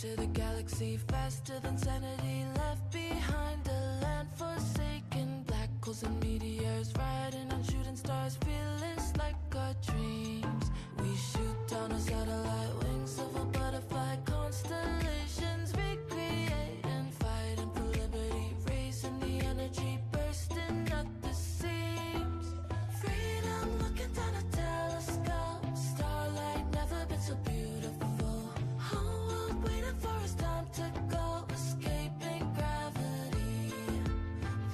to the galaxy, faster than sanity, left behind a land forsaken. Black holes and meteors, riding on shooting stars, fearless like our dreams. We shoot down a satellite, wings of a butterfly, constellations recreate and fighting for liberty, raising the energy, bursting at the seams. Freedom looking down a telescope, starlight never been so beautiful. Whole world waiting for us, time to go, escaping gravity.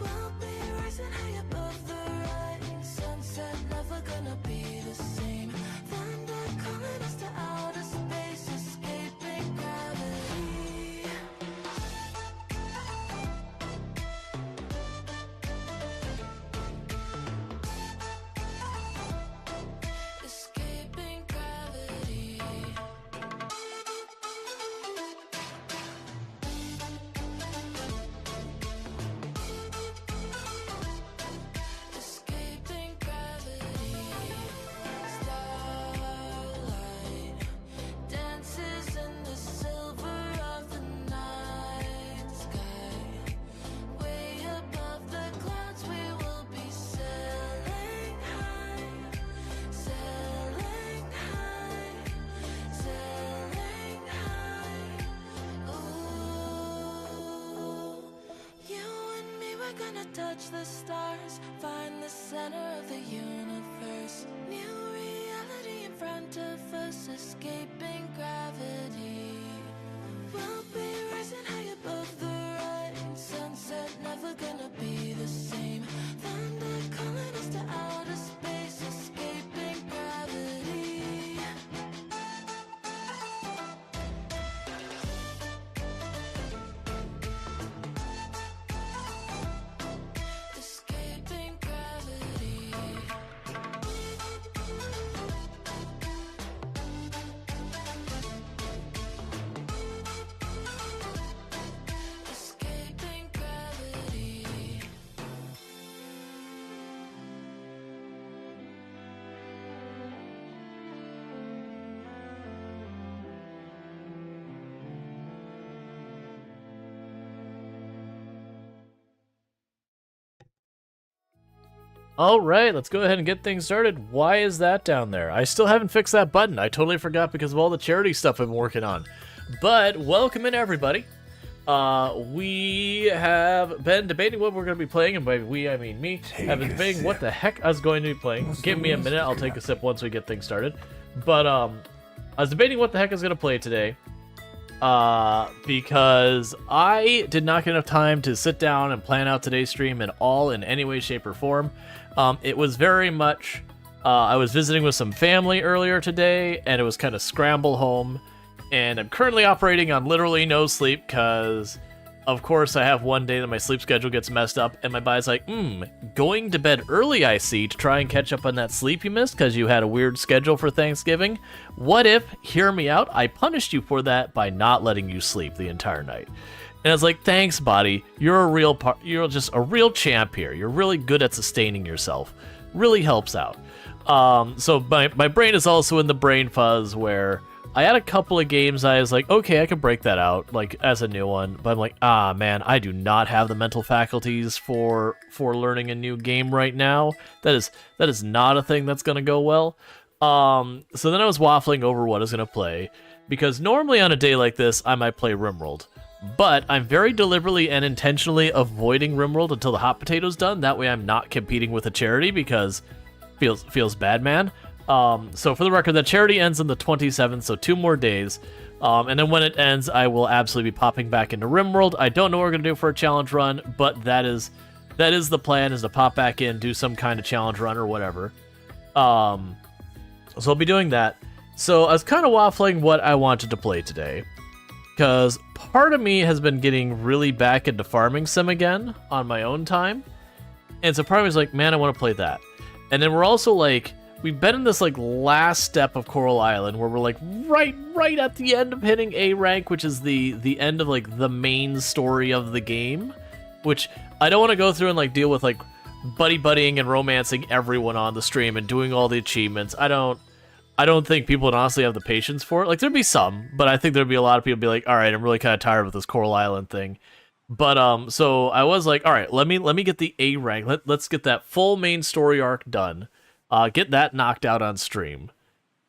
We'll be rising high above the rain, sunset never gonna be the same. Thunder calling us to outer space, escaping gravity. Escaping gravity. Escaping gravity. Starlight dances in the silver of the night sky. Way above the clouds we will be sailing high, sailing high, sailing high. Ooh, you and me, we're gonna touch the stars, find the center of the universe. New reality in front of us, escaping gravity. We'll be rising high above the rain, sunset never gonna be the same. Thunder calling us to outer space, escaping gravity. Escaping gravity. Escaping gravity. Alright, let's go ahead and get things started. Why is that down there? I still haven't fixed that button. I totally forgot because of all the charity stuff I've been working on. But, welcome in everybody. We have been debating what we're going to be playing, and by we, I mean me. I've been debating what the heck I was going to be playing. Give me a minute, I'll take a sip once we get things started. But, I was debating what the heck I was going to play today. Because I did not get enough time to sit down and plan out today's stream at all in any way, shape, or form. It was very much, I was visiting with some family earlier today, and it was kind of scramble home, and I'm currently operating on literally no sleep, because, of course, I have one day that my sleep schedule gets messed up, and my body's like, going to bed early, I see, to try and catch up on that sleep you missed, because you had a weird schedule for Thanksgiving. What if, hear me out, I punished you for that by not letting you sleep the entire night? And I was like, thanks, body. You're just a real champ here. You're really good at sustaining yourself. Really helps out. So my brain is also in the brain fuzz where I had a couple of games I was like, okay, I can break that out, like, as a new one. But I'm like, man, I do not have the mental faculties for learning a new game right now. That is not a thing that's gonna go well. So then I was waffling over what I was gonna play, because normally on a day like this, I might play RimWorld. But I'm very deliberately and intentionally avoiding RimWorld until the hot potato's done. That way I'm not competing with a charity, because feels bad, man. So for the record, the charity ends on the 27th, so 2 more days. And then when it ends, I will absolutely be popping back into RimWorld. I don't know what we're going to do for a challenge run, but that is the plan, is to pop back in, do some kind of challenge run or whatever. So I'll be doing that. So I was kind of waffling what I wanted to play today, because part of me has been getting really back into farming sim again on my own time. And so part of me is like, man, I want to play that. And then we're also like, we've been in this like last step of Coral Island where we're like right at the end of hitting A rank, which is the end of like the main story of the game, which I don't want to go through and like deal with like buddying and romancing everyone on the stream and doing all the achievements. I don't I don't think people would honestly have the patience for it. Like, there'd be some, but I think there'd be a lot of people be like, all right, I'm really kind of tired with this Coral Island thing. But so I was like, all right, let me get the A rank. Let's get that full main story arc done. Get that knocked out on stream.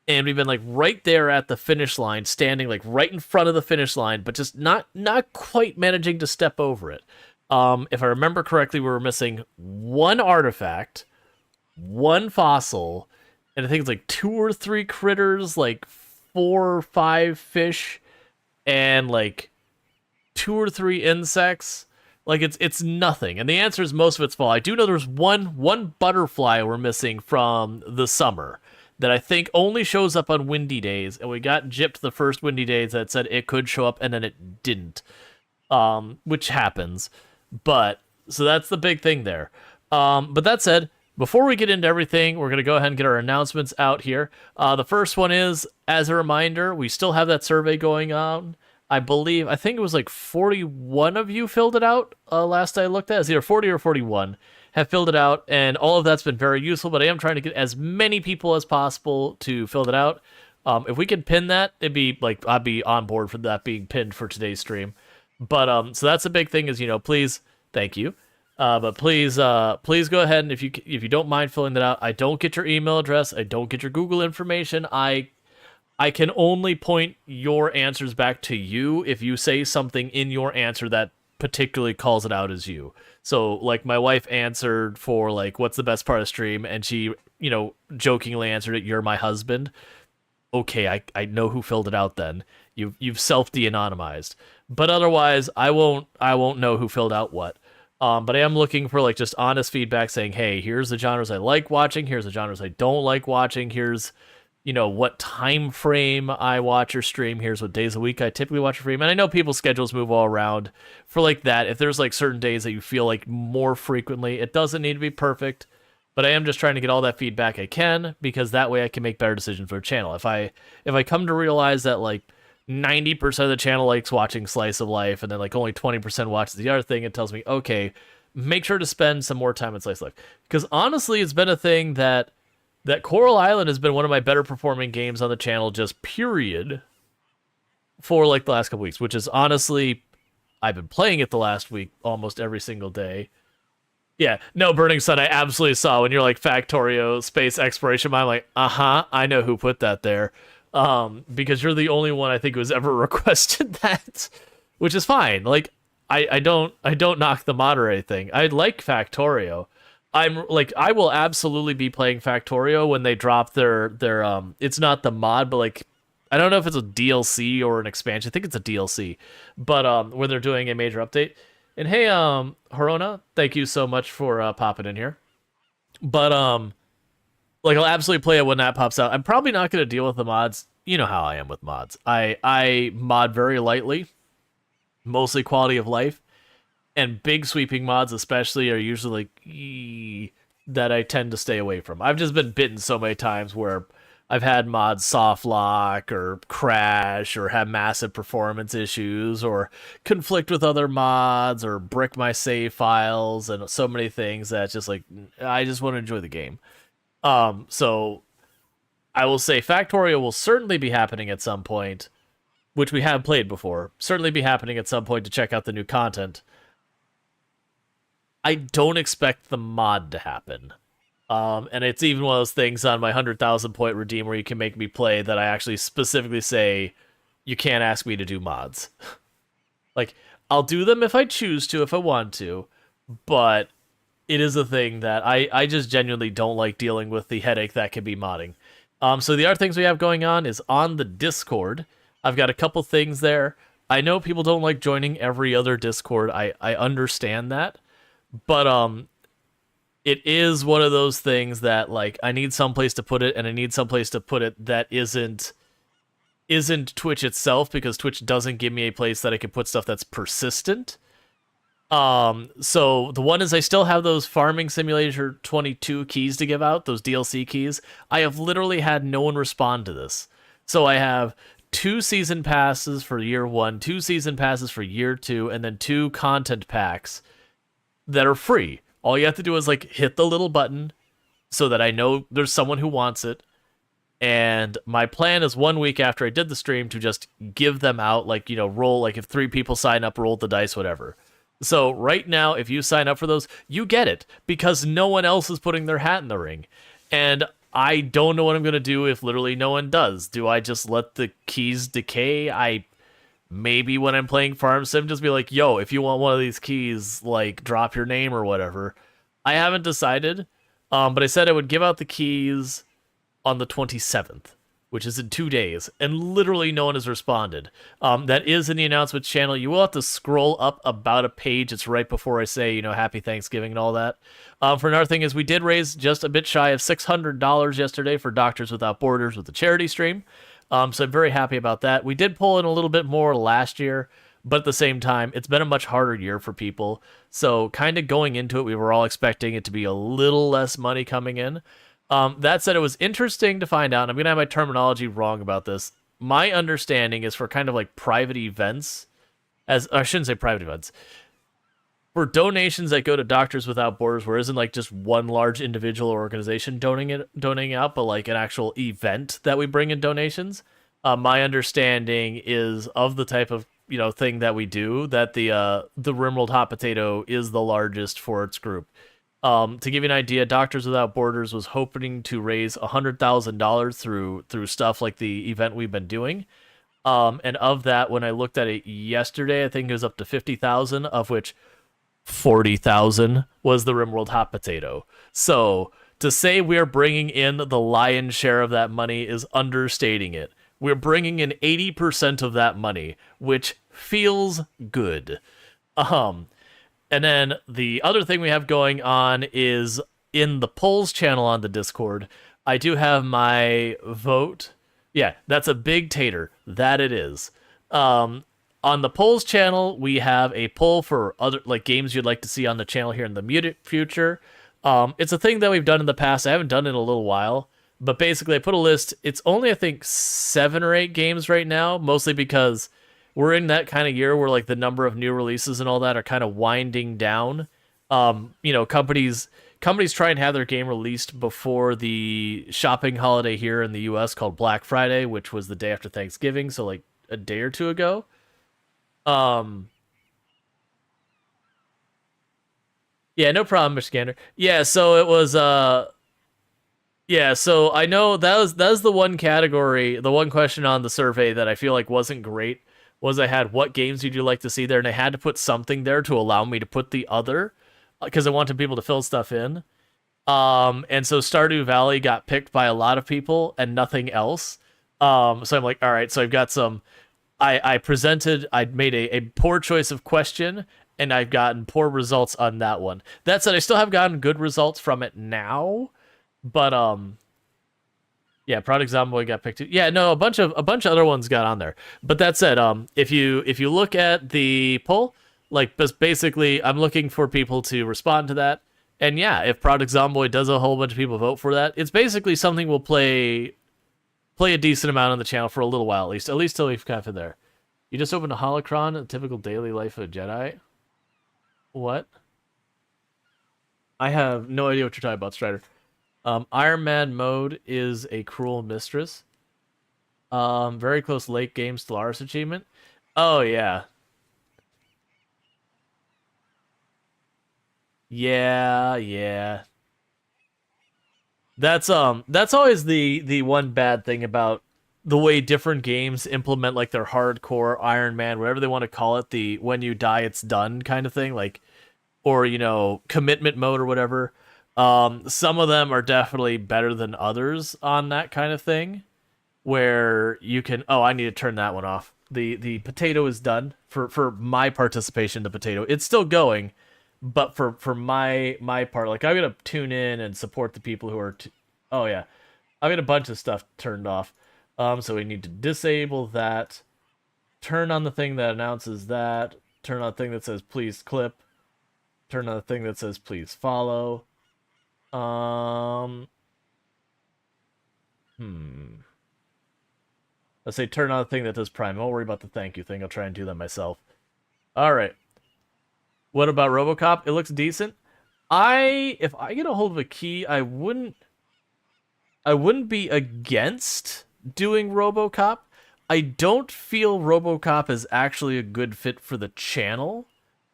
And we've been like right there at the finish line, standing like right in front of the finish line, but just not quite managing to step over it. If I remember correctly, we were missing one artifact, one fossil, and I think it's like 2 or 3 critters, like 4 or 5 fish, and like 2 or 3 insects. Like it's nothing. And the answer is most of it's fall. I do know there's one butterfly we're missing from the summer that I think only shows up on windy days, and we got gypped the first windy days that said it could show up, and then it didn't, which happens. But so that's the big thing there. But that said, before we get into everything, we're gonna go ahead and get our announcements out here. The first one is, as a reminder, we still have that survey going on. I think it was like 41 of you filled it out last I looked at. It's either 40 or 41 have filled it out, and all of that's been very useful, but I am trying to get as many people as possible to fill it out. If we could pin that, it'd be like, I'd be on board for that being pinned for today's stream. But so that's the big thing is, please, thank you. But please go ahead, and if you don't mind filling that out, I don't get your email address, I don't get your Google information. I can only point your answers back to you if you say something in your answer that particularly calls it out as you. So, like, my wife answered for, like, what's the best part of stream, and she, jokingly answered it, you're my husband. Okay, I know who filled it out then. You've self-de-anonymized. But otherwise, I won't know who filled out what. But I am looking for, like, just honest feedback saying, hey, here's the genres I like watching, here's the genres I don't like watching, here's what time frame I watch or stream. Here's what days a week I typically watch or stream. And I know people's schedules move all around for like that. If there's like certain days that you feel like more frequently, it doesn't need to be perfect, but I am just trying to get all that feedback I can, because that way I can make better decisions for the channel. If I come to realize that like 90% of the channel likes watching Slice of Life and then like only 20% watches the other thing, it tells me, okay, make sure to spend some more time on Slice of Life. Because honestly, it's been a thing that Coral Island has been one of my better performing games on the channel, just period, for like the last couple weeks, which is honestly, I've been playing it the last week almost every single day. Yeah, no, Burning Sun, I absolutely saw when you're like Factorio Space Exploration. I'm like, I know who put that there, because you're the only one I think who's ever requested that, which is fine. Like, I don't knock the mod or anything. I like Factorio. I'm like, I will absolutely be playing Factorio when they drop their it's not the mod, but like, I don't know if it's a DLC or an expansion. I think it's a DLC, but when they're doing a major update. And hey, Harona, thank you so much for popping in here. But like, I'll absolutely play it when that pops out. I'm probably not going to deal with the mods. You know how I am with mods. I mod very lightly, mostly quality of life. And big sweeping mods especially are usually like, that I tend to stay away from. I've just been bitten so many times where I've had mods soft lock or crash or have massive performance issues or conflict with other mods or brick my save files and so many things that just like, I just want to enjoy the game. So I will say Factorio will certainly be happening at some point, which we have played before. Certainly be happening at some point to check out the new content. I don't expect the mod to happen. And it's even one of those things on my 100,000 point redeem where you can make me play that I actually specifically say, you can't ask me to do mods. Like, I'll do them if I choose to, if I want to, but it is a thing that I just genuinely don't like dealing with the headache that can be modding. So the other things we have going on is on the Discord. I've got a couple things there. I know people don't like joining every other Discord. I understand that. But it is one of those things that, like, I need someplace to put it, and I need someplace to put it that isn't Twitch itself, because Twitch doesn't give me a place that I can put stuff that's persistent. So the one is I still have those Farming Simulator 22 keys to give out, those DLC keys. I have literally had no one respond to this. So I have 2 season passes for year 1, 2 season passes for year 2, and then 2 content packs that are free. All you have to do is like hit the little button so that I know there's someone who wants it. And my plan is 1 week after I did the stream to just give them out, like, roll, like if 3 people sign up, roll the dice, whatever. So right now, if you sign up for those, you get it because no one else is putting their hat in the ring. And I don't know what I'm going to do if literally no one does. Do I just let the keys decay? Maybe when I'm playing Farm Sim, just be like, yo, if you want one of these keys, like, drop your name or whatever. I haven't decided, but I said I would give out the keys on the 27th, which is in 2 days, and literally no one has responded. That is in the announcements channel. You will have to scroll up about a page. It's right before I say, Happy Thanksgiving and all that. For another thing is we did raise just a bit shy of $600 yesterday for Doctors Without Borders with the charity stream. So I'm very happy about that. We did pull in a little bit more last year, but at the same time, it's been a much harder year for people. So kind of going into it, we were all expecting it to be a little less money coming in. That said, it was interesting to find out, and I'm going to have my terminology wrong about this. My understanding is for kind of like private events, I shouldn't say private events, for donations that go to Doctors Without Borders, where it isn't like just one large individual or organization donating out, but like an actual event that we bring in donations. My understanding is of the type of thing that we do, that the Rimworld Hot Potato is the largest for its group. To give you an idea, Doctors Without Borders was hoping to raise $100,000 through stuff like the event we've been doing. And of that, when I looked at it yesterday, I think it was up to 50,000, of which 40,000 was the Rimworld Hot Potato. So to say we're bringing in the lion's share of that money is understating it. We're bringing in 80% of that money, which feels good. And then the other thing we have going on is in the polls channel on the Discord, I do have my vote. Yeah, that's a big tater. That it is. On the polls channel, we have a poll for other like games you'd like to see on the channel here in the future. It's a thing that we've done in the past. I haven't done it in a little while, but basically I put a list. It's only, I think, 7 or 8 games right now, mostly because we're in that kind of year where like the number of new releases and all that are kind of winding down. Companies try and have their game released before the shopping holiday here in the US called Black Friday, which was the day after Thanksgiving, so like a day or two ago. Yeah, no problem, Mr. Gander. Yeah, so it was so I know that was the one category, the one question on the survey that I feel like wasn't great was I had what games would you like to see there, and I had to put something there to allow me to put the other because I wanted people to fill stuff in. And so Stardew Valley got picked by a lot of people and nothing else. So I'm like, all right, so I've got some. I made a poor choice of question, and I've gotten poor results on that one. That said, I still have gotten good results from it now, but yeah, Product Zomboid got picked too. Yeah, no, a bunch of other ones got on there. But that said, if you look at the poll, like basically, I'm looking for people to respond to that. And yeah, if Product Zomboid does a whole bunch of people vote for that, it's basically something we'll play a decent amount on the channel for a little while, at least till we've kind of there. You just opened a holocron, a typical daily life of a Jedi. What? I have no idea what you're talking about, Strider. Iron Man mode is a cruel mistress. Very close late game Stellaris achievement. Oh yeah. Yeah. That's always the one bad thing about the way different games implement like their hardcore Iron Man, whatever they want to call it, the when you die it's done kind of thing, like, or commitment mode or whatever. Some of them are definitely better than others on that kind of thing, where you can. Oh, I need to turn that one off. The potato is done for my participation. The potato, it's still going, but for my part, like I'm gonna tune in and support the people who are. Oh yeah, I've got a bunch of stuff turned off. So we need to disable that. Turn on the thing that announces that. Turn on the thing that says please clip. Turn on the thing that says please follow. Let's say turn on the thing that does Prime. I won't worry about the thank you thing. I'll try and do that myself. All right. What about RoboCop? It looks decent. If I get a hold of a key, I wouldn't. I wouldn't be against doing RoboCop. I don't feel RoboCop is actually a good fit for the channel.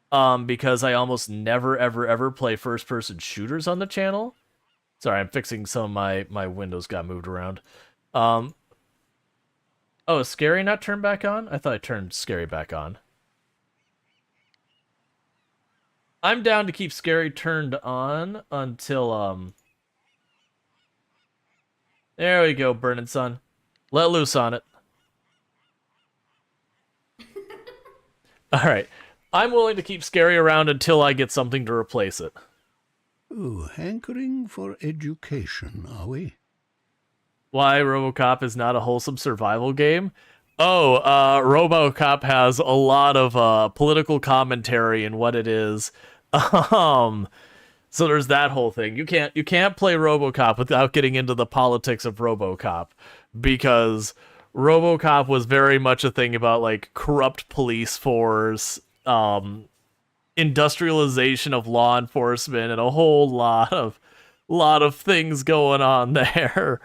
Because I almost never, ever, ever play first-person shooters on the channel. Sorry, I'm fixing some of my windows got moved around. Oh, is Scary not turned back on? I thought I turned Scary back on. I'm down to keep Scary turned on until, There we go, Burning Sun. Let loose on it. Alright. I'm willing to keep Scary around until I get something to replace it. Ooh, hankering for education, are we? Why RoboCop is not a wholesome survival game? Oh, RoboCop has a lot of political commentary in what it is. So there's that whole thing. You can't play RoboCop without getting into the politics of RoboCop, because RoboCop was very much a thing about like corrupt police force, industrialization of law enforcement, and a whole lot of things going on there.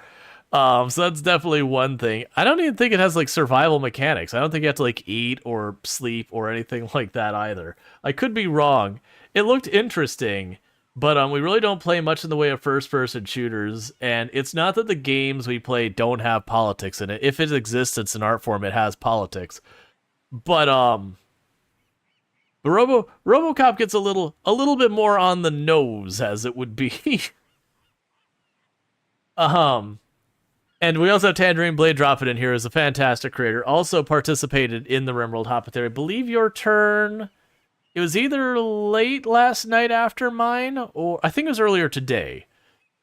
So that's definitely one thing. I don't even think it has like survival mechanics. I don't think you have to like eat or sleep or anything like that either. I could be wrong. It looked interesting, but we really don't play much in the way of first-person shooters, and it's not that the games we play don't have politics in it. If it exists, it's an art form, it has politics. But RoboCop gets a little bit more on the nose, as it would be. And we also have Tangerine Blade dropping in here as a fantastic creator. Also participated in the Rimworld Hop Theory. I believe your turn. It was either late last night after mine, or I think it was earlier today.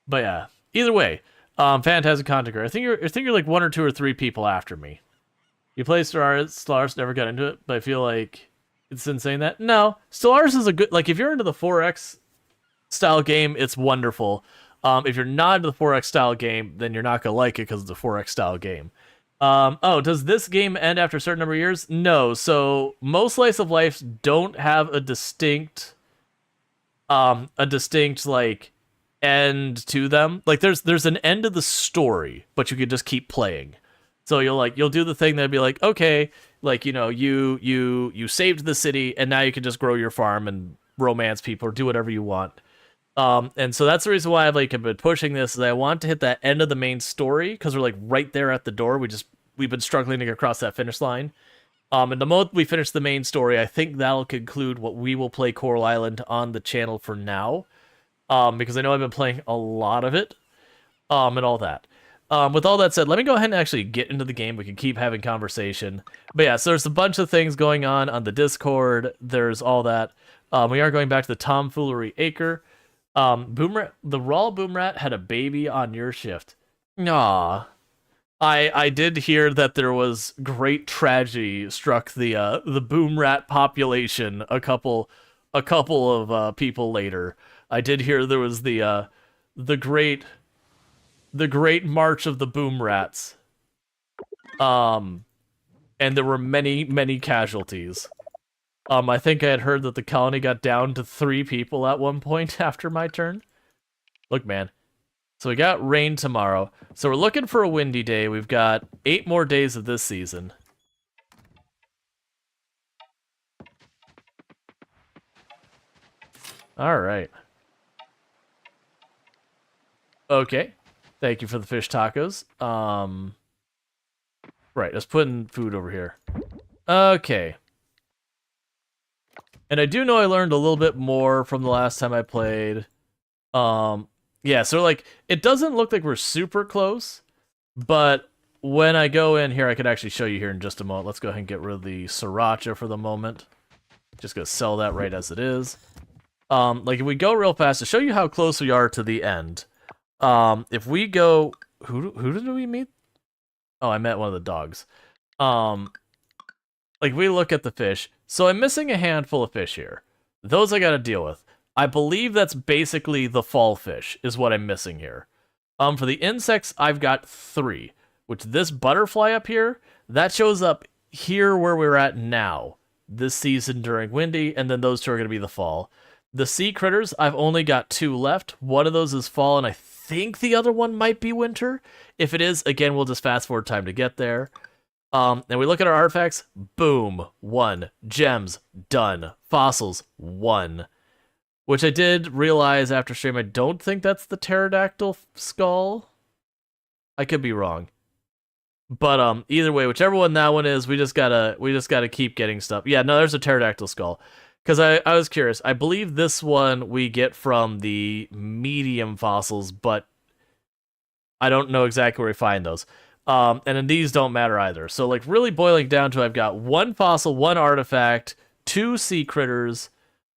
But yeah, either way, fantastic content creator. I think you're like 1 or 2 or 3 people after me. You play Stellaris, never got into it, but I feel like it's insane that no, Stellaris is a good, like if you're into the 4X style game, it's wonderful. If you're not into the 4X style game, then you're not gonna like it because it's a 4X style game. Oh, does this game end after a certain number of years? No. So most slice of life don't have a distinct like end to them. Like there's an end to the story, but you can just keep playing. So you'll do the thing that'd be like, okay, like you saved the city and now you can just grow your farm and romance people or do whatever you want. And so that's the reason why I've been pushing this, is I want to hit that end of the main story, because we're like right there at the door. We've been struggling to get across that finish line. And the moment we finish the main story, I think that'll conclude what we will play Coral Island on the channel for now. Because I know I've been playing a lot of it, and all that. With all that said, let me go ahead and actually get into the game. We can keep having conversation. But yeah, so there's a bunch of things going on the Discord. There's all that. We are going back to the Tomfoolery Acre. The Rual Boomrat had a baby on your shift. Aw. I did hear that there was great tragedy struck the Boomrat population a couple of people later. I did hear there was the great march of the Boomrats. And there were many casualties. I think I had heard that the colony got down to 3 people at one point after my turn. Look, man. So we got rain tomorrow. So we're looking for a windy day. We've got 8 more days of this season. All right. Okay. Thank you for the fish tacos. Right, let's put in food over here. Okay. And I do know I learned a little bit more from the last time I played. Yeah, so it doesn't look like we're super close, but when I go in here, I could actually show you here in just a moment. Let's go ahead and get rid of the sriracha for the moment. Just gonna sell that right as it is. If we go real fast to show you how close we are to the end. If we go, who did we meet? Oh, I met one of the dogs. We look at the fish. So I'm missing a handful of fish here. Those I gotta deal with. I believe that's basically the fall fish is what I'm missing here. For the insects, I've got 3. Which this butterfly up here, that shows up here where we're at now. This season during windy, and then those 2 are gonna be the fall. The sea critters, I've only got 2 left. One of those is fall, and I think the other one might be winter. If it is, again, we'll just fast forward time to get there. And we look at our artifacts. Boom, 1. Gems, done. Fossils, 1. Which I did realize after stream, I don't think that's the pterodactyl skull. I could be wrong. But either way, whichever one that one is, we just gotta keep getting stuff. Yeah, no, there's a pterodactyl skull. Because I was curious. I believe this one we get from the medium fossils, but I don't know exactly where we find those. And then these don't matter either. So like really boiling down to, I've got 1 fossil, 1 artifact, 2 sea critters,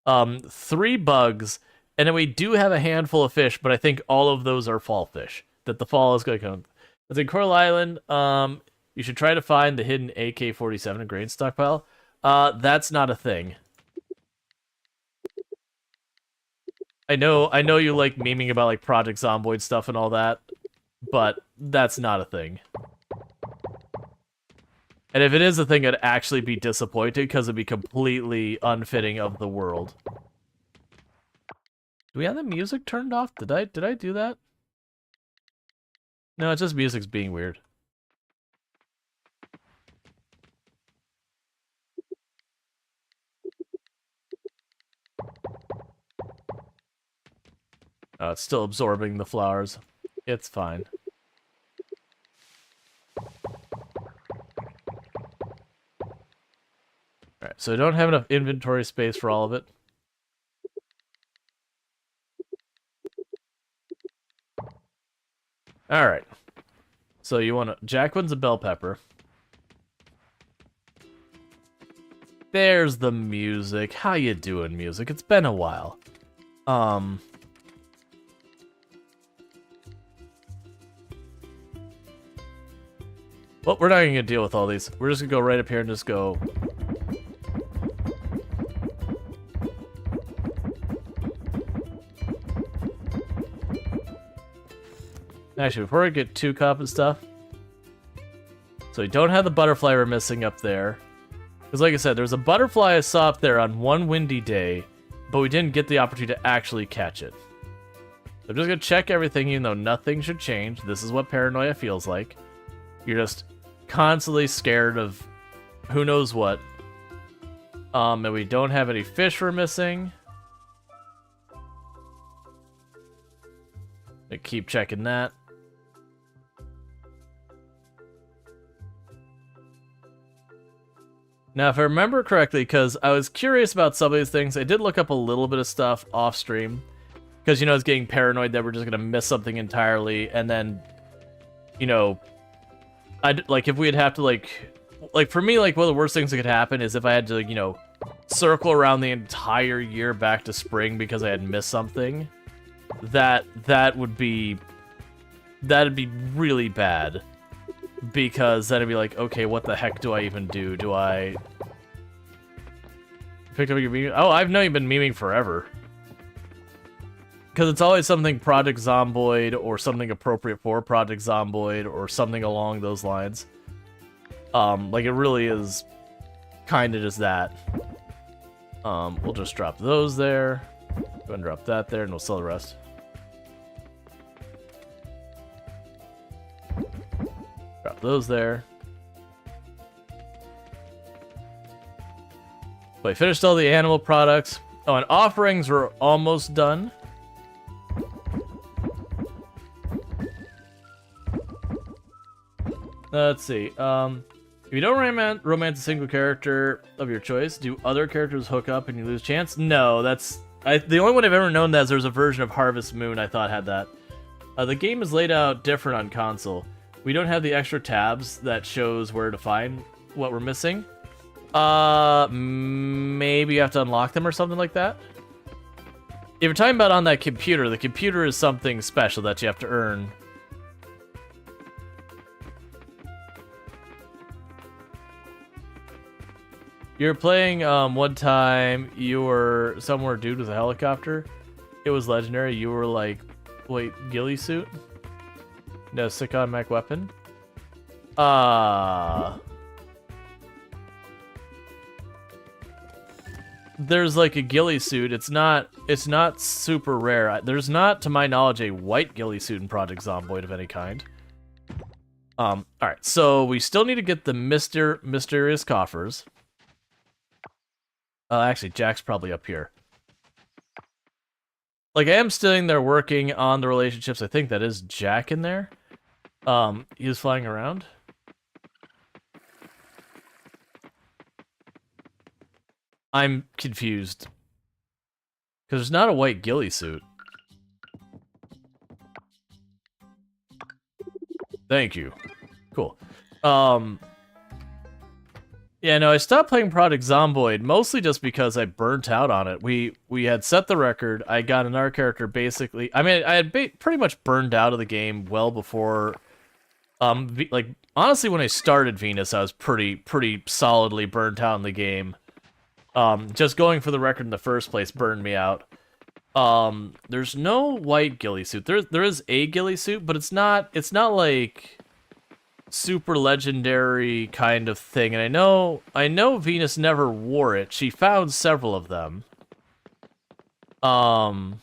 3 bugs, and then we do have a handful of fish, but I think all of those are fall fish. That the fall is going to come. It's in Coral Island. You should try to find the hidden AK-47 grain stockpile. That's not a thing. I know you like memeing about like Project Zomboid stuff and all that, but that's not a thing. And if it is a thing, I'd actually be disappointed because it'd be completely unfitting of the world. Do we have the music turned off? Did I do that? No, it's just music's being weird. Oh, it's still absorbing the flowers. It's fine. Alright, so I don't have enough inventory space for all of it. Alright. So you want to... Jacqueline's a bell pepper. There's the music. How you doing, music? It's been a while. Well, we're not even gonna deal with all these. We're just gonna go right up here and just go... Actually, before I get too caught up and stuff... So we don't have the butterfly we're missing up there. Because like I said, there was a butterfly I saw up there on one windy day, but we didn't get the opportunity to actually catch it. So I'm just gonna check everything, even though nothing should change. This is what paranoia feels like. You're just constantly scared of who knows what. And we don't have any fish we're missing. I keep checking that. Now, if I remember correctly, because I was curious about some of these things, I did look up a little bit of stuff off stream. Because, you know, I was getting paranoid that we're just going to miss something entirely, and then, you know, like, if we'd have to, like, for me, like, one of the worst things that could happen is if I had to, like, you know, circle around the entire year back to spring because I had missed something. That'd be really bad. Because then it'd be like, okay, what the heck do I even do? Do I... Picked up your meme? Oh, I've known you've been memeing forever. Because it's always something Project Zomboid, or something appropriate for Project Zomboid, or something along those lines. Like, it really is kind of just that. We'll just drop those there. Go ahead and drop that there, and we'll sell the rest. Drop those there. But I finished all the animal products. Oh, and offerings were almost done. Let's see. If you don't romance a single character of your choice, do other characters hook up and you lose chance? No, that's... the only one I've ever known that is there's a version of Harvest Moon I thought had that. The game is laid out different on console. We don't have the extra tabs that shows where to find what we're missing. Maybe you have to unlock them or something like that. If you're talking about on that computer, the computer is something special that you have to earn. You're playing, one time, you were somewhere dude with a helicopter. It was legendary. You were like, wait, ghillie suit? No, Sikon mech weapon? there's like a ghillie suit. It's not super rare. There's not, to my knowledge, a white ghillie suit in Project Zomboid of any kind. All right, so we still need to get the mysterious coffers. Actually, Jack's probably up here. Like, I am sitting there working on the relationships. I think that is Jack in there. He was flying around. I'm confused. Because there's not a white ghillie suit. Thank you. Cool. Yeah, no, I stopped playing Project Zomboid mostly just because I burnt out on it. We had set the record. I got another character basically. I mean, I had pretty much burned out of the game well before. Like honestly, when I started Venus, I was pretty solidly burnt out in the game. Just going for the record in the first place burned me out. There's no white ghillie suit. There is a ghillie suit, but it's not like super legendary kind of thing. And I know Venus never wore it. She found several of them. And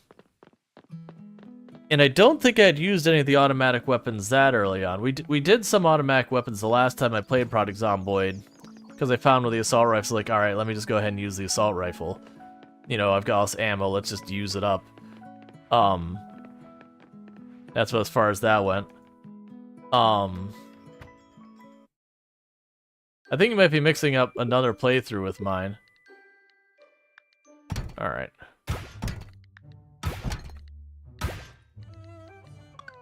I don't think I had used any of the automatic weapons that early on. We did some automatic weapons the last time I played Project Zomboid, because I found with the assault rifle, like, all right, let me just go ahead and use the assault rifle. You know, I've got all this ammo, let's just use it up. That's about as far as that went. I think you might be mixing up another playthrough with mine. Alright.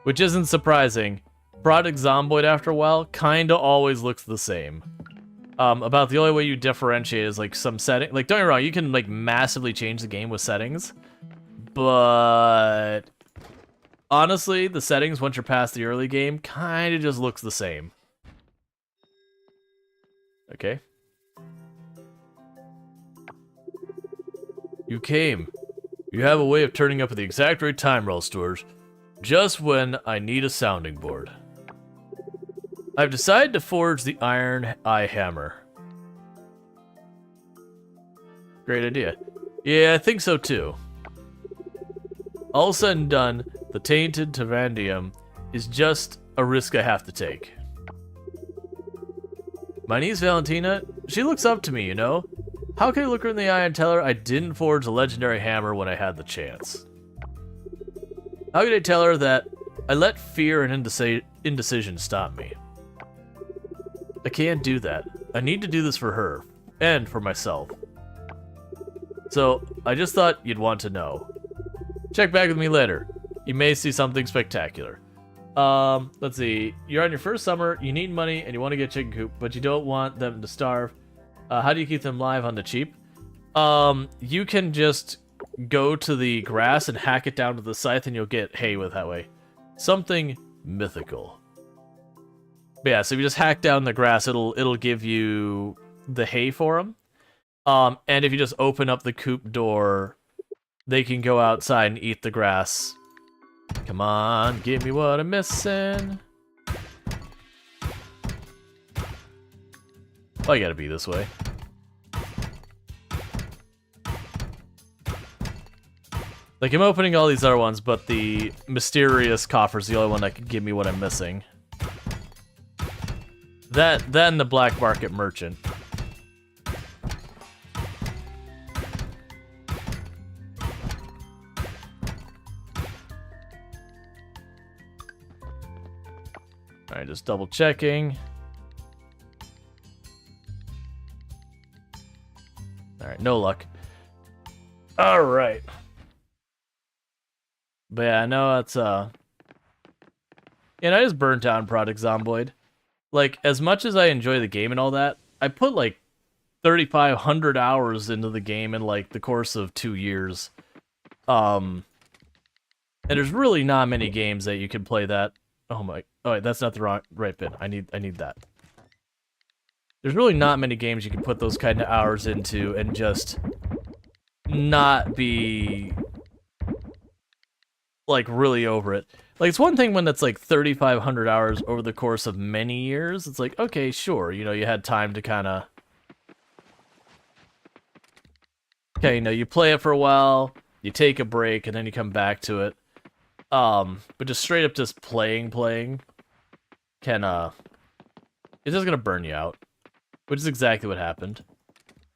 Which isn't surprising. Project Zomboid, after a while, kinda always looks the same. About the only way you differentiate is, like, some setting. Like, don't get me wrong, you can, like, massively change the game with settings. But honestly, the settings, once you're past the early game, kinda just looks the same. Okay. You came. You have a way of turning up at the exact right time, Rual Storge. Just when I need a sounding board. I've decided to forge the Iron Eye Hammer. Great idea. Yeah, I think so too. All said and done, the tainted Tavandium is just a risk I have to take. My niece Valentina, she looks up to me, you know? How can I look her in the eye and tell her I didn't forge a legendary hammer when I had the chance? How can I tell her that I let fear and indecision stop me? I can't do that. I need to do this for her, and for myself. So, I just thought you'd want to know. Check back with me later. You may see something spectacular. Let's see. You're on your first summer, you need money, and you want to get a chicken coop, but you don't want them to starve. How do you keep them live on the cheap? You can just go to the grass and hack it down to the scythe, and you'll get hay with that way. Something mythical. But yeah, so if you just hack down the grass, it'll give you the hay for them. And if you just open up the coop door, they can go outside and eat the grass. Come on, give me what I'm missing. Oh, you gotta be this way. Like, I'm opening all these other ones, but the mysterious coffer's the only one that can give me what I'm missing. Then the black market merchant. Alright, just double checking. Alright, no luck. Alright. But yeah, I know it's I just burnt out on Project Zomboid. Like, as much as I enjoy the game and all that, I put like 3,500 hours into the game in like the course of 2 years. And there's really not many games that you can play that. Oh wait, that's not the right bit. I need that. There's really not many games you can put those kind of hours into and just not be like really over it. Like, it's one thing when that's like 3,500 hours over the course of many years. It's like, okay, sure, you know, you had time to kind of Okay, you know, you play it for a while, you take a break, and then you come back to it. But just straight up just playing can, it's just gonna burn you out. Which is exactly what happened.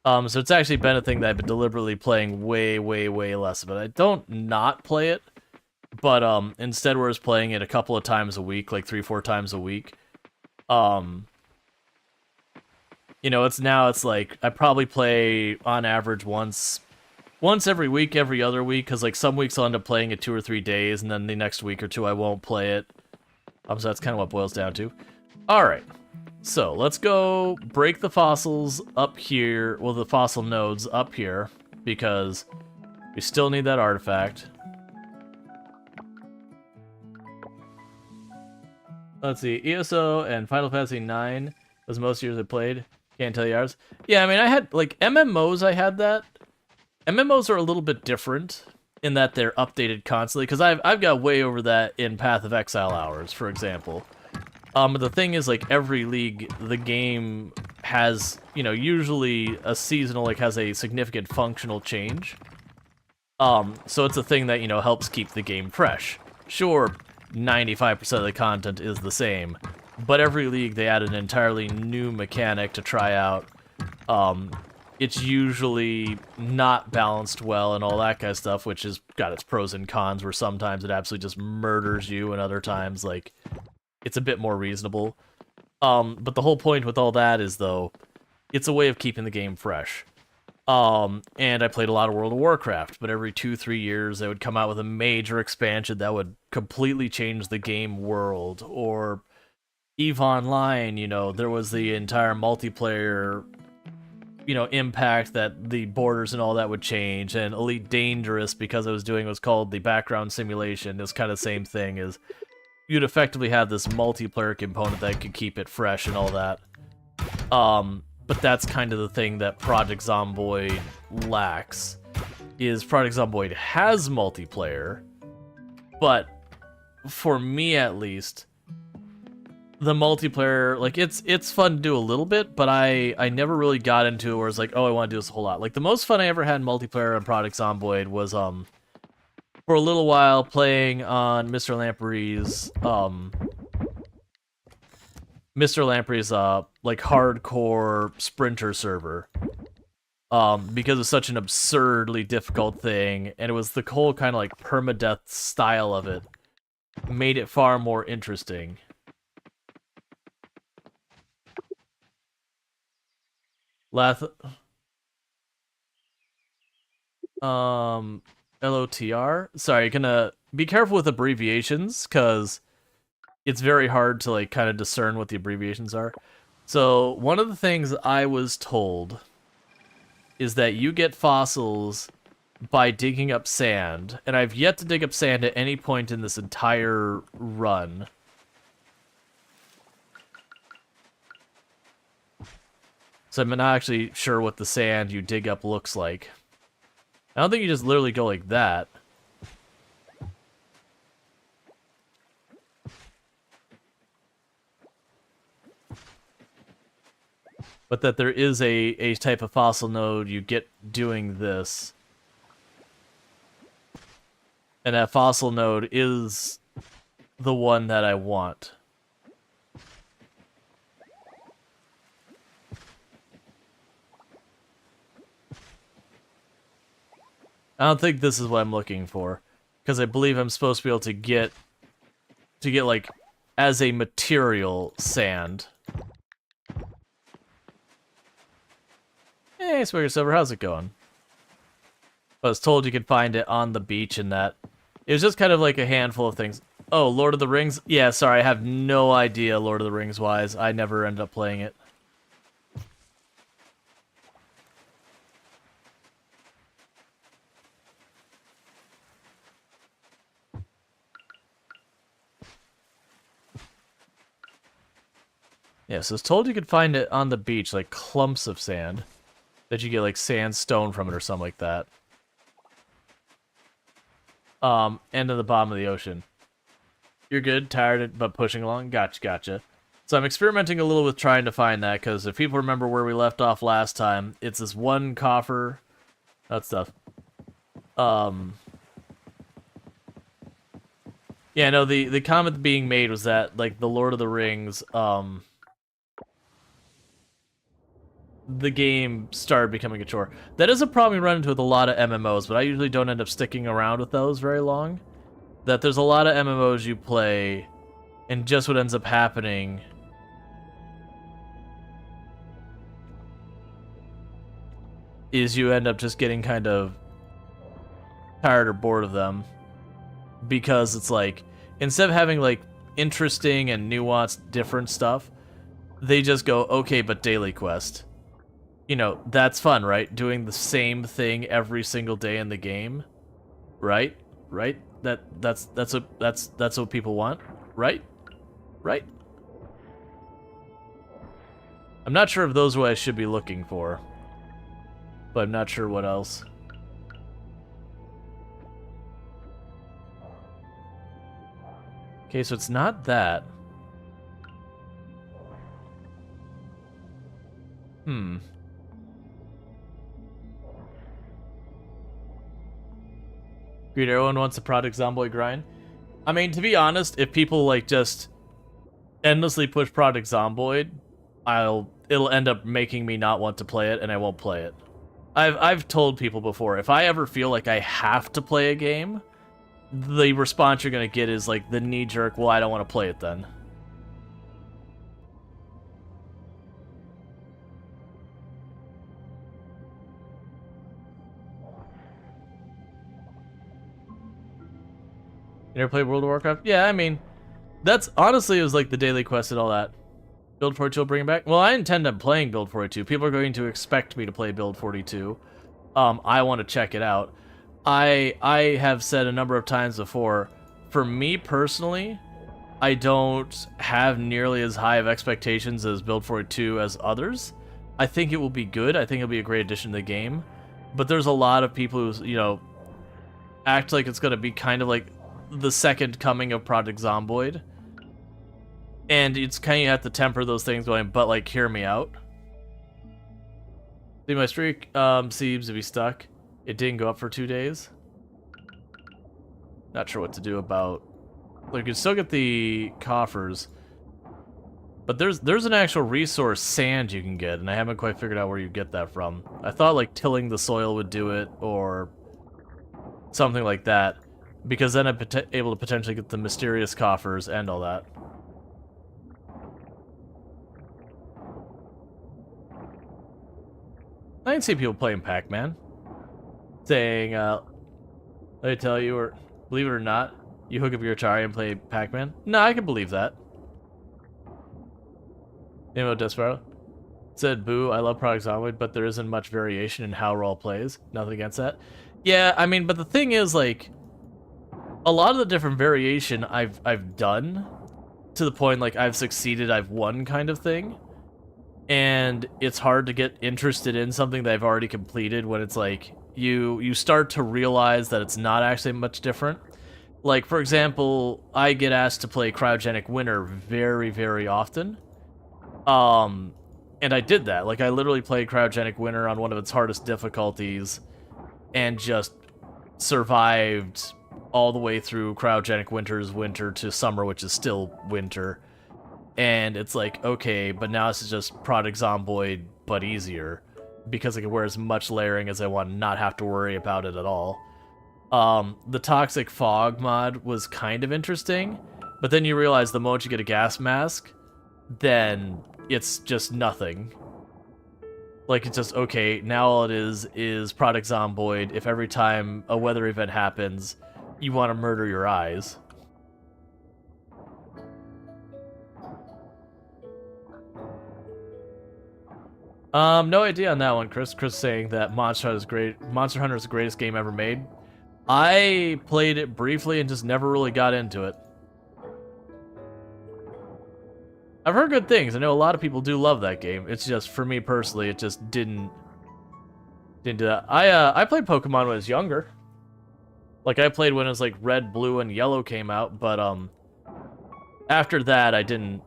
So it's actually been a thing that I've been deliberately playing way, way, way less of it. I don't not play it, but instead we're just playing it a couple of times a week, like 3-4 times a week. You know, it's like I probably play on average once every week, every other week, because like some weeks I'll end up playing it 2 or 3 days, and then the next week or two I won't play it. So that's kind of what it boils down to. All right. So, let's go break the fossils up here, well, the fossil nodes up here, because we still need that artifact. Let's see, ESO and Final Fantasy 9 was most years I played. Can't tell you ours. Yeah, I mean, I had, like, MMOs, I had that. MMOs are a little bit different in that they're updated constantly, because I've got way over that in Path of Exile hours, for example. But the thing is, like, every league, the game has, you know, usually a seasonal, like, has a significant functional change. So it's a thing that, you know, helps keep the game fresh. Sure, 95% of the content is the same, but every league, they add an entirely new mechanic to try out. It's usually not balanced well and all that kind of stuff, which has got its pros and cons, where sometimes it absolutely just murders you, and other times, like, it's a bit more reasonable. But the whole point with all that is, though, it's a way of keeping the game fresh. And I played a lot of World of Warcraft, but every 2-3 years they would come out with a major expansion that would completely change the game world. Or EVE Online, you know, there was the entire multiplayer, you know, impact that the borders and all that would change. And Elite Dangerous, because I was doing what's called the background simulation, is kind of the same thing as you'd effectively have this multiplayer component that could keep it fresh and all that. But that's kind of the thing that Project Zomboid lacks, is Project Zomboid has multiplayer, but for me at least, the multiplayer, like, it's fun to do a little bit, but I never really got into it where it's like, oh, I want to do this a whole lot. Like, the most fun I ever had in multiplayer on Project Zomboid was, for a little while playing on Mr. Lamprey's like hardcore sprinter server, because it's such an absurdly difficult thing, and it was the whole kind of like permadeath style of it made it far more interesting. LOTR? Sorry, gonna be careful with abbreviations, because it's very hard to, like, kind of discern what the abbreviations are. So, one of the things I was told is that you get fossils by digging up sand, and I've yet to dig up sand at any point in this entire run. So I'm not actually sure what the sand you dig up looks like. I don't think you just literally go like that. But that there is a type of fossil node you get doing this. And that fossil node is the one that I want. I don't think this is what I'm looking for, because I believe I'm supposed to be able to get like, as a material, sand. Hey, Swigger Silver, how's it going? I was told you could find it on the beach and that. It was just kind of like a handful of things. Oh, Lord of the Rings? Yeah, sorry, I have no idea Lord of the Rings wise. I never ended up playing it. Yeah, so it's told you could find it on the beach, like clumps of sand. That you get like sandstone from it or something like that. And in the bottom of the ocean. You're good, tired, but pushing along? Gotcha. So I'm experimenting a little with trying to find that, because if people remember where we left off last time, it's this one coffer. that stuff. Yeah, no, the comment being made was that, like, the Lord of the Rings, the game started becoming a chore. That is a problem you run into with a lot of MMOs, but I usually don't end up sticking around with those very long. That there's a lot of MMOs you play, and just what ends up happening is you end up just getting kind of tired or bored of them. Because it's like, instead of having like interesting and nuanced different stuff, they just go, okay, but daily quest. You know, that's fun, right? Doing the same thing every single day in the game, right? Right? That's what people want, right? Right? I'm not sure if those are what I should be looking for, but I'm not sure what else. Okay, so it's not that. Greed, everyone wants a Project Zomboid grind. I mean, to be honest, if people like just endlessly push Project Zomboid, it'll end up making me not want to play it, and I won't play it. I've told people before, if I ever feel like I have to play a game, the response you're gonna get is like the knee-jerk, well, I don't want to play it then. You ever played World of Warcraft? Yeah, I mean, that's honestly, it was like the daily quest and all that. Build 42 will bring it back? Well, I intend on playing Build 42. People are going to expect me to play Build 42. I want to check it out. I have said a number of times before, for me personally, I don't have nearly as high of expectations as Build 42 as others. I think it will be good. I think it'll be a great addition to the game. But there's a lot of people who, you know, act like it's going to be kind of like the second coming of Project Zomboid. And it's kind of, you have to temper those things going, but like, hear me out. See, my streak seems to be stuck. It didn't go up for 2 days. Not sure what to do about... Like, you can still get the coffers. But there's an actual resource, sand, you can get, and I haven't quite figured out where you get that from. I thought, like, tilling the soil would do it, or something like that. Because then I'm able to potentially get the mysterious coffers and all that. I can see people playing Pac-Man. Saying, let me tell you, or believe it or not, you hook up your Atari and play Pac-Man? No, I can believe that. Nemo Desperado said, boo, I love Project Zomboid, but there isn't much variation in how Rual plays. Nothing against that. Yeah, I mean, but the thing is, like, a lot of the different variation I've done, to the point, like, I've succeeded, I've won kind of thing. And it's hard to get interested in something that I've already completed when it's like, you start to realize that it's not actually much different. Like, for example, I get asked to play Cryogenic Winter very, very often. And I did that. Like, I literally played Cryogenic Winter on one of its hardest difficulties and just survived all the way through Cryogenic Winter's winter to summer, which is still winter. And it's like, okay, but now this is just Project Zomboid, but easier. Because I can wear as much layering as I want and not have to worry about it at all. The Toxic Fog mod was kind of interesting, but then you realize the moment you get a gas mask, then it's just nothing. Like, it's just, okay, now all it is Project Zomboid. If every time a weather event happens, you want to murder your eyes. No idea on that one, Chris. Chris saying that Monster Hunter is the greatest game ever made. I played it briefly and just never really got into it. I've heard good things. I know a lot of people do love that game. It's just, for me personally, it just didn't do that. I played Pokemon when I was younger. Like, I played when it was like Red, Blue, and Yellow came out, but after that I didn't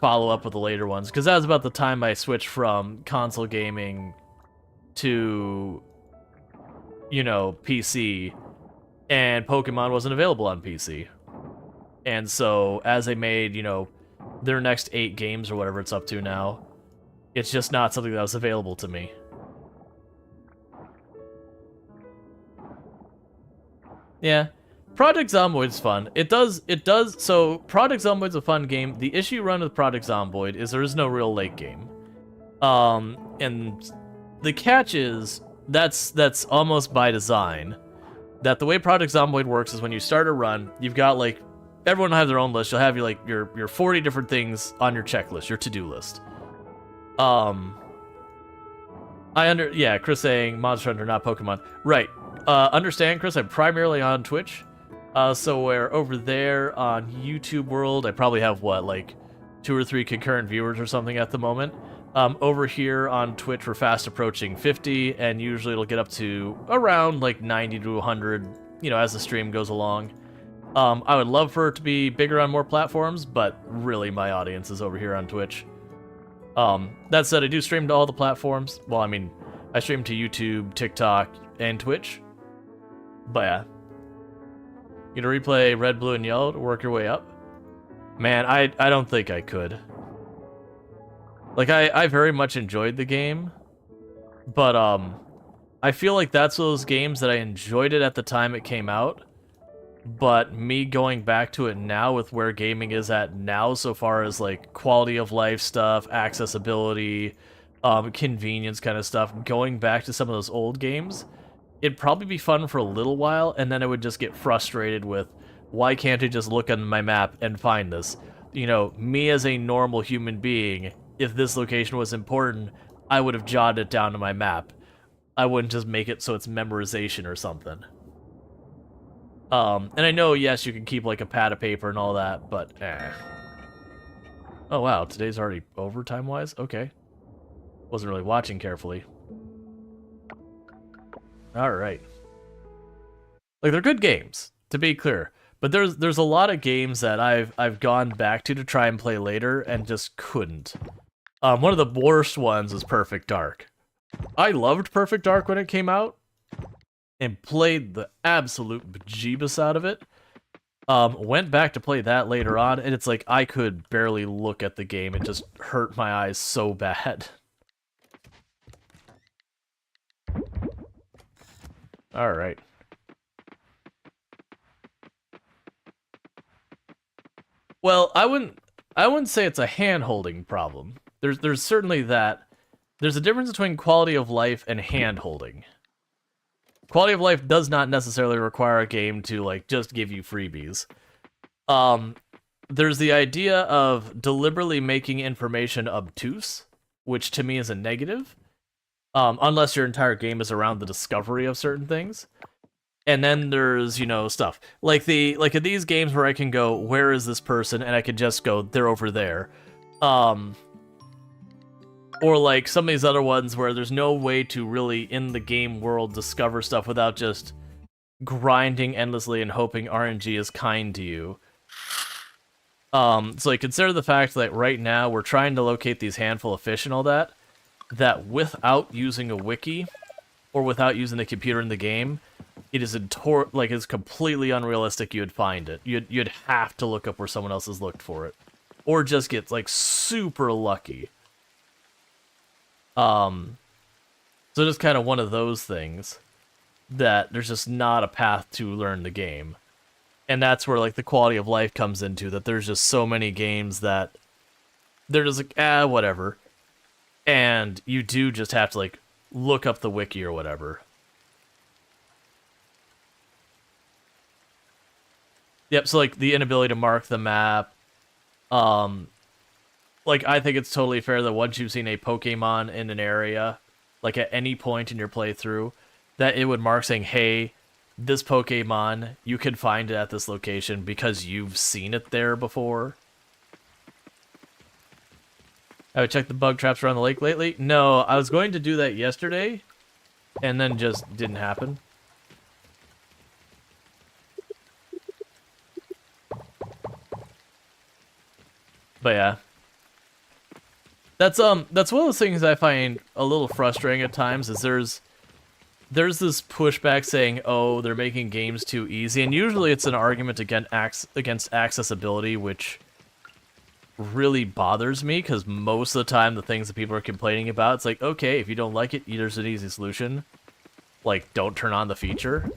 follow up with the later ones, because that was about the time I switched from console gaming to PC, and Pokemon wasn't available on PC. And so, as they made, their next 8 games or whatever it's up to now, it's just not something that was available to me. Yeah. Project Zomboid's fun. So, Project Zomboid's a fun game. The issue you run with Project Zomboid is there is no real late game. And the catch is, that's almost by design. That the way Project Zomboid works is when you start a run, you've got, like, everyone will have their own list. You'll have your 40 different things on your checklist, your to-do list. Chris saying Monster Hunter, not Pokemon. Right. Understand, Chris, I'm primarily on Twitch. So where over there on YouTube World, I probably have, 2 or 3 concurrent viewers or something at the moment. Over here on Twitch, we're fast approaching 50, and usually it'll get up to around, 90 to 100, as the stream goes along. I would love for it to be bigger on more platforms, but really my audience is over here on Twitch. That said, I do stream to all the platforms. Well, I mean, I stream to YouTube, TikTok, and Twitch. But yeah. You gonna replay Red, Blue, and Yellow to work your way up? Man, I don't think I could. I very much enjoyed the game, but I feel like that's those games that I enjoyed it at the time it came out, but me going back to it now with where gaming is at now so far as quality of life stuff, accessibility, convenience kind of stuff, going back to some of those old games, it'd probably be fun for a little while, and then I would just get frustrated with, why can't I just look on my map and find this? Me as a normal human being, if this location was important, I would have jotted it down to my map. I wouldn't just make it so it's memorization or something. And I know, yes, you can keep a pad of paper and all that, but Oh wow, today's already over time-wise? Okay. Wasn't really watching carefully. Alright. They're good games, to be clear. But there's a lot of games that I've gone back to try and play later and just couldn't. One of the worst ones is Perfect Dark. I loved Perfect Dark when it came out, and played the absolute bejeebus out of it. Went back to play that later on, and it's I could barely look at the game. It just hurt my eyes so bad. Alright. Well, I wouldn't say it's a hand-holding problem. There's certainly that. There's a difference between quality of life and hand-holding. Quality of life does not necessarily require a game to, just give you freebies. There's the idea of deliberately making information obtuse, which to me is a negative. Unless your entire game is around the discovery of certain things. And then there's, stuff. Like in these games where I can go, where is this person? And I can just go, they're over there. Or some of these other ones where there's no way to really, in the game world, discover stuff without just grinding endlessly and hoping RNG is kind to you. So consider the fact that right now we're trying to locate these handful of fish and all that without using a wiki, or without using the computer in the game, it is it's completely unrealistic you'd find it. You'd have to look up where someone else has looked for it. Or just get, super lucky. So just kind of one of those things that there's just not a path to learn the game. And that's where, the quality of life comes into, that there's just so many games that they're just whatever. And you do just have to, look up the wiki or whatever. Yep, so, the inability to mark the map. I think it's totally fair that once you've seen a Pokemon in an area, at any point in your playthrough, that it would mark saying, hey, this Pokemon, you can find it at this location because you've seen it there before. Have you checked the bug traps around the lake lately? No, I was going to do that yesterday, and then just didn't happen. But yeah. That's one of those things I find a little frustrating at times, is there's this pushback saying, oh, they're making games too easy, and usually it's an argument against accessibility, which really bothers me, because most of the time the things that people are complaining about, it's like, okay, if you don't like it, there's an easy solution. Like, don't turn on the feature.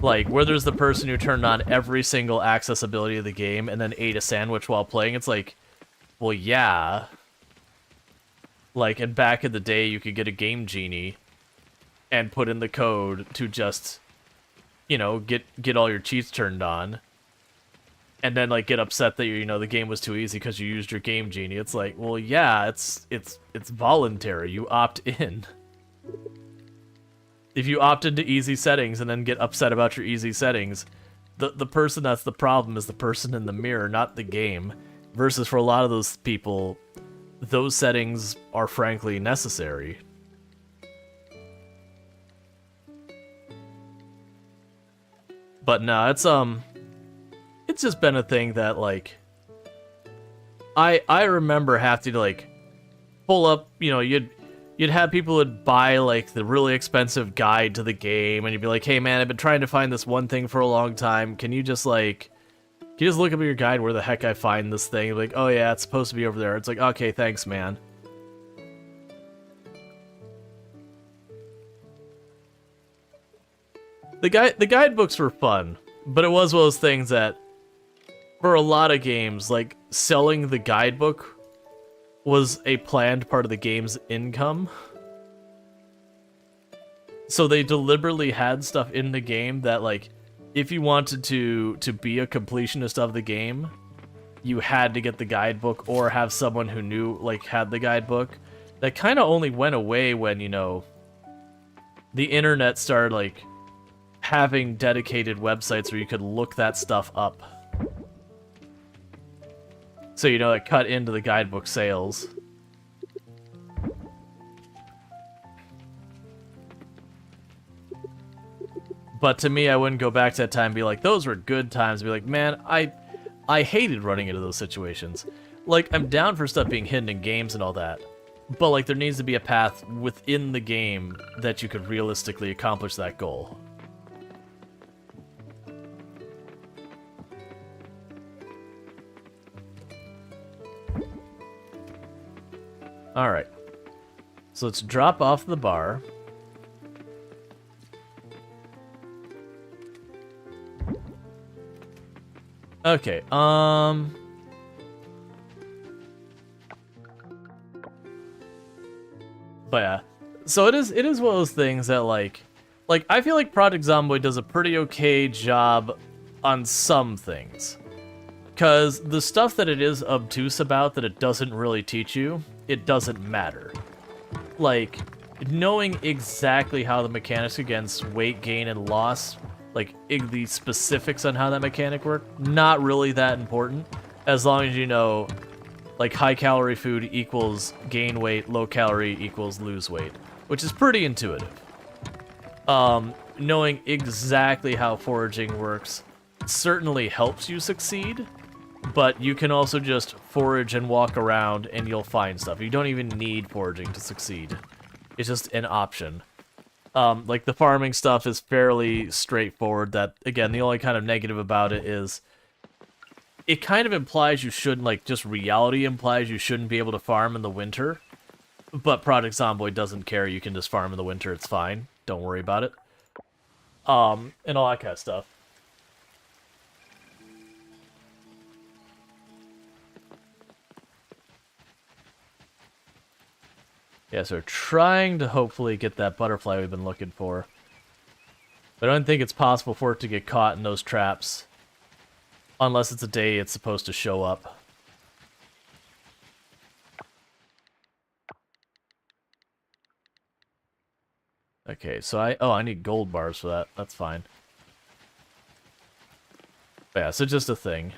Like, where there's the person who turned on every single accessibility of the game and then ate a sandwich while playing, it's like, well, yeah. Like, and back in the day, you could get a Game Genie and put in the code to just, you know, get all your cheats turned on. And then, like, get upset that, you know, the game was too easy because you used your Game Genie. It's like, well, yeah, it's voluntary. You opt in. If you opt into easy settings and then get upset about your easy settings, the person that's the problem is the person in the mirror, not the game. Versus for a lot of those people, those settings are frankly necessary. But no, it's just been a thing that, like, I remember having to, like, pull up, you know, you'd have people would buy, like, the really expensive guide to the game, and you'd be like, hey man, I've been trying to find this one thing for a long time, can you just look up at your guide where the heck I find this thing? Like, oh yeah, it's supposed to be over there. It's like, okay, thanks, man. The guidebooks were fun, but it was one of those things that, for a lot of games, like, selling the guidebook was a planned part of the game's income. So they deliberately had stuff in the game that, like, if you wanted to be a completionist of the game, you had to get the guidebook or have someone who knew, like, had the guidebook. That kind of only went away when, you know, the internet started, like, having dedicated websites where you could look that stuff up. So, you know, it cut into the guidebook sales. But to me, I wouldn't go back to that time and be like, those were good times. Be like, man, I hated running into those situations. Like, I'm down for stuff being hidden in games and all that. But, like, there needs to be a path within the game that you could realistically accomplish that goal. Alright. So let's drop off the bar. Okay, But yeah. So it is one of those things that, like, I feel like Project Zomboid does a pretty okay job on some things. Because the stuff that it is obtuse about that it doesn't really teach you, it doesn't matter. Like, knowing exactly how the mechanics against weight gain and loss, like, the specifics on how that mechanic works, not really that important. As long as you know, like, high-calorie food equals gain weight, low-calorie equals lose weight. Which is pretty intuitive. Knowing exactly how foraging works certainly helps you succeed. But you can also just forage and walk around and you'll find stuff. You don't even need foraging to succeed. It's just an option. Like, the farming stuff is fairly straightforward. That, again, the only kind of negative about it is it kind of implies you shouldn't, like, just reality implies you shouldn't be able to farm in the winter. But Project Zomboid doesn't care. You can just farm in the winter. It's fine. Don't worry about it. And all that kind of stuff. Yeah, so we're trying to hopefully get that butterfly we've been looking for. But I don't think it's possible for it to get caught in those traps. Unless it's a day it's supposed to show up. Okay, so I need gold bars for that. That's fine. But yeah, so just a thing.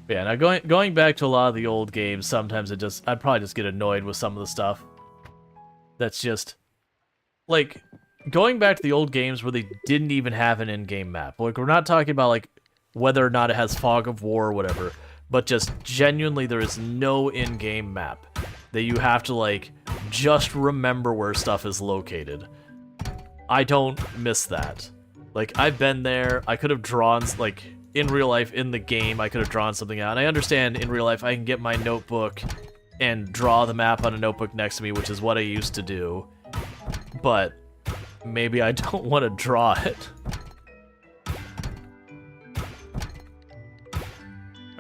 Yeah, now going back to a lot of the old games, sometimes I'd probably just get annoyed with some of the stuff. That's just, like, going back to the old games where they didn't even have an in-game map. Like, we're not talking about, like, whether or not it has Fog of War or whatever, but just genuinely there is no in-game map. that you have to, like, just remember where stuff is located. I don't miss that. Like, I've been there, I could have drawn, like, in real life, in the game, I could have drawn something out. And I understand in real life I can get my notebook and draw the map on a notebook next to me, which is what I used to do. But maybe I don't want to draw it.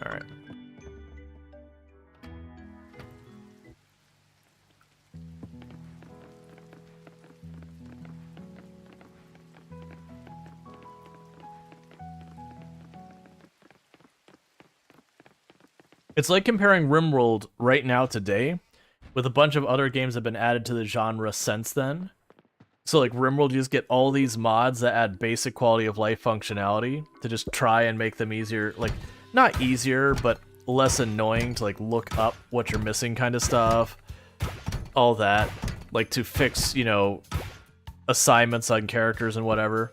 Alright. It's like comparing RimWorld right now today with a bunch of other games that have been added to the genre since then. So like RimWorld, you just get all these mods that add basic quality of life functionality to just try and make them easier, like not easier, but less annoying to like look up what you're missing kind of stuff. All that, like to fix, you know, assignments on characters and whatever.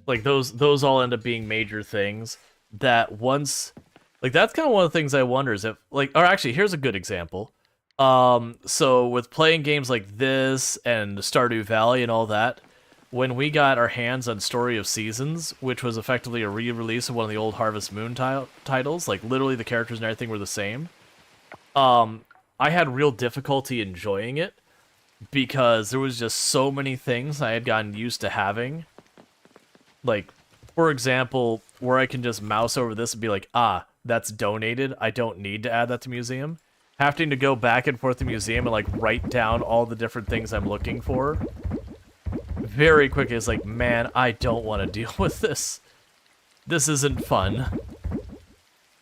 Like those all end up being major things. That once, like that's kind of one of the things I wonder is if, like, or actually here's a good example. So with playing games like this and Stardew Valley and all that, when we got our hands on Story of Seasons, which was effectively a re-release of one of the old Harvest Moon titles, like literally the characters and everything were the same, I had real difficulty enjoying it because there was just so many things I had gotten used to having. Like, for example, where I can just mouse over this and be like, ah, that's donated, I don't need to add that to museum. Having to go back and forth to museum and like write down all the different things I'm looking for very quickly is like, man, I don't want to deal with this. This isn't fun.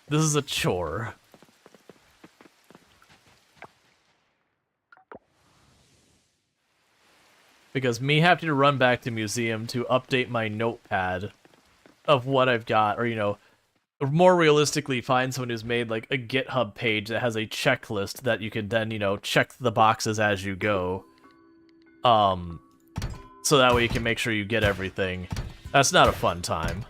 This is a chore. Because me having to run back to museum to update my notepad of what I've got, or, you know, more realistically find someone who's made, like, a GitHub page that has a checklist that you can then, you know, check the boxes as you go. So that way you can make sure you get everything. That's not a fun time.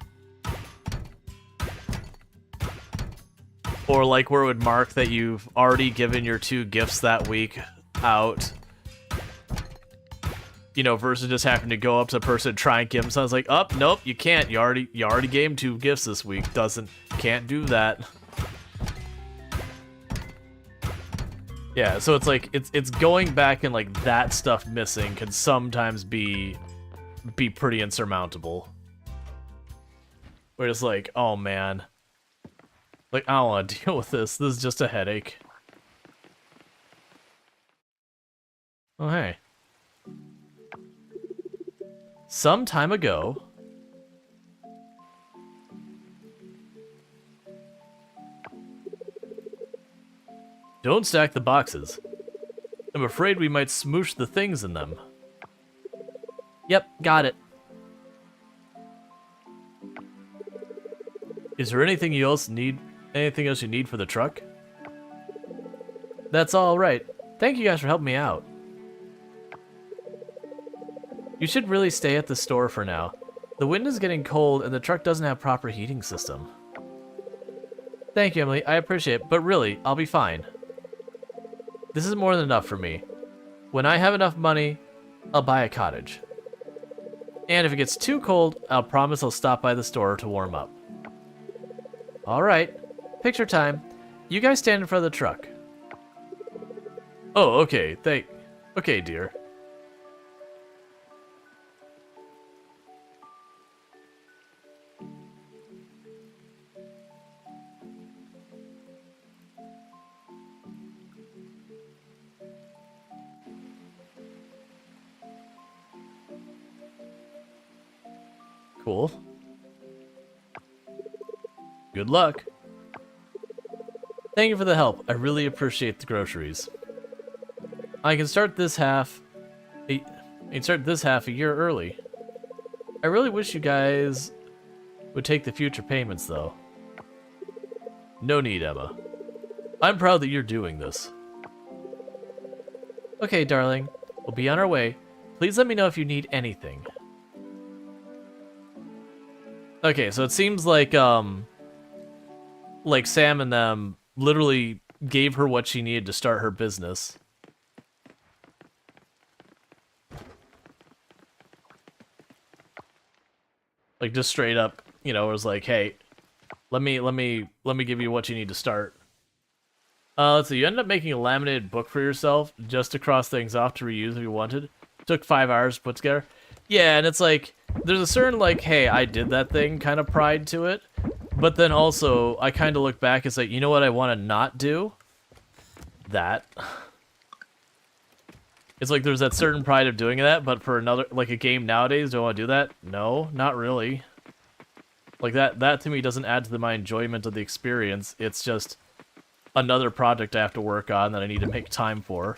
Or, like, where it would mark that you've already given your 2 gifts that week out. You know, versus just having to go up to a person and try and give them something. It's like, oh, nope, you can't. You already gave him 2 gifts this week. Can't do that. Yeah, so it's like, it's going back and like that stuff missing can sometimes be pretty insurmountable. Where it's like, oh man. Like, I don't want to deal with this. This is just a headache. Oh, hey. Some time ago, don't stack the boxes. I'm afraid we might smoosh the things in them. Yep, got it. Is there anything else you need for the truck? That's all right. Thank you guys for helping me out. You should really stay at the store for now. The wind is getting cold and the truck doesn't have proper heating system. Thank you, Emily. I appreciate it, but really, I'll be fine. This is more than enough for me. When I have enough money, I'll buy a cottage. And if it gets too cold, I'll promise I'll stop by the store to warm up. Alright. Picture time. You guys stand in front of the truck. Oh, okay. Okay, dear. Cool. Good luck. Thank you for the help. I really appreciate the groceries. I can start this half a year early. I really wish you guys would take the future payments though. No need, Emma. I'm proud that you're doing this. Okay, darling. We'll be on our way. Please let me know if you need anything. Okay, so it seems like Sam and them literally gave her what she needed to start her business. Like, just straight up, you know, it was like, hey, let me give you what you need to start. Let's see, you ended up making a laminated book for yourself just to cross things off to reuse if you wanted. Took 5 hours to put together. Yeah, and it's like, there's a certain, like, hey, I did that thing kind of pride to it. But then also, I kind of look back and say, you know what I want to not do? That. It's like there's that certain pride of doing that, but for another, like a game nowadays, do I want to do that? No, not really. Like that to me doesn't add to my enjoyment of the experience. It's just another project I have to work on that I need to make time for.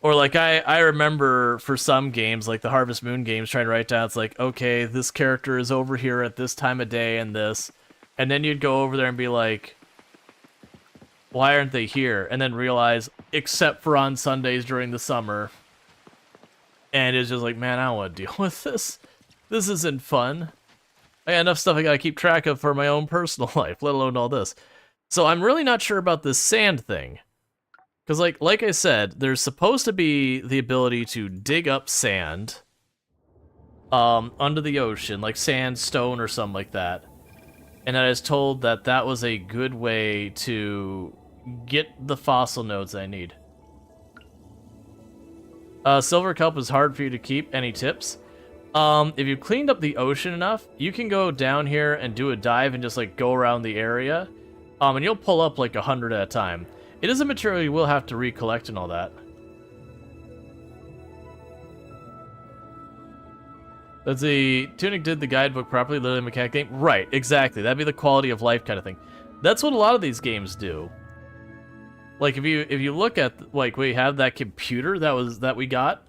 Or like I remember for some games, like the Harvest Moon games, trying to write down, it's like, okay, this character is over here at this time of day and this. And then you'd go over there and be like, why aren't they here? And then realize, except for on Sundays during the summer. And it's just like, man, I don't want to deal with this. This isn't fun. I got enough stuff I gotta keep track of for my own personal life, let alone all this. So I'm really not sure about this sand thing. Because like I said, there's supposed to be the ability to dig up sand under the ocean, like sandstone or something like that. And I was told that that was a good way to get the fossil nodes I need. Silver kelp is hard for you to keep. Any tips? If you cleaned up the ocean enough, you can go down here and do a dive and just like go around the area. And you'll pull up like 100 at a time. It is a material you will have to recollect and all that. Let's see. Tunic did the guidebook properly, literally mechanic game. Right, exactly. That'd be the quality of life kind of thing. That's what a lot of these games do. Like if you look at like we have that computer that we got,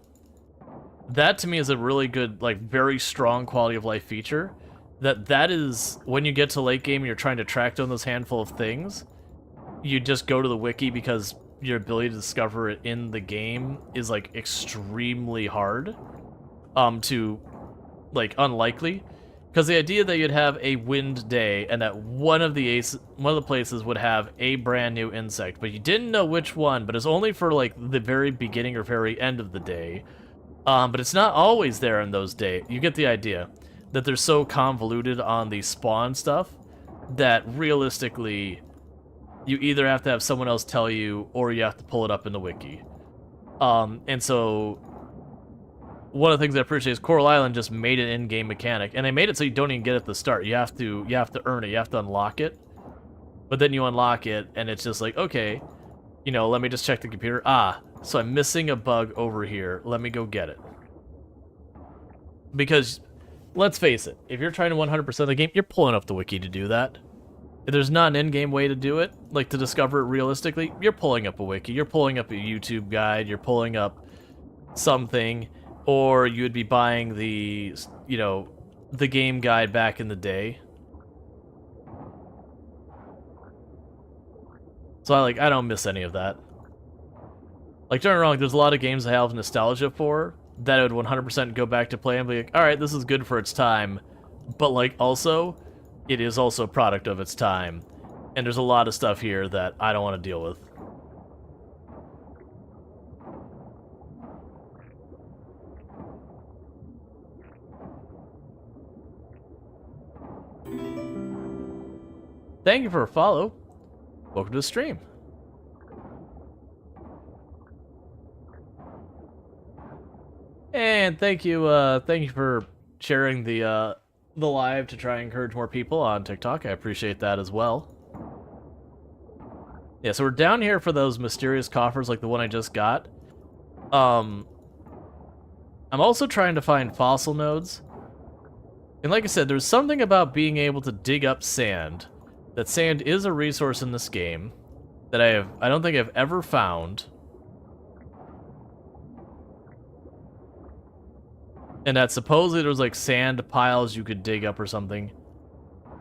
that to me is a really good, like very strong quality of life feature. That is when you get to late game and you're trying to track down those handful of things, you just go to the wiki because your ability to discover it in the game is like extremely hard to like unlikely, because the idea that you'd have a wind day and that one of the places would have a brand new insect, but you didn't know which one, but it's only for like the very beginning or very end of the day, but it's not always there in those days. You get the idea that they're so convoluted on the spawn stuff that realistically you either have to have someone else tell you or you have to pull it up in the wiki. And so one of the things I appreciate is Coral Island just made an in-game mechanic, and they made it so you don't even get it at the start. You have to earn it. You have to unlock it. But then you unlock it, and it's just like, okay, you know, let me just check the computer. Ah, so I'm missing a bug over here. Let me go get it. Because, let's face it, if you're trying to 100% the game, you're pulling up the wiki to do that. If there's not an in-game way to do it, like to discover it realistically, you're pulling up a wiki. You're pulling up a YouTube guide. You're pulling up something. Or you would be buying the, you know, the game guide back in the day. So I don't miss any of that. Like, don't get me wrong, there's a lot of games I have nostalgia for that I would 100% go back to play and be like, alright, this is good for its time. But, like, also, it is also a product of its time. And there's a lot of stuff here that I don't want to deal with. Thank you for a follow. Welcome to the stream. And thank you for sharing the live to try and encourage more people on TikTok. I appreciate that as well. Yeah, so we're down here for those mysterious coffers like the one I just got. I'm also trying to find fossil nodes. And like I said, there's something about being able to dig up sand. That sand is a resource in this game that I don't think I've ever found. And that supposedly there's like sand piles you could dig up or something.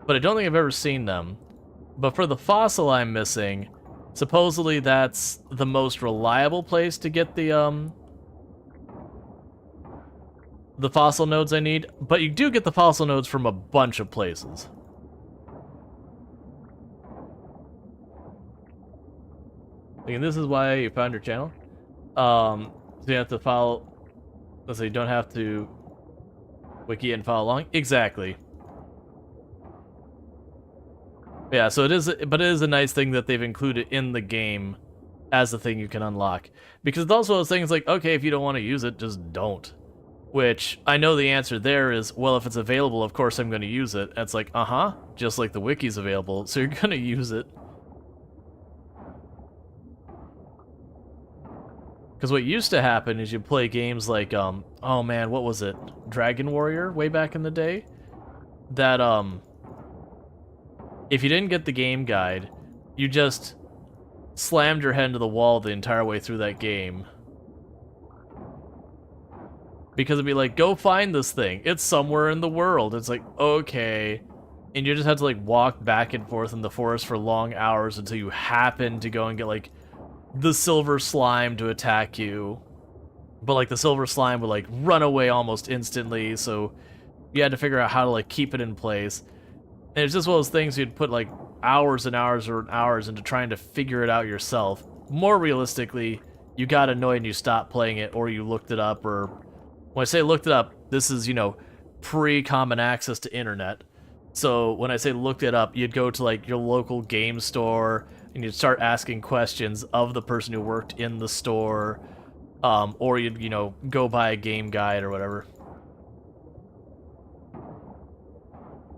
But I don't think I've ever seen them. But for the fossil I'm missing, supposedly that's the most reliable place to get the fossil nodes I need. But you do get the fossil nodes from a bunch of places. And this is why you found your channel. So you have to follow. Let's say you don't have to wiki and follow along. Exactly. Yeah, so it is, but it is a nice thing that they've included in the game as a thing you can unlock. Because it's also those things like, okay, if you don't want to use it, just don't. Which, I know the answer there is, well, if it's available, of course I'm going to use it. And it's like, just like the wiki's available, so you're going to use it. Because what used to happen is you play games like, oh man, what was it? Dragon Warrior, way back in the day? That, if you didn't get the game guide, you just slammed your head into the wall the entire way through that game. Because it'd be like, go find this thing. It's somewhere in the world. It's like, okay. And you just have to like walk back and forth in the forest for long hours until you happen to go and get like the silver slime to attack you. But like the silver slime would like run away almost instantly, so you had to figure out how to like keep it in place. And it's just one of those things you'd put like hours and hours or hours into trying to figure it out yourself. More realistically, you got annoyed and you stopped playing it, or you looked it up, or when I say looked it up, this is, you know, pre-common access to internet. So when I say looked it up, you'd go to like your local game store and you'd start asking questions of the person who worked in the store, or you'd, you know, go buy a game guide or whatever.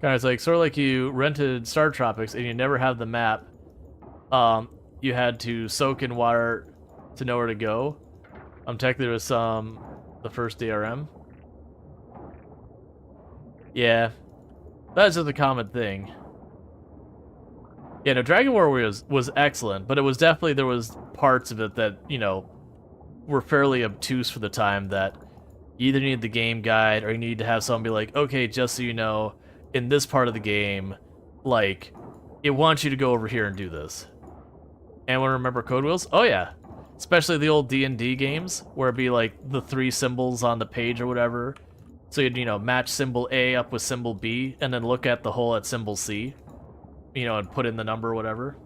It's like sort of like you rented Star Tropics and you never have the map. You had to soak in water to know where to go. Technically there was the first DRM. Yeah, that's just a common thing. Yeah, no, Dragon Warrior was excellent, but it was definitely, there was parts of it that, you know, were fairly obtuse for the time, that you either need the game guide or you need to have someone be like, okay, just so you know, in this part of the game, like, it wants you to go over here and do this. Anyone remember Code Wheels? Oh yeah. Especially the old D&D games, where it'd be like the 3 symbols on the page or whatever. So you'd, you know, match symbol A up with symbol B, and then look at the hole at symbol C. You know, and put in the number or whatever.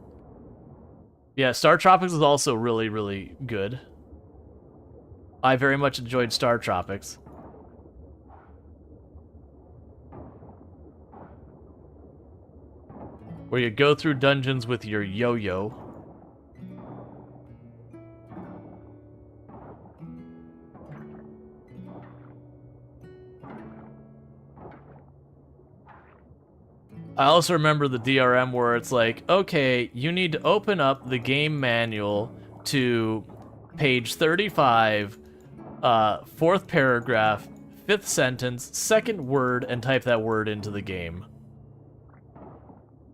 Yeah, Star Tropics is also really, really good. I very much enjoyed Star Tropics. Where you go through dungeons with your yo-yo. I also remember the DRM where it's like, okay, you need to open up the game manual to page 35, 4th paragraph, 5th sentence, 2nd word, and type that word into the game.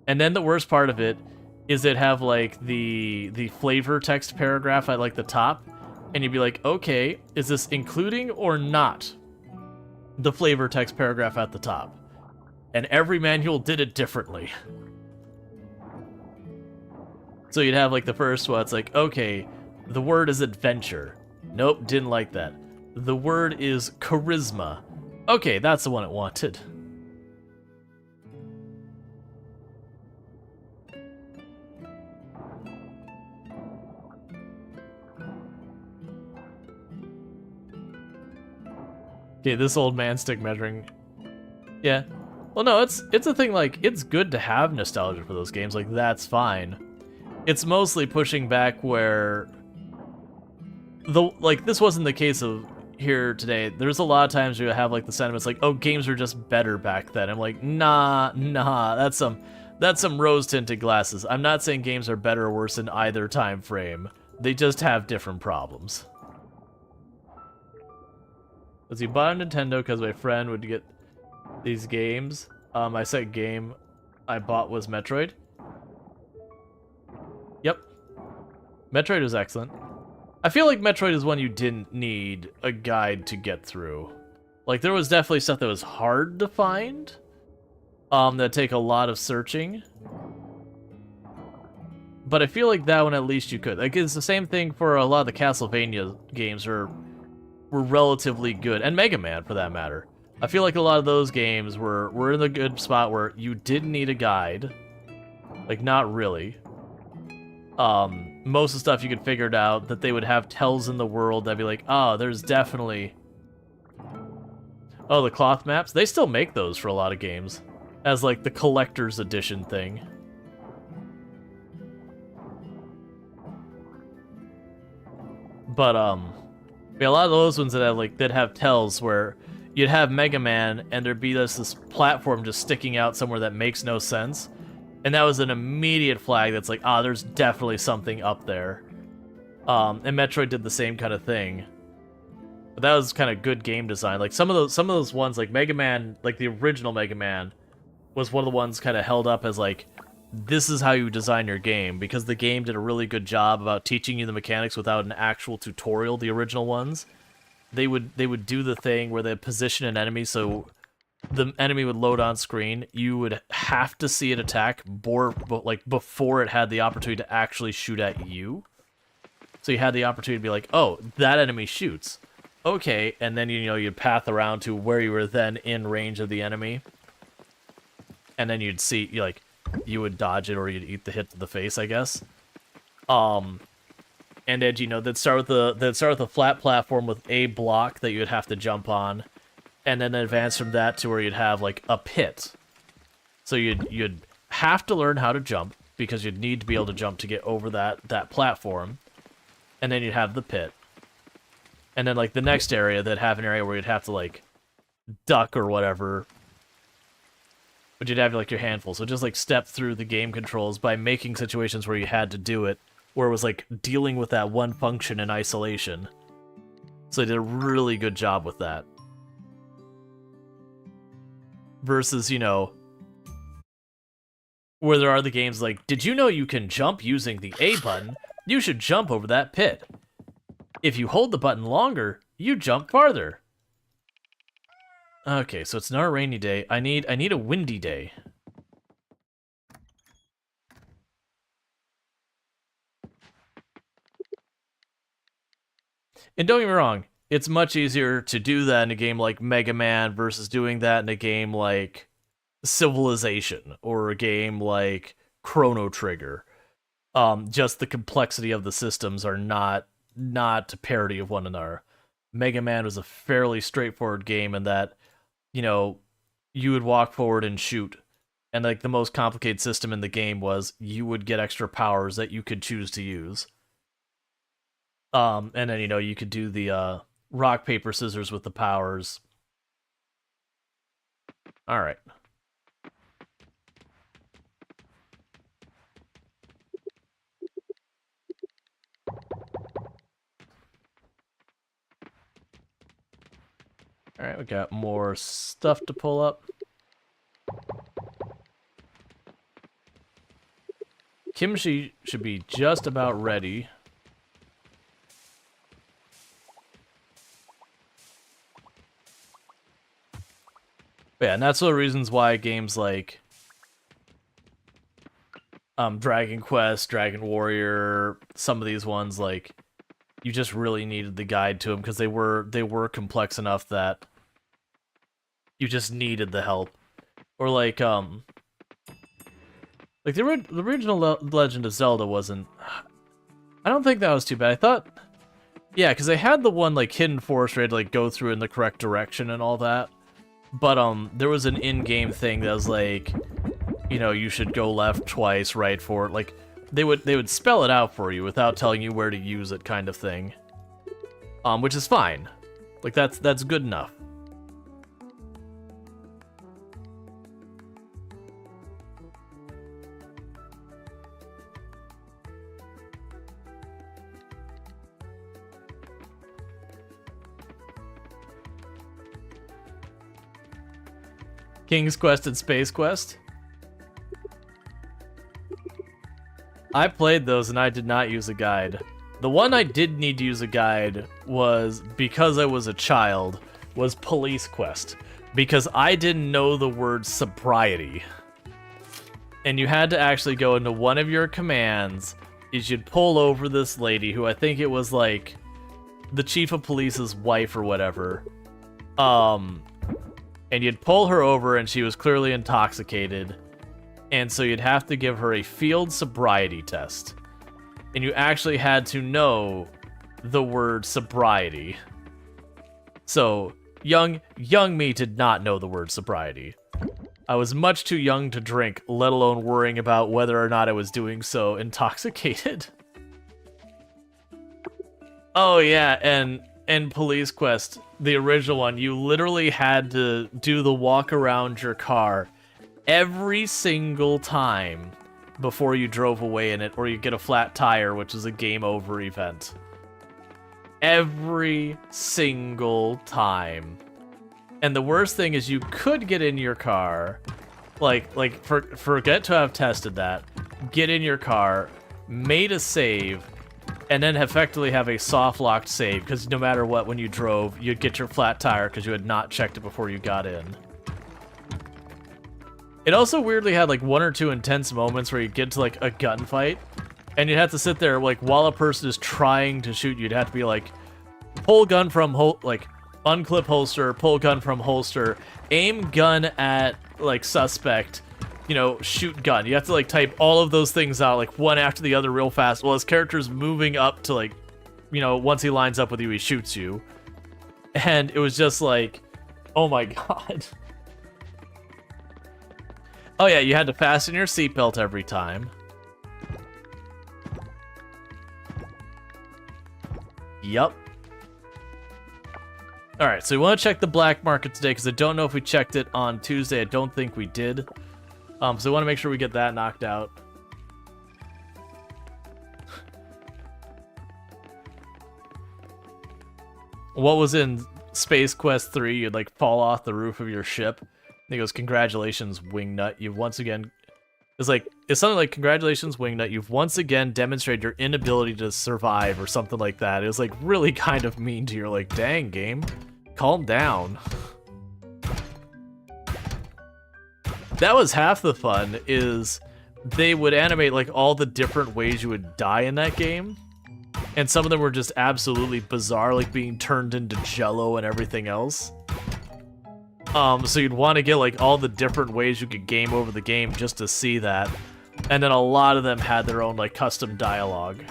And then the worst part of it is it have like the flavor text paragraph at like the top, and you'd be like, okay, is this including or not the flavor text paragraph at the top? And every manual did it differently. So you'd have like the first one, it's like, okay, the word is adventure. Nope, didn't like that. The word is charisma. Okay, that's the one it wanted. Okay, this old man stick measuring. Yeah. Well, no, it's a thing, like, it's good to have nostalgia for those games, like, that's fine. It's mostly pushing back where, like, this wasn't the case of here today. There's a lot of times where you have, like, the sentiments like, oh, games were just better back then. I'm like, nah, that's some rose-tinted glasses. I'm not saying games are better or worse in either time frame. They just have different problems. Because you bought a Nintendo because my friend would get these games. I said game I bought was Metroid. Yep. Metroid was excellent. I feel like Metroid is one you didn't need a guide to get through. Like, there was definitely stuff that was hard to find. That take a lot of searching. But I feel like that one at least you could. Like, it's the same thing for a lot of the Castlevania games were relatively good. And Mega Man, for that matter. I feel like a lot of those games were in a good spot where you didn't need a guide. Like, not really. Most of the stuff you could figure it out, that they would have tells in the world that'd be like, oh, there's definitely... Oh, the cloth maps? They still make those for a lot of games. As, like, the collector's edition thing. But, yeah, a lot of those ones that have tells where you'd have Mega Man and there'd be this platform just sticking out somewhere that makes no sense. And that was an immediate flag that's like, there's definitely something up there. And Metroid did the same kind of thing. But that was kind of good game design. Like some of those ones, like Mega Man, like the original Mega Man, was one of the ones kind of held up as like, this is how you design your game, because the game did a really good job about teaching you the mechanics without an actual tutorial. The original ones, they would do the thing where they position an enemy so the enemy would load on screen. You would have to see it attack before it had the opportunity to actually shoot at you. So you had the opportunity to be like, oh, that enemy shoots. Okay, and then you'd path around to where you were then in range of the enemy. And then you'd see, you would dodge it or you'd eat the hit to the face, I guess. And then, they'd start with a flat platform with a block that you'd have to jump on. And then advance from that to where you'd have, like, a pit. So you'd have to learn how to jump, because you'd need to be able to jump to get over that platform. And then you'd have the pit. And then, like, the next area, that'd have an area where you'd have to, like, duck or whatever. But you'd have, like, your handful. So just, like, step through the game controls by making situations where you had to do it, where it was, like, dealing with that one function in isolation. So they did a really good job with that. Versus, where there are the games like, did you know you can jump using the A button? You should jump over that pit. If you hold the button longer, you jump farther. Okay, so it's not a rainy day. I need a windy day. And don't get me wrong, it's much easier to do that in a game like Mega Man versus doing that in a game like Civilization or a game like Chrono Trigger. Just the complexity of the systems are not to parity of one another. Mega Man was a fairly straightforward game in that, you would walk forward and shoot. And like the most complicated system in the game was you would get extra powers that you could choose to use. And then, you could do the rock, paper, scissors with the powers. Alright. Alright, we got more stuff to pull up. Kimchi should be just about ready. But yeah, and that's one of the reasons why games like Dragon Quest, Dragon Warrior, some of these ones, like, you just really needed the guide to them because they were complex enough that you just needed the help. Or like the original Legend of Zelda wasn't. I don't think that was too bad. I thought, yeah, because they had the one like Hidden Forest where you had to like go through in the correct direction and all that. But there was an in-game thing that was like, you should go left twice, right for it. Like they would spell it out for you without telling you where to use it, kind of thing. Which is fine. Like that's good enough. King's Quest and Space Quest. I played those and I did not use a guide. The one I did need to use a guide was, because I was a child, was Police Quest. Because I didn't know the word sobriety. And you had to actually go into one of your commands, is you'd pull over this lady who I think it was like the chief of police's wife or whatever. And you'd pull her over and she was clearly intoxicated. And so you'd have to give her a field sobriety test. and you actually had to know the word sobriety. So, young me did not know the word sobriety. I was much too young to drink, let alone worrying about whether or not I was doing so intoxicated. Oh yeah, and Police Quest, the original one, you literally had to do the walk around your car every single time before you drove away in it, or you get a flat tire, which is a game over event. Every single time. And the worst thing is you could get in your car, forget to have tested that, get in your car, made a save, and then effectively have a soft-locked save, because no matter what, when you drove, you'd get your flat tire because you had not checked it before you got in. It also weirdly had, like, 1 or 2 intense moments where you get to, like, a gunfight, and you'd have to sit there, like, while a person is trying to shoot you, you'd have to be like, pull gun from, unclip holster, pull gun from holster, aim gun at, like, suspect, you know, shoot gun. You have to, like, type all of those things out, like, one after the other real fast, while his character's moving up to, like, you know, once he lines up with you, he shoots you. And it was just like, oh my god. Oh yeah, you had to fasten your seatbelt every time. Yup. Alright, so we want to check the black market today, because I don't know if we checked it on Tuesday. I don't think we did. So we want to make sure we get that knocked out. What was in Space Quest 3? You'd, like, fall off the roof of your ship. And he goes, congratulations, Wingnut. You've once again... It's something like, congratulations, Wingnut. You've once again demonstrated your inability to survive, or something like that. It was, like, really kind of mean to you. You're like, dang, game. Calm down. That was half the fun, is they would animate, like, all the different ways you would die in that game. And some of them were just absolutely bizarre, like being turned into jello and everything else. So you'd want to get, like, all the different ways you could game over the game just to see that. And then a lot of them had their own, like, custom dialogue.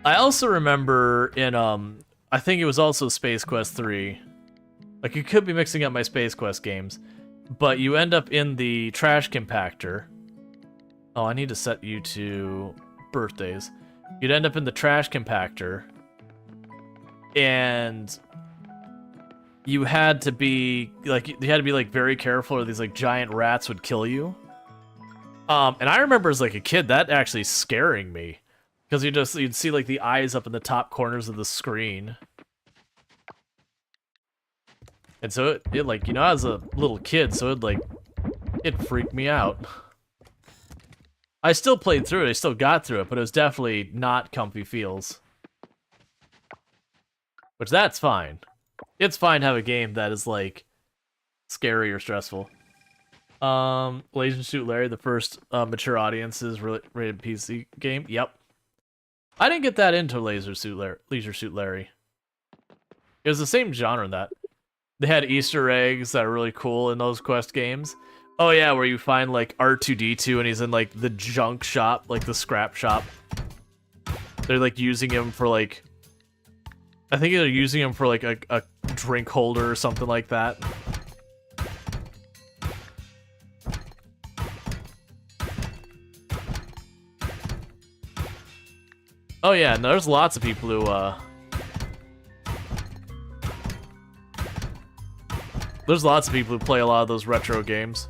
I also remember in, I think it was also Space Quest 3. Like, you could be mixing up my Space Quest games. But you end up in the trash compactor. Oh, I need to set you to birthdays. You'd end up in the trash compactor. And you had to be, like, very careful, or these, like, giant rats would kill you. And I remember as, like, a kid, that actually scaring me. Because you'd see, like, the eyes up in the top corners of the screen. And so it like, you know, I was a little kid, so it freaked me out. I still played through it, I still got through it, but it was definitely not comfy feels. Which, that's fine. It's fine to have a game that is, like, scary or stressful. Leisure Suit Larry, the first mature audiences rated PC game. Yep. I didn't get that into Leisure Suit Larry. It was the same genre in that. They had Easter eggs that are really cool in those Quest games. Oh yeah, where you find, like, R2-D2 and he's in, like, the junk shop, like the scrap shop. They're, like, using him for, like... I think they're using him for, like, a drink holder or something like that. Oh yeah, and there's lots of people who, there's lots of people who play a lot of those retro games.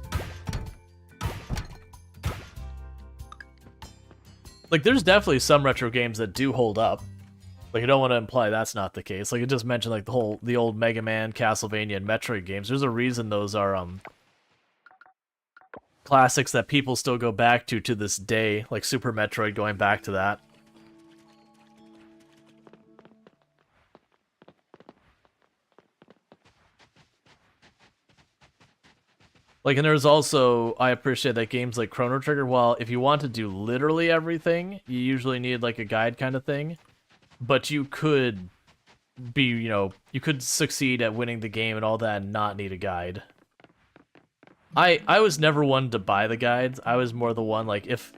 Like, there's definitely some retro games that do hold up. Like, I don't want to imply that's not the case. Like, I just mentioned, like, the old Mega Man, Castlevania, and Metroid games. There's a reason those are, classics that people still go back to this day. Like Super Metroid, going back to that. Like, and there's also, I appreciate that games like Chrono Trigger, while if you want to do literally everything, you usually need, like, a guide kind of thing. But you could be, you know, you could succeed at winning the game and all that and not need a guide. I was never one to buy the guides. I was more the one, like, if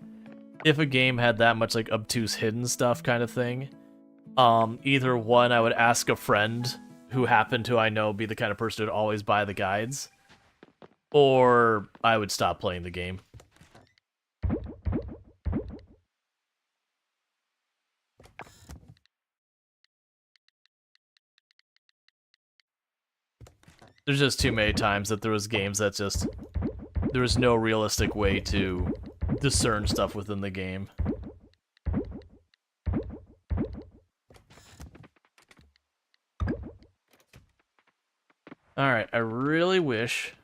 a game had that much, like, obtuse hidden stuff kind of thing, either one, I would ask a friend who happened to, I know, be the kind of person who'd always buy the guides, or I would stop playing the game. There's just too many times that there was games that just... there was no realistic way to discern stuff within the game. Alright, I really wish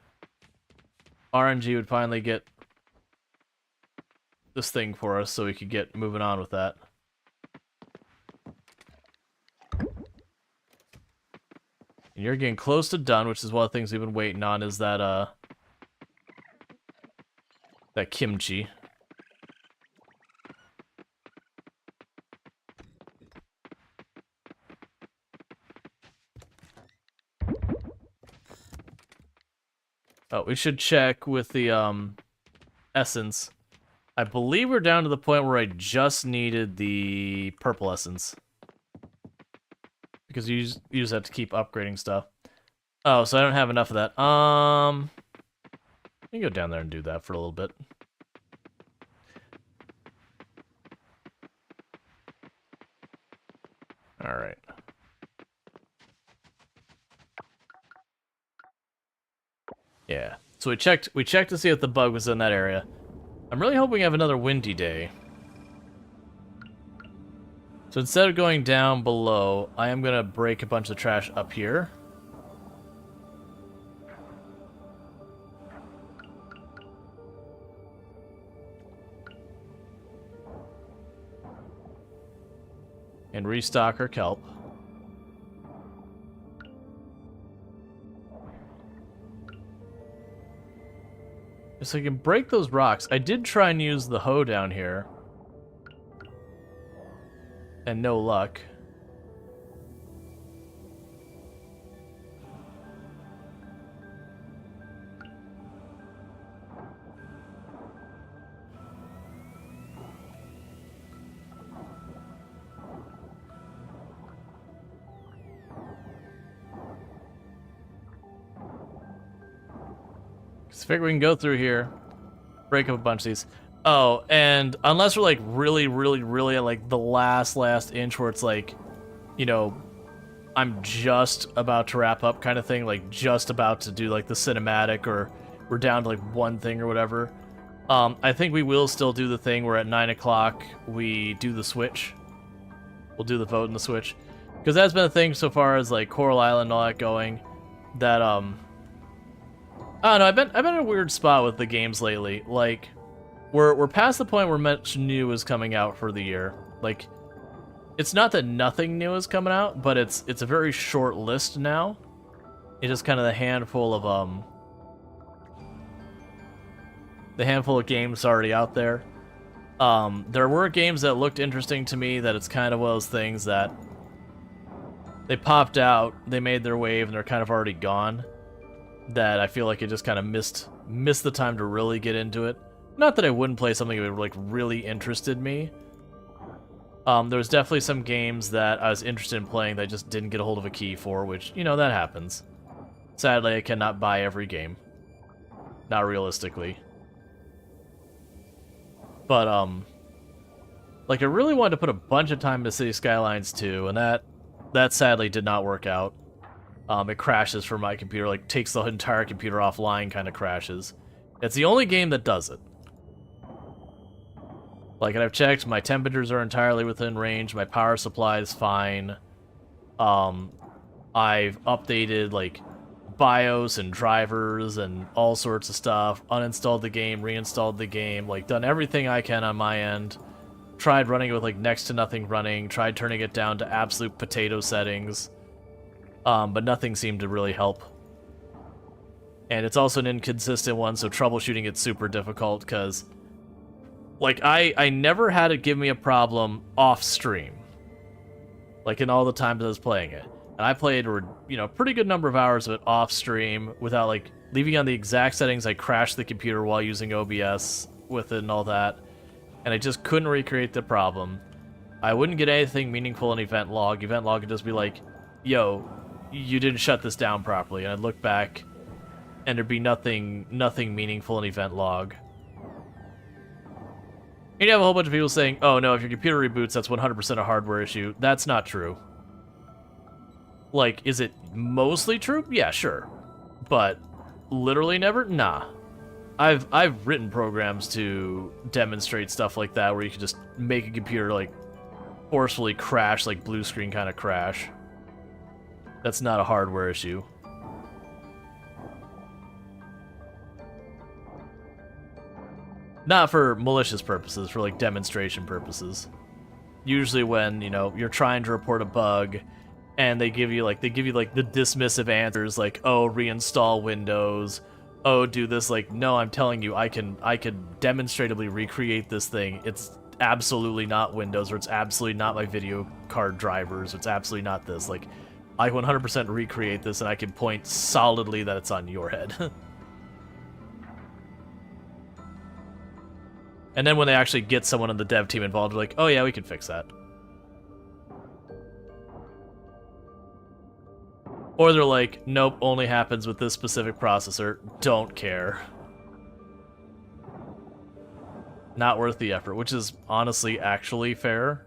RNG would finally get this thing for us so we could get moving on with that. And you're getting close to done, which is one of the things we've been waiting on, is that, that kimchi. Oh, we should check with the, essence. I believe we're down to the point where I just needed the purple essence. Because you just have to keep upgrading stuff. Oh, so I don't have enough of that. Let me go down there and do that for a little bit. Alright. Yeah. So we checked to see if the bug was in that area. I'm really hoping we have another windy day. So instead of going down below, I am going to break a bunch of trash up here. And restock our kelp. So I can break those rocks. I did try and use the hoe down here. And no luck. I figure we can go through here, break up a bunch of these. Oh, and unless we're like really at like the last inch where it's like, you know, I'm just about to wrap up kind of thing, like just about to do like the cinematic, or we're down to like one thing or whatever. I think we will still do the thing where at 9 o'clock we do the switch. We'll do the vote and the switch. Because that's been a thing so far as like Coral Island and all that going, that I don't know, I've been in a weird spot with the games lately. Like, we're past the point where much new is coming out for the year. Like, it's not that nothing new is coming out, but it's a very short list now. It's just kind of the handful of games already out there. There were games that looked interesting to me that it's kind of one of those things that they popped out, they made their wave, and they're kind of already gone. That I feel like it just kind of missed the time to really get into it. Not that I wouldn't play something that like really interested me. There was definitely some games that I was interested in playing that I just didn't get a hold of a key for, which, you know, that happens. Sadly, I cannot buy every game. Not realistically. But, like, I really wanted to put a bunch of time into City Skylines 2, and that sadly did not work out. It crashes for my computer, like, takes the entire computer offline, kind of crashes. It's the only game that does it. Like, and I've checked, my temperatures are entirely within range, my power supply is fine. I've updated, like, BIOS and drivers and all sorts of stuff, uninstalled the game, reinstalled the game, like, done everything I can on my end. Tried running it with, like, next to nothing running, tried turning it down to absolute potato settings. But nothing seemed to really help. And it's also an inconsistent one, so troubleshooting it's super difficult, because, like, I never had it give me a problem off-stream. Like, in all the times I was playing it. And I played, you know, a pretty good number of hours of it off-stream, without, like, leaving on the exact settings, I crashed the computer while using OBS with it and all that, and I just couldn't recreate the problem. I wouldn't get anything meaningful in event log. Event log would just be like, yo, you didn't shut this down properly, and I'd look back, and there'd be nothing meaningful in event log. And you have a whole bunch of people saying, oh no, if your computer reboots, that's 100% a hardware issue. That's not true. Like, is it mostly true? Yeah, sure. But literally never? Nah. I've written programs to demonstrate stuff like that where you can just make a computer like forcefully crash, like blue screen kind of crash. That's not a hardware issue. Not for malicious purposes, for like demonstration purposes. Usually when, you know, you're trying to report a bug and they give you like the dismissive answers like, oh, reinstall Windows, oh, do this, like, no, I'm telling you, I can demonstratively recreate this thing. It's absolutely not Windows, or it's absolutely not my video card drivers, or it's absolutely not this. Like, I 100% recreate this and I can point solidly that it's on your head. And then when they actually get someone on the dev team involved, they're like, oh yeah, we can fix that. Or they're like, nope, only happens with this specific processor. Don't care. Not worth the effort, which is honestly actually fair,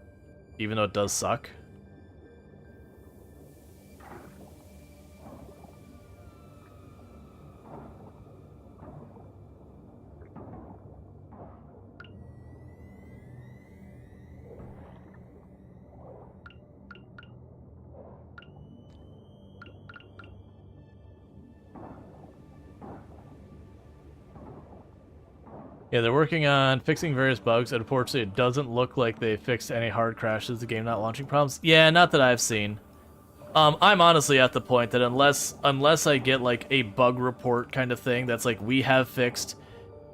even though it does suck. Yeah, they're working on fixing various bugs, and unfortunately it doesn't look like they fixed any hard crashes, the game not launching problems. Yeah, not that I've seen. I'm honestly at the point that unless I get like a bug report kind of thing that's like, we have fixed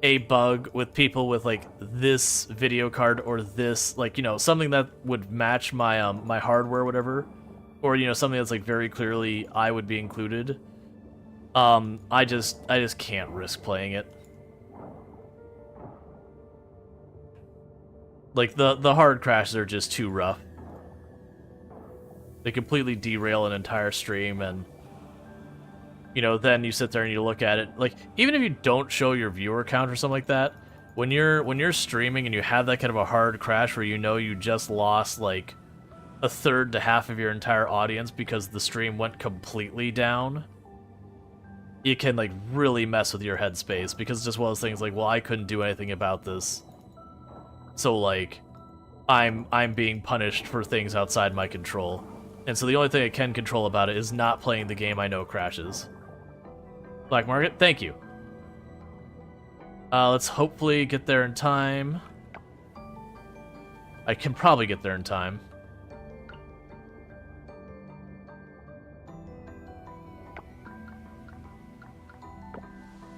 a bug with people with like this video card or this, like, you know, something that would match my my hardware or whatever, or, you know, something that's like very clearly I would be included, I just can't risk playing it. Like, the hard crashes are just too rough. They completely derail an entire stream, and, you know, then you sit there and you look at it. Like, even if you don't show your viewer count or something like that, when you're streaming and you have that kind of a hard crash where you know you just lost, like, a third to half of your entire audience because the stream went completely down, it can, like, really mess with your headspace, because it's just one of those things like, well, I couldn't do anything about this. So, like, I'm being punished for things outside my control. And so the only thing I can control about it is not playing the game I know crashes. Black Market, thank you. Let's hopefully get there in time. I can probably get there in time.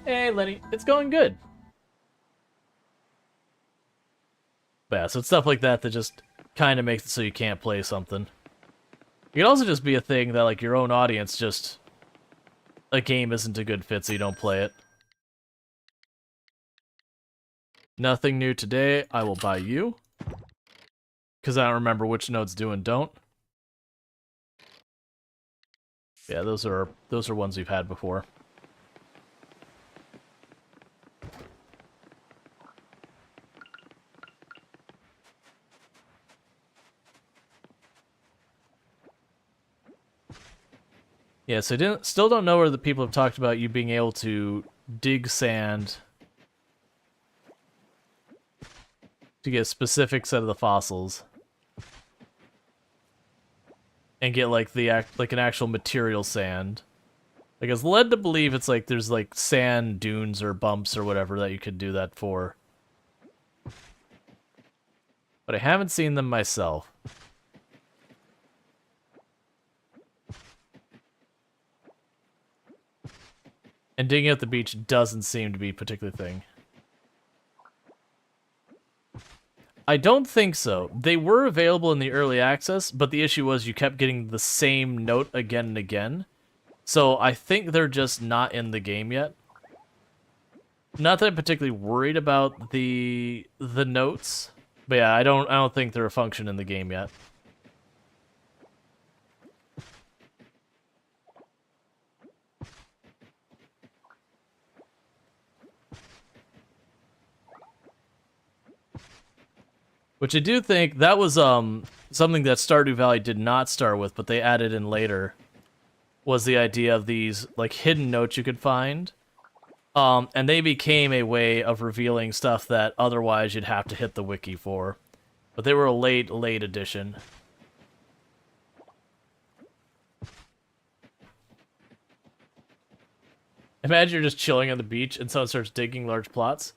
Hey, Lenny, it's going good. But yeah, so it's stuff like that that just kind of makes it so you can't play something. It could also just be a thing that, like, your own audience just... a game isn't a good fit, so you don't play it. Nothing new today. I will buy you. Because I don't remember which nodes do and don't. Yeah, those are ones we've had before. Yeah, so still don't know where the people have talked about you being able to dig sand to get a specific set of the fossils and get like an actual material sand. Like, I was led to believe it's like there's like sand dunes or bumps or whatever that you could do that for, but I haven't seen them myself. And digging at the beach doesn't seem to be a particular thing. I don't think so. They were available in the early access, but the issue was you kept getting the same note again and again. So I think they're just not in the game yet. Not that I'm particularly worried about the notes, but yeah, I don't think they're a function in the game yet. Which I do think that was something that Stardew Valley did not start with, but they added in later, was the idea of these like hidden notes you could find. And they became a way of revealing stuff that otherwise you'd have to hit the wiki for. But they were a late addition. Imagine you're just chilling on the beach and someone starts digging large plots.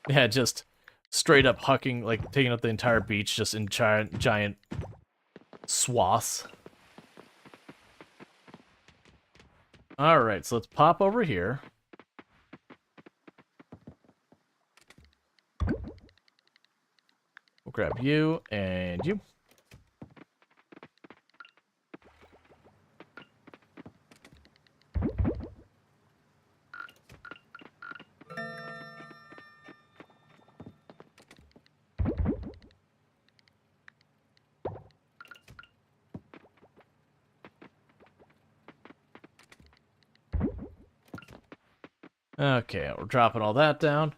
Yeah, just straight up hucking, like taking up the entire beach just in giant swaths. Alright, so let's pop over here. We'll grab you and you. Okay, we're dropping all that down.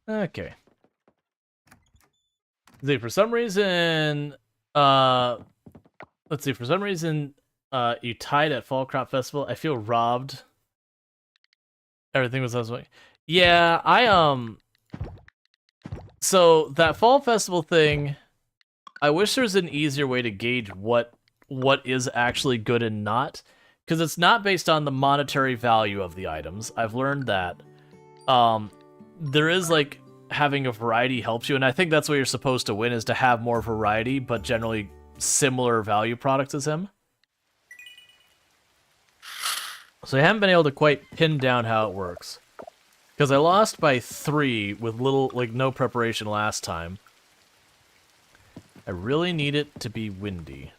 Okay. See, for some reason, let's see, for some reason, you tied at Fall Crop Festival. I feel robbed. Everything was last week. Yeah, so that Fall Festival thing, I wish there was an easier way to gauge what is actually good and not, because it's not based on the monetary value of the items. I've learned that. There is like having a variety helps you, and I think that's what you're supposed to win, is to have more variety, but generally similar value products as him. So I haven't been able to quite pin down how it works. Because I lost by 3 with no preparation last time. I really need it to be windy.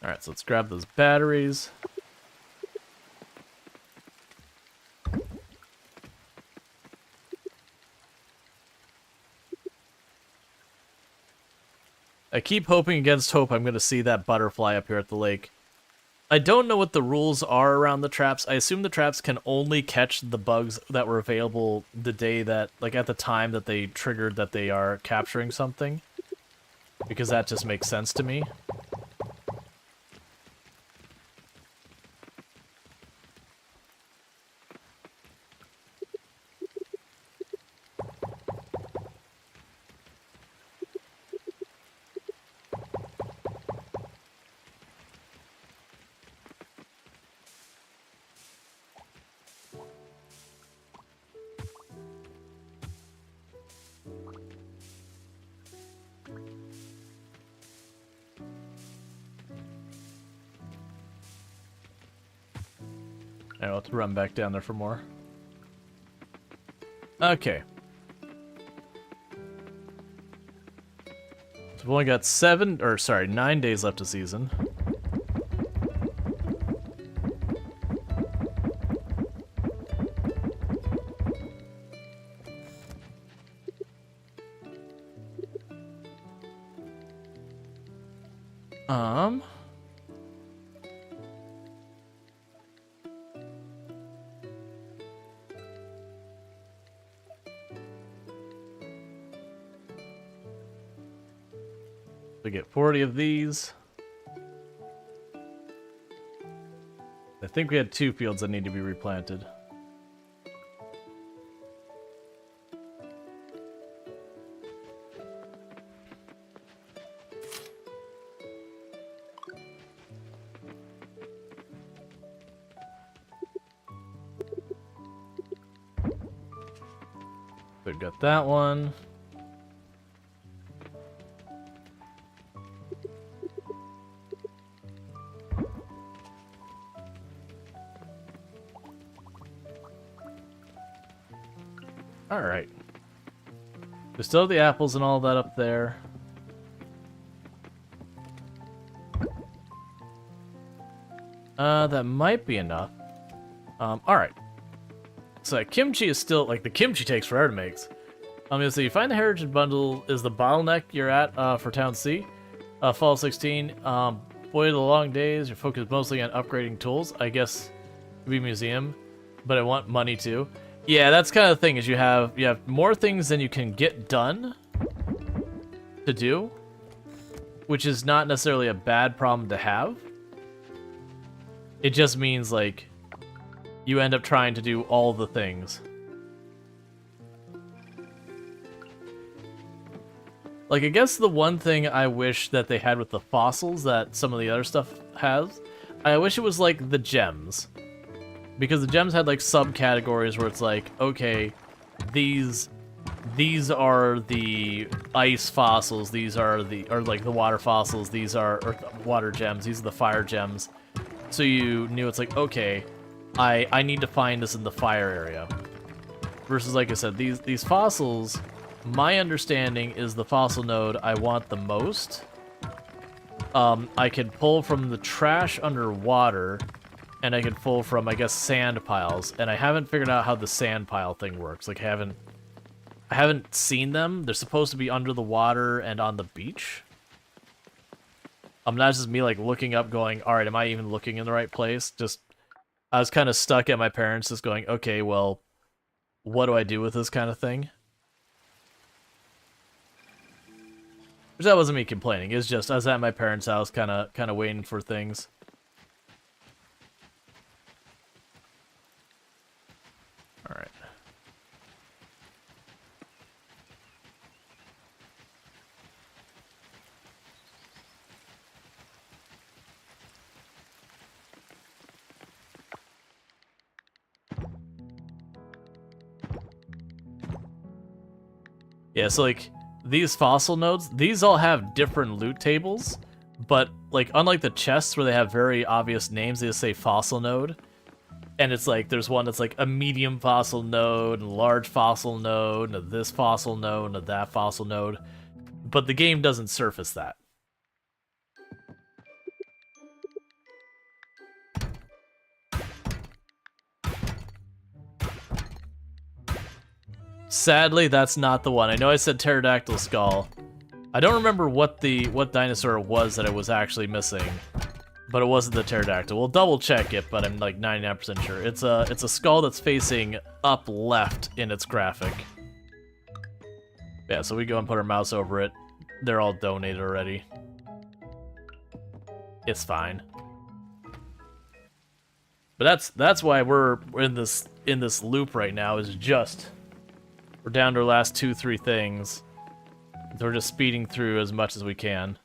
Alright, so let's grab those batteries. I keep hoping against hope I'm going to see that butterfly up here at the lake. I don't know what the rules are around the traps. I assume the traps can only catch the bugs that were available the day that, like at the time that they triggered that they are capturing something. Because that just makes sense to me. I'll have to run back down there for more. Okay. So we've only got 9 days left of season. We get 40 of these. I think we had 2 fields that need to be replanted. We've got that one. Alright. We still have the apples and all that up there. That might be enough. Alright. So kimchi is still, like, the kimchi takes forever to make. So you find the heritage bundle is the bottleneck you're at, for Town C. Fall 16, boy, the long days, you're focused mostly on upgrading tools. I guess it'd be museum, but I want money too. Yeah, that's kind of the thing, is you have more things than you can get done to do, which is not necessarily a bad problem to have. It just means, like, you end up trying to do all the things. Like, I guess the one thing I wish that they had with the fossils that some of the other stuff has, I wish it was like the gems. Because the gems had like subcategories where it's like, okay, these are the ice fossils, these are the, or like the water fossils, these are, or water gems, these are the fire gems. So you knew it's like, okay, I need to find this in the fire area. Versus, like I said, these fossils, my understanding is the fossil node I want the most. I can pull from the trash underwater, and I can pull from, I guess, sand piles. And I haven't figured out how the sand pile thing works. Like, I haven't seen them. They're supposed to be under the water and on the beach. Not just me, like, looking up going, alright, am I even looking in the right place? Just, I was kind of stuck at my parents just going, okay, well, what do I do with this kind of thing? Which that wasn't me complaining. It's just, I was at my parents' house kind of waiting for things. Alright. Yeah, so like, these fossil nodes, these all have different loot tables, but like, unlike the chests where they have very obvious names, they just say fossil node. And it's like, there's one that's like a medium fossil node, and a large fossil node, and a this fossil node, and a that fossil node. But the game doesn't surface that. Sadly, that's not the one. I know I said pterodactyl skull. I don't remember what dinosaur it was that it was actually missing, but it wasn't the pterodactyl. We'll double check it, but I'm like 99% sure. It's a skull that's facing up left in its graphic. Yeah, so we go and put our mouse over it. They're all donated already. It's fine. But that's why we're in this loop right now, is just we're down to our last 2-3 things. So we're just speeding through as much as we can.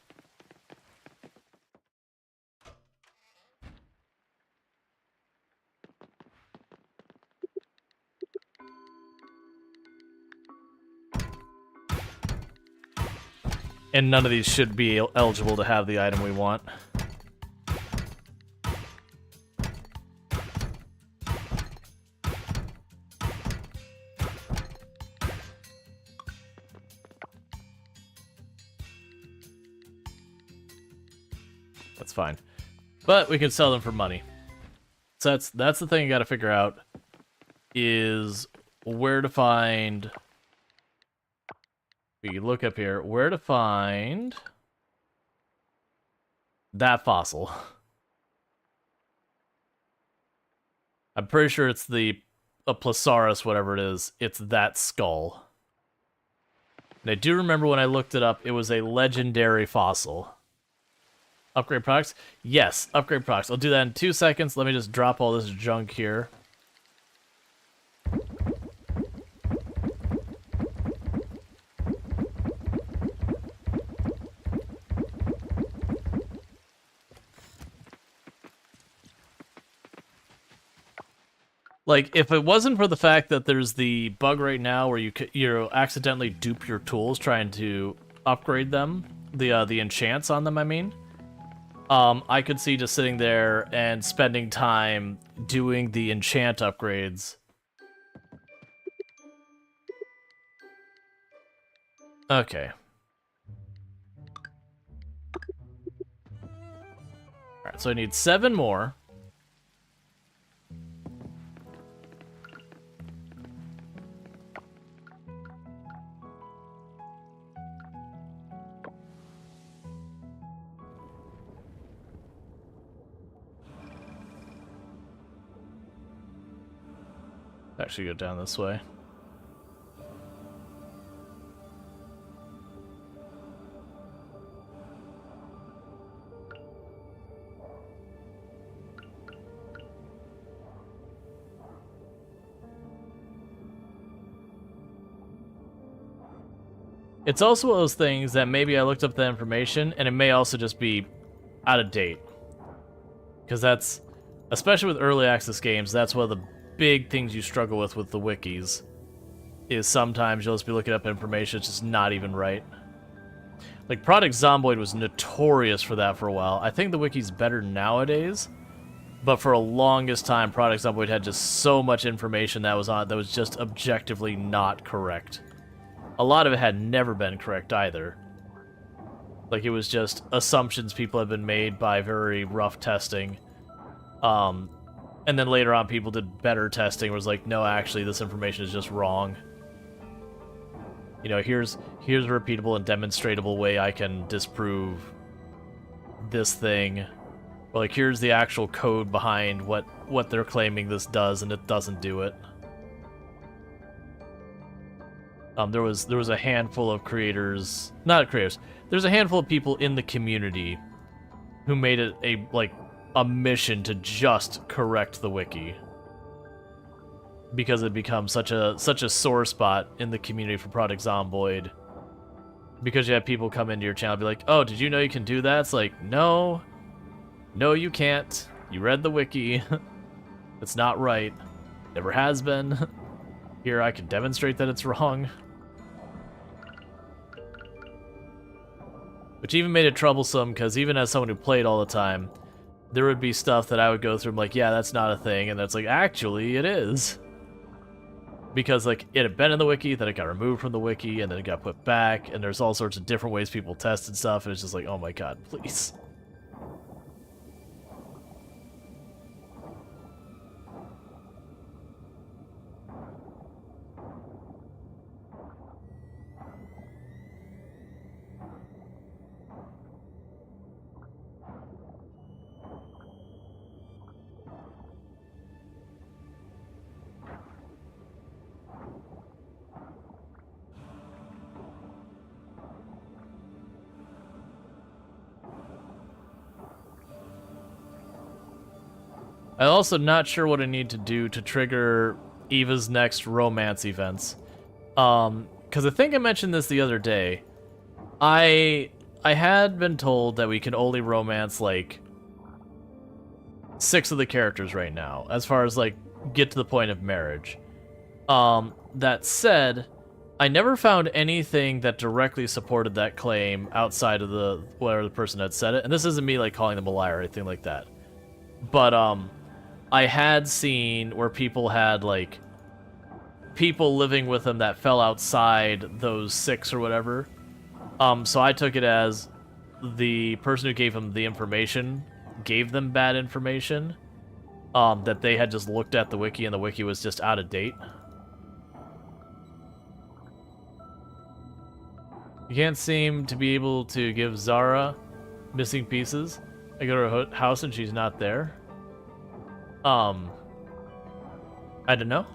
And none of these should be eligible to have the item we want. That's fine. But we can sell them for money. So that's the thing you gotta figure out, is where to find... We look up here, where to find that fossil. I'm pretty sure it's a Plesaurus, whatever it is. It's that skull. And I do remember when I looked it up, it was a legendary fossil. Upgrade products? Yes, upgrade products. I'll do that in 2 seconds. Let me just drop all this junk here. Like, if it wasn't for the fact that there's the bug right now where you accidentally dupe your tools trying to upgrade them, the enchants on them, I mean, I could see just sitting there and spending time doing the enchant upgrades. Okay. Alright, so I need 7 more. Actually go down this way. It's also one of those things that maybe I looked up the information and it may also just be out of date. Because that's, especially with early access games, that's one of the big things you struggle with the wikis. Is sometimes you'll just be looking up information, it's just not even right. Like, Project Zomboid was notorious for that for a while. I think the wiki's better nowadays, but for a longest time, Project Zomboid had just so much information that was on that was just objectively not correct. A lot of it had never been correct either. Like, it was just assumptions people had been made by very rough testing. And then later on, people did better testing. It was like, no, actually, this information is just wrong. You know, here's a repeatable and demonstratable way I can disprove this thing. Or like, here's the actual code behind what they're claiming this does, and it doesn't do it. There was a handful of creators, not creators. There's a handful of people in the community who made it a mission to just correct the wiki, because it becomes such a sore spot in the community for Project Zomboid. Because you have people come into your channel and be like, "Oh, did you know you can do that?" It's like, no, you can't. You read the wiki. It's not right. Never has been. Here, I can demonstrate that it's wrong. Which even made it troublesome, because even as someone who played all the time, there would be stuff that I would go through and like, yeah, that's not a thing, and that's like, actually, it is. Because, like, it had been in the wiki, then it got removed from the wiki, and then it got put back, and there's all sorts of different ways people tested stuff, and it's just like, oh my god, please. I'm also not sure what I need to do to trigger Eva's next romance events. Because I think I mentioned this the other day. I had been told that we can only romance, like, 6 of the characters right now, as far as, like, get to the point of marriage. That said, I never found anything that directly supported that claim outside of the whatever the person had said it. And this isn't me, like, calling them a liar or anything like that. But, I had seen where people had, like, people living with them that fell outside those 6 or whatever. So I took it as the person who gave them the information gave them bad information. That they had just looked at the wiki and the wiki was just out of date. You can't seem to be able to give Zara missing pieces. I go to her house and she's not there. I don't know.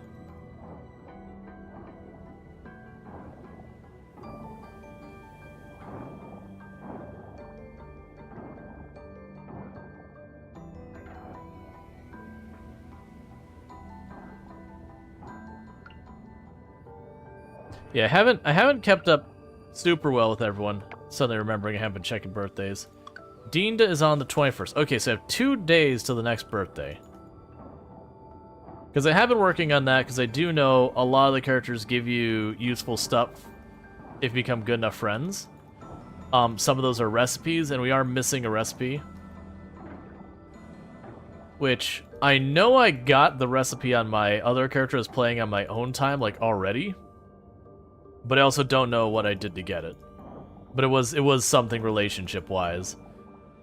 Yeah, I haven't kept up super well with everyone. Suddenly remembering I haven't been checking birthdays. Dinda is on the 21st. Okay, so I have 2 days till the next birthday. Because I have been working on that, because I do know a lot of the characters give you useful stuff if you become good enough friends. Some of those are recipes, and we are missing a recipe. Which, I know I got the recipe on my other character I was playing on my own time, like, already. but I also don't know what I did to get it. But it was something relationship-wise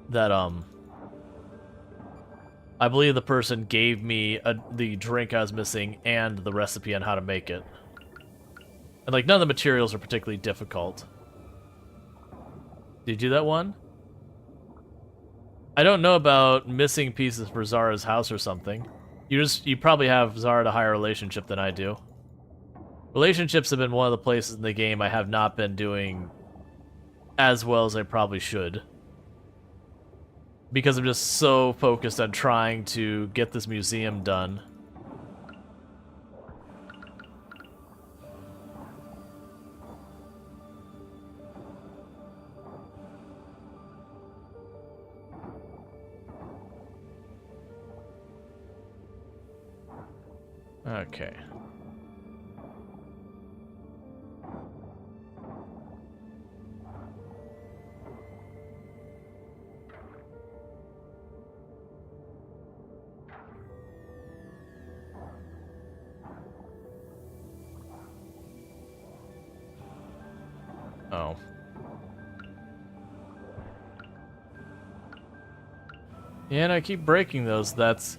that I believe the person gave me the drink I was missing and the recipe on how to make it. And like none of the materials are particularly difficult. Did you do that one? I don't know about missing pieces for Zara's house or something. You probably have Zara a higher relationship than I do. Relationships have been one of the places in the game I have not been doing as well as I probably should. Because I'm just so focused on trying to get this museum done. Okay. Oh. Yeah, and I keep breaking those. Because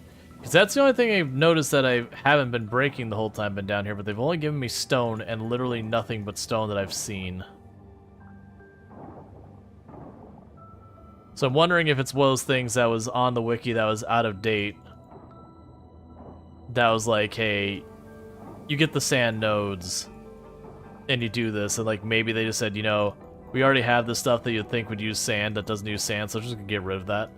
that's the only thing I've noticed that I haven't been breaking the whole time I've been down here, but they've only given me stone and literally nothing but stone that I've seen. So I'm wondering if it's one of those things that was on the wiki that was out of date. That was like, hey, you get the sand nodes and you do this, and like maybe they just said, you know, we already have the stuff that you'd think would use sand that doesn't use sand, so we're just gonna get rid of that.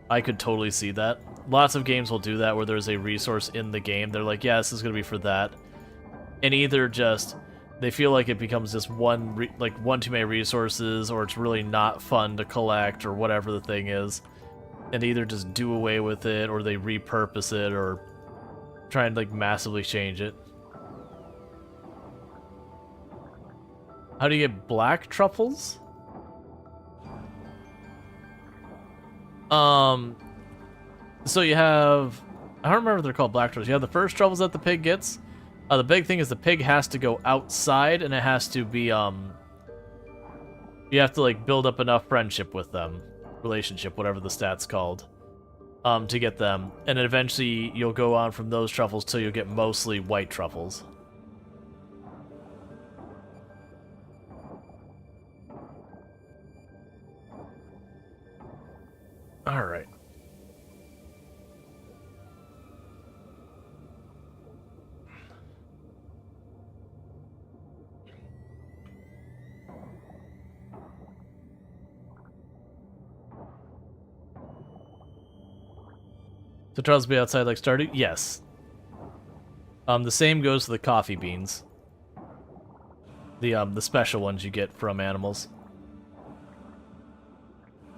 I could totally see that. Lots of games will do that where there's a resource in the game. They're like, yeah, this is gonna be for that. And either just they feel like it becomes just one too many resources, or it's really not fun to collect, or whatever the thing is. And they either just do away with it, or they repurpose it, or try and like massively change it. How do you get black truffles? So you have, I don't remember if they're called black truffles. You have the first truffles that the pig gets. The big thing is the pig has to go outside, and it has to be, you have to like build up enough friendship with them, relationship, whatever the stat's called, to get them. And then eventually you'll go on from those truffles till you get mostly white truffles. All right. So Charles will be outside like Stardew? Yes. The same goes to the coffee beans. The special ones you get from animals.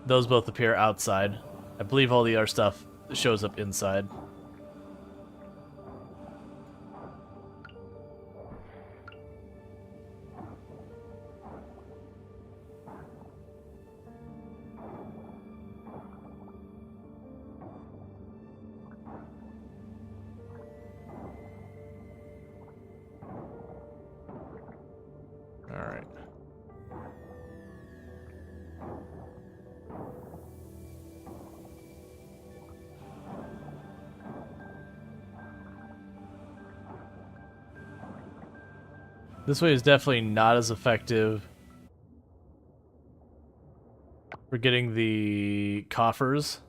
Those both appear outside. I believe all the other stuff shows up inside. All right. This way is definitely not as effective for getting the coffers.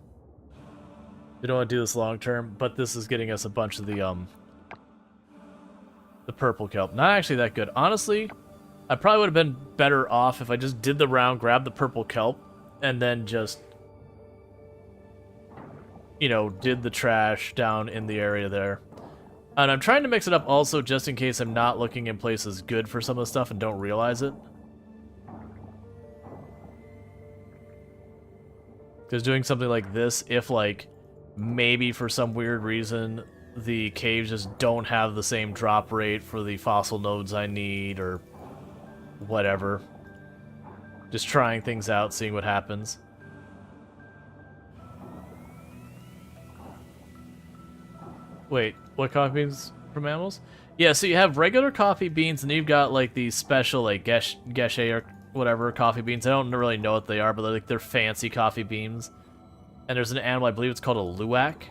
We don't want to do this long term, but this is getting us a bunch of the purple kelp. Not actually that good. Honestly, I probably would have been better off if I just did the round, grabbed the purple kelp, and then just, you know, did the trash down in the area there. And I'm trying to mix it up also just in case I'm not looking in places good for some of the stuff and don't realize it. Because doing something like this, if like maybe for some weird reason the caves just don't have the same drop rate for the fossil nodes I need or whatever. Just trying things out, seeing what happens. Wait, what coffee beans from animals? Yeah, so you have regular coffee beans, and then you've got like these special like geshe or whatever coffee beans. I don't really know what they are, but they're fancy coffee beans. And there's an animal, I believe it's called a luwak,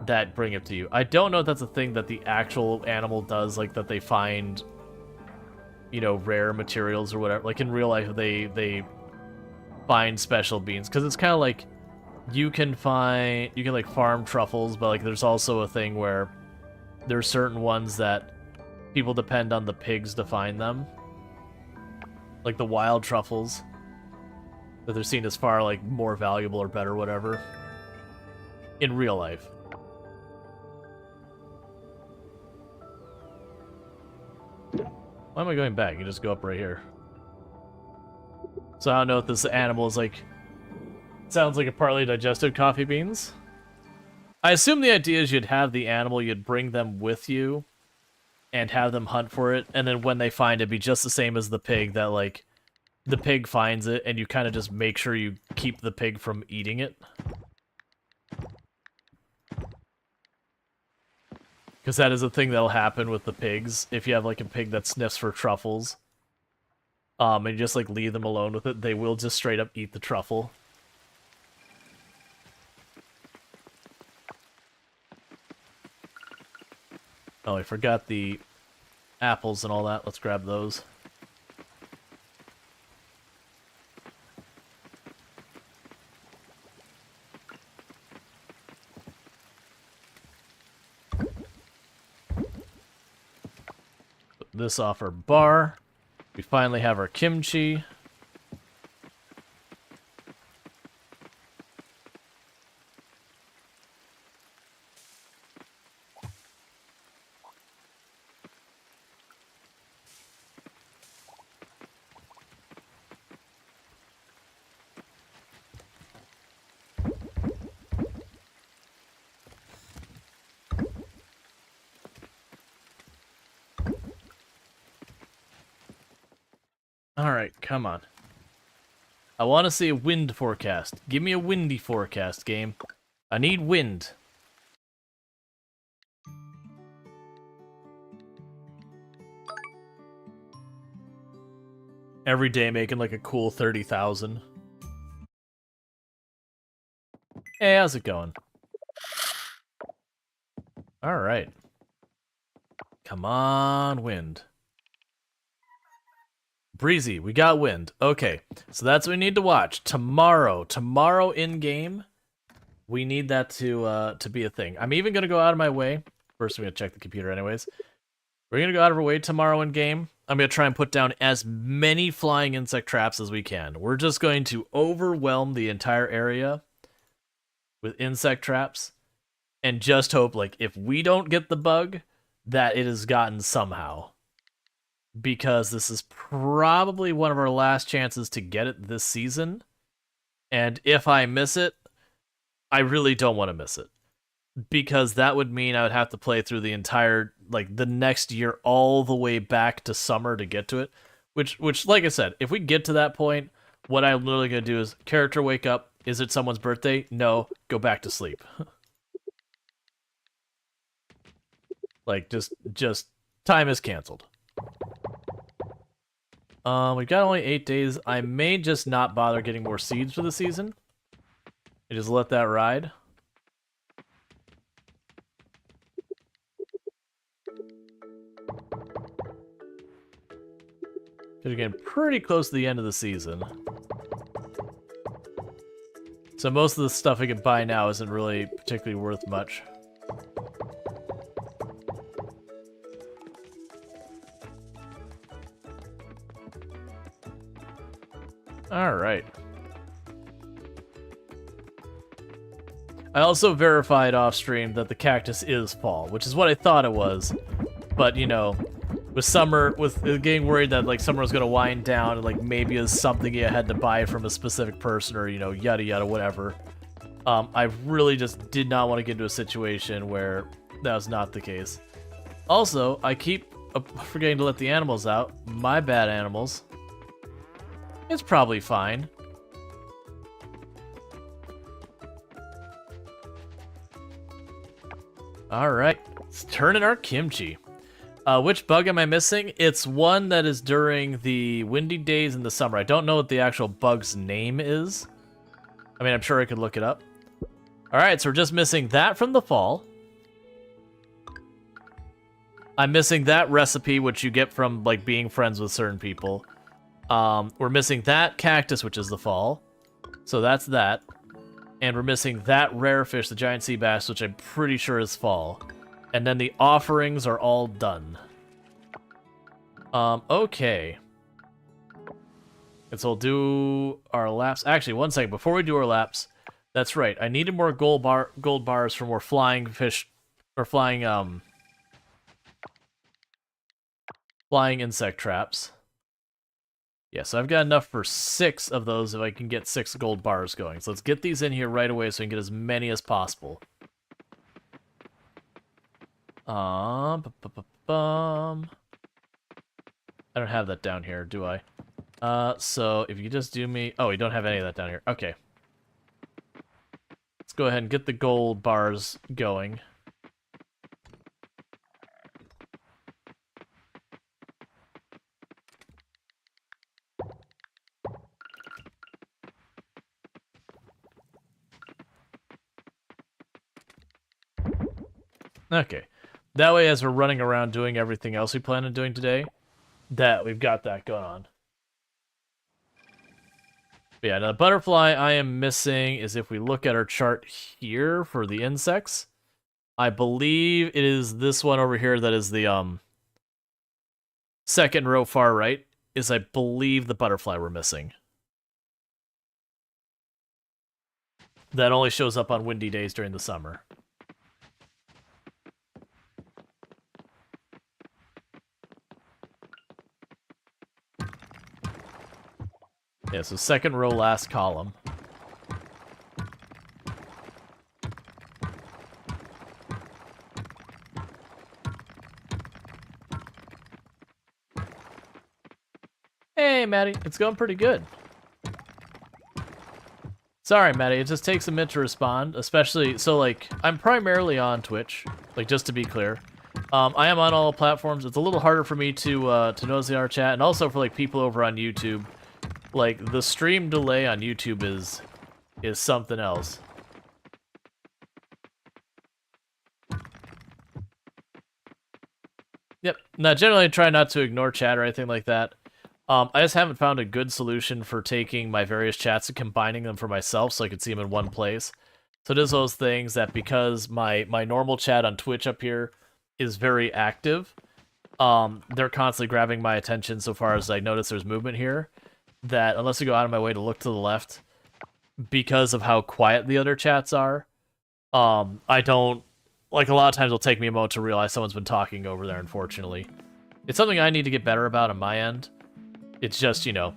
that bring it to you. I don't know if that's a thing that the actual animal does, like that they find, you know, rare materials or whatever. Like in real life, they find special beans, because it's kind of like you can like farm truffles, but like there's also a thing where there's certain ones that people depend on the pigs to find them, like the wild truffles, that they're seen as far like more valuable or better, whatever, in real life. Why am I going back? You just go up right here. So I don't know if this animal is like... Sounds like a partly digested coffee beans. I assume the idea is you'd have the animal, you'd bring them with you, and have them hunt for it, and then when they find it, be just the same as the pig, that like, the pig finds it, and you kind of just make sure you keep the pig from eating it. Because that is a thing that'll happen with the pigs. If you have like a pig that sniffs for truffles, and you just like leave them alone with it, they will just straight up eat the truffle. Oh, I forgot the apples and all that. Let's grab those. Put this off our bar. We finally have our kimchi. Alright, come on. I want to see a wind forecast. Give me a windy forecast, game. I need wind. Every day making like a cool 30,000. Hey, how's it going? Alright. Come on, wind. Breezy, we got wind. Okay, so that's what we need to watch. Tomorrow in-game, we need that to be a thing. I'm even going to go out of my way. First, I'm going to check the computer anyways. We're going to go out of our way tomorrow in-game. I'm going to try and put down as many flying insect traps as we can. We're just going to overwhelm the entire area with insect traps and just hope, like, if we don't get the bug, that it is gotten somehow. Because this is probably one of our last chances to get it this season. And if I miss it, I really don't want to miss it. Because that would mean I would have to play through the entire, like, the next year all the way back to summer to get to it. Which, like I said, if we get to that point, what I'm literally going to do is, character wake up, is it someone's birthday? No, go back to sleep. Like, just, time is canceled. We've got only 8 days. I may just not bother getting more seeds for the season. And just let that ride. Because we're getting pretty close to the end of the season. So most of the stuff I can buy now isn't really particularly worth much. Alright. I also verified off stream that the cactus is fall, which is what I thought it was. But, you know, with summer, with getting worried that, like, summer was going to wind down and, like, maybe it's something you had to buy from a specific person or, you know, yada yada, whatever. I really just did not want to get into a situation where that was not the case. Also, I keep forgetting to let the animals out. My bad, animals. It's probably fine. Alright, let's turn in our kimchi. Which bug am I missing? It's one that is during the windy days in the summer. I don't know what the actual bug's name is. I mean, I'm sure I could look it up. Alright, so we're just missing that from the fall. I'm missing that recipe, which you get from, like, being friends with certain people. We're missing that cactus, which is the fall. So that's that. And we're missing that rare fish, the giant sea bass, which I'm pretty sure is fall. And then the offerings are all done. Okay. And so we'll do our laps. Actually, one second. Before we do our laps, that's right. I needed more gold bars for more flying fish, or flying insect traps. Yeah, so I've got enough for 6 of those if I can get 6 gold bars going. So let's get these in here right away so we can get as many as possible. I don't have that down here, do I? So if you just do me... Oh, we don't have any of that down here. Okay. Let's go ahead and get the gold bars going. Okay. That way, as we're running around doing everything else we plan on doing today, that we've got that going on. But yeah, now the butterfly I am missing is if we look at our chart here for the insects. I believe it is this one over here that is the second row far right, is I believe the butterfly we're missing. That only shows up on windy days during the summer. Yeah, so second row, last column. Hey, Maddie, it's going pretty good. Sorry, Maddie, it just takes a minute to respond, especially, so, like, I'm primarily on Twitch, like, just to be clear. I am on all platforms. It's a little harder for me to notice our chat, and also for, like, people over on YouTube. Like, the stream delay on YouTube is something else. Yep. Now, generally I try not to ignore chat or anything like that. I just haven't found a good solution for taking my various chats and combining them for myself so I could see them in one place. So it is those things that because my normal chat on Twitch up here is very active, they're constantly grabbing my attention so far as I notice there's movement here. That unless I go out of my way to look to the left, because of how quiet the other chats are, I don't, like, a lot of times it'll take me a moment to realize someone's been talking over there, unfortunately. It's something I need to get better about on my end. It's just, you know,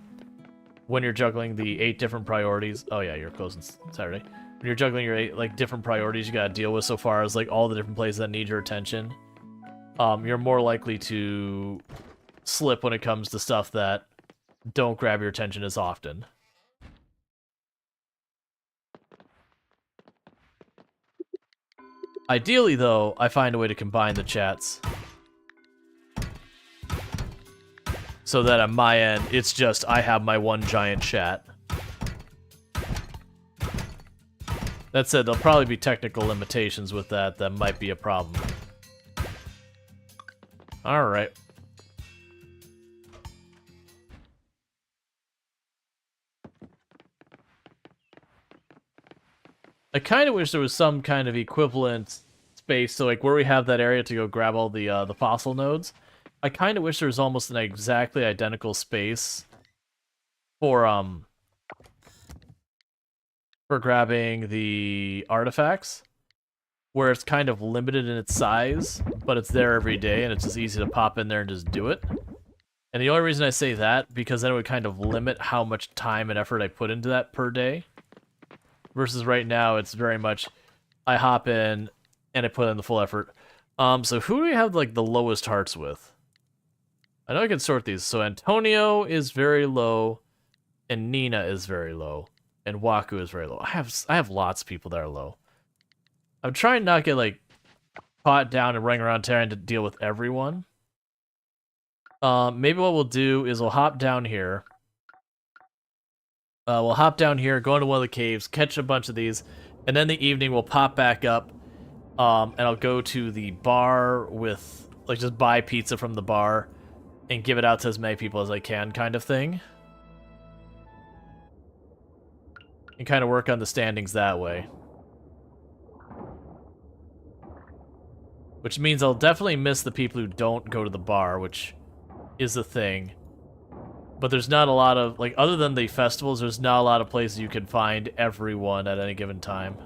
when you're juggling the 8 different priorities, oh yeah, you're closing Saturday. When you're juggling your 8, like, different priorities you gotta deal with so far as, like, all the different places that need your attention, you're more likely to slip when it comes to stuff that don't grab your attention as often. Ideally, though, I find a way to combine the chats. So that on my end, it's just I have my one giant chat. That said, there'll probably be technical limitations with that might be a problem. Alright. I kind of wish there was some kind of equivalent space, so like where we have that area to go grab all the fossil nodes. I kind of wish there was almost an exactly identical space for grabbing the artifacts, where it's kind of limited in its size, but it's there every day, and it's just easy to pop in there and just do it. And the only reason I say that, because then it would kind of limit how much time and effort I put into that per day. Versus right now, it's very much, I hop in, and I put in the full effort. So who do we have, like, the lowest hearts with? I know I can sort these. So Antonio is very low, and Nina is very low, and Waku is very low. I have lots of people that are low. I'm trying not to get, like, caught down and running around trying to deal with everyone. Maybe what we'll do is we'll hop down here. We'll hop down here, go into one of the caves, catch a bunch of these, and then in the evening we'll pop back up, and I'll go to the bar with, like, just buy pizza from the bar and give it out to as many people as I can, kind of thing. And kind of work on the standings that way. Which means I'll definitely miss the people who don't go to the bar, which is the thing. But there's not a lot of, like, other than the festivals, there's not a lot of places you can find everyone at any given time.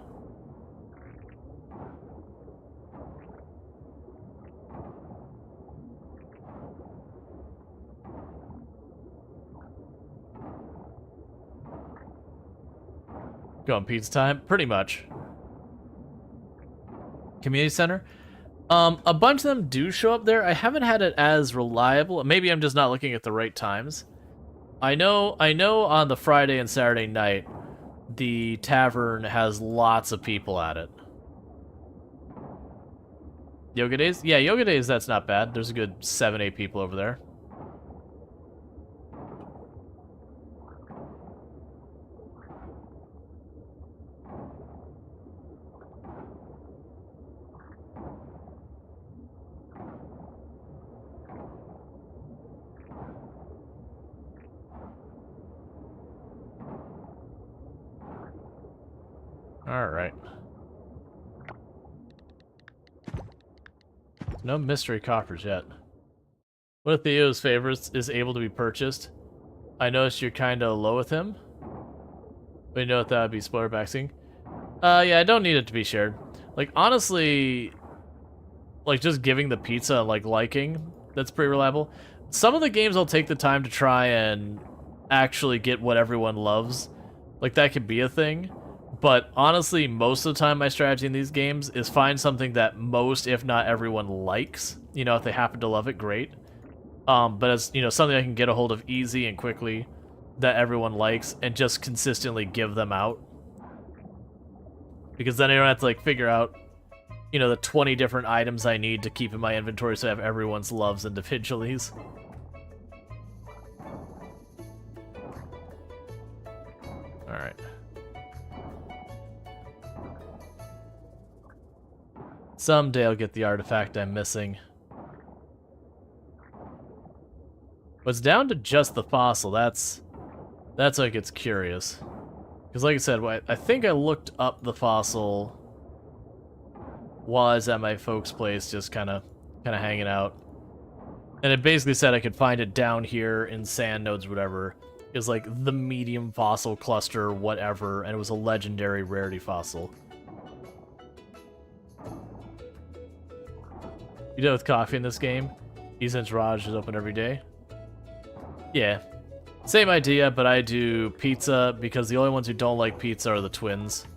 Going pizza time? Pretty much. Community center? A bunch of them do show up there. I haven't had it as reliable. Maybe I'm just not looking at the right times. I know on the Friday and Saturday night, the tavern has lots of people at it. Yoga days? Yeah, yoga days, that's not bad. There's a good 7-8 people over there. Alright. No mystery coffers yet. One of Theo's favorites is able to be purchased. I noticed you're kinda low with him. But you know what that would be, spoiler baxing? Yeah, I don't need it to be shared. Like, honestly, like, just giving the pizza, like, liking, that's pretty reliable. Some of the games I'll take the time to try and actually get what everyone loves. Like, that could be a thing. But honestly, most of the time my strategy in these games is find something that most, if not everyone, likes. You know, if they happen to love it, great. But as, you know, something I can get a hold of easy and quickly that everyone likes and just consistently give them out. Because then I don't have to, like, figure out, you know, the 20 different items I need to keep in my inventory so I have everyone's loves individually. Alright. Someday I'll get the artifact I'm missing. But it's down to just the fossil. That's what gets curious. Because like I said, I think I looked up the fossil while I was at my folks' place, just kind of hanging out. And it basically said I could find it down here in sand nodes, whatever. It was like the medium fossil cluster, whatever, and it was a legendary rarity fossil. You done with coffee in this game? Since Raj is open every day? Yeah. Same idea, but I do pizza because the only ones who don't like pizza are the twins.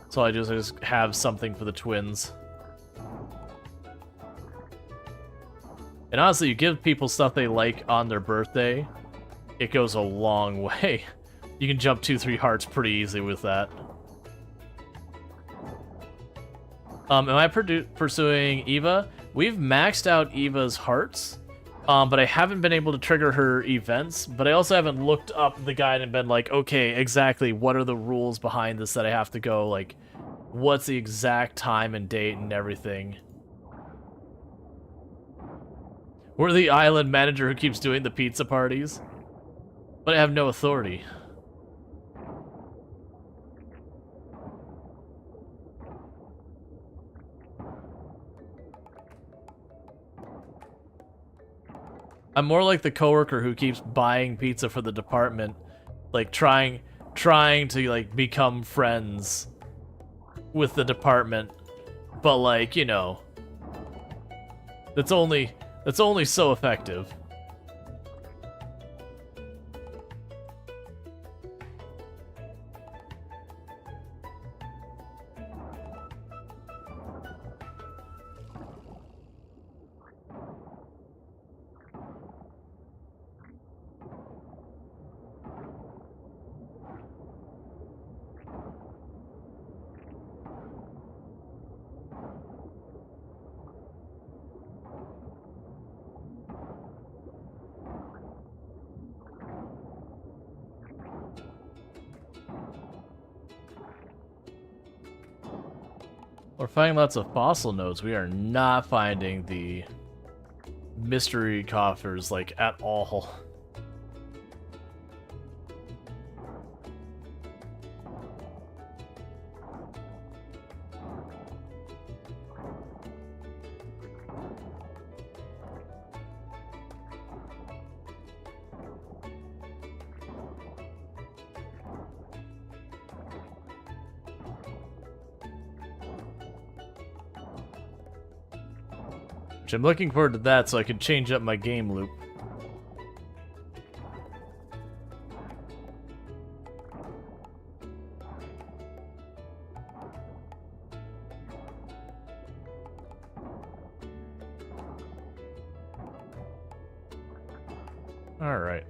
So all I do is I just have something for the twins. And honestly, you give people stuff they like on their birthday, it goes a long way. You can jump 2-3 hearts pretty easily with that. Am I pursuing Eva? We've maxed out Eva's hearts, but I haven't been able to trigger her events, but I also haven't looked up the guide and been like, okay, exactly, what are the rules behind this that I have to go, like, what's the exact time and date and everything? We're the island manager who keeps doing the pizza parties, but I have no authority. I'm more like the coworker who keeps buying pizza for the department, like trying to like become friends with the department, but like, you know, that's only so effective. We're finding lots of fossil nodes. We are not finding the mystery coffers, like, at all. Which I'm looking forward to that so I can change up my game loop. Alright.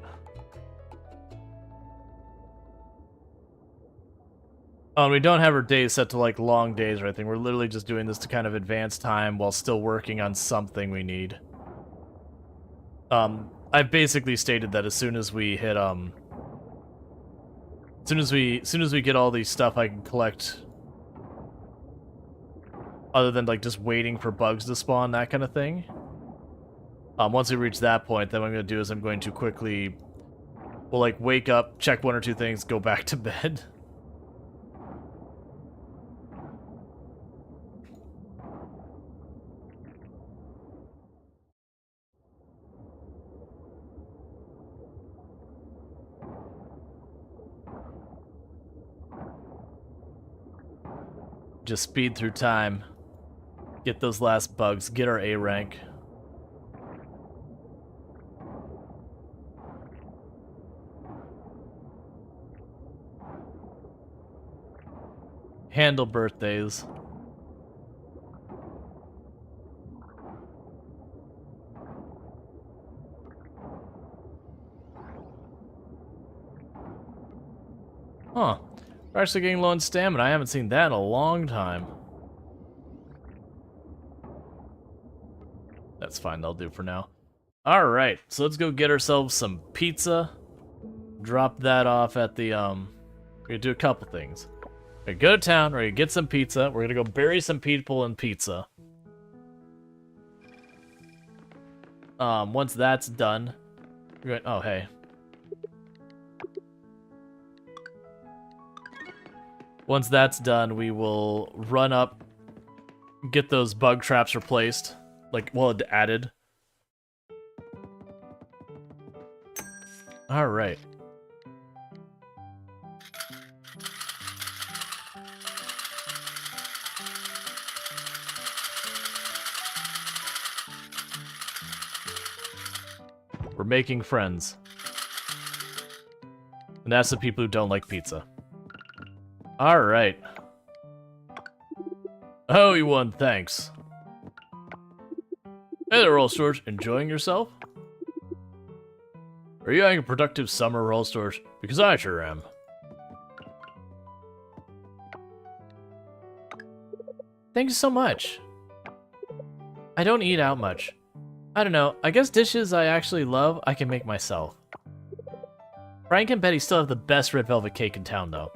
Oh, and we don't have our days set to, like, long days or anything. We're literally just doing this to kind of advance time while still working on something we need. I've basically stated that as soon as we hit, as soon as we get all these stuff I can collect, other than, like, just waiting for bugs to spawn, that kind of thing. Once we reach that point, then what I'm going to do is I'm going to quickly, we'll, like, wake up, check one or two things, go back to bed. Just speed through time. Get those last bugs. Get our A rank. Handle birthdays. Huh. We're actually getting low on stamina. I haven't seen that in a long time. That's fine, that'll do for now. Alright, so let's go get ourselves some pizza. Drop that off at the, we're gonna do a couple things. We're gonna go to town, we're gonna get some pizza, we're gonna go bury some people in pizza. Once that's done, we're going, oh hey. Once that's done, we will run up, get those bug traps replaced, like, well, added. Alright. We're making friends. And that's the people who don't like pizza. Alright. Oh, you won, thanks. Hey there, Rual Storge. Enjoying yourself? Are you having a productive summer, Rual Storge? Because I sure am. Thank you so much. I don't eat out much. I don't know, I guess dishes I actually love, I can make myself. Frank and Betty still have the best red velvet cake in town, though.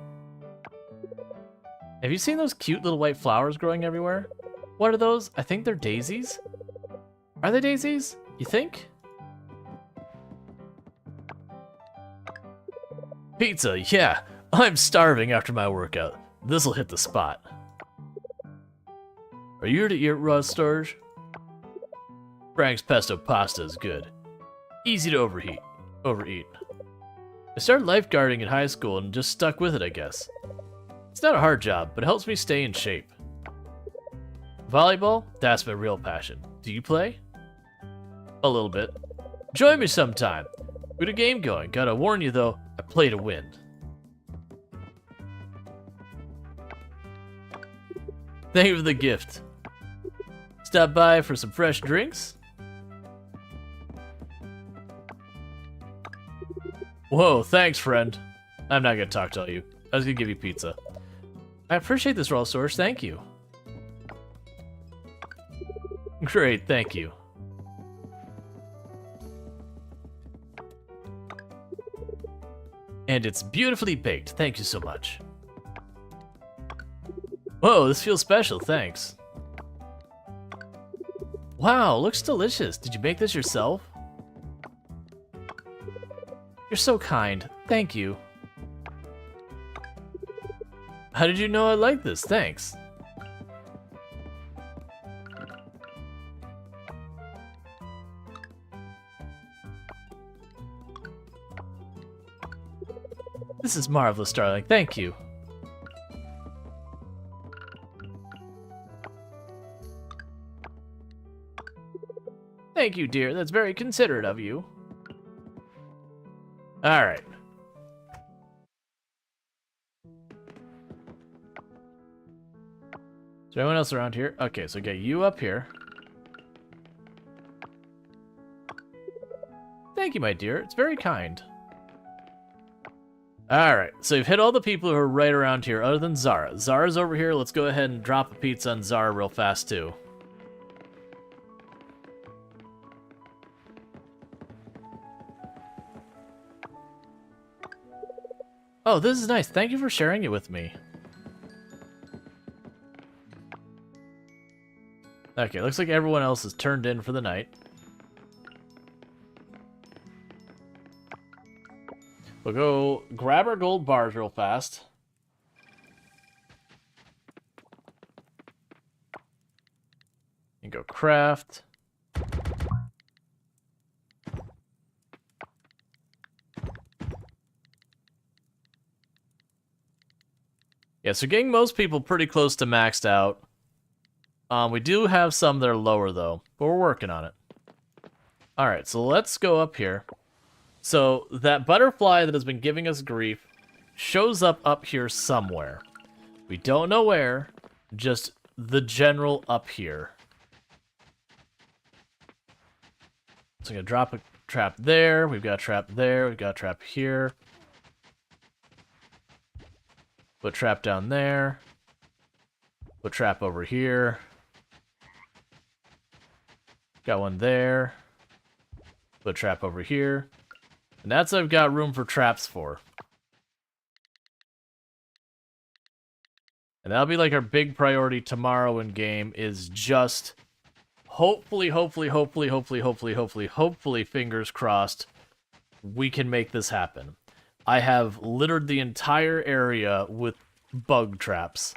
Have you seen those cute little white flowers growing everywhere? What are those? I think they're daisies? Are they daisies? You think? Pizza, yeah! I'm starving after my workout. This'll hit the spot. Are you here to eat, Rual Storge? Frank's pesto pasta is good. Easy to overeat. I started lifeguarding in high school and just stuck with it, I guess. It's not a hard job, but it helps me stay in shape. Volleyball? That's my real passion. Do you play? A little bit. Join me sometime. We got a game going. Gotta warn you though, I play to win. Thank you for the gift. Stop by for some fresh drinks? Whoa, thanks, friend. I'm not gonna talk to you. I was gonna give you pizza. I appreciate this, Rual Storge. Thank you. Great, thank you. And it's beautifully baked. Thank you so much. Whoa, this feels special, thanks. Wow, looks delicious. Did you make this yourself? You're so kind. Thank you. How did you know I like this? Thanks. This is marvelous, darling. Thank you. Thank you, dear. That's very considerate of you. All right. Is there anyone else around here? Okay, so get you up here. Thank you, my dear. It's very kind. Alright, so you've hit all the people who are right around here, other than Zara. Zara's over here. Let's go ahead and drop a pizza on Zara real fast, too. Oh, this is nice. Thank you for sharing it with me. Okay, looks like everyone else is turned in for the night. We'll go grab our gold bars real fast. And go craft. Yeah, so getting most people pretty close to maxed out. We do have some that are lower, though, but we're working on it. Alright, so let's go up here. So, that butterfly that has been giving us grief shows up here somewhere. We don't know where, just the general up here. So I'm going to drop a trap there, we've got a trap there, we've got a trap here. Put a trap down there. Put a trap over here. Got one there. Put a trap over here. And that's what I've got room for traps for. And that'll be like our big priority tomorrow in game is just hopefully, fingers crossed, we can make this happen. I have littered the entire area with bug traps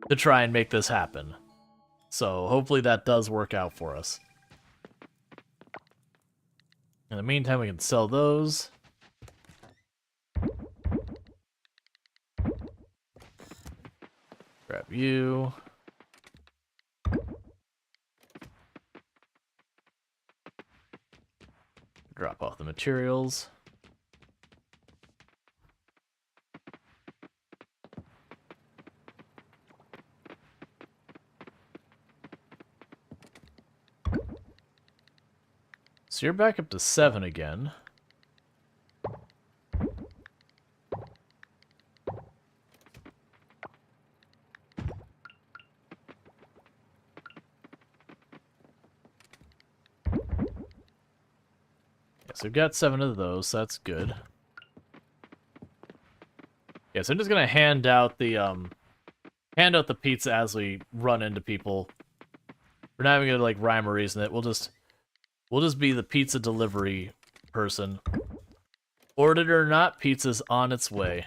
to try and make this happen. So hopefully that does work out for us. In the meantime, we can sell those. Grab you. Drop off the materials. So you're back up to 7 again. So we've got 7 of those, so that's good. Yeah, so I'm just gonna hand out the pizza as we run into people. We're not even gonna like rhyme or reason it. We'll just be the pizza delivery person. Ordered or not, pizza's on its way.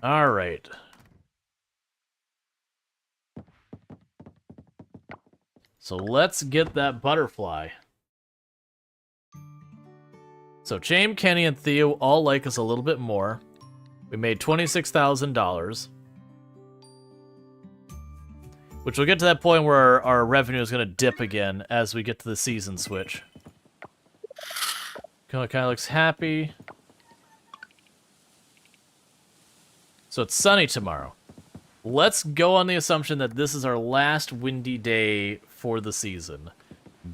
Alright. So let's get that butterfly. So James, Kenny, and Theo all like us a little bit more. We made $26,000. Which we'll get to that point where our revenue is going to dip again as we get to the season switch. Kind of looks happy. So it's sunny tomorrow. Let's go on the assumption that this is our last windy day for the season.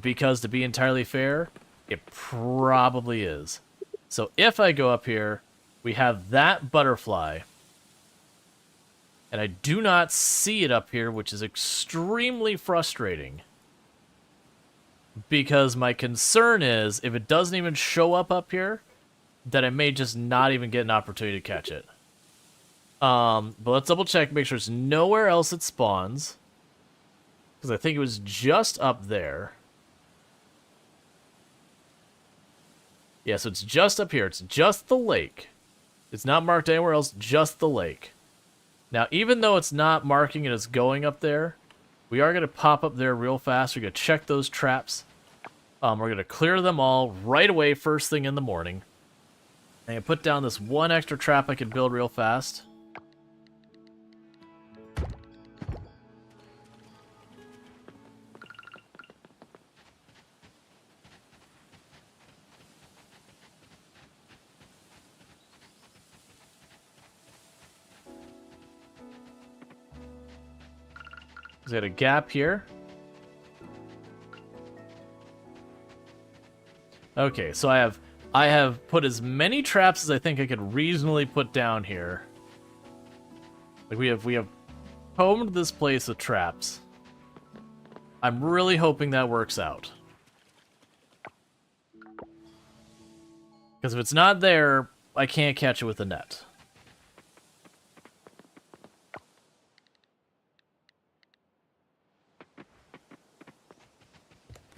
Because to be entirely fair, it probably is. So if I go up here, we have that butterfly. And I do not see it up here, which is extremely frustrating. Because my concern is, if it doesn't even show up here, that I may just not even get an opportunity to catch it. But let's double check, make sure there's nowhere else it spawns. Because I think it was just up there. Yeah, so it's just up here. It's just the lake. It's not marked anywhere else, just the lake. Now, even though it's not marking it as going up there, we are going to pop up there real fast. We're going to check those traps. We're going to clear them all right away first thing in the morning. And I put down this one extra trap I can build real fast. There's got a gap here. Okay, so I have put as many traps as I think I could reasonably put down here. Like we have combed this place with traps. I'm really hoping that works out. Because if it's not there, I can't catch it with a net.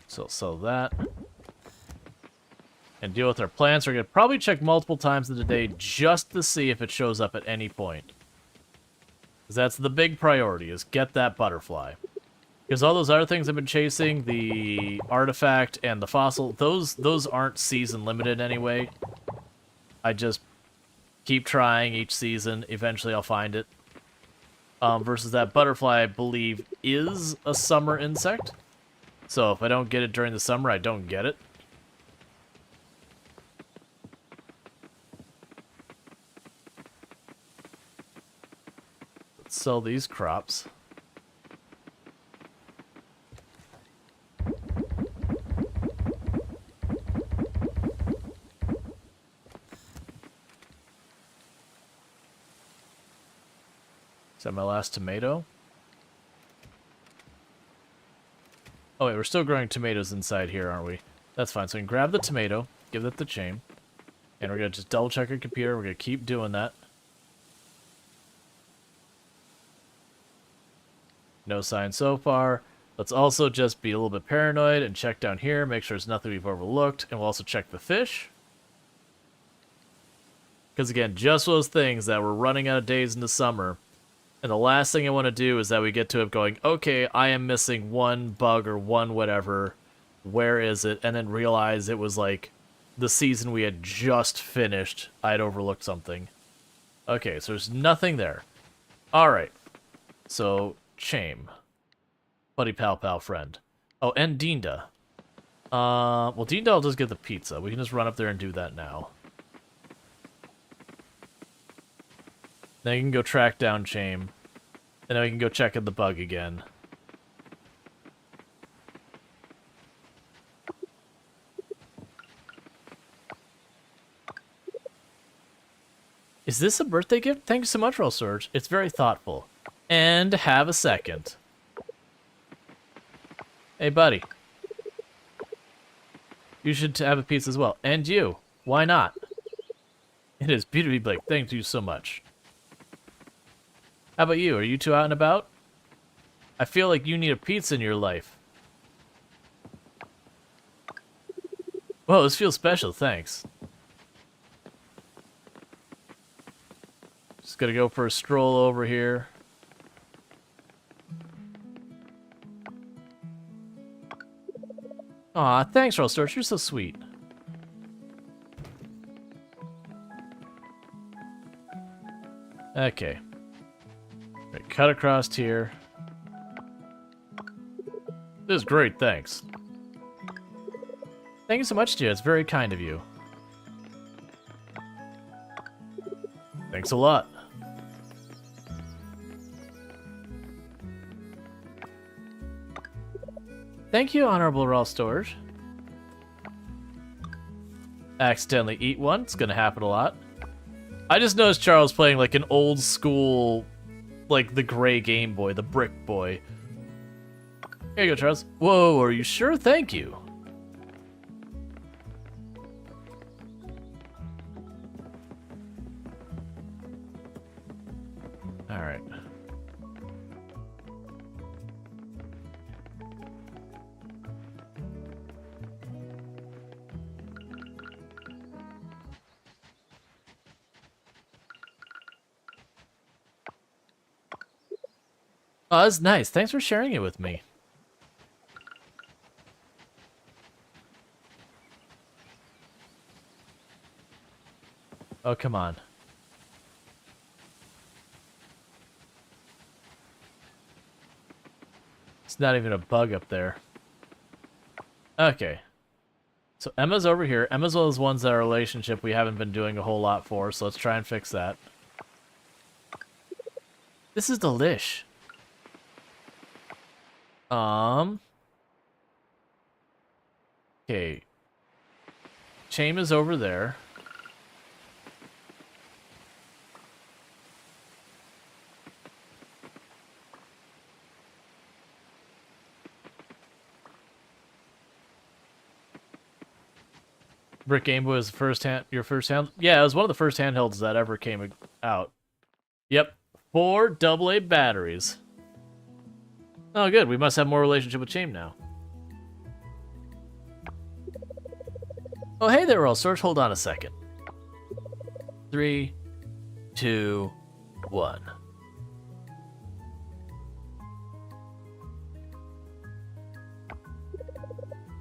So sell that. And deal with our plants. We're going to probably check multiple times in the day just to see if it shows up at any point. Because that's the big priority, is get that butterfly. Because all those other things I've been chasing, the artifact and the fossil, those aren't season limited anyway. I just keep trying each season. Eventually I'll find it. Versus that butterfly, I believe, is a summer insect. So if I don't get it during the summer, I don't get it. Let's sell these crops. Is that my last tomato? Oh wait, we're still growing tomatoes inside here, aren't we? That's fine. So we can grab the tomato, give that the chain, and we're going to just double check our computer. We're going to keep doing that. No sign so far. Let's also just be a little bit paranoid and check down here, make sure there's nothing we've overlooked, and we'll also check the fish. Because again, just those things that we're running out of days in the summer. And the last thing I want to do is that we get to it going, okay, I am missing one bug or one whatever. Where is it? And then realize it was like the season we had just finished. I'd overlooked something. Okay, so there's nothing there. Alright. So, Chame. Buddy pal pal friend. Oh, and Dinda. Well, Dinda will just get the pizza. We can just run up there and do that now. Then you can go track down Chame. And then we can go check in the bug again. Is this a birthday gift? Thank you so much, Rual Storge. It's very thoughtful. And have a second. Hey, buddy. You should have a piece as well. And you. Why not? It is beautifully Blake. Thank you so much. How about you? Are you two out and about? I feel like you need a pizza in your life. Whoa, this feels special, thanks. Just gotta go for a stroll over here. Aw, thanks, Rual Storge. You're so sweet. Okay. Right, cut across here. This is great, thanks. Thank you so much, dear. It's very kind of you. Thanks a lot. Thank you, Honorable Rual Storge. Accidentally eat one. It's gonna happen a lot. I just noticed Charles playing like an old school, like the gray Game Boy, the brick boy. Here you go, Charles. Whoa, are you sure? Thank you. Alright. Oh, that's nice. Thanks for sharing it with me. Oh, come on. It's not even a bug up there. Okay. So Emma's over here. Emma's one of those ones that our relationship we haven't been doing a whole lot for, so let's try and fix that. This is delish. Okay. Chame is over there. Brick Game Boy was your first hand? Yeah, it was one of the first handhelds that ever came out. Yep. 4 AA batteries. Oh, good. We must have more relationship with Chame now. Oh, hey there, Rual. Storge, hold on a second. 3, 2, 1.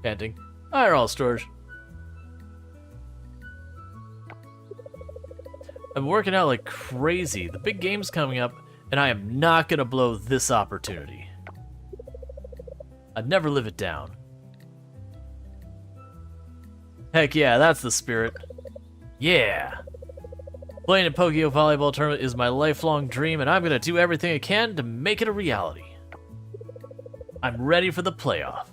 Panting. Alright, Rual, Storge. I'm working out like crazy. The big game's coming up, and I am not gonna blow this opportunity. I'd never live it down. Heck yeah, that's the spirit. Yeah! Playing a Pokemon volleyball tournament is my lifelong dream, and I'm gonna do everything I can to make it a reality. I'm ready for the playoff.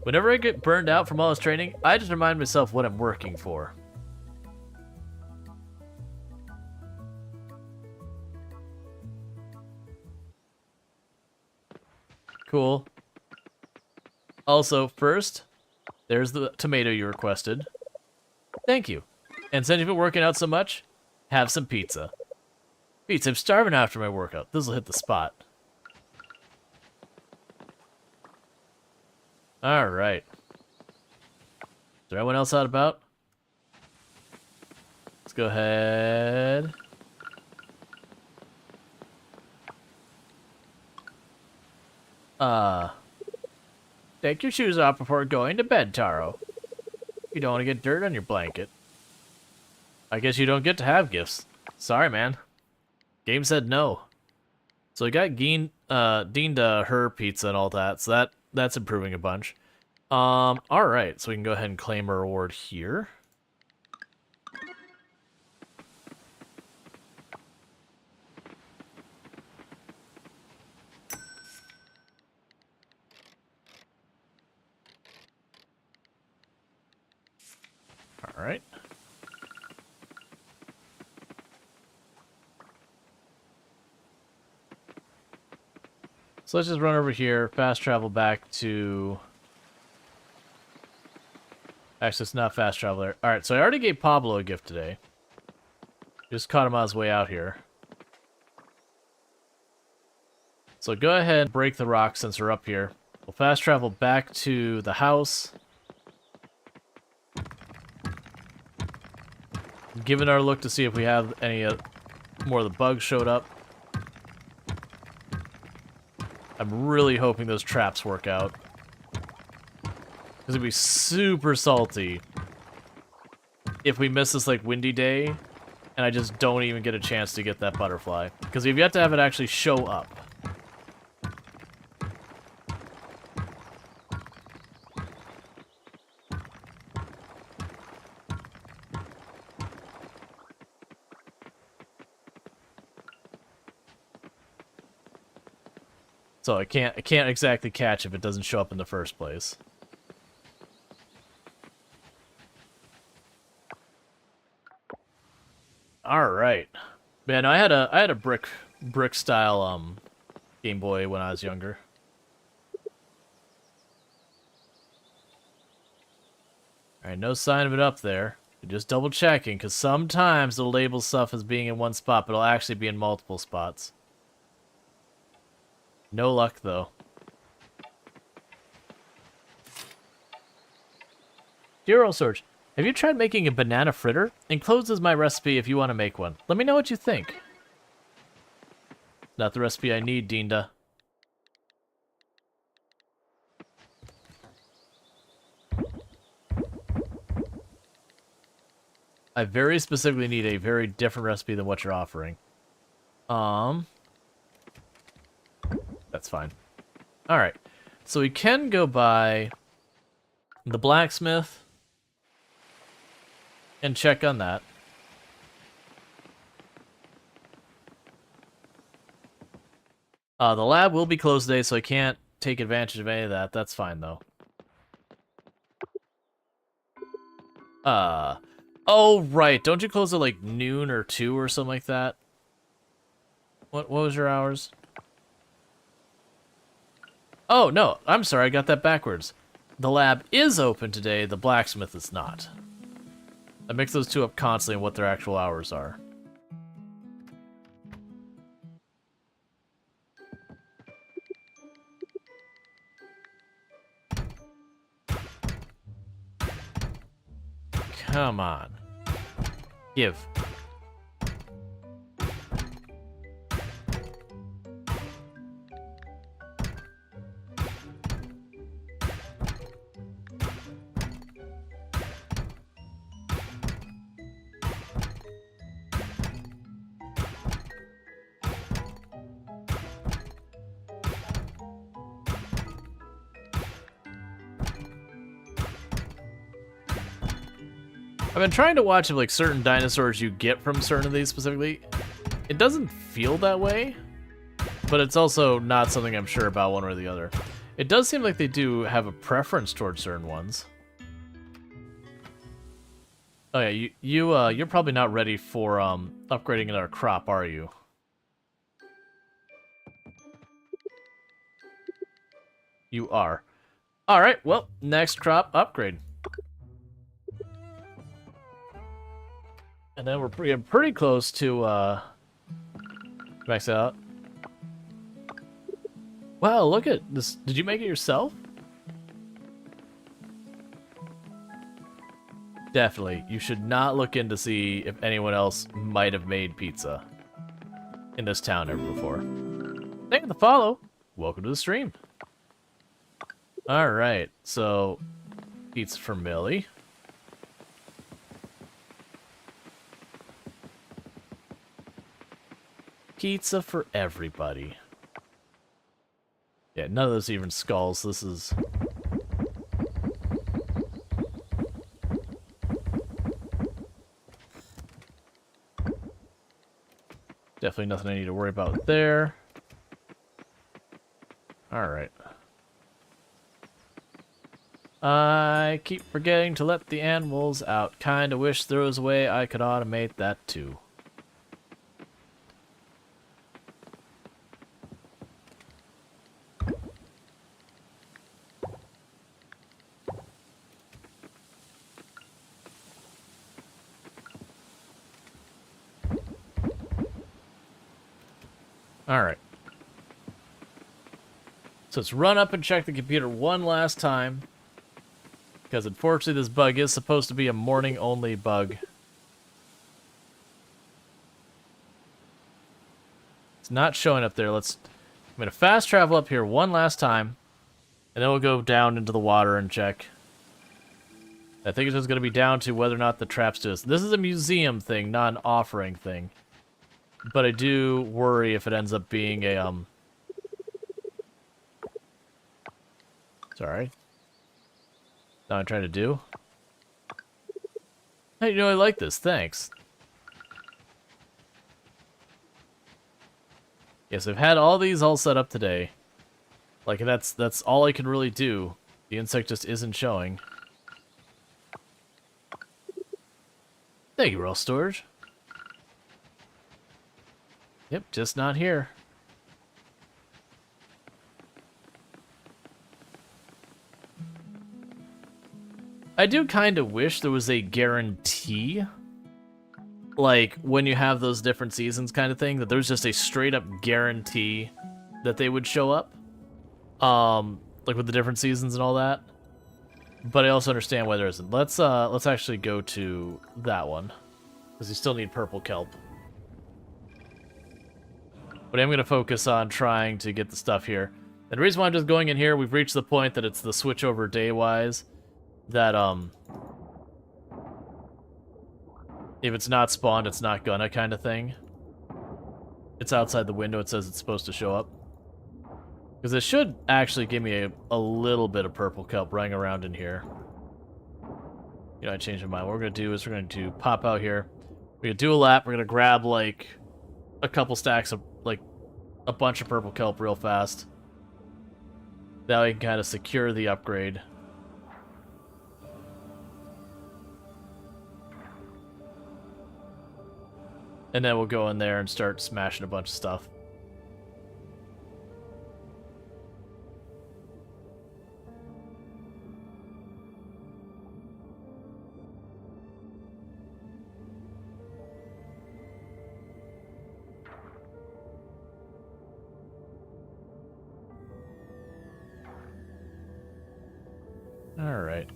Whenever I get burned out from all this training, I just remind myself what I'm working for. Cool. Also, first, there's the tomato you requested. Thank you. And since you've been working out so much, have some pizza. Pizza, I'm starving after my workout. This'll hit the spot. Alright. Is there anyone else out about? Let's go ahead. Take your shoes off before going to bed, Taro. You don't want to get dirt on your blanket. I guess you don't get to have gifts. Sorry, man. Game said no. So we got Dean her pizza and all that, so that's improving a bunch. Alright, so we can go ahead and claim a reward here. Alright. So let's just run over here, fast travel back to... Actually, it's not fast travel there. Alright, so I already gave Pablo a gift today. Just caught him on his way out here. So go ahead and break the rock since we're up here. We'll fast travel back to the house. Give it our look to see if we have any more of the bugs showed up. I'm really hoping those traps work out. Because it'd be super salty if we miss this like windy day and I just don't even get a chance to get that butterfly. Because we've yet to have it actually show up. So I can't exactly catch if it doesn't show up in the first place. All right, man. I had a brick style Game Boy when I was younger. All right, no sign of it up there. Just double checking, because sometimes it'll label stuff as being in one spot, but it'll actually be in multiple spots. No luck, though. Dear old Storge, have you tried making a banana fritter? Enclosed is my recipe if you want to make one. Let me know what you think. Not the recipe I need, Dinda. I very specifically need a very different recipe than what you're offering. That's fine. Alright. So we can go by the blacksmith and check on that. The lab will be closed today, so I can't take advantage of any of that. That's fine, though. Oh, right. Don't you close at, like, noon or 2 or something like that? What was your hours? Oh, no. I'm sorry. I got that backwards. The lab is open today. The blacksmith is not. I mix those two up constantly and what their actual hours are. Come on. Give. I've been trying to watch if, like, certain dinosaurs you get from certain of these specifically. It doesn't feel that way, but it's also not something I'm sure about one way or the other. It does seem like they do have a preference towards certain ones. Oh yeah, you're probably not ready for upgrading another crop, are you? You are. All right, well, next crop upgrade. And then we're pretty close to max out. Wow, look at this. Did you make it yourself? Definitely. You should not look in to see if anyone else might have made pizza in this town ever before. Thank you for the follow. Welcome to the stream. Alright, so pizza for Millie. Pizza for everybody. Yeah, none of those are even skulls. This is... definitely nothing I need to worry about there. Alright. I keep forgetting to let the animals out. Kinda wish there was a way I could automate that too. Alright. So let's run up and check the computer one last time. Because unfortunately this bug is supposed to be a morning-only bug. It's not showing up there. I'm going to fast travel up here one last time. And then we'll go down into the water and check. I think it's just going to be down to whether or not the traps do this. This is a museum thing, not an offering thing. But I do worry if it ends up being a, Sorry. Now I'm trying to do? Hey, you know, I like this. Thanks. Yes, I've had all these all set up today. Like, that's all I can really do. The insect just isn't showing. Thank you, Rual Storge. Yep, just not here. I do kind of wish there was a guarantee, like when you have those different seasons kind of thing, that there's just a straight up guarantee that they would show up. Like with the different seasons and all that. But I also understand why there isn't. Let's actually go to that one, because you still need purple kelp. But I'm going to focus on trying to get the stuff here. And the reason why I'm just going in here, we've reached the point that it's the switch over day-wise, that, if it's not spawned, it's not gonna kind of thing. It's outside the window, it says it's supposed to show up. Because it should actually give me a little bit of purple kelp running around in here. You know, I changed my mind. What we're going to do is we're going to pop out here. We're going to do a lap. We're going to grab, like, a couple stacks of, like, a bunch of purple kelp real fast. That way we can kind of secure the upgrade. And then we'll go in there and start smashing a bunch of stuff. All right.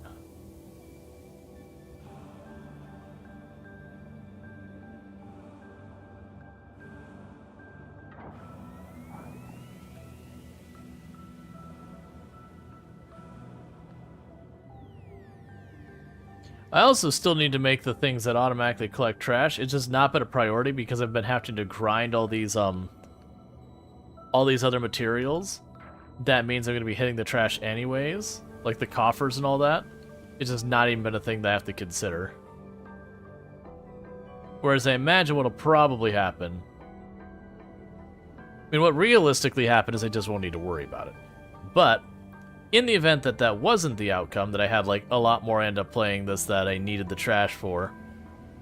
I also still need to make the things that automatically collect trash. It's just not been a priority because I've been having to grind all these other materials. That means I'm going to be hitting the trash anyways, like the coffers and all that. It's just not even been a thing that I have to consider. Whereas I imagine what'll probably happen, I mean, what realistically happened is I just won't need to worry about it. But in the event that that wasn't the outcome, that I had like a lot more end up playing this that I needed the trash for,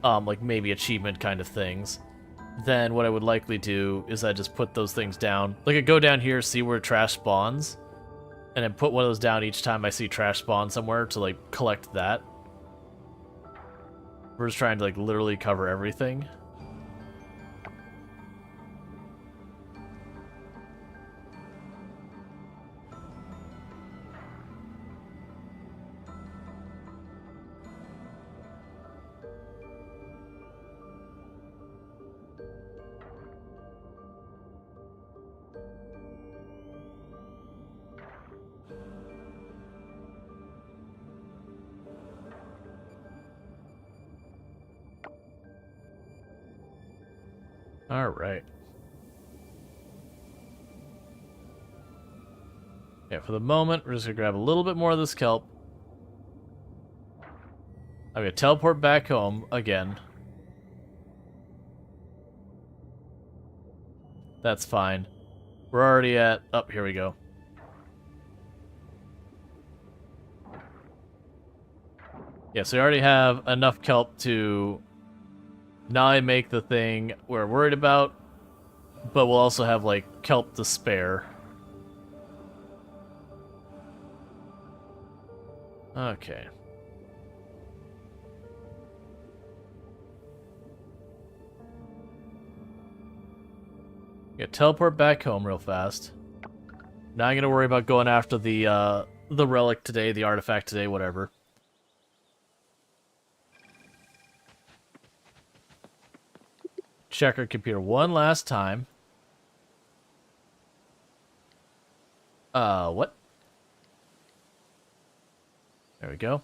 like maybe achievement kind of things, then what I would likely do is I just put those things down. Like I go down here, see where trash spawns, and then put one of those down each time I see trash spawn somewhere to like collect that. We're just trying to like literally cover everything. All right. Yeah, for the moment, we're just gonna grab a little bit more of this kelp. I'm gonna teleport back home again. That's fine. We're already at... Oh, here we go. Yeah, so we already have enough kelp to... Now I make the thing we're worried about, but we'll also have, like, kelp to spare. Okay. Yeah, teleport back home real fast. Now I'm gonna worry about going after the relic today, the artifact today, whatever. Check our computer one last time. What? There we go.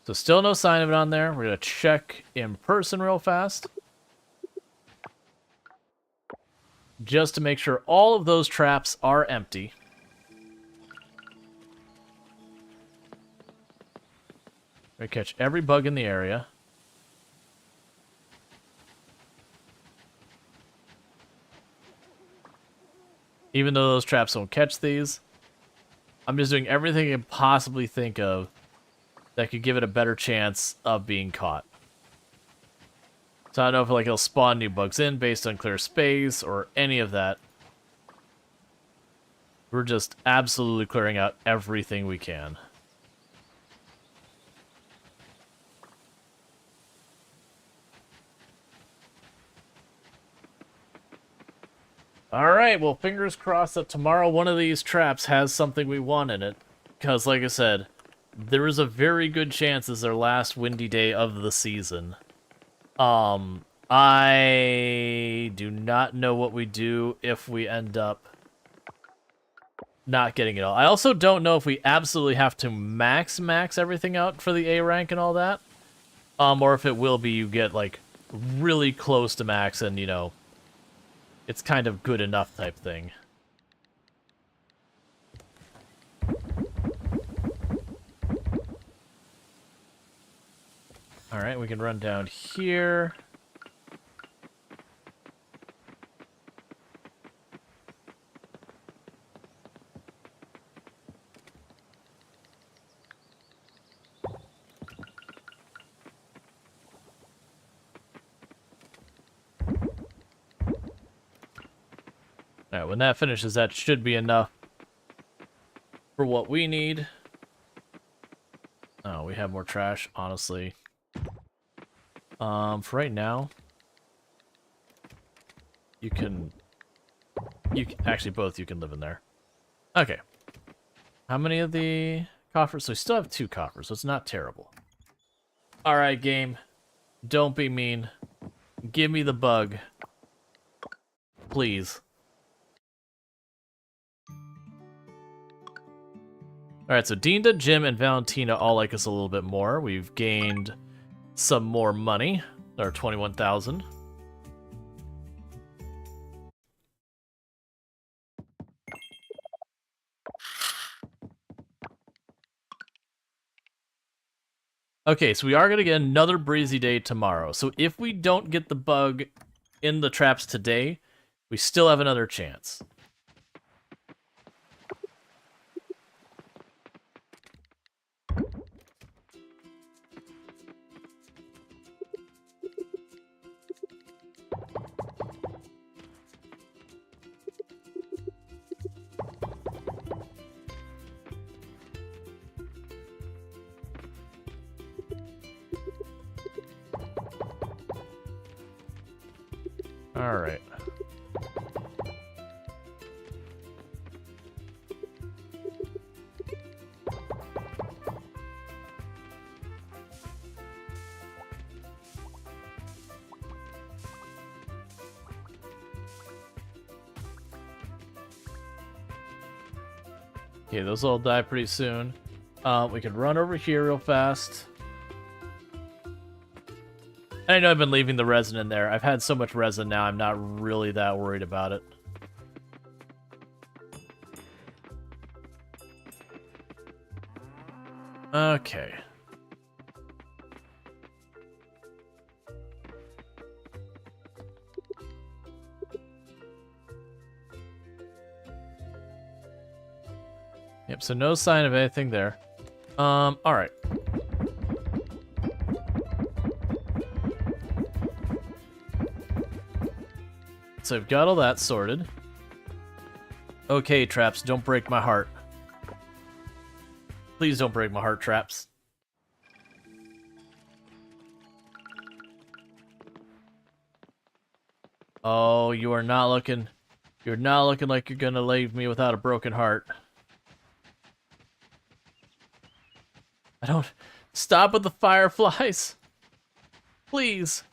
So still no sign of it on there. We're gonna check in person real fast. Just to make sure all of those traps are empty. We catch every bug in the area. Even though those traps don't catch these, I'm just doing everything I can possibly think of that could give it a better chance of being caught. So I don't know if like it'll spawn new bugs in based on clear space or any of that. We're just absolutely clearing out everything we can. Alright, well, fingers crossed that tomorrow one of these traps has something we want in it. Because, like I said, there is a very good chance this is our last windy day of the season. I do not know what we do if we end up not getting it all. I also don't know if we absolutely have to max everything out for the A rank and all that. Or if it will be you get, like, really close to max and, you know, it's kind of good enough type thing. Alright, we can run down here. Alright, when that finishes, that should be enough for what we need. Oh, we have more trash, honestly. For right now, you can actually both you can live in there. Okay. How many of the coffers? So we still have 2 coffers, so it's not terrible. Alright, game. Don't be mean. Give me the bug. Please. Alright, so Dinda, Jim, and Valentina all like us a little bit more. We've gained some more money. Or 21,000. Okay, so we are going to get another breezy day tomorrow. So if we don't get the bug in the traps today, we still have another chance. Alright. Okay, those all die pretty soon. We can run over here real fast. I know I've been leaving the resin in there. I've had so much resin now, I'm not really that worried about it. Okay. Yep, so no sign of anything there. Alright. So I've got all that sorted. Okay, traps, don't break my heart. Please don't break my heart, traps. Oh, you're not looking like you're gonna leave me without a broken heart. I don't... Stop with the fireflies! Please!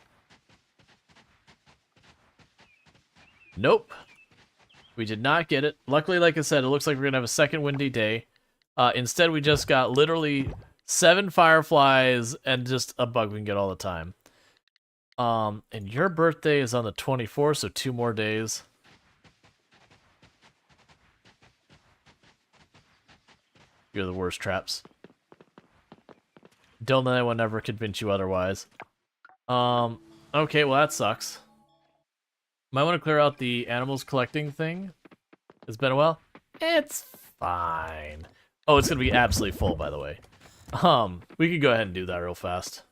Nope. We did not get it. Luckily, like I said, it looks like we're gonna have a second windy day. Instead, we just got literally 7 fireflies and just a bug we can get all the time. And your birthday is on the 24th, so 2 more days. You're the worst, traps. Don't let anyone ever convince you otherwise. Okay, well that sucks. Might want to clear out the animals collecting thing. It's been a while. It's fine. Oh, it's gonna be absolutely full, by the way. We could go ahead and do that real fast.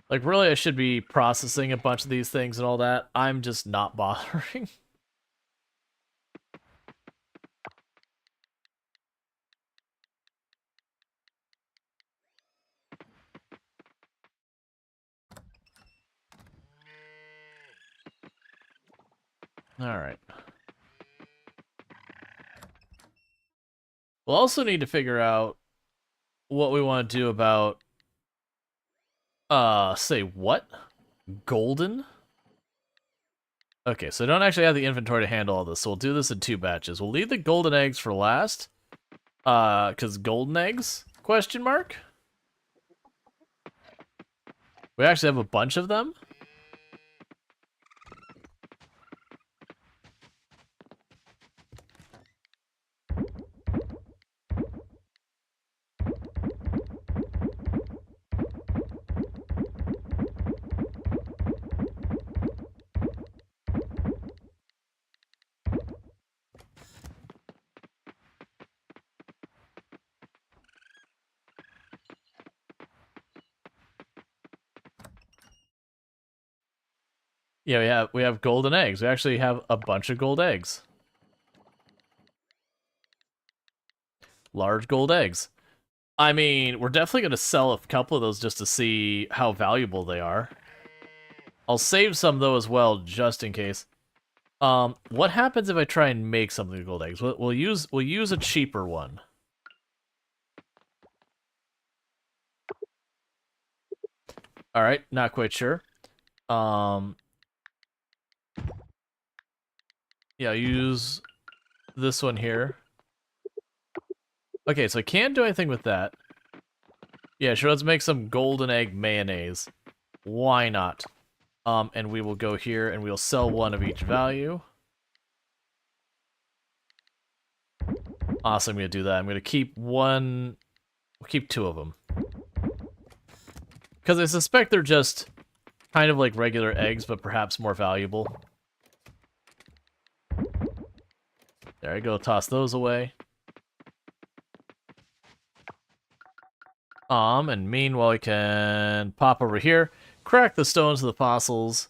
Like, really, I should be processing a bunch of these things and all that. I'm just not bothering. Alright. We'll also need to figure out what we want to do about... say what? Golden? Okay, so I don't actually have the inventory to handle all this, so we'll do this in 2 batches. We'll leave the golden eggs for last. Because golden eggs? Question mark? We actually have a bunch of them? Yeah, we have golden eggs. We actually have a bunch of gold eggs. Large gold eggs. I mean, we're definitely going to sell a couple of those just to see how valuable they are. I'll save some, though, as well, just in case. What happens if I try and make something with gold eggs? We'll use a cheaper one. Alright, not quite sure. Yeah, use this one here. Okay, so I can't do anything with that. Yeah, sure, let's make some golden egg mayonnaise. Why not? And we will go here and we'll sell one of each value. Awesome, I'm gonna do that. I'm gonna keep one... We'll keep 2 of them. Because I suspect they're just kind of like regular eggs, but perhaps more valuable. There I go, toss those away. And meanwhile I can pop over here, crack the stones of the fossils,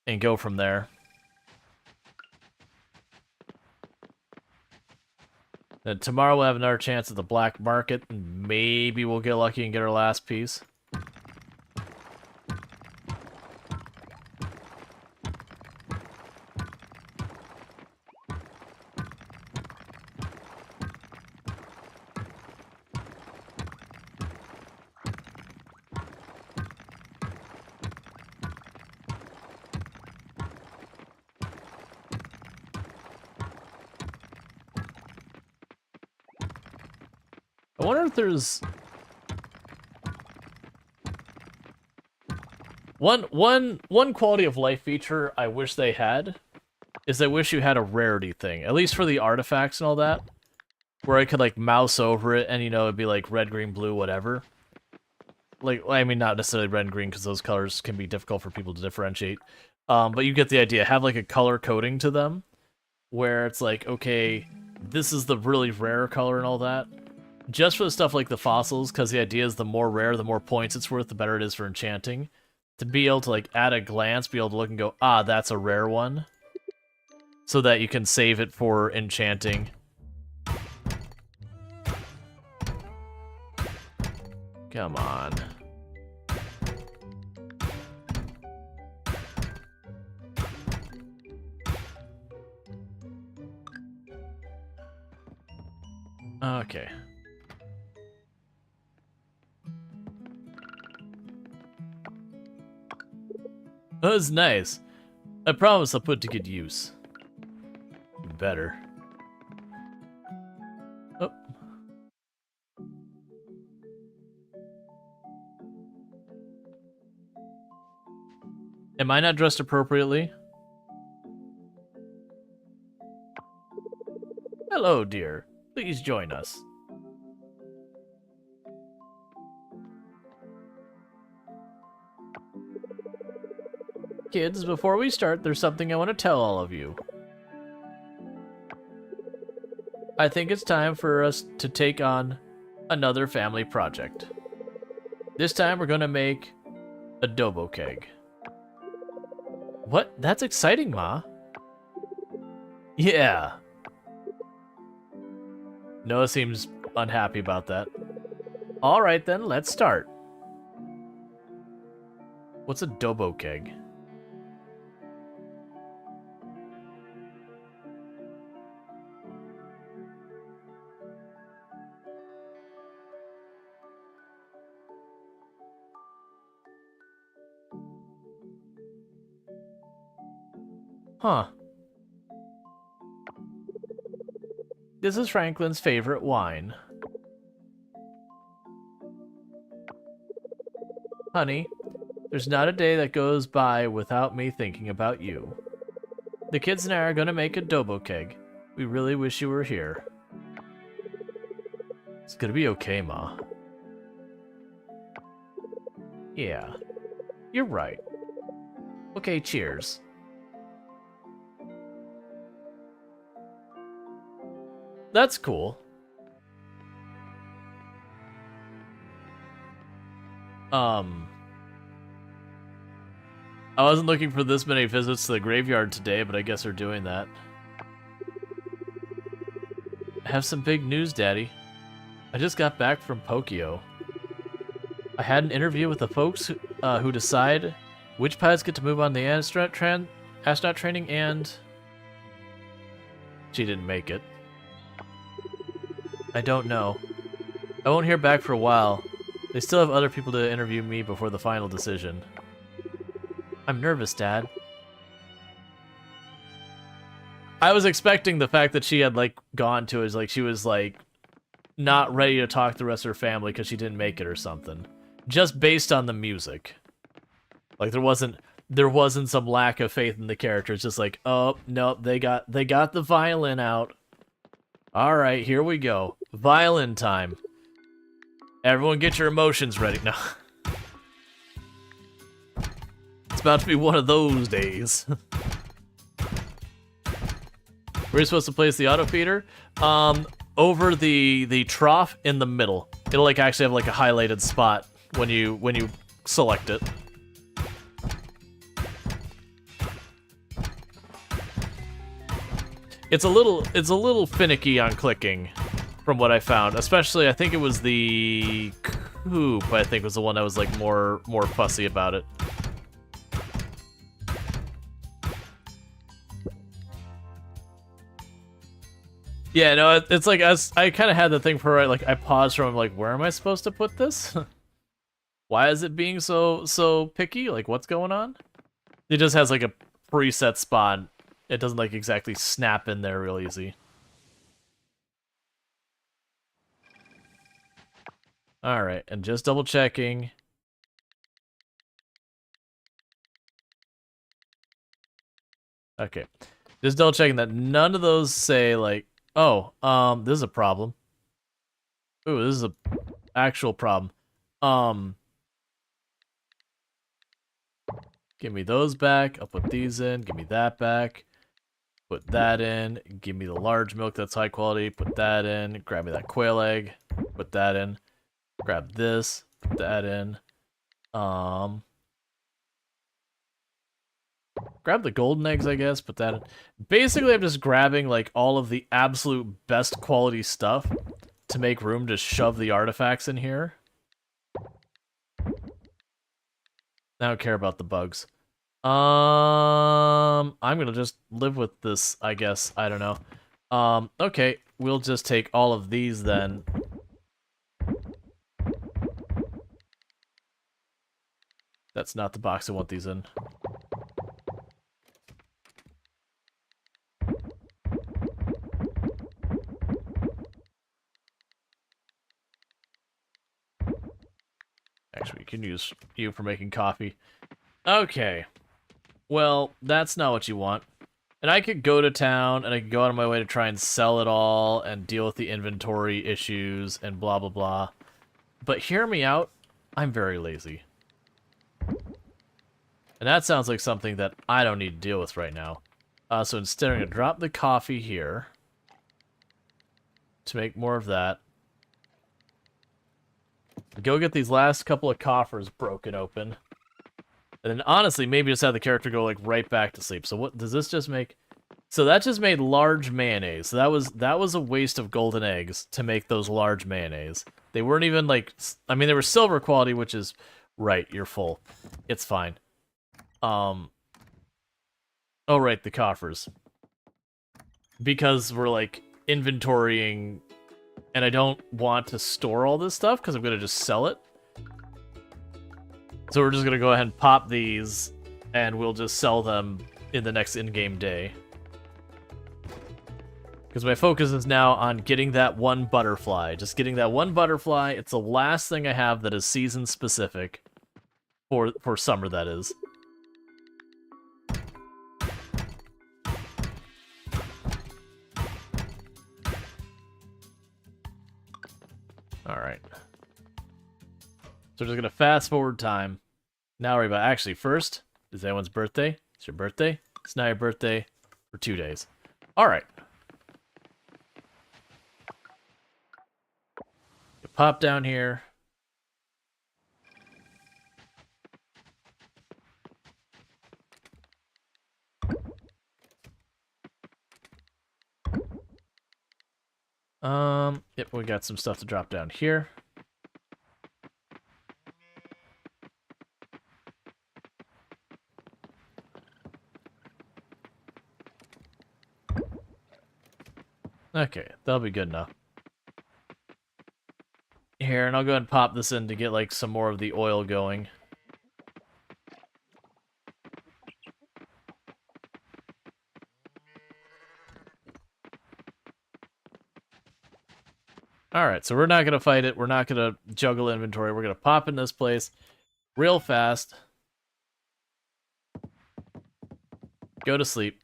and go from there. Then tomorrow we'll have another chance at the black market, and maybe we'll get lucky and get our last piece. I wonder if there's one quality of life feature I wish they had is I wish you had a rarity thing, at least for the artifacts and all that, where I could like mouse over it and, you know, it'd be like red, green, blue, whatever. Like, I mean, not necessarily red and green because those colors can be difficult for people to differentiate. But you get the idea. Have like a color coding to them where it's like, okay, this is the really rare color and all that. Just for the stuff like the fossils, because the idea is the more rare, the more points it's worth, the better it is for enchanting. To be able to, like, at a glance, be able to look and go, ah, that's a rare one. So that you can save it for enchanting. Come on. Okay. That was nice. I promise I'll put it to good use. You better. Oh. Am I not dressed appropriately? Hello, dear. Please join us. Kids, before we start, there's something I want to tell all of you. I think it's time for us to take on another family project. This time we're going to make a adobo keg. What? That's exciting, Ma. Yeah. Noah seems unhappy about that. Alright then, let's start. What's a adobo keg? Huh. This is Franklin's favorite wine. Honey, there's not a day that goes by without me thinking about you. The kids and I are gonna make a dobo keg. We really wish you were here. It's gonna be okay, Ma. Yeah, you're right. Okay, cheers. That's cool. I wasn't looking for this many visits to the graveyard today, but I guess they're doing that. I have some big news, Daddy. I just got back from Tokyo. I had an interview with the folks who decide which pilots get to move on the astronaut training, and she didn't make it. I don't know. I won't hear back for a while. They still have other people to interview me before the final decision. I'm nervous, Dad. I was expecting the fact that she had, like, gone to it, like, she was, like, not ready to talk to the rest of her family because she didn't make it or something. Just based on the music. Like, there wasn't some lack of faith in the characters. Just like, oh, nope, they got the violin out. Alright, here we go. Violin time. Everyone get your emotions ready. No. It's about to be one of those days. Where are you supposed to place the auto feeder? Over the trough in the middle. It'll like actually have like a highlighted spot when you select it. It's a little finicky on clicking from what I found. Especially I think it was the Coop, I think was the one that was like more fussy about it. Yeah, no, it's like I kind of had the thing for like I paused from like where am I supposed to put this? Why is it being so picky? Like what's going on? It just has like a preset spot. It doesn't like exactly snap in there real easy. All right, and just double checking. Okay, just double checking that none of those say like, oh, this is a problem. Ooh, this is a actual problem. Give me those back. I'll put these in. Give me that back. Put that in. Give me the large milk that's high quality. Put that in. Grab me that quail egg. Put that in. Grab this. Put that in. Grab the golden eggs, I guess. Put that in. Basically, I'm just grabbing like all of the absolute best quality stuff to make room to shove the artifacts in here. I don't care about the bugs. I'm gonna just live with this, I guess. I don't know. Okay, we'll just take all of these then. That's not the box I want these in. Actually, we can use you for making coffee. Okay. Well, that's not what you want. And I could go to town, and I could go out of my way to try and sell it all, and deal with the inventory issues, and blah blah blah. But hear me out, I'm very lazy. And that sounds like something that I don't need to deal with right now. So instead I'm going to drop the coffee here. To make more of that. Go get these last couple of coffers broken open. And then honestly, maybe just have the character go like right back to sleep. So what does this just make? So that just made large mayonnaise. So that was a waste of golden eggs to make those large mayonnaise. They weren't even like, I mean, they were silver quality, which is right. You're full. It's fine. Oh right, the coffers. Because we're like inventorying, and I don't want to store all this stuff because I'm gonna just sell it. So we're just gonna go ahead and pop these, and we'll just sell them in the next in-game day. Because my focus is now on getting that one butterfly. Just getting that one butterfly. It's the last thing I have that is season-specific. For summer, that is. Alright. So we're just going to fast forward time. Now worry about... Actually, first, is anyone's birthday? It's your birthday? It's not your birthday for 2 days. Alright. Pop down here. Yep, we got some stuff to drop down here. Okay, that'll be good enough. Here, and I'll go ahead and pop this in to get, like, some more of the oil going. Alright, so we're not going to fight it. We're not going to juggle inventory. We're going to pop in this place real fast. Go to sleep.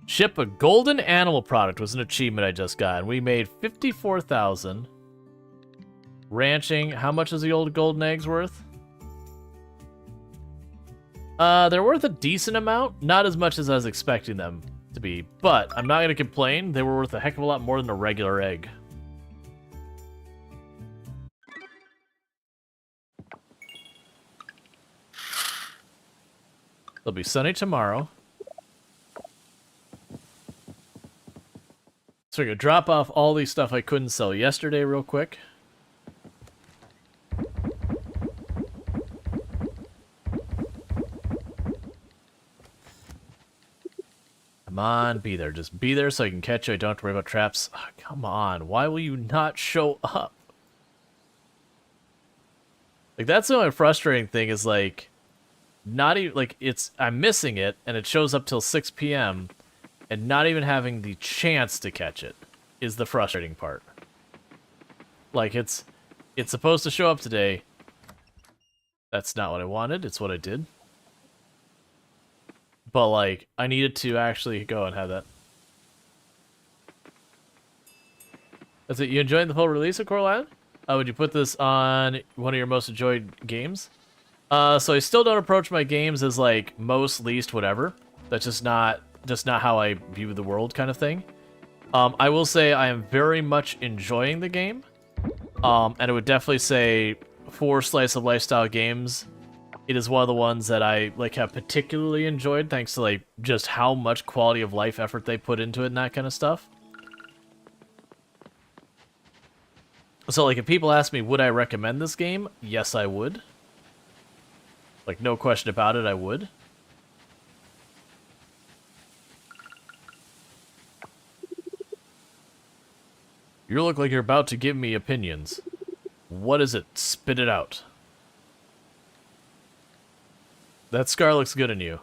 Ship a golden animal product was an achievement I just got, and we made 54,000. Ranching, how much is the old golden eggs worth? They're worth a decent amount, not as much as I was expecting them to be, but I'm not going to complain. They were worth a heck of a lot more than a regular egg. It'll be sunny tomorrow. So we're going to drop off all these stuff I couldn't sell yesterday real quick. Come on, be there. Just be there so I can catch you. I don't have to worry about traps. Oh, come on. Why will you not show up? Like, that's the only frustrating thing is, like, not even, like, I'm missing it, and it shows up till 6 p.m., and not even having the chance to catch it is the frustrating part. Like, it's supposed to show up today. That's not what I wanted. It's what I did. But, like, I needed to actually go and have that. That's it. You enjoyed the full release of Coraline? Would you put this on one of your most enjoyed games? So I still don't approach my games as, like, most, least, whatever. That's just not how I view the world kind of thing. I will say I am very much enjoying the game. And I would definitely say for slice of lifestyle games, it is one of the ones that I like have particularly enjoyed thanks to like just how much quality of life effort they put into it and that kind of stuff. So like if people ask me would I recommend this game? Yes, I would. Like no question about it, I would. You look like you're about to give me opinions. What is it? Spit it out. That scar looks good on you.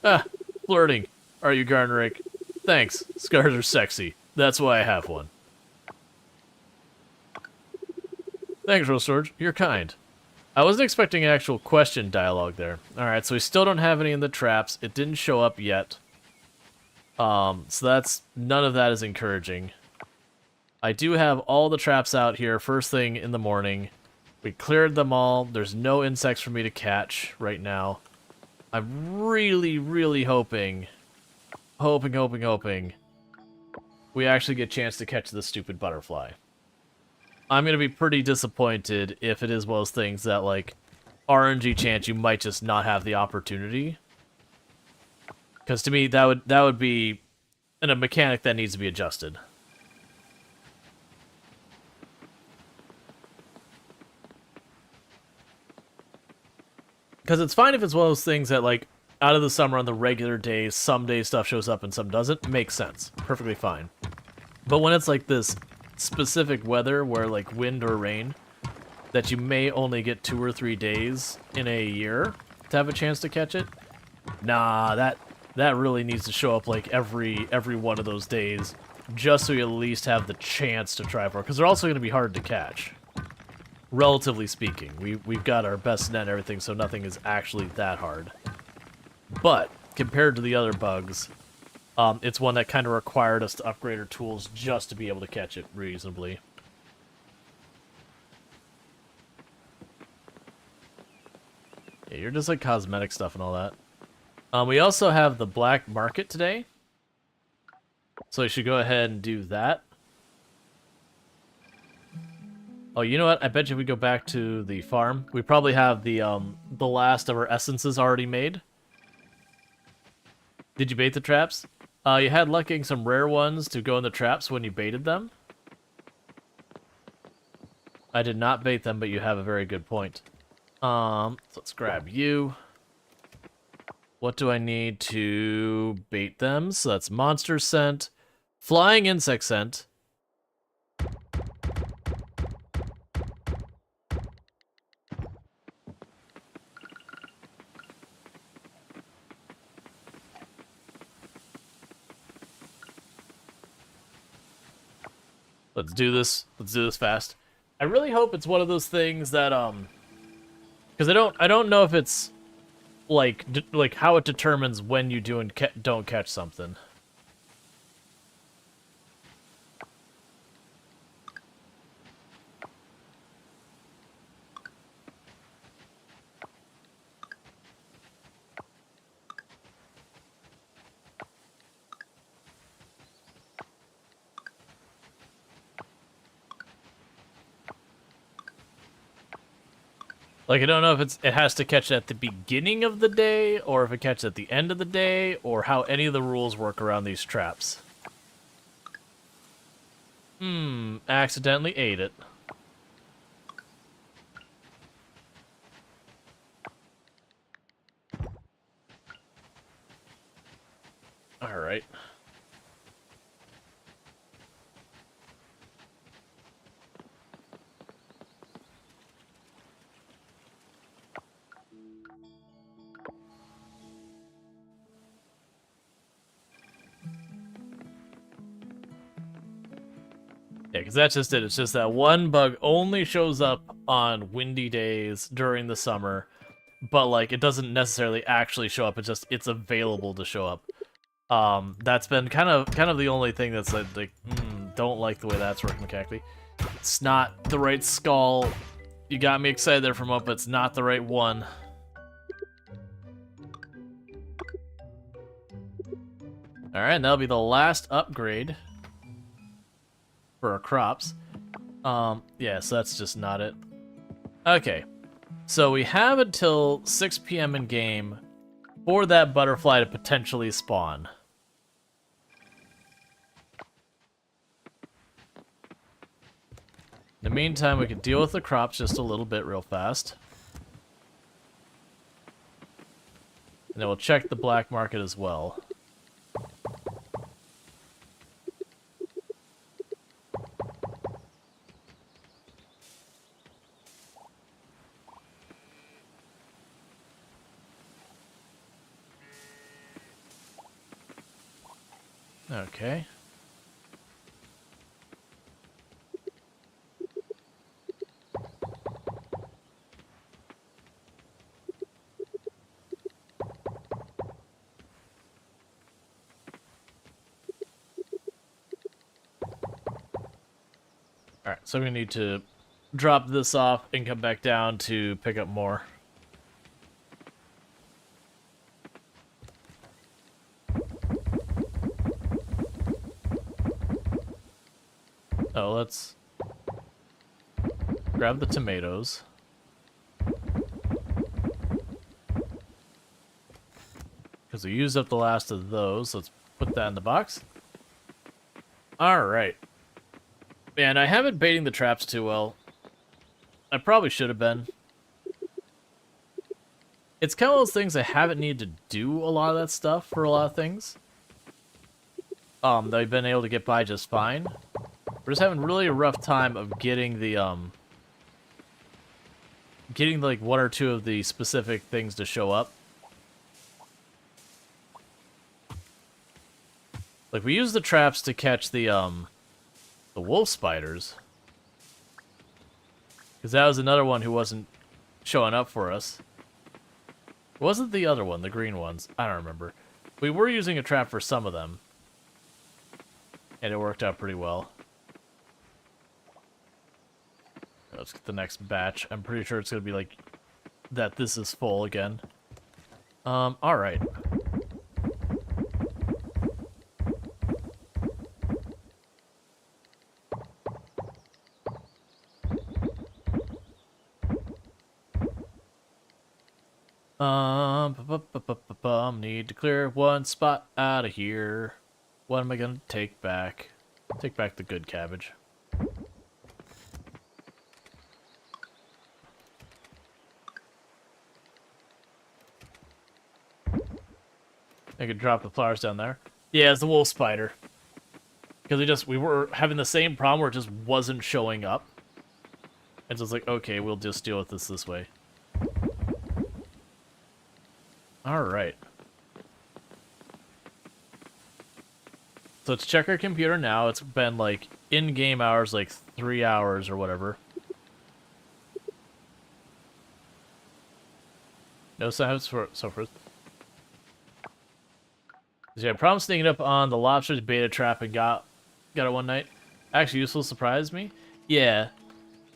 Ah, flirting. Are you, Garnerick? Thanks. Scars are sexy. That's why I have one. Thanks, Rual Storge. You're kind. I wasn't expecting an actual question dialogue there. Alright, so we still don't have any in the traps. It didn't show up yet. So that's... none of that is encouraging. I do have all the traps out here first thing in the morning. We cleared them all. There's no insects for me to catch right now. I'm really, really hoping we actually get a chance to catch this stupid butterfly. I'm going to be pretty disappointed if it is one of those things that, like, RNG chance you might just not have the opportunity. Because to me, that would be a mechanic that needs to be adjusted. Because it's fine if it's one of those things that, like, out of the summer on the regular days, some days stuff shows up and some doesn't. Makes sense. Perfectly fine. But when it's like this specific weather where, like, wind or rain, that you may only get 2 or 3 days in a year to have a chance to catch it. Nah, that really needs to show up like every one of those days, just so you at least have the chance to try for it, because they're also going to be hard to catch. Relatively speaking, we've got our best net and everything, so nothing is actually that hard. But compared to the other bugs, it's one that kind of required us to upgrade our tools just to be able to catch it reasonably. Yeah, you're just like cosmetic stuff and all that. We also have the black market today, so you should go ahead and do that. Oh, you know what? I bet you if we go back to the farm, we probably have the last of our essences already made. Did you bait the traps? You had luck getting some rare ones to go in the traps when you baited them. I did not bait them, but you have a very good point. So let's grab you. What do I need to bait them? So that's monster scent, flying insect scent. Let's do this. Let's do this fast. I really hope it's one of those things that because I don't know if it's like how it determines when you do and don't catch something. Like, I don't know if it has to catch at the beginning of the day, or if it catches at the end of the day, or how any of the rules work around these traps. Accidentally ate it. Alright. Yeah, because that's just it. It's just that one bug only shows up on windy days during the summer, but like it doesn't necessarily actually show up. It's available to show up. That's been kind of the only thing that's like don't like the way that's working mechanically. It's not the right skull. You got me excited there for a moment, but it's not the right one. All right, that'll be the last upgrade for our crops. Yeah, so that's just not it. Okay, so we have until 6 p.m. in game for that butterfly to potentially spawn. In the meantime, we can deal with the crops just a little bit real fast. And then we'll check the black market as well. Okay. Alright, so we need to drop this off and come back down to pick up more. Oh, let's grab the tomatoes. Because we used up the last of those, let's put that in the box. Alright. Man, I haven't baiting the traps too well. I probably should have been. It's kind of those things I haven't needed to do a lot of that stuff for a lot of things. They've been able to get by just fine. We're just having really a rough time of getting the getting like one or two of the specific things to show up. Like we used the traps to catch the wolf spiders. Because that was another one who wasn't showing up for us. It wasn't the other one, the green ones. I don't remember. We were using a trap for some of them. And it worked out pretty well. Let's get the next batch. I'm pretty sure it's going to be like that this is full again. Alright. Need to clear one spot out of here. What am I gonna take back? Take back the good cabbage. I could drop the flowers down there. Yeah, it's the wolf spider. Because we were having the same problem where it just wasn't showing up. And so it's like, okay, we'll just deal with this way. Alright. So let's check our computer now. It's been like in-game hours, like 3 hours or whatever. No signs for so forth. Yeah, I promised sneaking up on the lobster's beta trap and got it one night. Actually, useful surprised me. Yeah.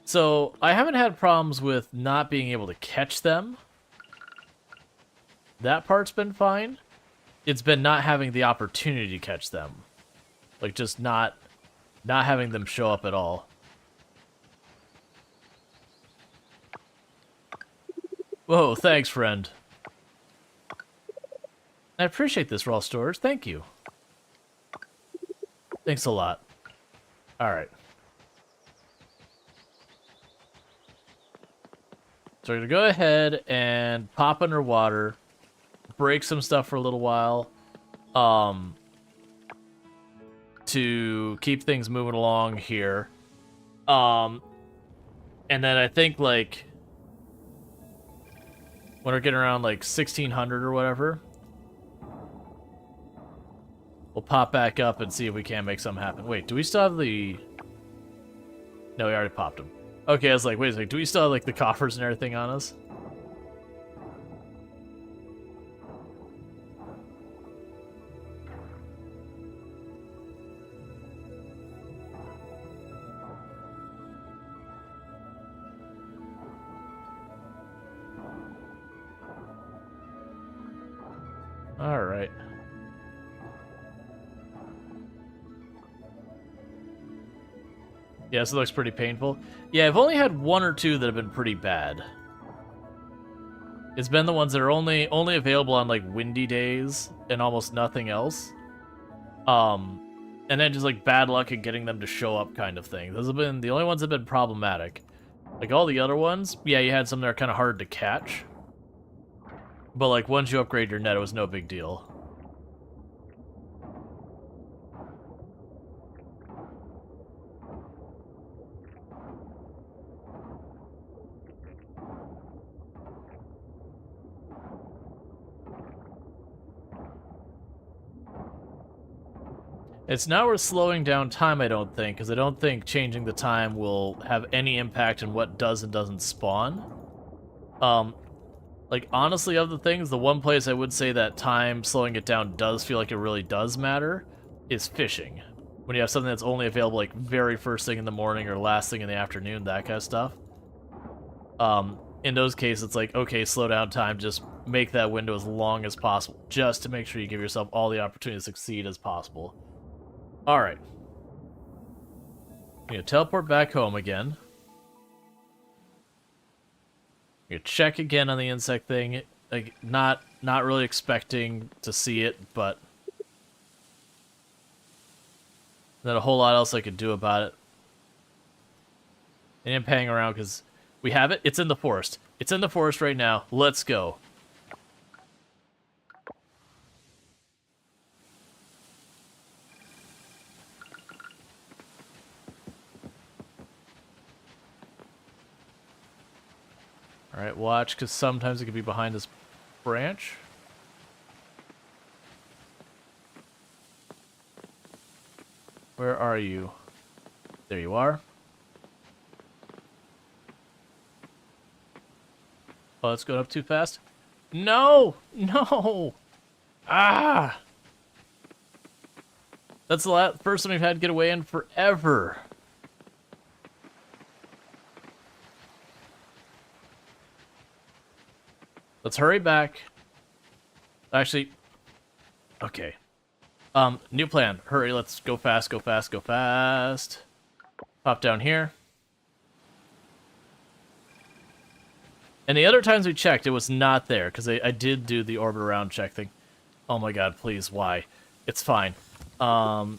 So I haven't had problems with not being able to catch them. That part's been fine. It's been not having the opportunity to catch them. Like, just not having them show up at all. Whoa, thanks, friend. I appreciate this, Rual Storge. Thank you. Thanks a lot. Alright. So we're going to go ahead and pop underwater. Break some stuff for a little while. To keep things moving along here. And then I think, like, when we're getting around, like, 1600 or whatever, we'll pop back up and see if we can make something happen. Wait, do we still have the... No, we already popped them. Okay, I was like, wait a second, do we still have, like, the coffers and everything on us? Alright. Yeah, this looks pretty painful. Yeah, I've only had one or two that have been pretty bad. It's been the ones that are only available on, like, windy days and almost nothing else. And then just, like, bad luck at getting them to show up kind of thing. Those have been the only ones that have been problematic. Like, all the other ones, yeah, you had some that are kind of hard to catch. But, like, once you upgrade your net, it was no big deal. It's not worth slowing down time, I don't think, because I don't think changing the time will have any impact on what does and doesn't spawn. Like, honestly, of the things, the one place I would say that time slowing it down does feel like it really does matter is fishing. When you have something that's only available, like, very first thing in the morning or last thing in the afternoon, that kind of stuff. In those cases, it's like, okay, slow down time, just make that window as long as possible, just to make sure you give yourself all the opportunity to succeed as possible. Alright. I'm gonna teleport back home again. I'm gonna check again on the insect thing. Like, not really expecting to see it, but not a whole lot else I could do about it. And I'm hanging around because we have it. It's in the forest. It's in the forest right now. Let's go. Alright, watch, because sometimes it could be behind this branch. Where are you? There you are. Oh, it's going up too fast. No! No! Ah! That's the first one we've had to get away in forever. Let's hurry back. Actually, okay. New plan. Hurry, let's go fast, go fast, go fast. Pop down here. And the other times we checked, it was not there, because I did do the orbit around check thing. Oh my god, please, why? It's fine. So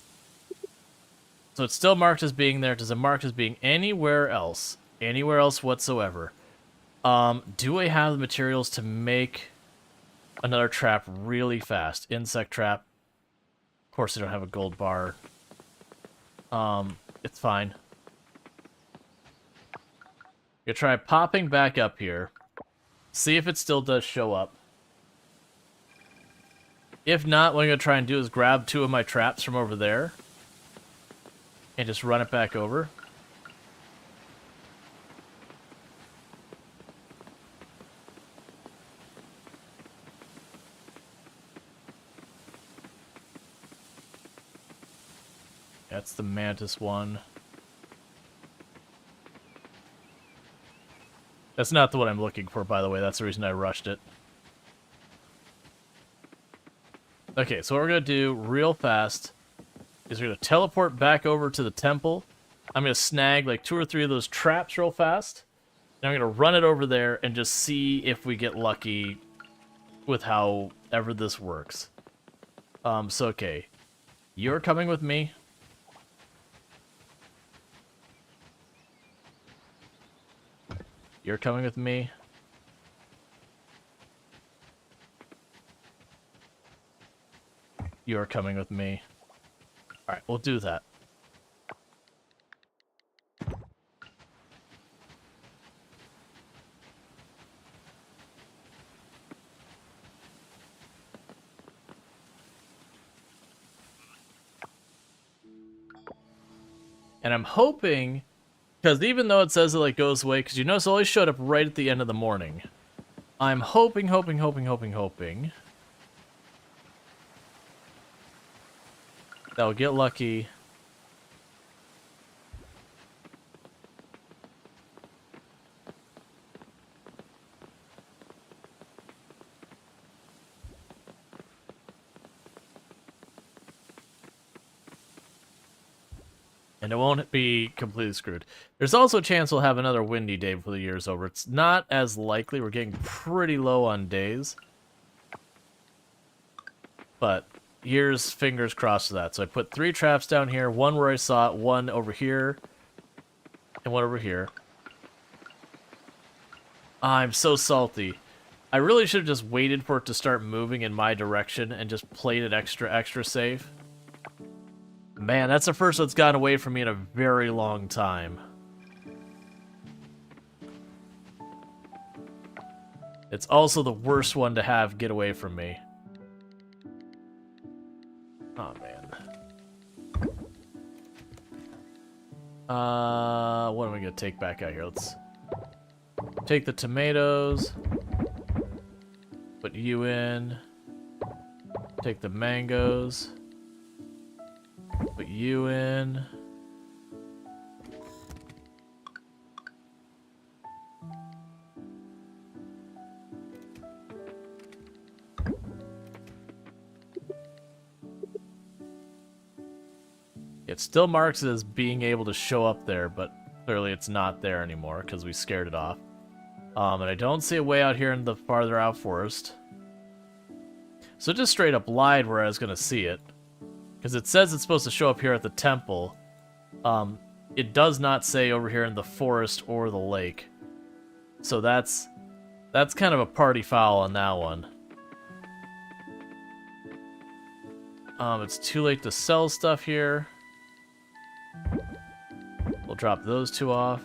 it's still marked as being there. Does it mark as being anywhere else? Anywhere else whatsoever? Do I have the materials to make another trap really fast? Insect trap. Of course I don't have a gold bar. It's fine. I'm gonna try popping back up here. See if it still does show up. If not, what I'm gonna try and do is grab 2 of my traps from over there. And just run it back over. That's the mantis one. That's not the one I'm looking for, by the way. That's the reason I rushed it. Okay, so what we're going to do real fast is we're going to teleport back over to the temple. I'm going to snag like 2 or 3 of those traps real fast. And I'm going to run it over there and just see if we get lucky with however this works. So, okay. You're coming with me. You're coming with me. You're coming with me. Alright, we'll do that. And I'm hoping, because even though it says it like goes away, because you notice it always showed up right at the end of the morning. I'm hoping that we'll get lucky. And it won't be completely screwed. There's also a chance we'll have another windy day before the year's over. It's not as likely. We're getting pretty low on days. But here's fingers crossed for that. So I put 3 traps down here. 1 where I saw it, 1 over here, and 1 over here. I'm so salty. I really should have just waited for it to start moving in my direction and just played it extra safe. Man, that's the first that's gotten away from me in a very long time. It's also the worst one to have get away from me. Oh, man. What am I gonna take back out here? Let's take the tomatoes. Put you in. Take the mangoes. Put you in. It still marks it as being able to show up there, but clearly it's not there anymore because we scared it off. And I don't see a way out here in the farther out forest. So it just straight up lied where I was going to see it. Because it says it's supposed to show up here at the temple. It does not say over here in the forest or the lake. So that's kind of a party foul on that one. It's too late to sell stuff here. We'll drop those 2 off.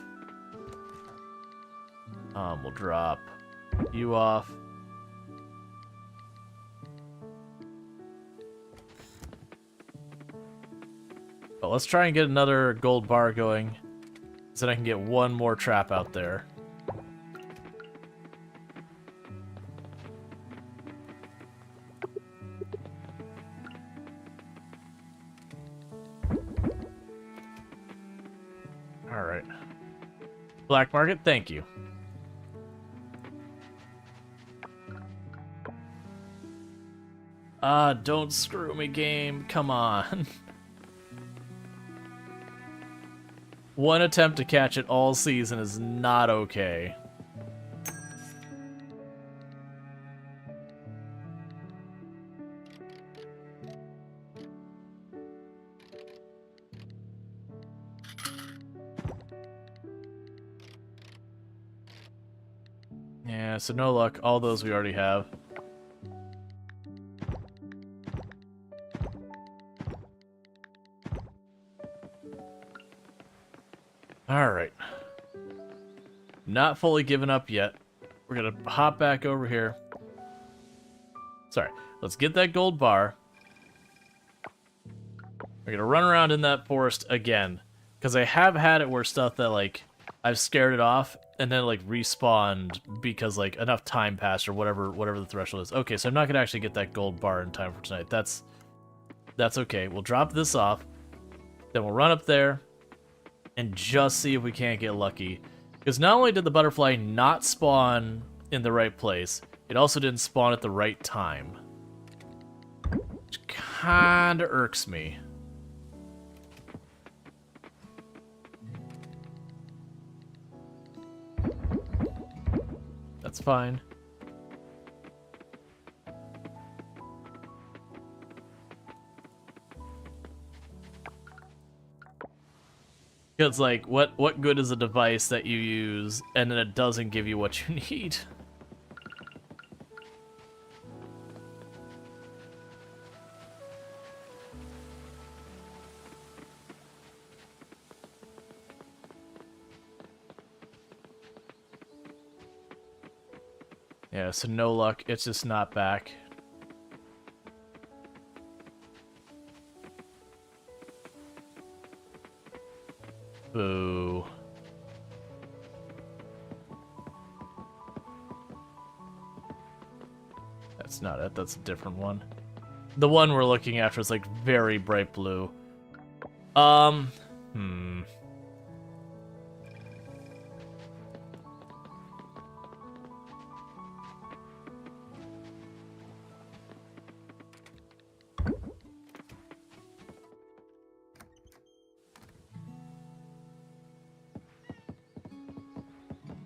We'll drop you off. But let's try and get another gold bar going, so that I can get one more trap out there. Alright. Black market, thank you. Don't screw me, game. Come on. One attempt to catch it all season is not okay. Yeah, so no luck. All those we already have. Alright. Not fully given up yet. We're gonna hop back over here. Sorry. Let's get that gold bar. We're gonna run around in that forest again. Because I have had it where stuff that, like, I've scared it off, and then, like, respawned because, like, enough time passed or whatever the threshold is. Okay, so I'm not gonna actually get that gold bar in time for tonight. That's okay. We'll drop this off. Then we'll run up there and just see if we can't get lucky. Because not only did the butterfly not spawn in the right place, it also didn't spawn at the right time. Which kinda irks me. That's fine. It's like, what good is a device that you use and then it doesn't give you what you need? Yeah, so no luck. It's just not back. Boo. That's not it. That's a different one. The one we're looking after is like very bright blue.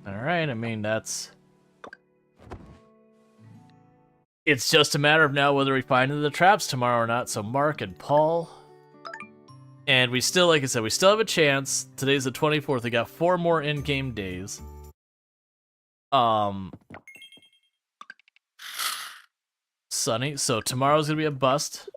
Alright, I mean, it's just a matter of now whether we find the traps tomorrow or not, so Mark and Paul. And we still, like I said, we still have a chance. Today's the 24th, we got 4 more in-game days. Sunny, so tomorrow's gonna be a bust.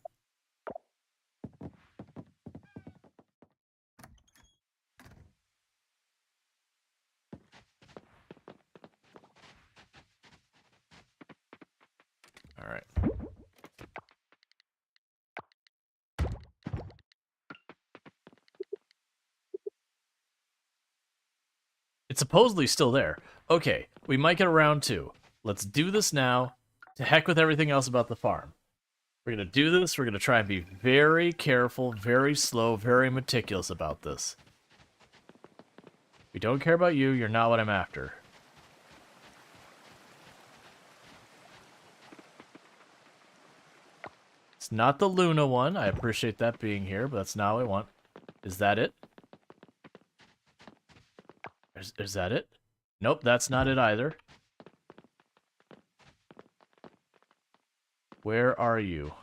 Alright. It's supposedly still there. Okay, we might get around to. Let's do this now. To heck with everything else about the farm. We're gonna do this. We're gonna try and be very careful, very slow, very meticulous about this. We don't care about you. You're not what I'm after. It's not the Luna one. I appreciate that being here, but that's not what I want. Is that it? Is that it? Nope, that's not it either. Where are you?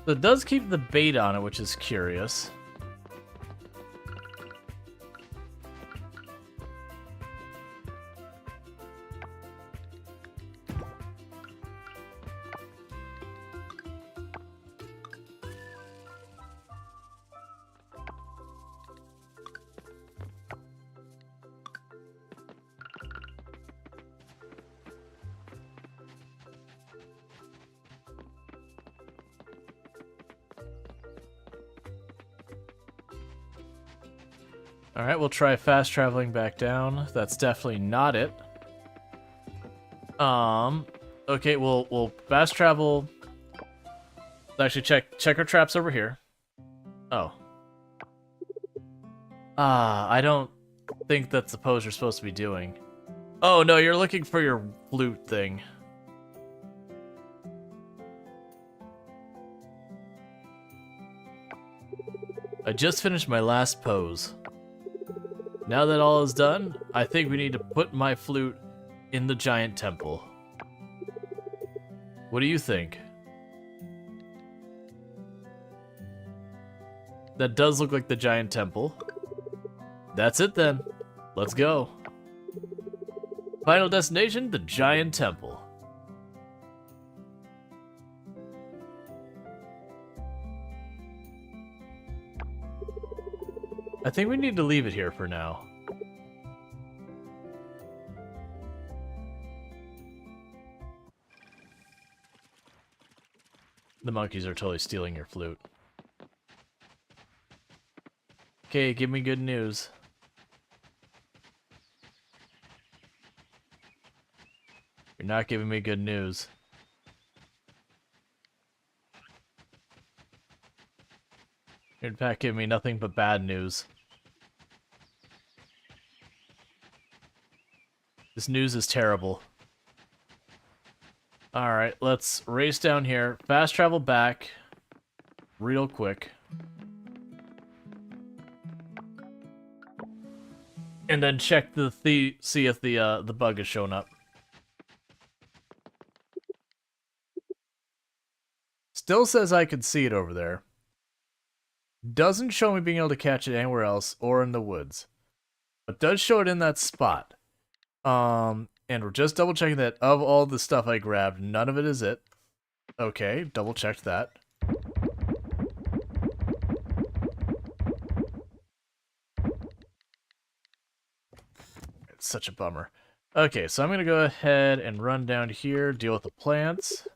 So it does keep the bait on it, which is curious. Alright, we'll try fast traveling back down. That's definitely not it. Okay, we'll fast travel. Let's actually check our traps over here. Oh. I don't think that's the pose you're supposed to be doing. Oh no, you're looking for your flute thing. I just finished my last pose. Now that all is done, I think we need to put my flute in the giant temple. What do you think? That does look like the giant temple. That's it then. Let's go. Final destination, the giant temple. I think we need to leave it here for now. The monkeys are totally stealing your flute. Okay, give me good news. You're not giving me good news. You're in fact giving me nothing but bad news. This news is terrible. Alright, let's race down here. Fast travel back. Real quick. And then check see if the bug has shown up. Still says I can see it over there. Doesn't show me being able to catch it anywhere else or in the woods. But does show it in that spot. And we're just double checking that of all the stuff I grabbed, none of it is it. Okay, double checked that. It's such a bummer. Okay, so I'm gonna go ahead and run down here, deal with the plants.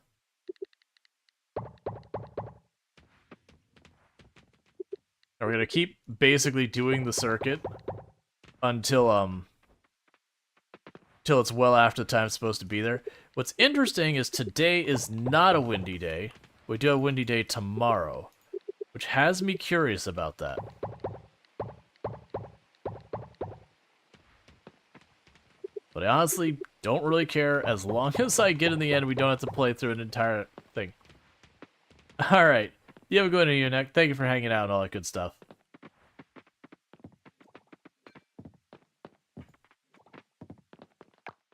And we're gonna keep basically doing the circuit until it's well after the time it's supposed to be there. What's interesting is today is not a windy day. We do have a windy day tomorrow, which has me curious about that. But I honestly don't really care as long as I get in the end we don't have to play through an entire thing. Alright, you have a good one, Eunuch. Thank you for hanging out and all that good stuff.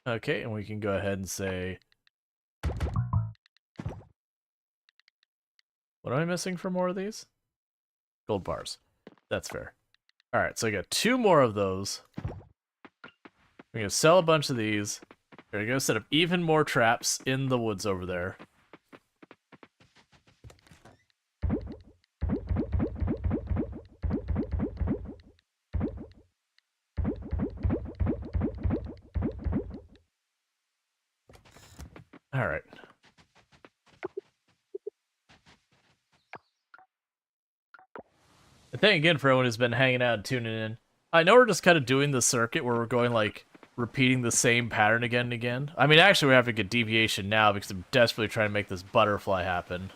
Okay, and we can go ahead and say... What am I missing for more of these? Gold bars. That's fair. Alright, so I got 2 more of those. We're gonna sell a bunch of these. We're gonna set up even more traps in the woods over there. Alright. Thank again for everyone who's been hanging out and tuning in. I know we're just kind of doing the circuit where we're going, like, repeating the same pattern again and again. I mean, actually, we're having a deviation now because I'm desperately trying to make this butterfly happen.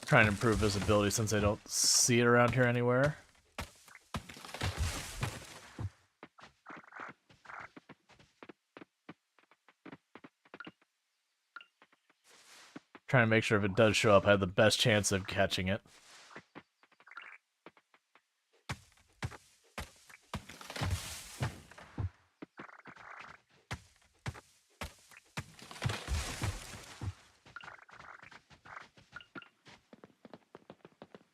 Trying to improve visibility since I don't see it around here anywhere. Trying to make sure if it does show up, I have the best chance of catching it.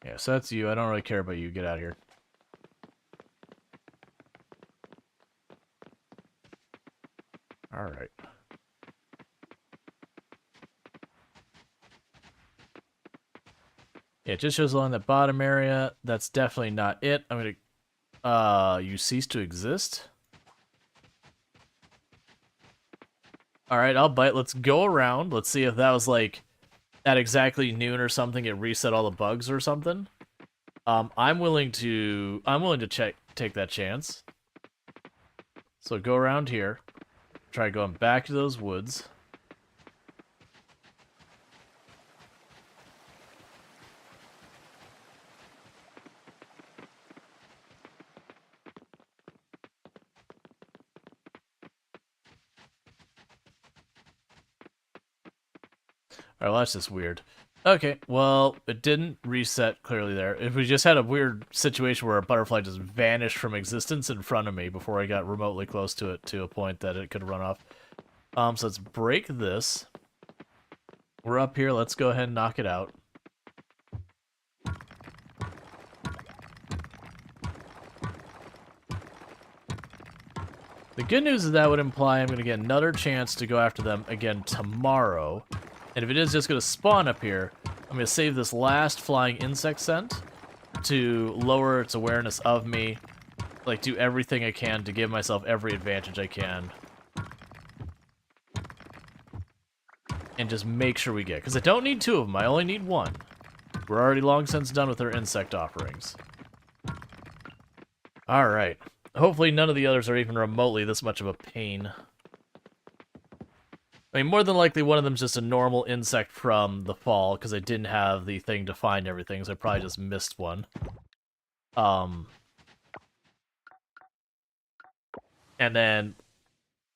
Yeah, so that's you. I don't really care about you. Get out of here. Alright. Yeah, it just shows along that bottom area. That's definitely not it. I'm gonna... you cease to exist? Alright, I'll bite. Let's go around. Let's see if that was, like, at exactly noon or something, it reset all the bugs or something. I'm willing to take that chance. So go around here. Try going back to those woods. Alright, well, that's just weird. Okay, well, it didn't reset clearly there. If we just had a weird situation where a butterfly just vanished from existence in front of me before I got remotely close to it to a point that it could run off. So let's break this. We're up here, let's go ahead and knock it out. The good news is that would imply I'm going to get another chance to go after them again tomorrow. And if it is just going to spawn up here, I'm going to save this last flying insect scent to lower its awareness of me. Like, do everything I can to give myself every advantage I can. And just make sure we get... Because I don't need two of them, I only need one. We're already long since done with our insect offerings. Alright. Hopefully none of the others are even remotely this much of a pain. I mean, more than likely one of them's just a normal insect from the fall, because I didn't have the thing to find everything, so I probably just missed one. And then,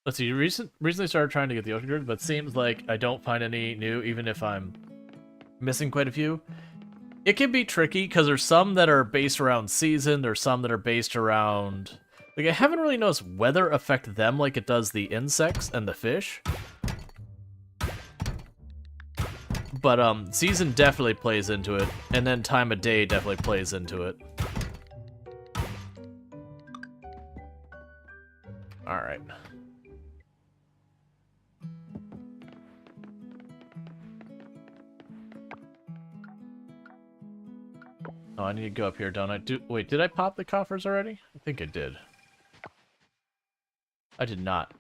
let's see, recently started trying to get the ocean grid, but it seems like I don't find any new, even if I'm missing quite a few. It can be tricky, because there's some that are based around season, there's some that are based around... Like, I haven't really noticed weather affect them like it does the insects and the fish. But, season definitely plays into it, and then time of day definitely plays into it. Alright. Oh, I need to go up here, don't I? Wait, did I pop the coffers already? I think I did. I did not.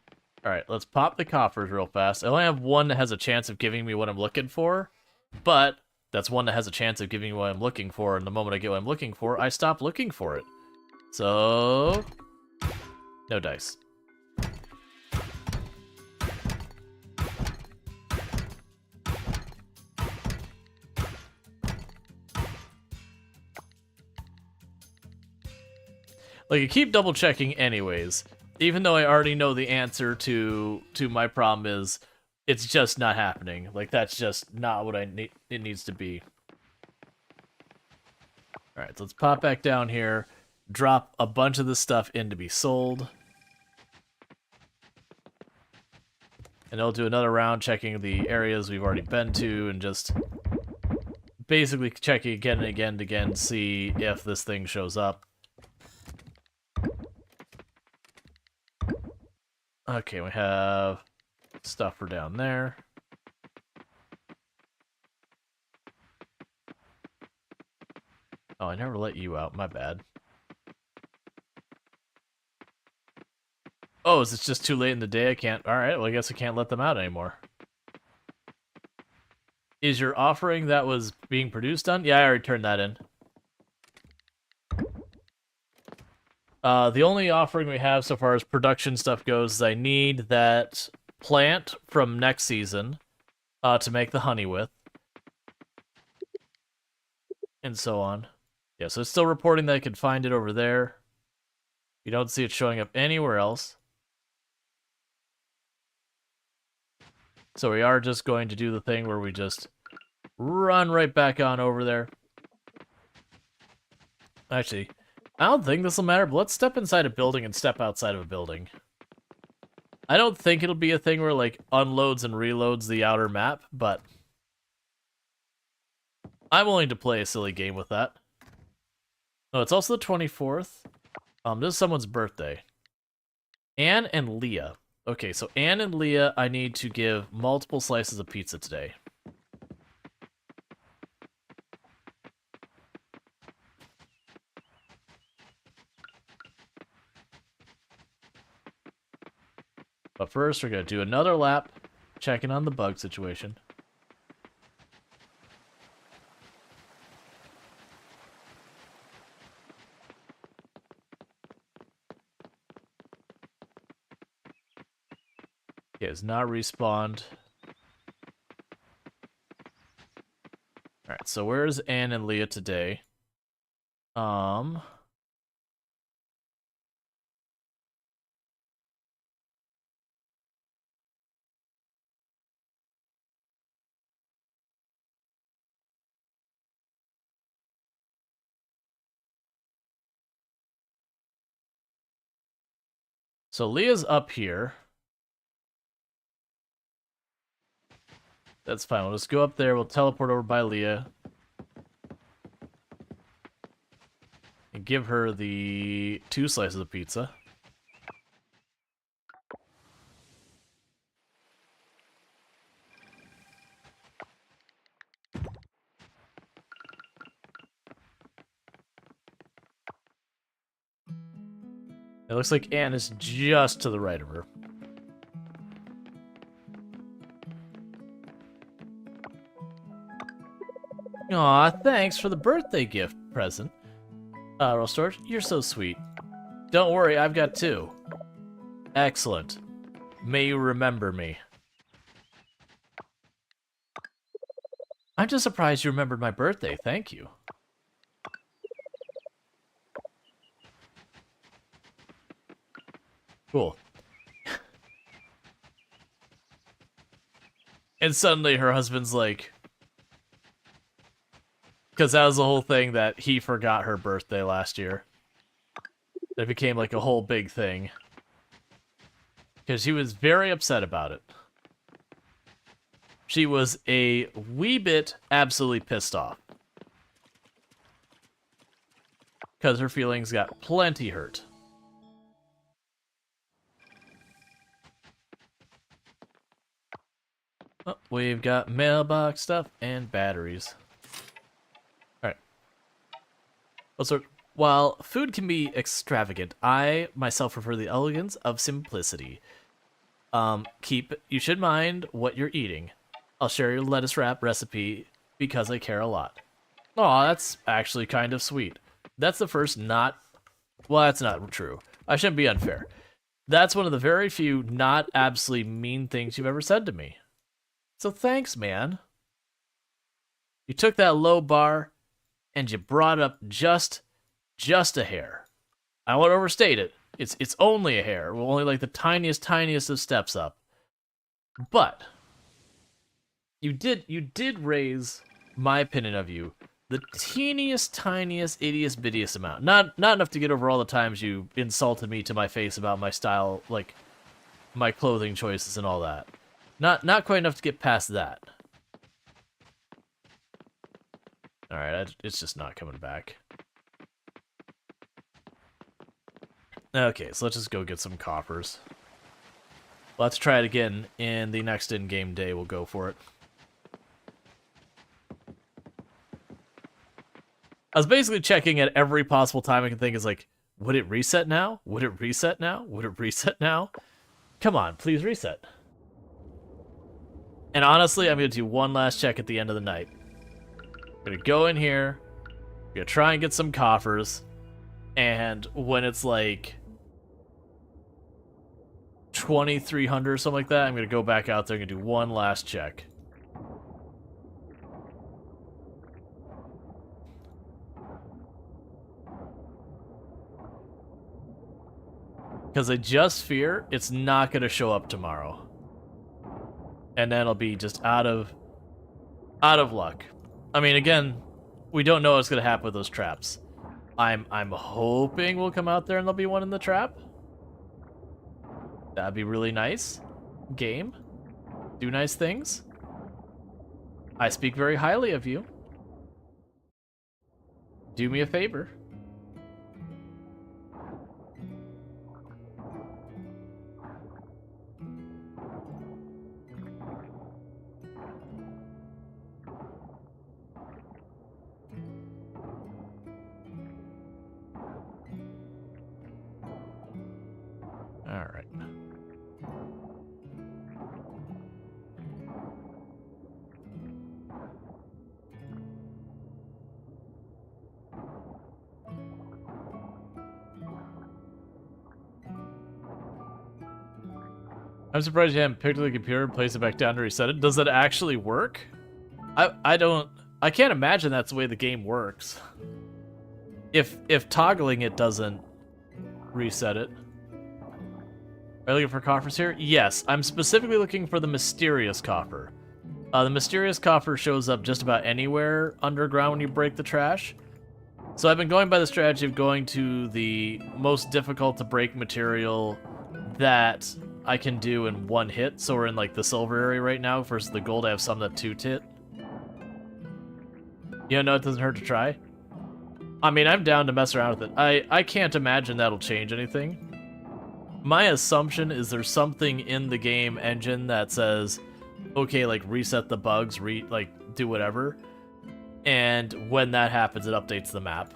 Alright, let's pop the coffers real fast. I only have one that has a chance of giving me what I'm looking for, but that's one that has a chance of giving me what I'm looking for, and the moment I get what I'm looking for, I stop looking for it. So... no dice. Like, I keep double checking anyways. Even though I already know the answer to my problem is, it's just not happening. Like, that's just not what it needs to be. Alright, so let's pop back down here, drop a bunch of this stuff in to be sold. And I'll do another round checking the areas we've already been to, and just basically checking again and again and again, see if this thing shows up. Okay, we have stuff for down there. Oh, I never let you out. My bad. Oh, is it just too late in the day? I can't... Alright, well, I guess I can't let them out anymore. Is your offering that was being produced done? Yeah, I already turned that in. The only offering we have so far as production stuff goes is I need that plant from next season to make the honey with. and so on. Yeah, so it's still reporting that I could find it over there. You don't see it showing up anywhere else. So we are just going to do the thing where we just run right back on over there. Actually, I don't think this will matter, but let's step inside a building and step outside of a building. I don't think it'll be a thing where, like, unloads and reloads the outer map, but I'm willing to play a silly game with that. Oh, it's also the 24th. This is someone's birthday. Anne and Leah. Okay, so Anne and Leah, I need to give multiple slices of pizza today. But first, we're going to do another lap, checking on the bug situation. Okay, it's not respawned. Alright, so where's Anne and Leah today? So Leah's up here. That's fine. We'll just go up there. We'll teleport over by Leah. And give her the 2 slices of pizza. It looks like Anne is just to the right of her. Aw, thanks for the birthday gift present. Rual Storge, you're so sweet. Don't worry, I've got 2. Excellent. May you remember me. I'm just surprised you remembered my birthday, thank you. Cool. And suddenly her husband's like... Because that was the whole thing that he forgot her birthday last year. It became like a whole big thing. Because she was very upset about it. She was a wee bit absolutely pissed off. Because her feelings got plenty hurt. Oh, we've got mailbox stuff and batteries. Alright. Also, while food can be extravagant, I myself prefer the elegance of simplicity. You should mind what you're eating. I'll share your lettuce wrap recipe because I care a lot. Aw, that's actually kind of sweet. That's the first not... Well, that's not true. I shouldn't be unfair. That's one of the very few not absolutely mean things you've ever said to me. So thanks, man. You took that low bar and you brought up just a hair. I won't overstate it. It's only a hair. We're only like the tiniest of steps up. But you did raise my opinion of you the teeniest, tiniest, ittiest, bittiest amount. Not enough to get over all the times you insulted me to my face about my style, like my clothing choices and all that. Not quite enough to get past that. Alright, it's just not coming back. Okay, so let's just go get some coppers. Let's try it again in the next in-game day. We'll go for it. I was basically checking at every possible time I can think is like, would it reset now? Would it reset now? Would it reset now? Come on, please reset. And honestly, I'm going to do one last check at the end of the night. I'm going to go in here. I'm going to try and get some coffers. And when it's like 2,300 or something like that, I'm going to go back out there and do one last check. Because I just fear it's not going to show up tomorrow. And then I'll be just out of luck. I mean, again, we don't know what's going to happen with those traps. I'm hoping we'll come out there and there'll be one in the trap. That'd be really nice. Game. Do nice things. I speak very highly of you. Do me a favor. All right. I'm surprised you haven't picked up the computer and placed it back down to reset it. Does that actually work? I can't imagine that's the way the game works. If toggling it doesn't reset it. Are you looking for coffers here? Yes, I'm specifically looking for the mysterious coffer. The mysterious coffer shows up just about anywhere underground when you break the trash. So I've been going by the strategy of going to the most difficult to break material that I can do in one hit. So we're in like the silver area right now versus the gold. I have some that 2-hit. You know, it doesn't hurt to try. I mean, I'm down to mess around with it. I can't imagine that'll change anything. My assumption is there's something in the game engine that says, okay, like reset the bugs, like do whatever. And when that happens, it updates the map.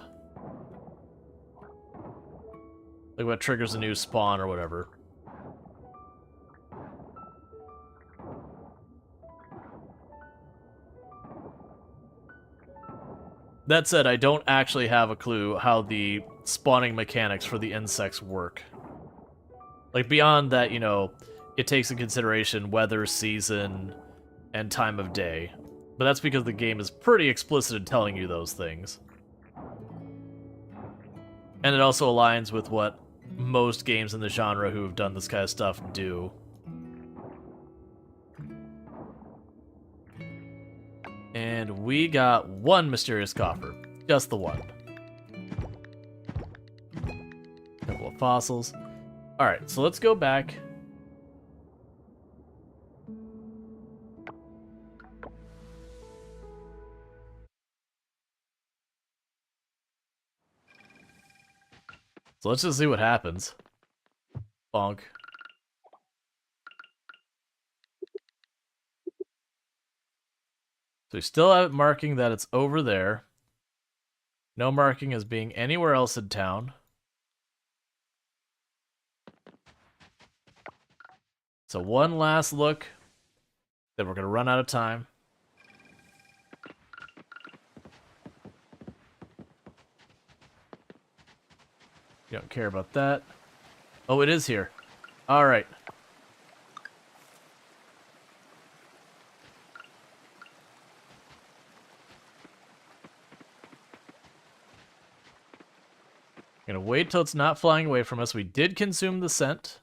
Like what triggers a new spawn or whatever. That said, I don't actually have a clue how the spawning mechanics for the insects work. Like, beyond that, you know, it takes into consideration weather, season, and time of day. But that's because the game is pretty explicit in telling you those things. And it also aligns with what most games in the genre who have done this kind of stuff do. And we got one mysterious coffer. Just the one. Couple of fossils. Alright, so let's go back. So let's just see what happens. Bonk. So we still have it marking that it's over there. No marking as being anywhere else in town. So one last look, then we're going to run out of time. You don't care about that. Oh, it is here. All right. Gonna wait till it's not flying away from us. We did consume the scent.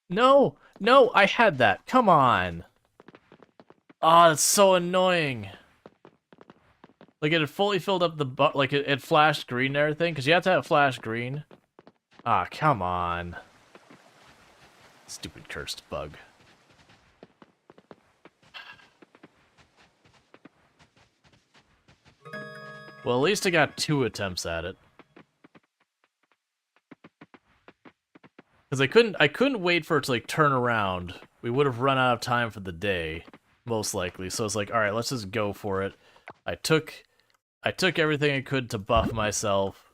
No! No, I had that. Come on. Ah, oh, that's so annoying. Like, it had fully filled up the like, it flashed green and everything, because you have to have flash green. Ah, come on. Stupid cursed bug. Well, at least I got 2 attempts at it. Because I couldn't wait for it to, like, turn around. We would have run out of time for the day, most likely. So it's like, alright, let's just go for it. I took everything I could to buff myself.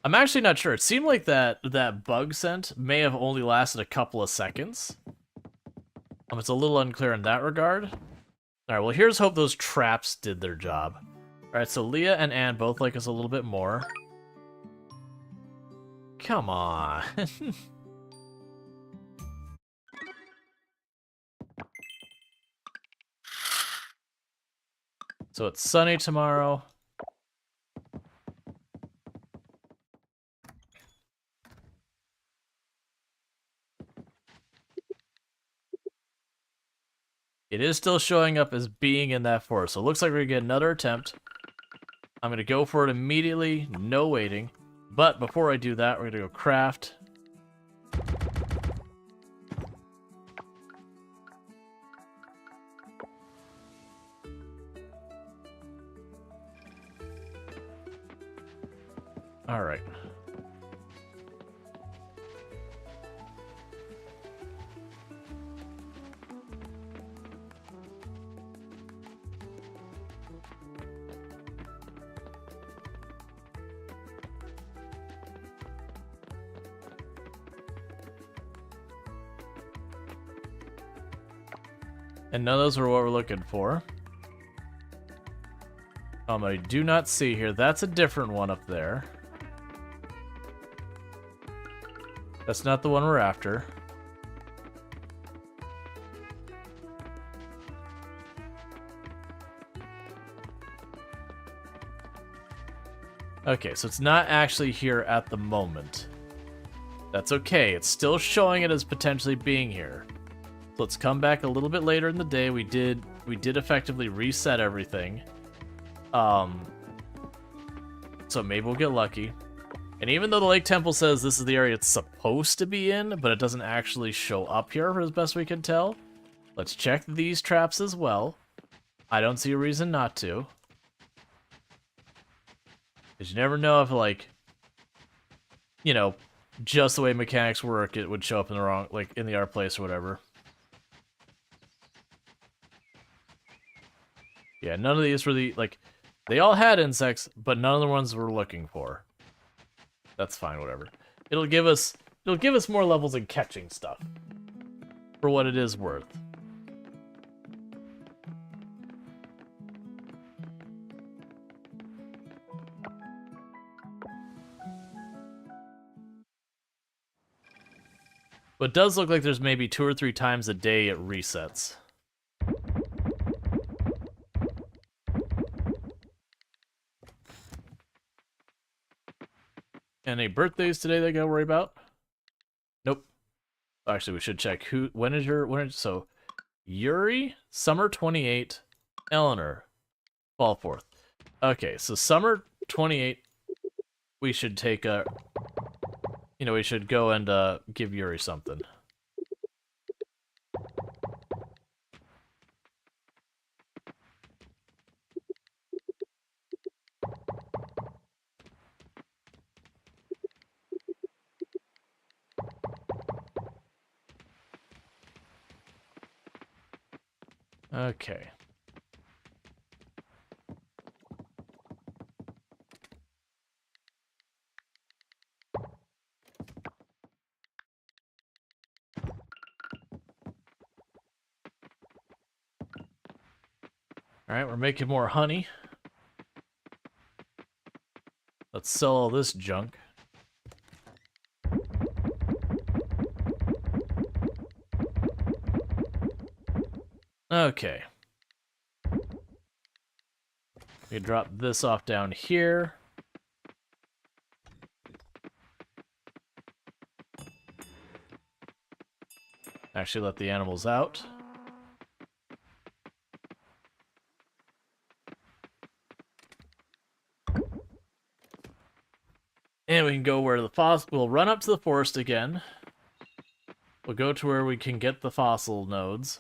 I'm actually not sure. It seemed like that bug scent may have only lasted a couple of seconds. It's a little unclear in that regard. Alright, well, here's hope those traps did their job. Alright, so Leah and Anne both like us a little bit more. Come on. So it's sunny tomorrow. It is still showing up as being in that forest, so it looks like we're gonna get another attempt. I'm gonna go for it immediately, no waiting. But before I do that, we're gonna go craft. All right. And none of those were what we're looking for. I do not see here. That's a different one up there. That's not the one we're after. Okay, so it's not actually here at the moment. That's okay. It's still showing it as potentially being here. So let's come back a little bit later in the day. We did effectively reset everything. So maybe we'll get lucky. And even though the Lake Temple says this is the area it's supposed to be in, but it doesn't actually show up here as best we can tell, let's check these traps as well. I don't see a reason not to. Because you never know if, like, you know, just the way mechanics work, it would show up in the wrong, like, in the R place or whatever. Yeah, none of these were the, like, they all had insects, but none of the ones we're looking for. That's fine, whatever. It'll give us more levels in catching stuff. For what it is worth. But it does look like there's maybe 2 or 3 times a day it resets. Any birthdays today that I gotta worry about? Nope. Actually, we should check so Yuri, summer 28, Eleanor, fall 4th. Okay, so summer 28, we should take a, we should go and give Yuri something. Okay. Alright, we're making more honey. Let's sell all this junk. Okay. We drop this off down here. Actually, let the animals out. And we can go where the fossil. We'll run up to the forest again. We'll go to where we can get the fossil nodes.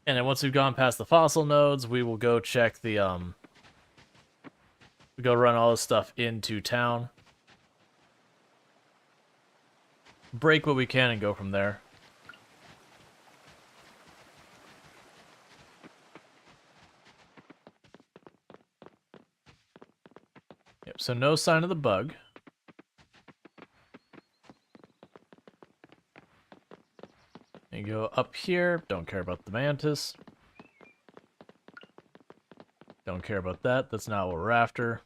And then once we've gone past the fossil nodes, we will go check the we go run all this stuff into town. Break what we can and go from there. Yep, so no sign of the bug. And go up here. Don't care about the mantis. Don't care about that. That's not what we're after.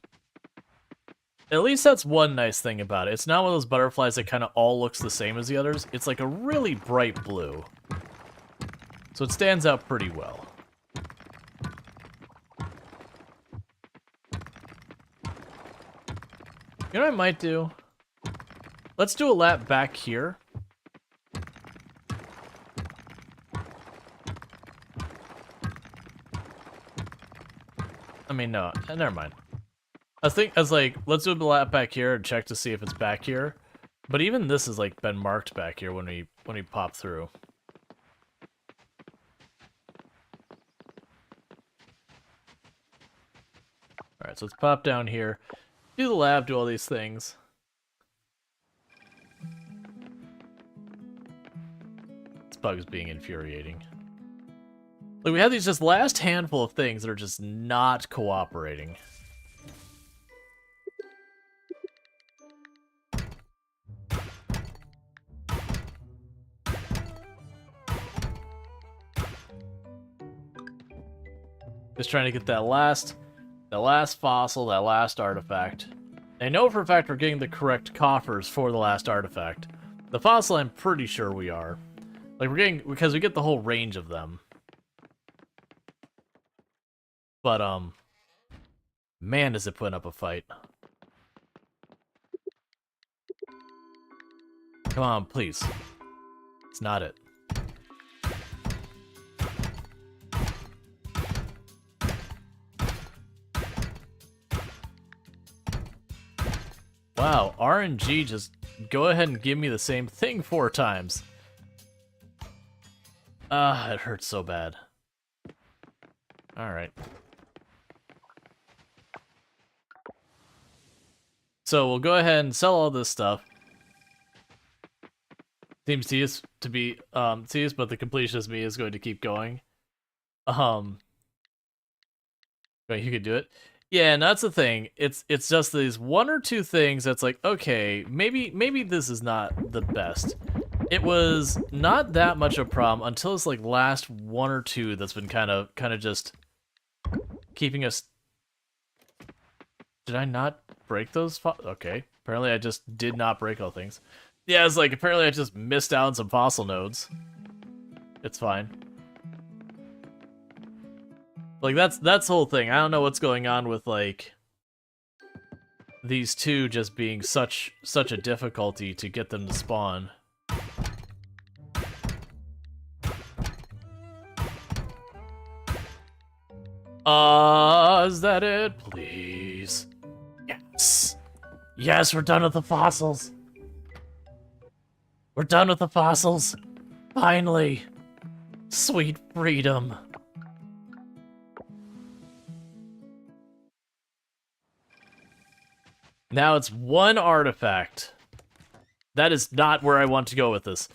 At least that's one nice thing about it. It's not one of those butterflies that kind of all looks the same as the others. It's like a really bright blue. So it stands out pretty well. You know what I might do? Let's do a lap back here. I mean, no, never mind. I was like, let's do a lap back here and check to see if it's back here. But even this has like been marked back here when we pop through. Alright, so let's pop down here, do the lab, do all these things. This bug is being infuriating. Like, we have these just last handful of things that are just not cooperating. Just trying to get that last fossil, that last artifact. I know for a fact we're getting the correct coffers for the last artifact. The fossil, I'm pretty sure we are. Like, we're getting, because we get the whole range of them. But, man, is it putting up a fight. Come on, please. It's not it. Wow, RNG just go ahead and give me the same thing 4 times. Ah, it hurts so bad. Alright. So we'll go ahead and sell all this stuff. Seems tedious to be tedious, but the completionist me is going to keep going. Wait, you could do it. Yeah, and that's the thing. It's just these 1 or 2 things that's like, okay, maybe this is not the best. It was not that much of a problem until this like last 1 or 2 that's been kind of just keeping us. Did I not break those? Okay, apparently I just did not break all things. Yeah, it's like apparently I just missed out on some fossil nodes. It's fine. Like, that's the whole thing. I don't know what's going on with, like, these 2 just being such a difficulty to get them to spawn. Is that it? Please. Yes. Yes, we're done with the fossils. We're done with the fossils. Finally. Sweet freedom. Now it's 1 artifact. That is not where I want to go with this.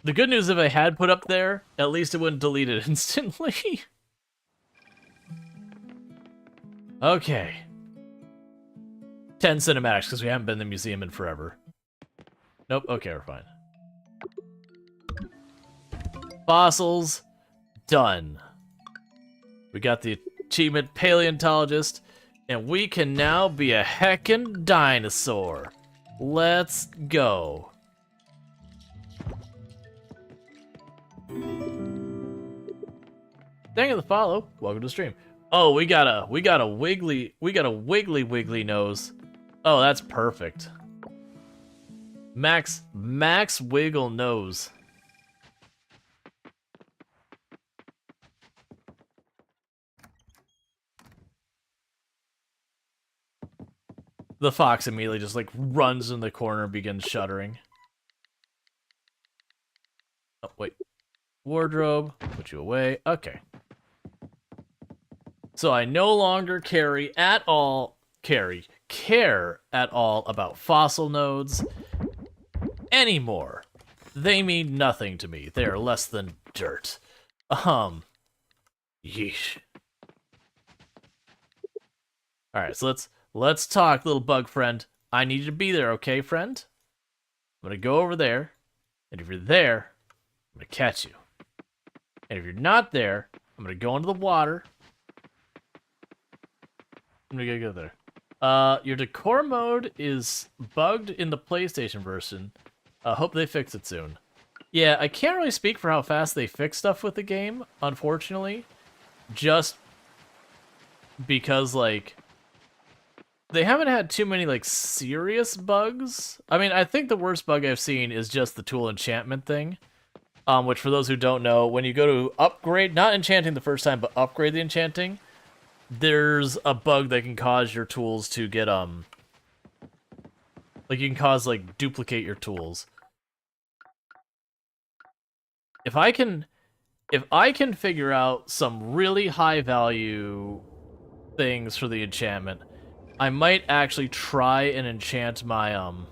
The good news, if I had put up there, at least it wouldn't delete it instantly. Okay. 10 cinematics, because we haven't been in the museum in forever. Nope, okay, we're fine. Fossils, done. We got the achievement paleontologist. And we can now be a heckin' dinosaur. Let's go. Thank you for the follow. Welcome to the stream. Oh, we got a wiggly nose. Oh, that's perfect. Max wiggle nose. The fox immediately just like runs in the corner and begins shuddering. Oh, wait. Wardrobe. Put you away. Okay. So I no longer care at all about fossil nodes anymore. They mean nothing to me. They are less than dirt. Yeesh. Alright, so let's talk, little bug friend. I need you to be there, okay, friend? I'm gonna go over there, and if you're there, I'm gonna catch you. And if you're not there, I'm gonna go into the water. I'm gonna go there. Your decor mode is bugged in the PlayStation version. Hope they fix it soon. Yeah, I can't really speak for how fast they fix stuff with the game, unfortunately. Just because, like, they haven't had too many like serious bugs. I mean, I think the worst bug I've seen is just the tool enchantment thing. Which for those who don't know, when you go to upgrade, not enchanting the first time, but upgrade the enchanting, there's a bug that can cause your tools to get like you can cause like duplicate your tools. If I can figure out some really high value things for the enchantment, I might actually try and enchant my I'm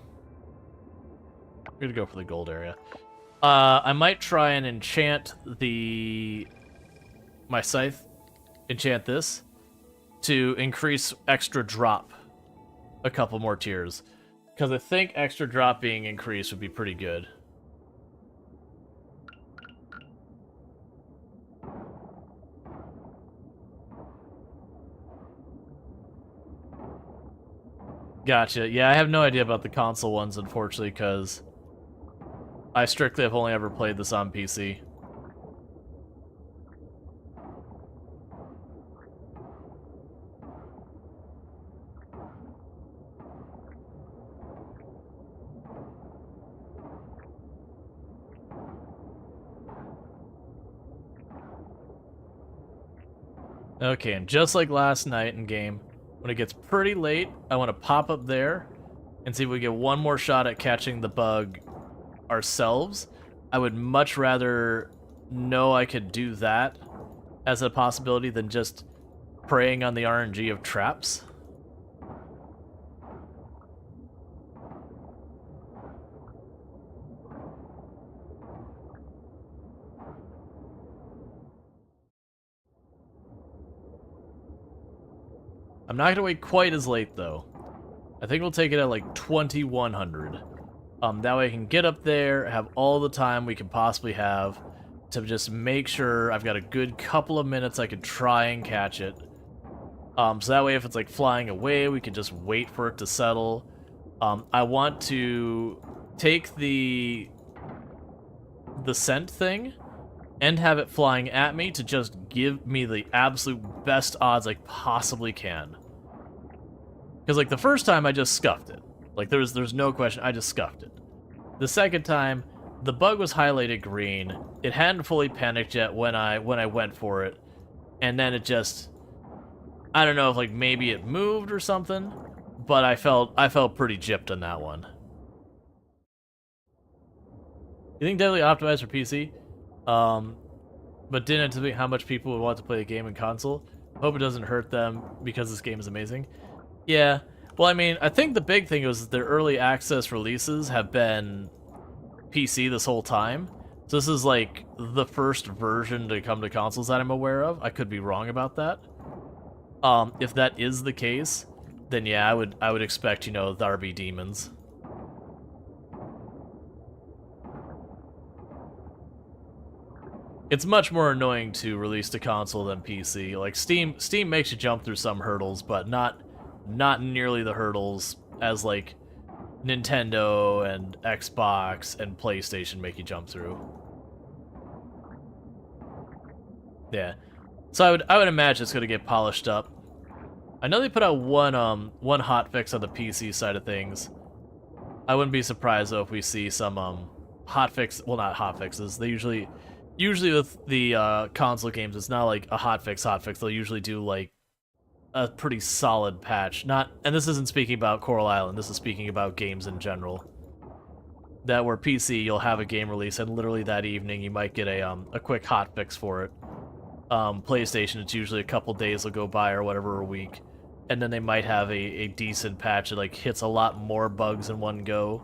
gonna go for the gold area. I might try and enchant my scythe, enchant this to increase extra drop a couple more tiers, because I think extra drop being increased would be pretty good. Gotcha. Yeah, I have no idea about the console ones, unfortunately, because I strictly have only ever played this on PC. Okay, and just like last night in game, when it gets pretty late, I want to pop up there and see if we get one more shot at catching the bug ourselves. I would much rather know I could do that as a possibility than just preying on the RNG of traps. I'm not gonna wait quite as late though. I think we'll take it at like 2100. That way I can get up there, have all the time we can possibly have to just make sure I've got a good couple of minutes I can try and catch it. So that way if it's like flying away, we can just wait for it to settle. I want to take the scent thing and have it flying at me to just give me the absolute best odds I possibly can. Because like the first time I just scuffed it. Like there's no question, I just scuffed it. The second time, the bug was highlighted green. It hadn't fully panicked yet when I went for it. And then it just, I don't know if like maybe it moved or something, but I felt pretty gypped on that one. You think definitely optimized for PC? But didn't anticipate how much people would want to play the game in console. Hope it doesn't hurt them because this game is amazing. Yeah, well, I mean, I think the big thing was that their early access releases have been PC this whole time. So this is like the first version to come to consoles that I'm aware of. I could be wrong about that. If that is the case, then yeah, I would expect, you know, there be demons. It's much more annoying to release to console than PC. Like Steam makes you jump through some hurdles, but not nearly the hurdles as like Nintendo and Xbox and PlayStation make you jump through. Yeah. So I would imagine it's gonna get polished up. I know they put out one hotfix on the PC side of things. I wouldn't be surprised though if we see some hotfix, well, not hotfixes. They usually with the console games, it's not like a hotfix. They'll usually do like a pretty solid patch. And this isn't speaking about Coral Island. This is speaking about games in general. That where PC, you'll have a game release, and literally that evening you might get a quick hotfix for it. PlayStation, it's usually a couple days will go by or whatever, a week, and then they might have a decent patch that like hits a lot more bugs in one go,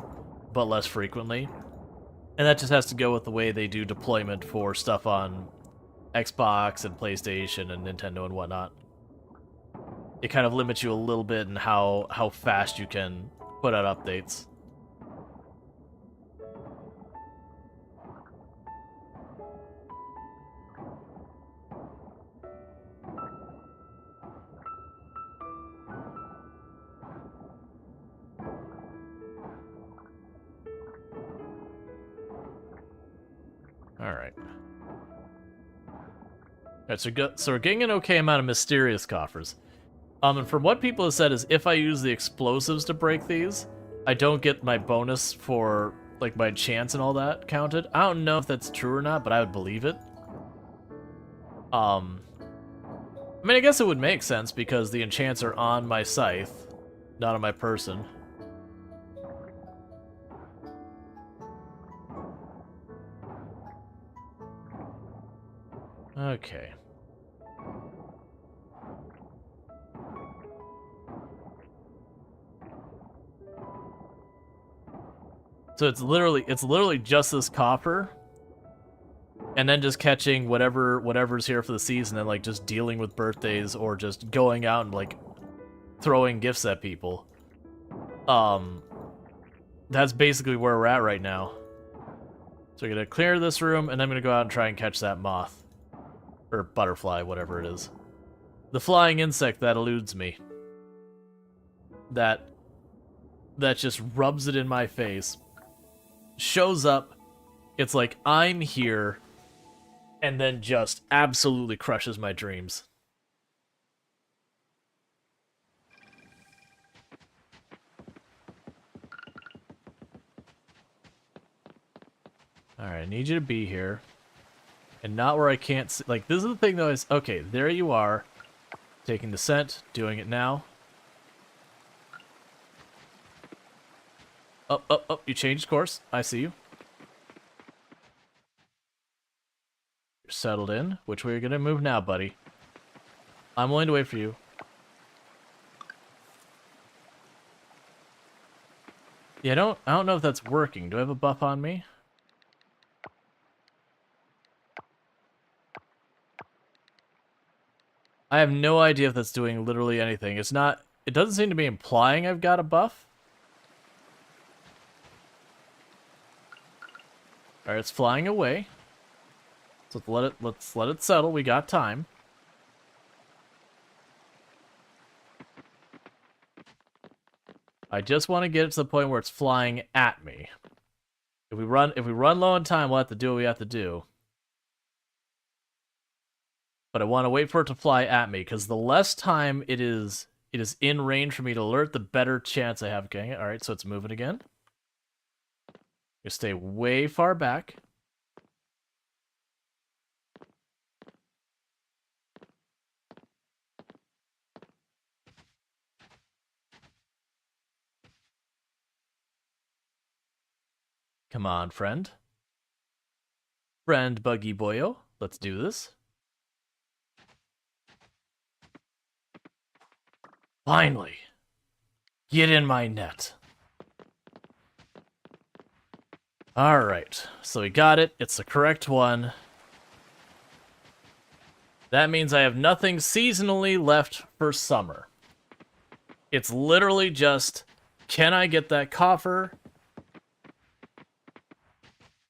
but less frequently. And that just has to go with the way they do deployment for stuff on Xbox and PlayStation and Nintendo and whatnot. It kind of limits you a little bit in how fast you can put out updates. Alright. Alright, so we're getting an okay amount of mysterious coffers. And from what people have said is if I use the explosives to break these, I don't get my bonus for, like, my chance and all that counted. I don't know if that's true or not, but I would believe it. I mean, I guess it would make sense because the enchants are on my scythe, not on my person. Okay. So it's literally just this copper, and then just catching whatever's here for the season, and like just dealing with birthdays or just going out and like throwing gifts at people. That's basically where we're at right now. So we're gonna clear this room, and I'm gonna go out and try and catch that moth. Or butterfly, whatever it is. The flying insect that eludes me. That just rubs it in my face. Shows up, it's like, I'm here, and then just absolutely crushes my dreams. Alright, I need you to be here. And not where I can't see. Like, this is the thing, though, is... Okay, there you are. Taking the scent, doing it now. Oh, you changed course. I see you. You're settled in. Which way are you gonna move now, buddy? I'm willing to wait for you. Yeah, I don't know if that's working. Do I have a buff on me? I have no idea if that's doing literally anything. It's not... It doesn't seem to be implying I've got a buff. Alright, it's flying away. So let's let it settle. We got time. I just want to get it to the point where it's flying at me. If we run low on time, we'll have to do what we have to do. But I want to wait for it to fly at me, because the less time it is in range for me to alert, the better chance I have of getting it. Alright, so it's moving again. You stay way far back. Come on, friend. Friend Buggy Boyo, let's do this. Finally. Get in my net. Alright, so we got it. It's the correct one. That means I have nothing seasonally left for summer. It's literally just, can I get that coffer?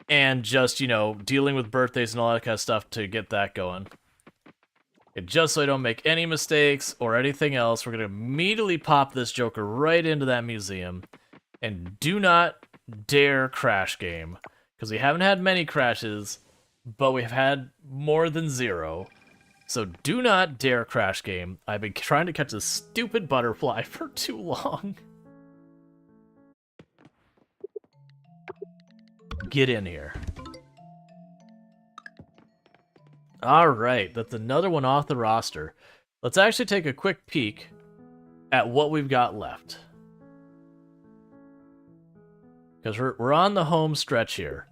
And just, you know, dealing with birthdays and all that kind of stuff to get that going. And just so I don't make any mistakes or anything else, we're going to immediately pop this Joker right into that museum. And do not dare crash game. Because we haven't had many crashes, but we've had more than 0. So do not dare crash game. I've been trying to catch this stupid butterfly for too long. Get in here. Alright, that's another one off the roster. Let's actually take a quick peek at what we've got left. Because we're on the home stretch here.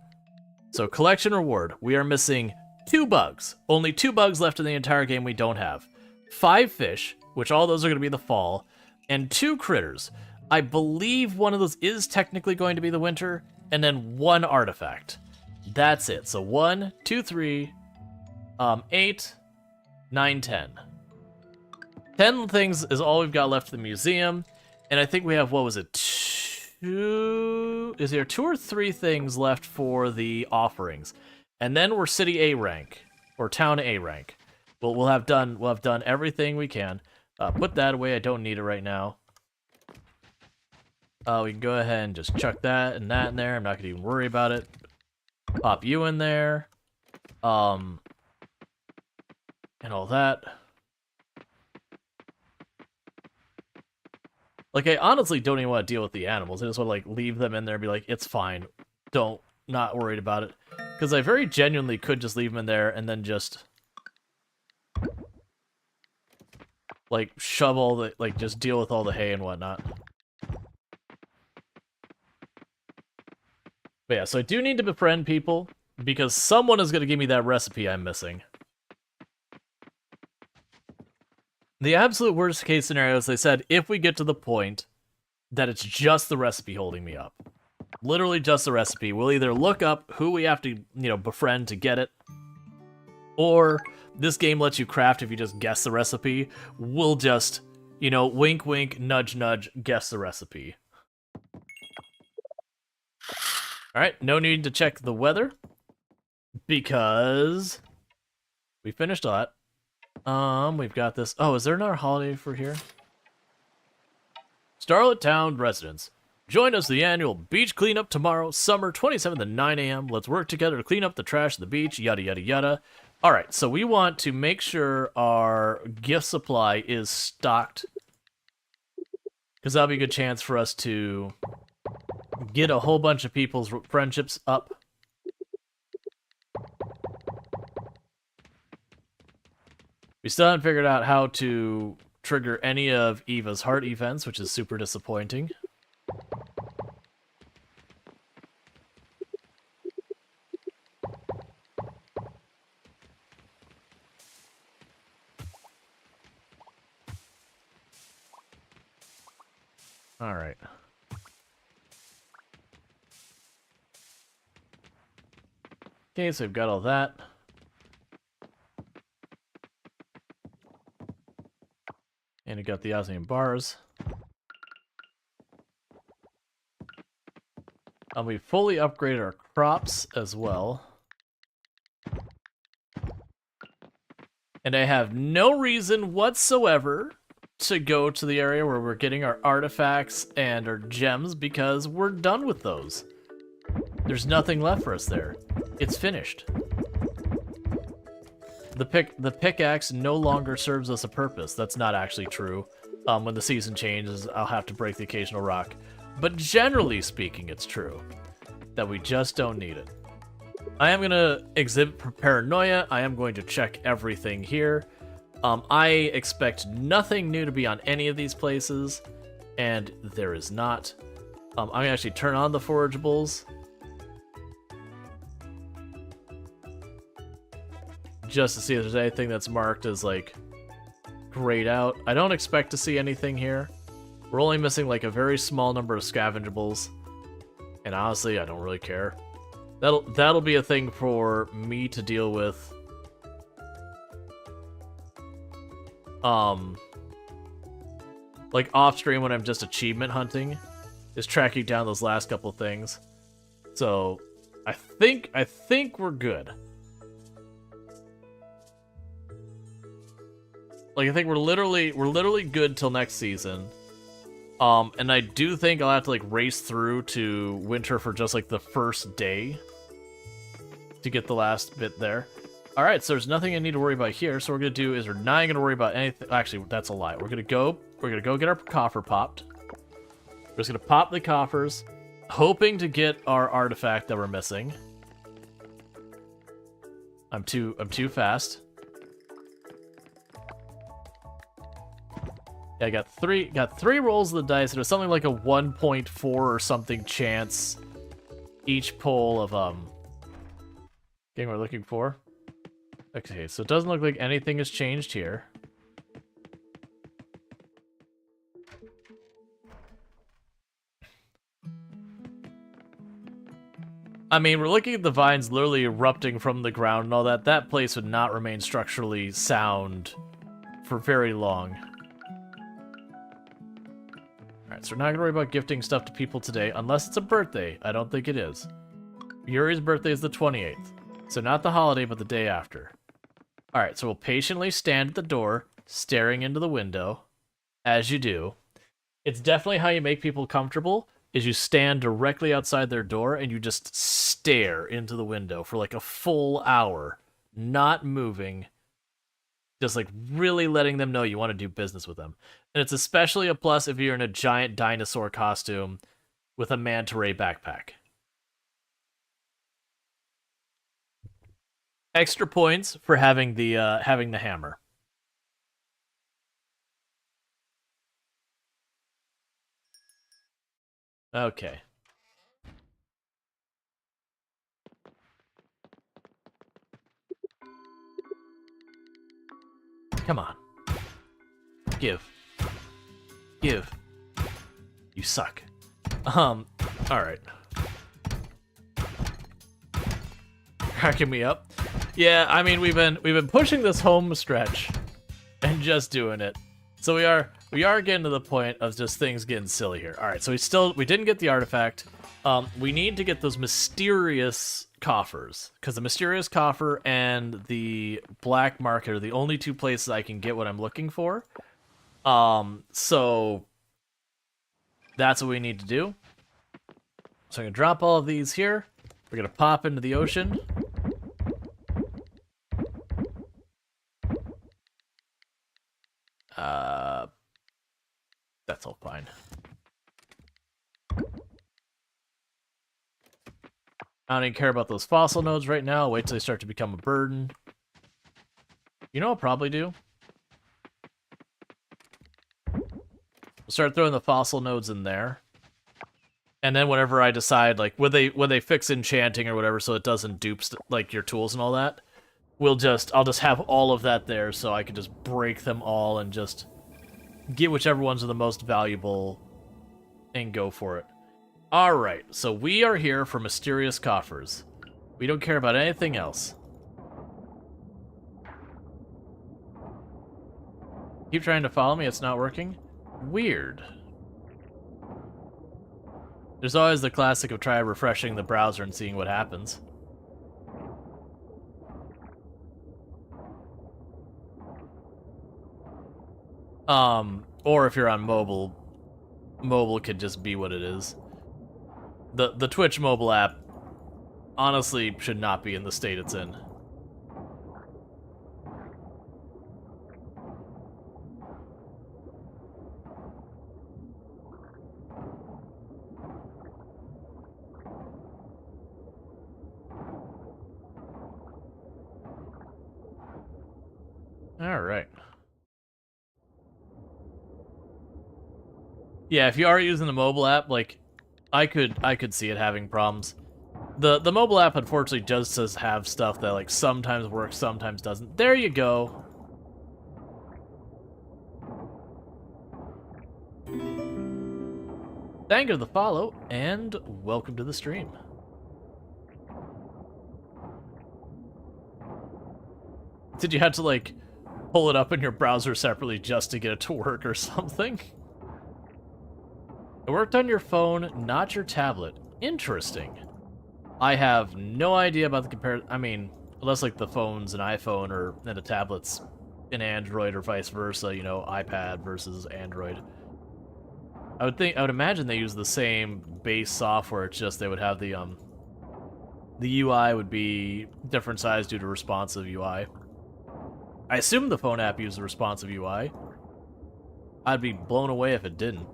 So, collection reward. We are missing 2 bugs. Only 2 bugs left in the entire game we don't have. 5 fish, which all those are going to be the fall, and 2 critters. I believe one of those is technically going to be the winter, and then 1 artifact. That's it. So 1, 2, 3, 8, 9, 10. 10 things is all we've got left in the museum, and I think we have, what was it, 2... Is there 2 or 3 things left for the offerings? And then we're City A rank, or Town A rank. We'll have done everything we can. Put that away, I don't need it right now. We can go ahead and just chuck that and that in there. I'm not gonna even worry about it. Pop you in there. And all that. Like, I honestly don't even want to deal with the animals. I just want to, like, leave them in there and be like, it's fine. Not worried about it. Because I very genuinely could just leave them in there and then just... like, shove all the... like, just deal with all the hay and whatnot. But yeah, so I do need to befriend people, because someone is going to give me that recipe I'm missing. The absolute worst case scenario is they said, if we get to the point that it's just the recipe holding me up. Literally just the recipe. We'll either look up who we have to, you know, befriend to get it, or this game lets you craft if you just guess the recipe. We'll just, you know, wink wink, nudge nudge, guess the recipe. Alright, no need to check the weather, because we finished that. We've got this. Oh, is there another holiday for here? Starlet Town residents. Join us for the annual beach cleanup tomorrow, summer 27th at 9 a.m. Let's work together to clean up the trash at the beach, yada yada yada. Alright, so we want to make sure our gift supply is stocked, because that'll be a good chance for us to get a whole bunch of people's friendships up. We still haven't figured out how to trigger any of Eva's heart events, which is super disappointing. Alright. Okay, so we've got all that. And we got the Osmium bars. We fully upgraded our crops as well. And I have no reason whatsoever to go to the area where we're getting our artifacts and our gems, because we're done with those. There's nothing left for us there. It's finished. The pickaxe no longer serves us a purpose. That's not actually true. When the season changes, I'll have to break the occasional rock. But generally speaking, it's true that we just don't need it. I am going to exhibit paranoia. I am going to check everything here. I expect nothing new to be on any of these places, and there is not. I'm going to actually turn on the forageables, just to see if there's anything that's marked as, like, grayed out. I don't expect to see anything here. We're only missing, like, a very small number of scavengeables, and honestly, I don't really care. That'll be a thing for me to deal with. Like, off-stream when I'm just achievement hunting, is tracking down those last couple of things. So, I think we're good. Like, I think we're literally good till next season. And I do think I'll have to, like, race through to winter for just, like, the first day to get the last bit there. Alright, so there's nothing I need to worry about here, so what we're gonna do is we're not gonna worry about anything. Actually, that's a lie. We're gonna go get our coffer popped. We're just gonna pop the coffers, hoping to get our artifact that we're missing. I'm too fast. Yeah, I got three rolls of the dice, and it was something like a 1.4 or something chance each pull of thing we're looking for. Okay, so it doesn't look like anything has changed here. I mean, we're looking at the vines literally erupting from the ground and all that. That place would not remain structurally sound for very long. Alright, so we're not going to worry about gifting stuff to people today, unless it's a birthday. I don't think it is. Yuri's birthday is the 28th. So not the holiday, but the day after. Alright, so we'll patiently stand at the door, staring into the window, as you do. It's definitely how you make people comfortable, is you stand directly outside their door and you just stare into the window for like a full hour, not moving, Just like really letting them know you want to do business with them. And it's especially a plus if you're in a giant dinosaur costume with a manta ray backpack. Extra points for having the hammer. Okay. Come on. Give. Give. You suck. Alright. Cracking me up. Yeah, I mean we've been pushing this home stretch and just doing it. So we are getting to the point of just things getting silly here. Alright, so we didn't get the artifact. We need to get those mysterious coffers, because the mysterious coffer and the black market are the only two places I can get what I'm looking for. So that's what we need to do. So I'm gonna drop all of these here. We're gonna pop into the ocean. That's all fine. I don't even care about those fossil nodes right now. Wait till they start to become a burden. You know what I'll probably do? We'll start throwing the fossil nodes in there. And then whenever I decide, like, when they fix enchanting or whatever so it doesn't dupe, like, your tools and all that, I'll just have all of that there so I can just break them all and just get whichever ones are the most valuable and go for it. Alright, so we are here for mysterious coffers. We don't care about anything else. Keep trying to follow me, it's not working? Weird. There's always the classic of try refreshing the browser and seeing what happens. Or if you're on mobile could just be what it is. The Twitch mobile app honestly should not be in the state it's in. All right. Yeah, if you are using the mobile app, like, I could see it having problems. The mobile app unfortunately just does have stuff that like sometimes works, sometimes doesn't. There you go. Thank you for the follow, and welcome to the stream. Did you have to like pull it up in your browser separately just to get it to work or something? It worked on your phone, not your tablet. Interesting. I have no idea about the comparison. I mean, unless like the phone's an iPhone and a tablet's an Android or vice versa, you know, iPad versus Android. I would imagine they use the same base software. It's just they would have the UI would be different size due to responsive UI. I assume the phone app used the responsive UI. I'd be blown away if it didn't.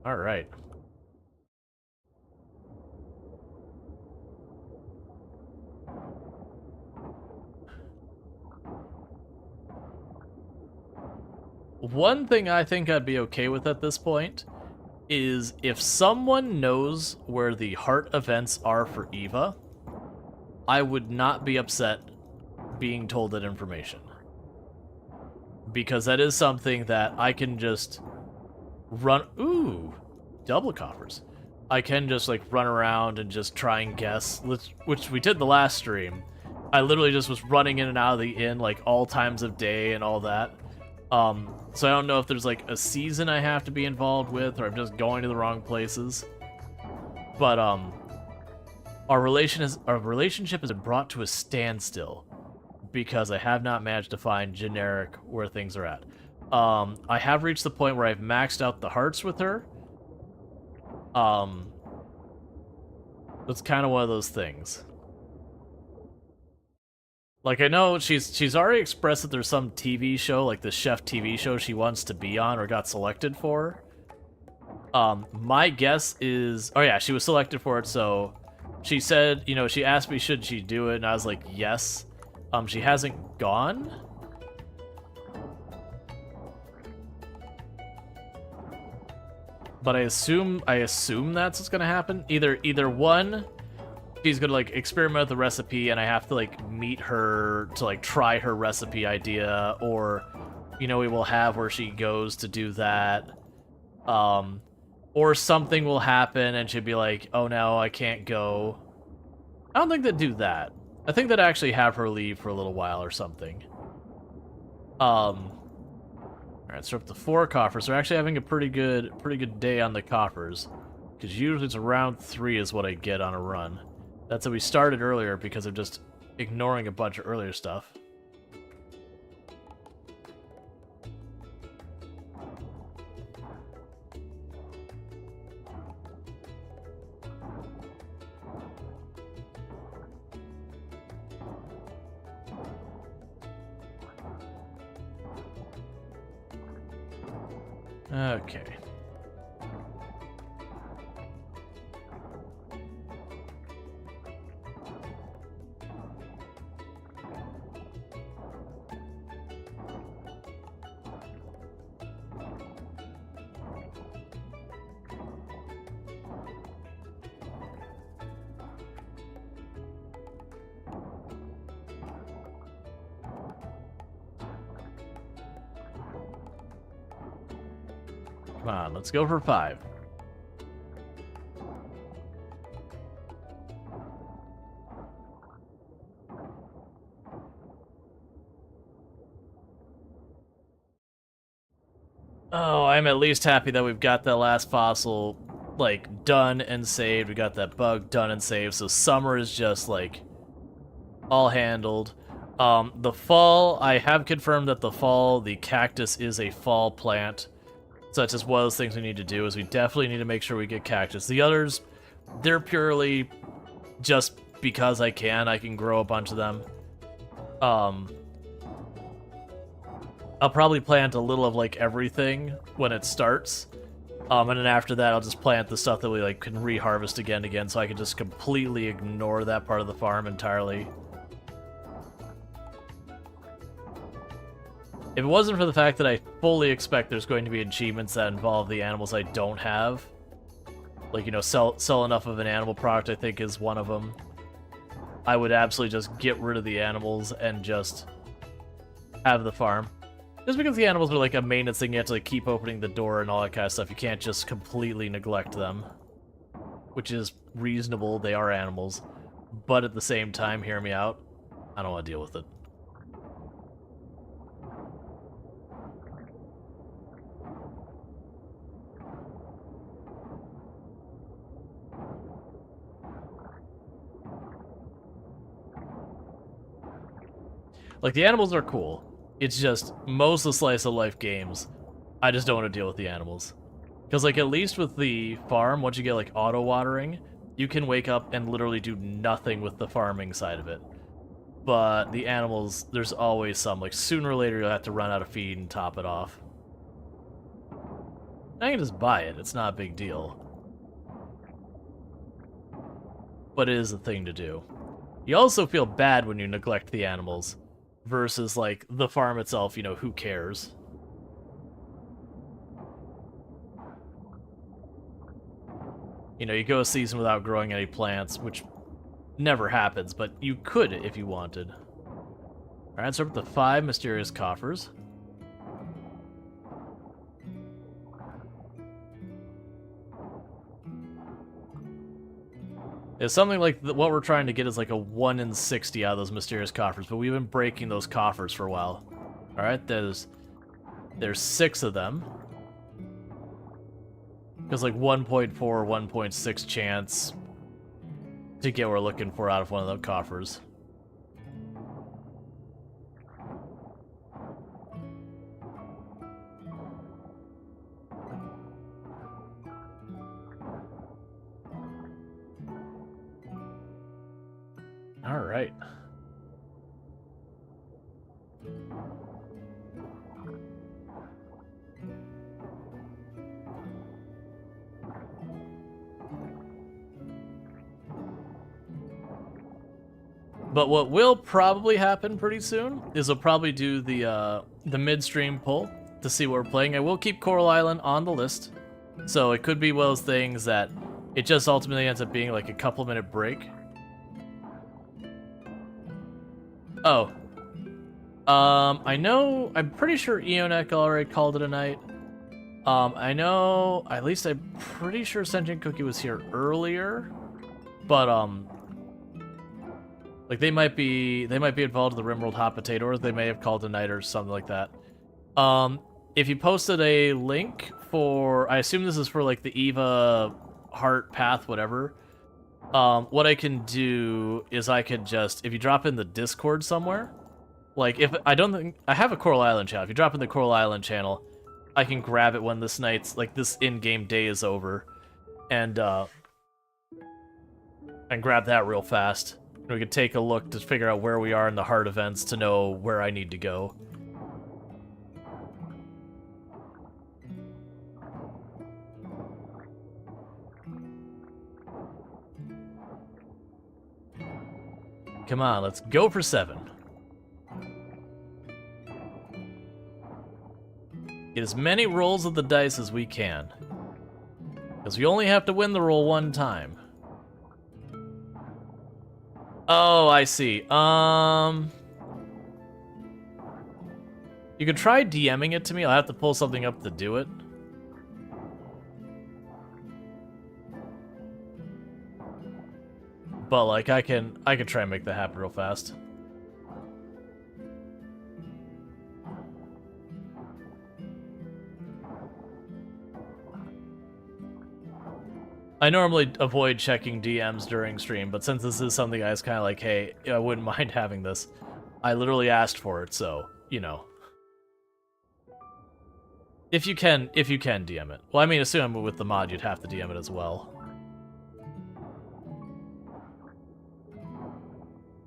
All right. One thing I think I'd be okay with at this point is if someone knows where the heart events are for Eva, I would not be upset being told that information. Because that is something that I can just run... Ooh, double coffers. I can just like run around and just try and guess, which we did the last stream. I literally just was running in and out of the inn like all times of day and all that. So I don't know if there's like a season I have to be involved with, or I'm just going to the wrong places. But our relationship has been brought to a standstill because I have not managed to find generic where things are at. I have reached the point where I've maxed out the hearts with her. It's kind of one of those things. Like, I know she's already expressed that there's some TV show, like the Chef TV show she wants to be on or got selected for. My guess is... Oh yeah, she was selected for it, so... She said, you know, she asked me should she do it, and I was like, yes. She hasn't gone? But I assume that's what's gonna happen. Either one, she's gonna like experiment with the recipe, and I have to like meet her to like try her recipe idea, or you know we will have where she goes to do that, or something will happen and she'll be like, oh no, I can't go. I don't think they'd do that. I think they'd actually have her leave for a little while or something. Alright, so up to 4 coffers. We're actually having a pretty good day on the coffers. Because usually it's around 3 is what I get on a run. That's how we started earlier because of just ignoring a bunch of earlier stuff. Okay. Come on, let's go for 5. Oh, I'm at least happy that we've got that last fossil, like, done and saved. We got that bug done and saved, so summer is just, like, all handled. The fall, I have confirmed that the cactus is a fall plant. So that's just one of those things we need to do, is we definitely need to make sure we get cactus. The others, they're purely just because I can grow a bunch of them. I'll probably plant a little of, like, everything when it starts. And then after that, I'll just plant the stuff that we, like, can reharvest again and again, so I can just completely ignore that part of the farm entirely. If it wasn't for the fact that I fully expect there's going to be achievements that involve the animals I don't have, like, you know, sell enough of an animal product, I think is one of them, I would absolutely just get rid of the animals and just have the farm. Just because the animals are like a maintenance thing, you have to like keep opening the door and all that kind of stuff. You can't just completely neglect them, which is reasonable. They are animals, but at the same time, hear me out, I don't want to deal with it. Like, the animals are cool. It's just, most of the slice of life games, I just don't want to deal with the animals. Because, like, at least with the farm, once you get, like, auto-watering, you can wake up and literally do nothing with the farming side of it. But the animals, there's always some. Like, sooner or later, you'll have to run out of feed and top it off. I can just buy it. It's not a big deal. But it is a thing to do. You also feel bad when you neglect the animals. Versus, like, the farm itself, you know, who cares? You know, you go a season without growing any plants, which never happens, but you could if you wanted. Alright, so we're up to 5 mysterious coffers. It's something like what we're trying to get is like a 1 in 60 out of those mysterious coffers, but we've been breaking those coffers for a while. Alright, there's 6 of them. There's like 1.4, 1.6 chance to get what we're looking for out of one of the coffers. Alright. But what will probably happen pretty soon is I'll probably do the midstream poll to see what we're playing. I will keep Coral Island on the list, so it could be one of those things that it just ultimately ends up being like a couple-minute break. Oh. I'm pretty sure Eonek already called it a night. I know, at least I'm pretty sure Sentient Cookie was here earlier, but, like, they might be involved in the Rimworld Hot Potato, or they may have called a night or something like that. If you posted a link for, I assume this is for, like, the EVA Heart Path, whatever, what I can do is I could just, if you drop in the Discord somewhere, like, if, I don't think, I have a Coral Island channel, if you drop in the Coral Island channel, I can grab it when this night's, like, this in-game day is over, and grab that real fast. And we could take a look to figure out where we are in the heart events to know where I need to go. Come on, let's go for 7. Get as many rolls of the dice as we can. Because we only have to win the roll one time. Oh, I see. You could try DMing it to me. I'll have to pull something up to do it. But like I can try and make that happen real fast. I normally avoid checking DMs during stream, but since this is something I was kind of like, hey, I wouldn't mind having this. I literally asked for it, so, you know. If you can DM it. Well, I mean, assuming with the mod, you'd have to DM it as well.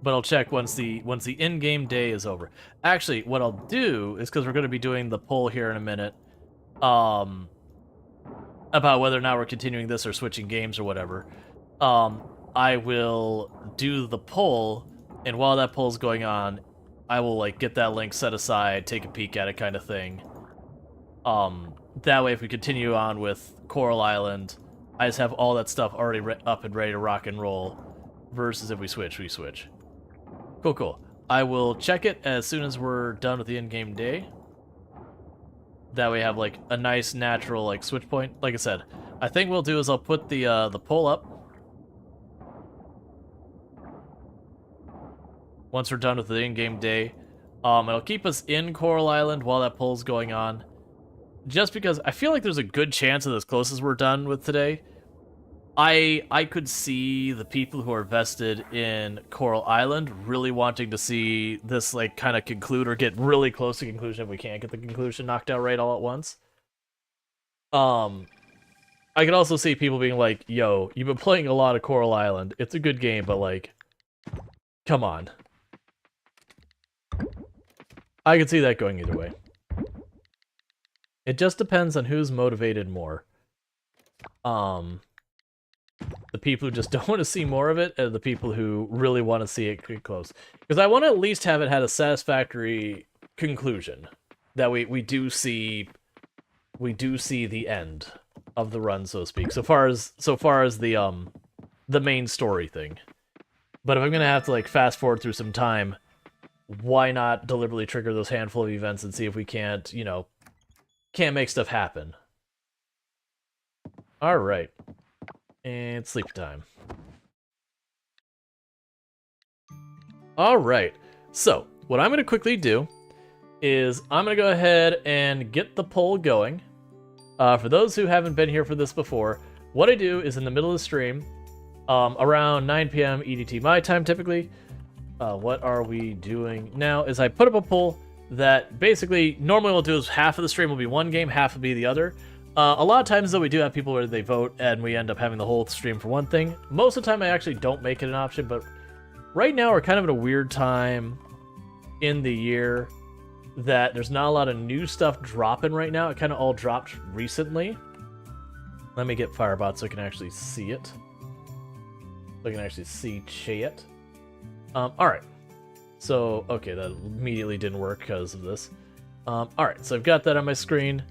But I'll check once the in-game day is over. Actually, what I'll do is, because we're going to be doing the poll here in a minute, about whether or not we're continuing this or switching games or whatever, I will do the poll, and while that poll's going on, I will like get that link set aside, take a peek at it kind of thing. That way if we continue on with Coral Island, I just have all that stuff already up and ready to rock and roll, versus if we switch, we switch. Cool, cool. I will check it as soon as we're done with the in-game day. That way we have like a nice natural like switch point. Like I said, I think what we'll do is I'll put the poll up once we're done with the in-game day. It'll keep us in Coral Island while that poll's going on, just because I feel like there's a good chance that as close as we're done with today, I could see the people who are vested in Coral Island really wanting to see this like kind of conclude or get really close to conclusion if we can't get the conclusion knocked out right all at once. I could also see people being like, yo, you've been playing a lot of Coral Island. It's a good game, but like, come on. I could see that going either way. It just depends on who's motivated more. The people who just don't want to see more of it, and the people who really want to see it get close. Because I want to at least have it had a satisfactory conclusion. That we do see the end of the run, so to speak. So far as the main story thing. But if I'm gonna have to like fast forward through some time, why not deliberately trigger those handful of events and see if we can't, you know, can't make stuff happen. Alright. And sleep time. Alright, so what I'm going to quickly do is I'm going to go ahead and get the poll going. For those who haven't been here for this before, what I do is in the middle of the stream, around 9 p.m. EDT my time typically, what are we doing now, is I put up a poll that basically, normally what we'll do is half of the stream will be one game, half will be the other. A lot of times, though, we do have people where they vote, and we end up having the whole stream for one thing. Most of the time, I actually don't make it an option, but right now, we're kind of in a weird time in the year that there's not a lot of new stuff dropping right now. It kind of all dropped recently. Let me get Firebot so I can actually see it. So I can actually see chat. Alright. So, okay, that immediately didn't work because of this. Alright, so I've got that on my screen.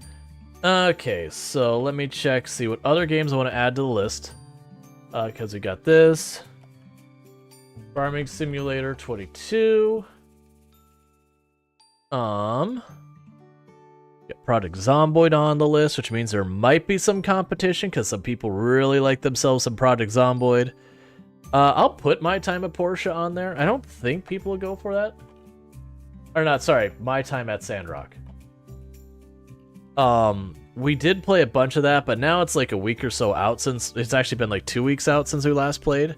Okay, so let me check, see what other games I want to add to the list. Because we got this. Farming Simulator 22. Got Project Zomboid on the list, which means there might be some competition because some people really like themselves some Project Zomboid. I'll put My Time at Porsche on there. I don't think people will go for that. Or not, sorry, My Time at Sandrock. We did play a bunch of that, but now it's like a week or so out since it's actually been like 2 weeks out since we last played.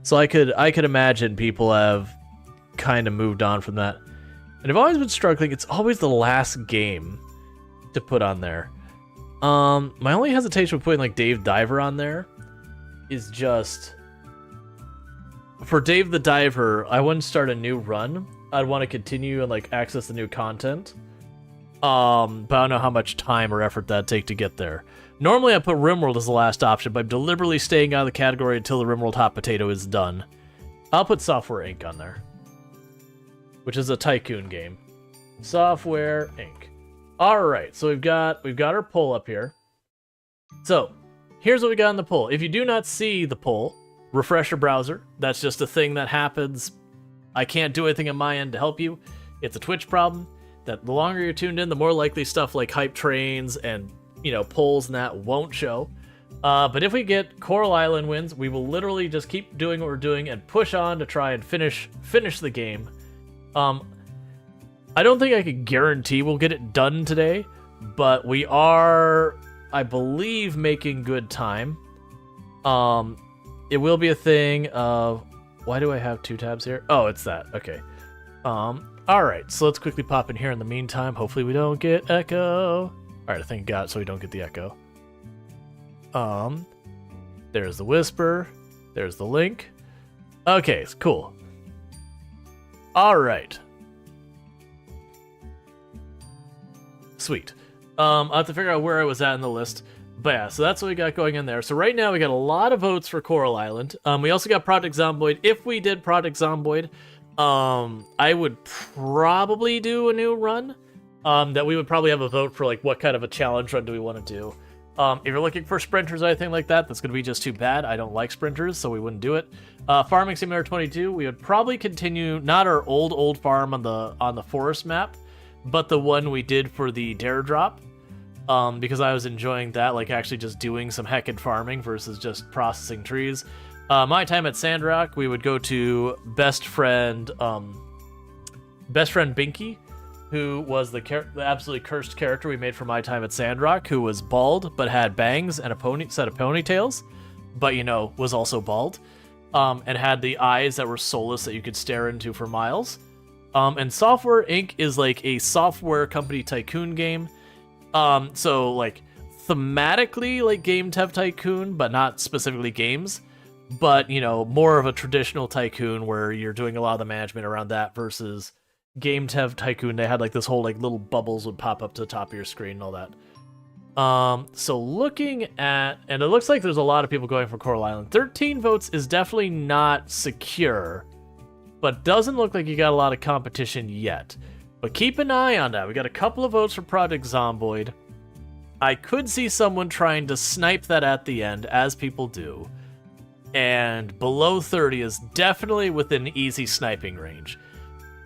So I could imagine people have kind of moved on from that. And I've always been struggling. It's always the last game to put on there. My only hesitation with putting like Dave Diver on there is just for Dave the Diver, I wouldn't start a new run. I'd want to continue and like access the new content. But I don't know how much time or effort that'd take to get there. Normally I put RimWorld as the last option, but I'm deliberately staying out of the category until the RimWorld Hot Potato is done. I'll put Software Inc. on there, which is a tycoon game. Software Inc. Alright, so we've got our poll up here. So, here's what we got in the poll. If you do not see the poll, refresh your browser. That's just a thing that happens. I can't do anything on my end to help you. It's a Twitch problem. That the longer you're tuned in, the more likely stuff like hype trains and, you know, polls and that won't show. But if we get Coral Island wins, we will literally just keep doing what we're doing and push on to try and finish the game. I don't think I can guarantee we'll get it done today, but we are, I believe, making good time. It will be a thing of... Why do I have 2 tabs here? Oh, it's that. Okay. Alright, so let's quickly pop in here in the meantime. Hopefully we don't get echo. Alright, I think I got it so we don't get the echo. There's the whisper. There's the link. Okay, cool. Alright. Sweet. I'll have to figure out where I was at in the list. But yeah, so that's what we got going in there. So right now we got a lot of votes for Coral Island. We also got Project Zomboid. If we did Project Zomboid, I would probably do a new run. That we would probably have a vote for like what kind of a challenge run do we want to do. If you're looking for sprinters or anything like that, that's going to be just too bad. I don't like sprinters, so we wouldn't do it. Farming Simulator 22, we would probably continue not our old farm on the forest map, but the one we did for the Dare Drop. Because I was enjoying that, like actually just doing some heckin' farming versus just processing trees. My Time at Sandrock, we would go to best friend Binky, who was the absolutely cursed character we made for My Time at Sandrock, who was bald but had bangs and a set of ponytails, but you know was also bald, and had the eyes that were soulless that you could stare into for miles. And Software Inc. is like a software company tycoon game. So like thematically like Game Dev Tycoon, but not specifically games, but you know, more of a traditional tycoon where you're doing a lot of the management around that versus Game Dev Tycoon. They had like this whole like little bubbles would pop up to the top of your screen and all that. So looking at, and it looks like there's a lot of people going for Coral Island. 13 votes is definitely not secure, but doesn't look like you got a lot of competition yet. But keep an eye on that. We got a couple of votes for Project Zomboid. I could see someone trying to snipe that at the end, as people do. And below 30 is definitely within easy sniping range.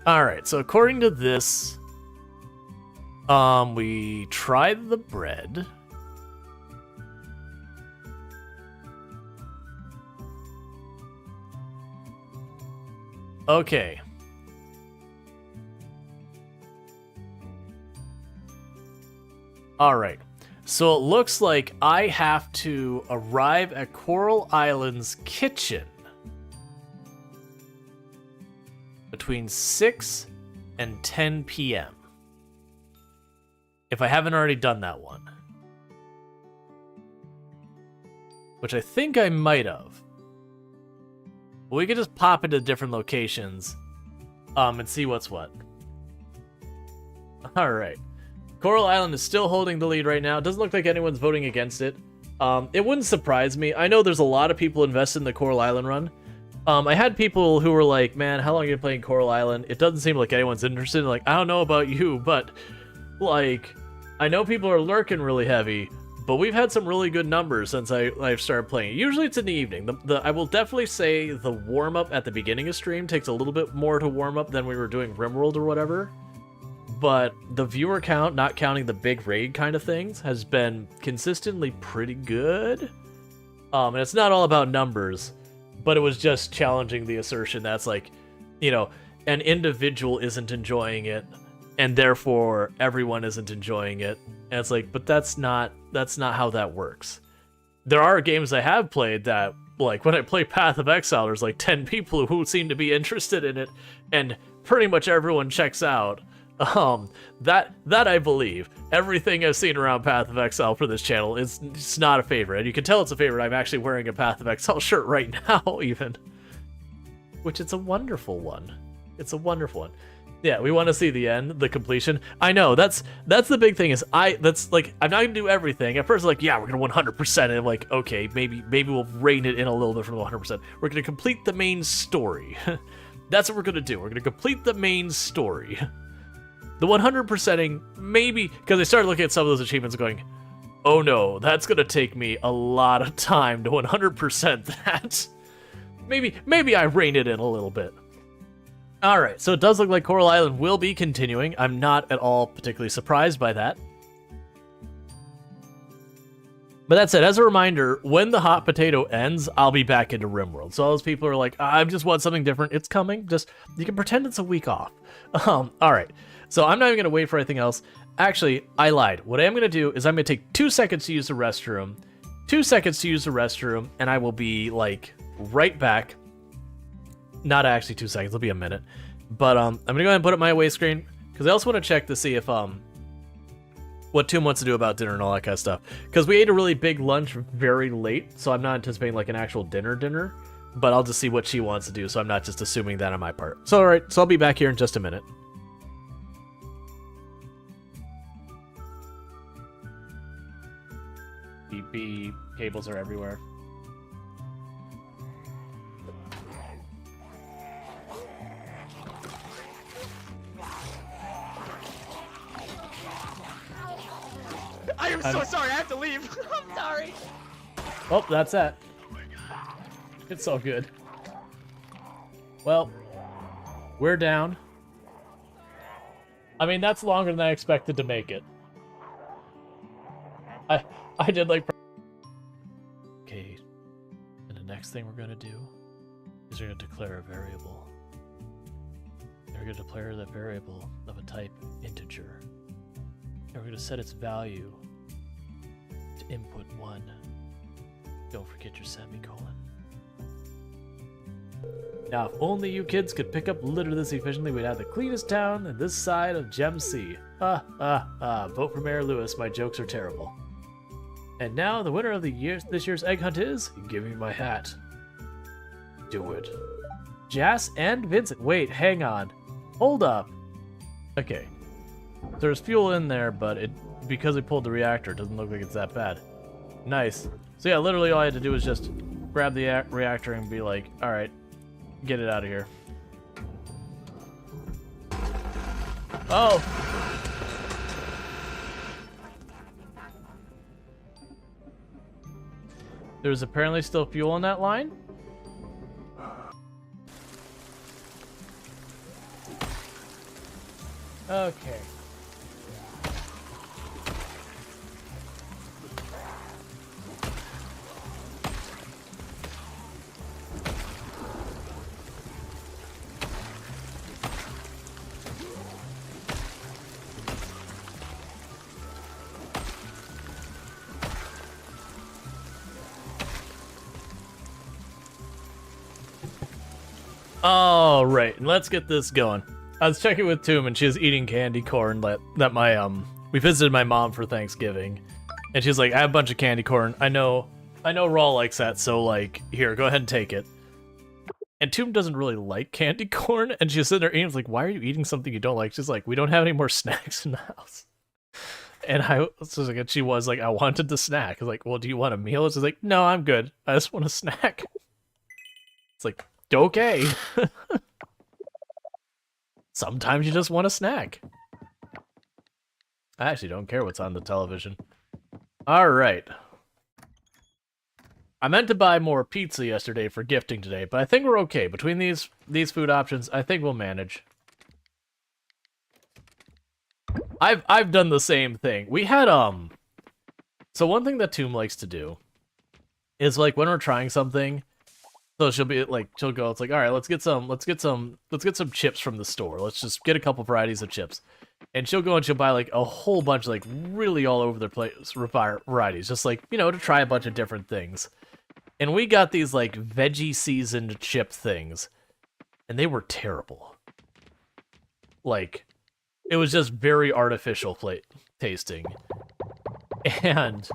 Alright, so according to this, we tried the bread. Okay. Alright, so it looks like I have to arrive at Coral Island's kitchen between 6 and 10 p.m. if I haven't already done that one. Which I think I might have. But we could just pop into different locations and see what's what. Alright. Coral Island is still holding the lead right now. It doesn't look like anyone's voting against it. It wouldn't surprise me. I know there's a lot of people invested in the Coral Island run. I had people who were like, man, how long are you playing Coral Island? It doesn't seem like anyone's interested. Like, I don't know about you, but, like, I know people are lurking really heavy, but we've had some really good numbers since I've started playing. Usually it's in the evening. I will definitely say the warm-up at the beginning of stream takes a little bit more to warm up than we were doing RimWorld or whatever. But the viewer count, not counting the big raid kind of things, has been consistently pretty good. And it's not all about numbers, but it was just challenging the assertion that's like, you know, an individual isn't enjoying it, and therefore everyone isn't enjoying it. And it's like, but that's not how that works. There are games I have played that, like, when I play Path of Exile, there's like 10 people who seem to be interested in it, and pretty much everyone checks out. That I believe. Everything I've seen around Path of Exile for this channel is it's not a favorite. And you can tell it's a favorite. I'm actually wearing a Path of Exile shirt right now, even. Which it's a wonderful one. It's a wonderful one. Yeah, we want to see the end, the completion. I know, that's the big thing is that's like, I'm not gonna do everything. At first, like, yeah, we're gonna 100%, and I'm like, okay, maybe we'll rein it in a little bit from the 100%. We're gonna complete the main story. That's what we're gonna do. We're gonna complete the main story. The 100%ing, maybe, because I started looking at some of those achievements going, oh no, that's gonna take me a lot of time to 100% that. Maybe I rein it in a little bit. Alright, so it does look like Coral Island will be continuing. I'm not at all particularly surprised by that. But that said, as a reminder, when the hot potato ends, I'll be back into RimWorld. So all those people are like, I just want something different. It's coming. Just, you can pretend it's a week off. Alright. So I'm not even going to wait for anything else. Actually, I lied. What I am going to do is I'm going to take 2 seconds to use the restroom. 2 seconds to use the restroom, and I will be, like, right back. Not actually 2 seconds. It'll be a minute. But I'm going to go ahead and put up my away screen, because I also want to check to see if what Toom wants to do about dinner and all that kind of stuff. Because we ate a really big lunch very late, so I'm not anticipating, like, an actual dinner. But I'll just see what she wants to do, so I'm not just assuming that on my part. So, alright. So I'll be back here in just a minute. Beep, cables are everywhere. I am so sorry, I have to leave. I'm sorry. Oh, that's that. It's all good. Well, we're down. I mean, that's longer than I expected to make it. I did like... Okay, and the next thing we're gonna do is we're gonna declare a variable. And we're gonna declare that variable of a type integer. And we're gonna set its value to input 1. Don't forget your semicolon. Now, if only you kids could pick up litter this efficiently, we'd have the cleanest town in this side of Gem Sea. Vote for Mayor Lewis, my jokes are terrible. And now, the winner of this year's egg hunt is... Give me my hat. Do it. Jas and Vincent. Wait, hang on. Hold up. Okay. There's fuel in there, but because we pulled the reactor, it doesn't look like it's that bad. Nice. So yeah, literally all I had to do was just grab the reactor and be like, alright, get it out of here. Oh! There's apparently still fuel on that line? Okay. All right, and let's get this going. I was checking with Toom, and she was eating candy corn that my we visited my mom for Thanksgiving, and she's like, I have a bunch of candy corn. I know Rual likes that, so like, here, go ahead and take it. And Toom doesn't really like candy corn, and she's sitting there eating. I was like, why are you eating something you don't like? She's like, we don't have any more snacks in the house. And I was like, and she was like, I wanted the snack. I was like, well, do you want a meal? She's like, no, I'm good. I just want a snack. It's like, okay. Sometimes you just want a snack. I actually don't care what's on the television. Alright. I meant to buy more pizza yesterday for gifting today, but I think we're okay. Between these food options, I think we'll manage. I've done the same thing. We had so one thing that Tomb likes to do is like when we're trying something, so she'll go, it's like, all right, let's get some chips from the store. Let's just get a couple varieties of chips. And she'll go and she'll buy like a whole bunch of like really all over the place varieties, just like, you know, to try a bunch of different things. And we got these like veggie seasoned chip things, and they were terrible. Like, it was just very artificial tasting. And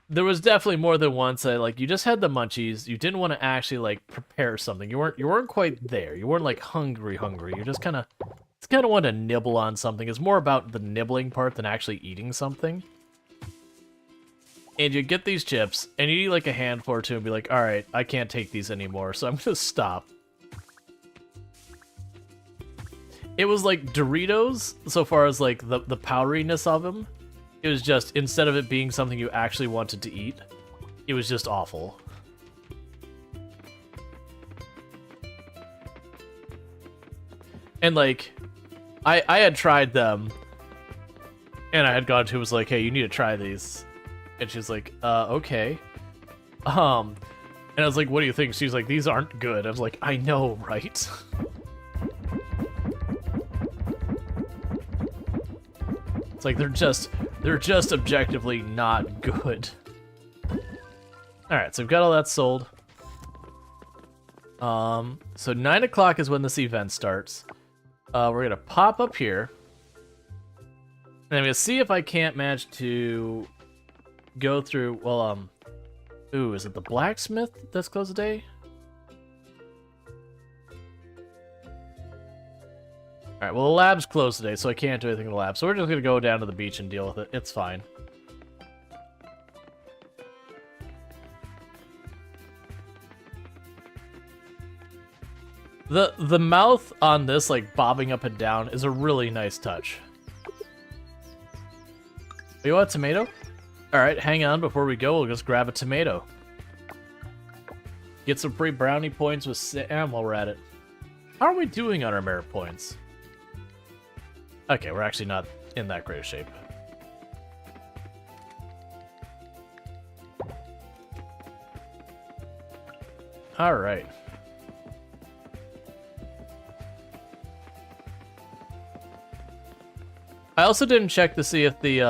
there was definitely more than once that, like, you just had the munchies, you didn't want to actually like prepare something. You weren't quite there. You weren't like hungry. You just kind of want to nibble on something. It's more about the nibbling part than actually eating something. And you get these chips, and you eat like a handful or two and be like, all right, I can't take these anymore, so I'm going to stop. It was like Doritos, so far as like the powderiness of them. It was just, instead of it being something you actually wanted to eat, it was just awful. And like, I had tried them, and I had gone to, was like, hey, you need to try these. And she's like, okay. And I was like, what do you think? She's like, these aren't good. I was like, I know, right? It's like, they're just objectively not good. Alright, so we've got all that sold. So 9 o'clock is when this event starts. We're gonna pop up here. And I'm gonna see if I can't manage to go through, well, ooh, is it the blacksmith that's closed today? Alright, well, the lab's closed today, so I can't do anything in the lab. So we're just gonna go down to the beach and deal with it. It's fine. The mouth on this, like, bobbing up and down is a really nice touch. You want a tomato? Alright, hang on. Before we go, we'll just grab a tomato. Get some free brownie points with Sam while we're at it. How are we doing on our merit points? Okay, we're actually not in that great a shape. Alright. I also didn't check to see if the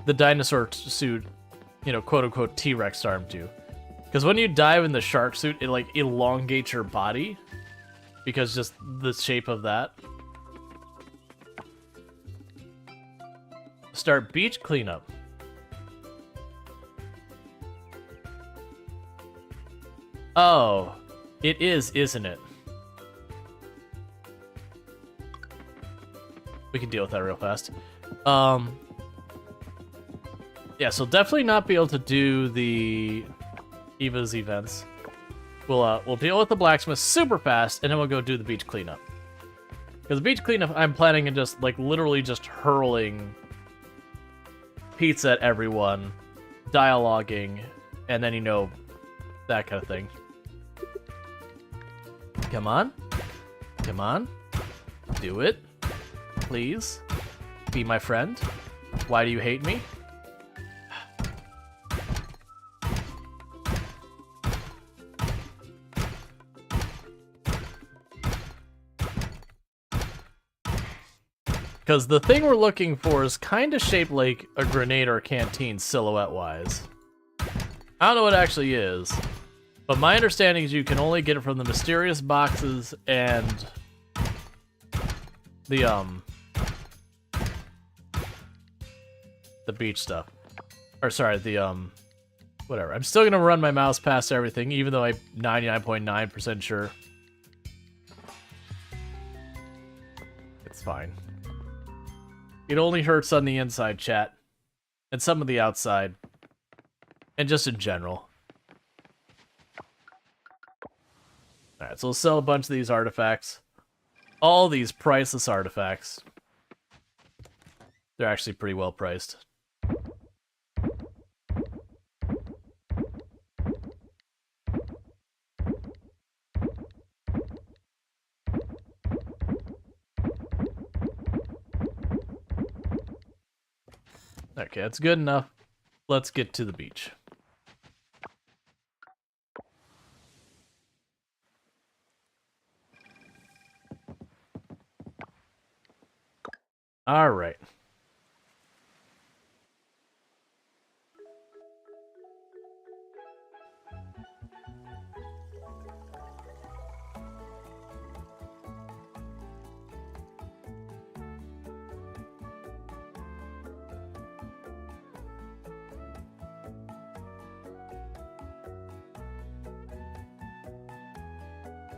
dinosaur suit, you know, quote-unquote T-Rex arm do. Because when you dive in the shark suit, it, like, elongates your body. Because just the shape of that. Start beach cleanup. Oh, it is, isn't it? We can deal with that real fast. Yeah, so definitely not be able to do the Eva's events. We'll deal with the blacksmith super fast, and then we'll go do the beach cleanup. Because the beach cleanup, I'm planning on just, like, literally just hurling pizza at everyone, dialoguing, and then, you know, that kind of thing. Come on. Come on. Do it. Please. Be my friend. Why do you hate me? Because the thing we're looking for is kind of shaped like a grenade or a canteen silhouette-wise. I don't know what it actually is, but my understanding is you can only get it from the mysterious boxes and the beach stuff. Or sorry, whatever. I'm still gonna run my mouse past everything, even though I'm 99.9% sure. It's fine. It only hurts on the inside, chat. And some of the outside. And just in general. Alright, so we'll sell a bunch of these artifacts. All these priceless artifacts. They're actually pretty well priced. Okay, that's good enough. Let's get to the beach. All right.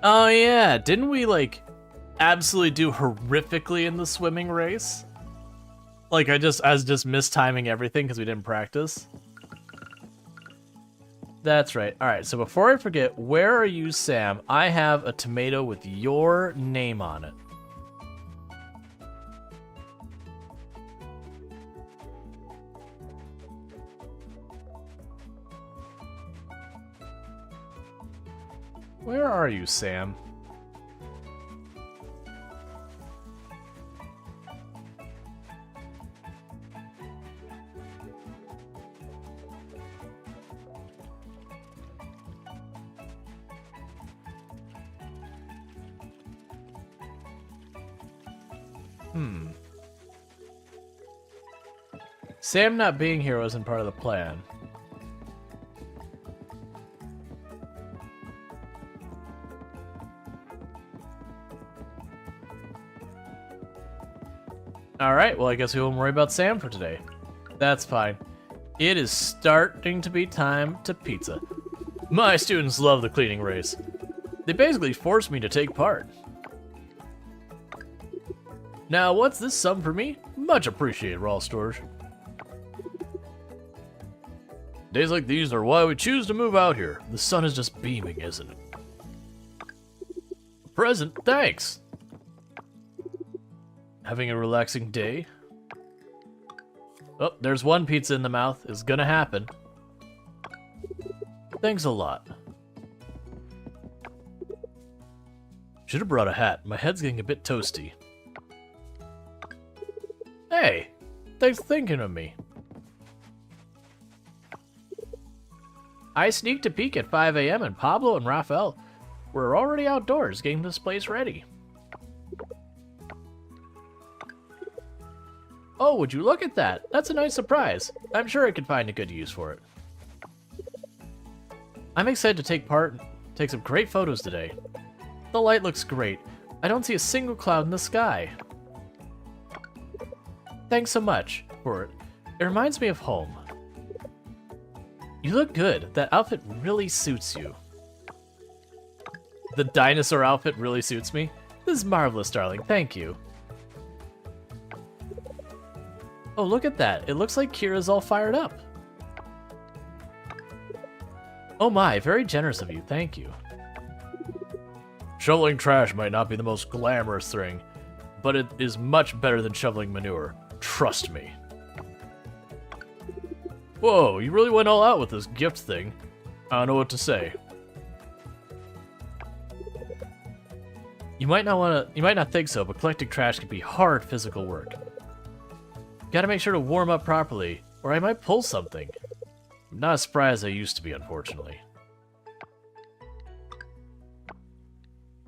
Oh yeah, didn't we like absolutely do horrifically in the swimming race? Like I was just mistiming everything because we didn't practice. That's right. All right, so before I forget, where are you, Sam? I have a tomato with your name on it. Where are you, Sam? Sam not being here wasn't part of the plan. Alright, well I guess we won't worry about Sam for today. That's fine. It is starting to be time to pizza. My students love the cleaning race. They basically forced me to take part. Now, what's this sum for me? Much appreciated, Rual Storge. Days like these are why we choose to move out here. The sun is just beaming, isn't it? Present, thanks. Having a relaxing day? Oh, there's one pizza in the mouth. It's gonna happen. Thanks a lot. Should have brought a hat. My head's getting a bit toasty. Hey, thanks for thinking of me. I sneaked a peek at 5 a.m. and Pablo and Rafael were already outdoors getting this place ready. Oh, would you look at that? That's a nice surprise. I'm sure I could find a good use for it. I'm excited to take part and take some great photos today. The light looks great. I don't see a single cloud in the sky. Thanks so much for it. It reminds me of home. You look good. That outfit really suits you. The dinosaur outfit really suits me. This is marvelous, darling. Thank you. Oh, look at that. It looks like Kira's all fired up. Oh my, very generous of you. Thank you. Shoveling trash might not be the most glamorous thing, but it is much better than shoveling manure. Trust me. Whoa, you really went all out with this gift thing. I don't know what to say. You might not think so, but collecting trash can be hard physical work. Gotta make sure to warm up properly, or I might pull something. I'm not as spry as I used to be, unfortunately.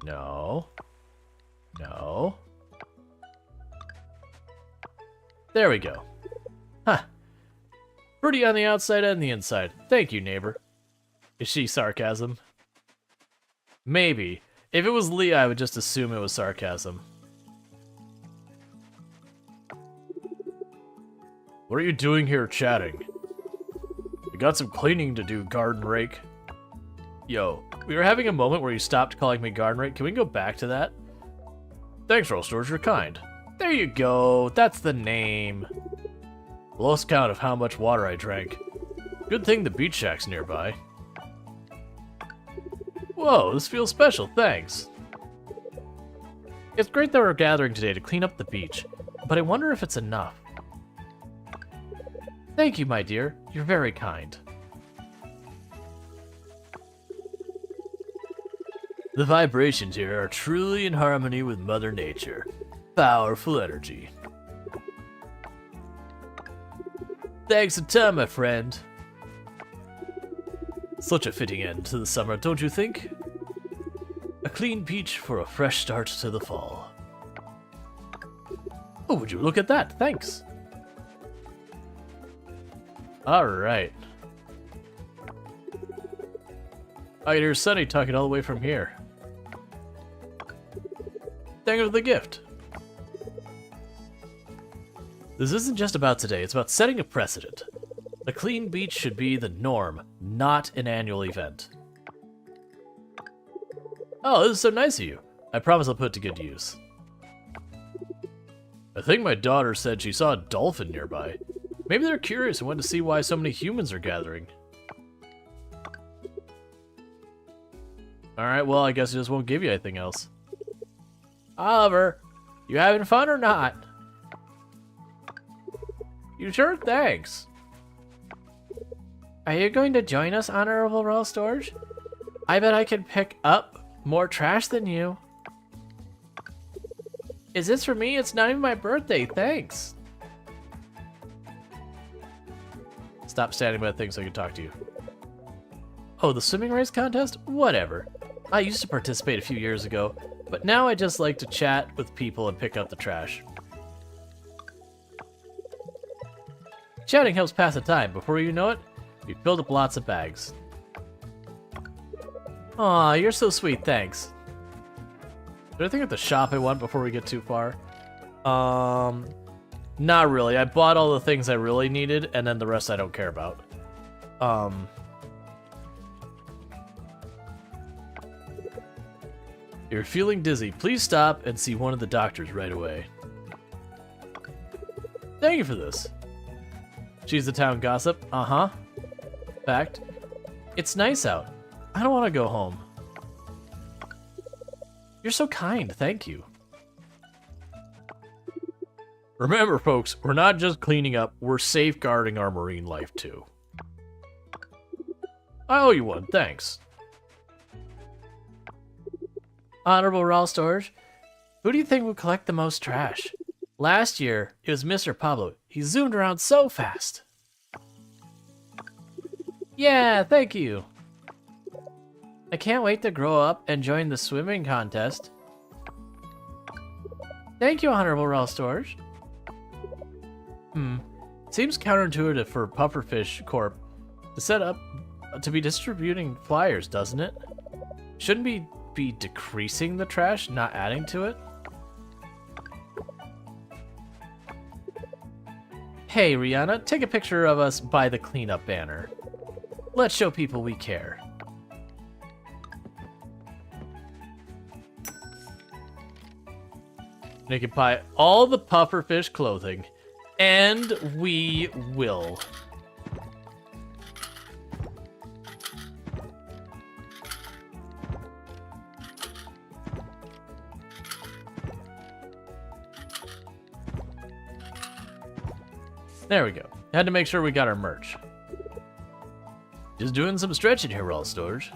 No. No. There we go. Huh. Pretty on the outside and the inside. Thank you, neighbor. Is she sarcasm? Maybe. If it was Leah, I would just assume it was sarcasm. What are you doing here chatting? I got some cleaning to do, garden rake. Yo, we were having a moment where you stopped calling me garden rake. Can we go back to that? Thanks, Rual Storge, you're kind. There you go, that's the name. Lost count of how much water I drank. Good thing the beach shack's nearby. Whoa, this feels special, thanks. It's great that we're gathering today to clean up the beach, but I wonder if it's enough. Thank you, my dear. You're very kind. The vibrations here are truly in harmony with Mother Nature. Powerful energy. Thanks a ton, my friend. Such a fitting end to the summer, don't you think? A clean beach for a fresh start to the fall. Oh, would you look at that? Thanks. Alright. I can hear Sunny talking all the way from here. Thank you for the gift. This isn't just about today, it's about setting a precedent. A clean beach should be the norm, not an annual event. Oh, this is so nice of you. I promise I'll put it to good use. I think my daughter said she saw a dolphin nearby. Maybe they're curious and want to see why so many humans are gathering. Alright, well, I guess I just won't give you anything else. Oliver, you having fun or not? You sure? Thanks. Are you going to join us, Honorable Rual Storge? I bet I can pick up more trash than you. Is this for me? It's not even my birthday, thanks. Stop standing by the thing so I can talk to you. Oh, the swimming race contest? Whatever. I used to participate a few years ago, but now I just like to chat with people and pick up the trash. Chatting helps pass the time. Before you know it, you've built up lots of bags. Aw, you're so sweet, thanks. Is there anything at the shop I want before we get too far? Not really. I bought all the things I really needed, and then the rest I don't care about. You're feeling dizzy. Please stop and see one of the doctors right away. Thank you for this. She's the town gossip? Uh-huh. Fact. It's nice out. I don't want to go home. You're so kind, thank you. Remember, folks, we're not just cleaning up, we're safeguarding our marine life, too. I owe you one, thanks. Honorable Rual Storge, who do you think will collect the most trash? Last year, it was Mr. Pablo. He zoomed around so fast. Yeah, thank you. I can't wait to grow up and join the swimming contest. Thank you, Honorable Rual Storge. Seems counterintuitive for Pufferfish Corp to set up to be distributing flyers, doesn't it? Shouldn't we be decreasing the trash, not adding to it? Hey, Rihanna, take a picture of us by the cleanup banner. Let's show people we care. They can buy all the pufferfish clothing, and we will. There we go. Had to make sure we got our merch. Just doing some stretching here, Rual Storge.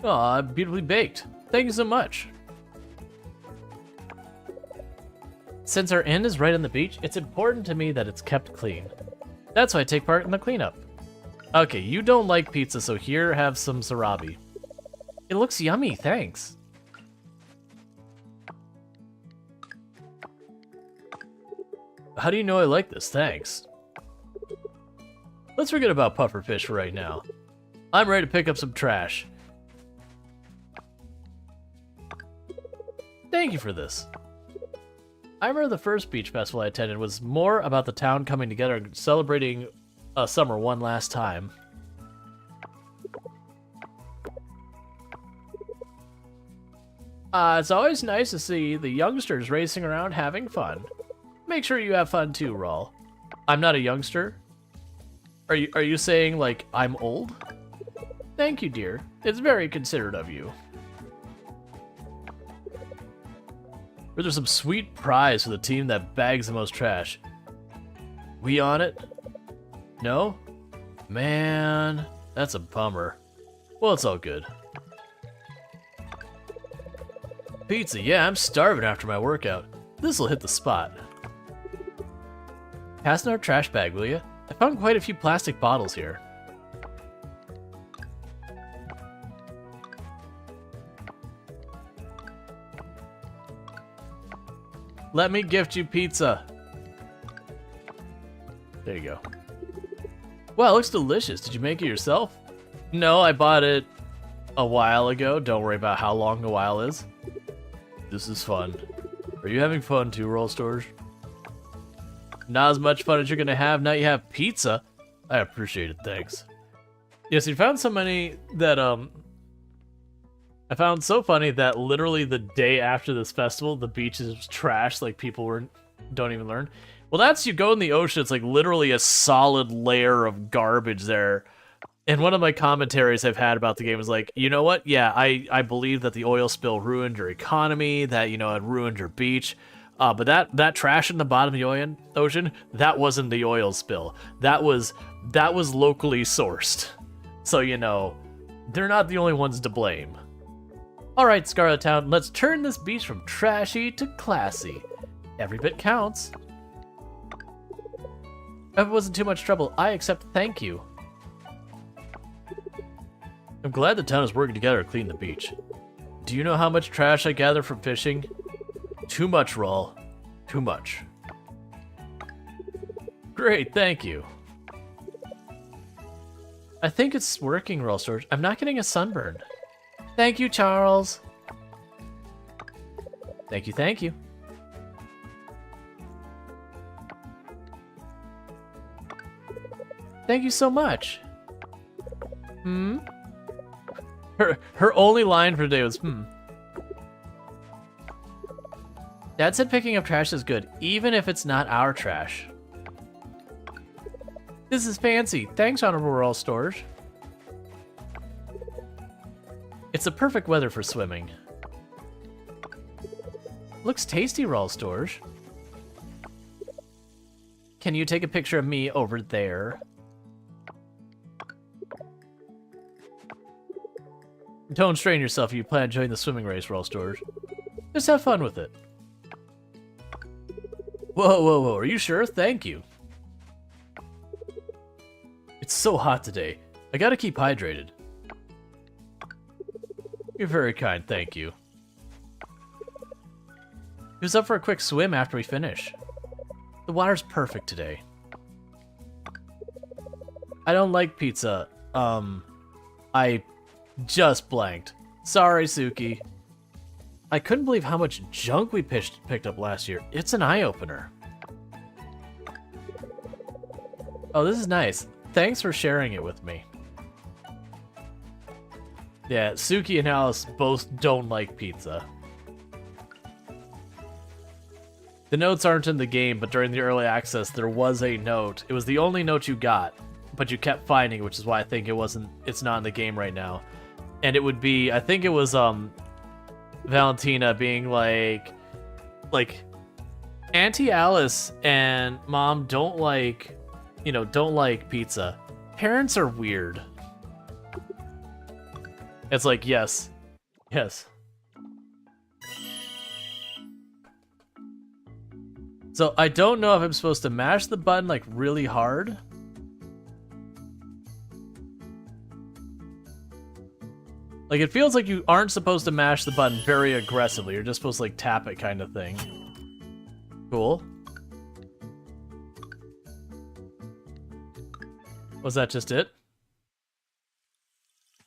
Aw, beautifully baked. Thank you so much. Since our inn is right on the beach, it's important to me that it's kept clean. That's why I take part in the cleanup. Okay, you don't like pizza, so here, have some sarabi. It looks yummy, thanks. How do you know I like this? Thanks. Let's forget about pufferfish for right now. I'm ready to pick up some trash. Thank you for this. I remember the first beach festival I attended was more about the town coming together and celebrating summer one last time. It's always nice to see the youngsters racing around having fun. Make sure you have fun too, Rual. I'm not a youngster. Are you saying like I'm old? Thank you, dear. It's very considerate of you. Or there's some sweet prize for the team that bags the most trash. We on it? No? Man, that's a bummer. Well, it's all good. Pizza, yeah, I'm starving after my workout. This'll hit the spot. Pass in our trash bag, will you? I found quite a few plastic bottles here. Let me gift you pizza. There you go. Wow, it looks delicious. Did you make it yourself? No, I bought it a while ago. Don't worry about how long a while is. This is fun. Are you having fun too, Rual Storge? Not as much fun as you're gonna have now you have pizza. I appreciate it, thanks. Yes, you found so many that, I found so funny that literally the day after this festival, the beach is trash, like people don't even learn. Well, that's, you go in the ocean, it's like literally a solid layer of garbage there. And one of my commentaries I've had about the game is like, you know what? Yeah, I believe that the oil spill ruined your economy, that, you know, it ruined your beach. But that trash in the bottom of the ocean, that wasn't the oil spill. That was locally sourced. So, you know, they're not the only ones to blame. Alright, Scarlet Town, let's turn this beach from trashy to classy. Every bit counts. If it wasn't too much trouble, I accept thank you. I'm glad the town is working together to clean the beach. Do you know how much trash I gather from fishing? Too much, Rual. Too much. Great, thank you. I think it's working, Rual Storge. I'm not getting a sunburn. Thank you, Charles. Thank you, thank you. Thank you so much. Hmm? Her only line for today was, Dad said picking up trash is good, even if it's not our trash. This is fancy. Thanks, Honorable Rual Storge. It's the perfect weather for swimming. Looks tasty, Rual Storge. Can you take a picture of me over there? Don't strain yourself if you plan to join the swimming race, Rual Storge. Just have fun with it. Whoa, whoa, whoa, are you sure? Thank you. It's so hot today. I gotta keep hydrated. You're very kind, thank you. Who's up for a quick swim after we finish? The water's perfect today. I don't like pizza. I just blanked. Sorry, Suki. I couldn't believe how much junk we picked up last year. It's an eye-opener. Oh, this is nice. Thanks for sharing it with me. Yeah, Suki and Alice both don't like pizza. The notes aren't in the game, but during the early access, there was a note. It was the only note you got, but you kept finding it, which is why I think it's not in the game right now. And it would be, I think it was, Valentina being like, Auntie Alice and Mom don't like pizza. Parents are weird. It's like, yes. Yes. So I don't know if I'm supposed to mash the button like really hard. Like, it feels like you aren't supposed to mash the button very aggressively. You're just supposed to like tap it kind of thing. Cool. Was that just it?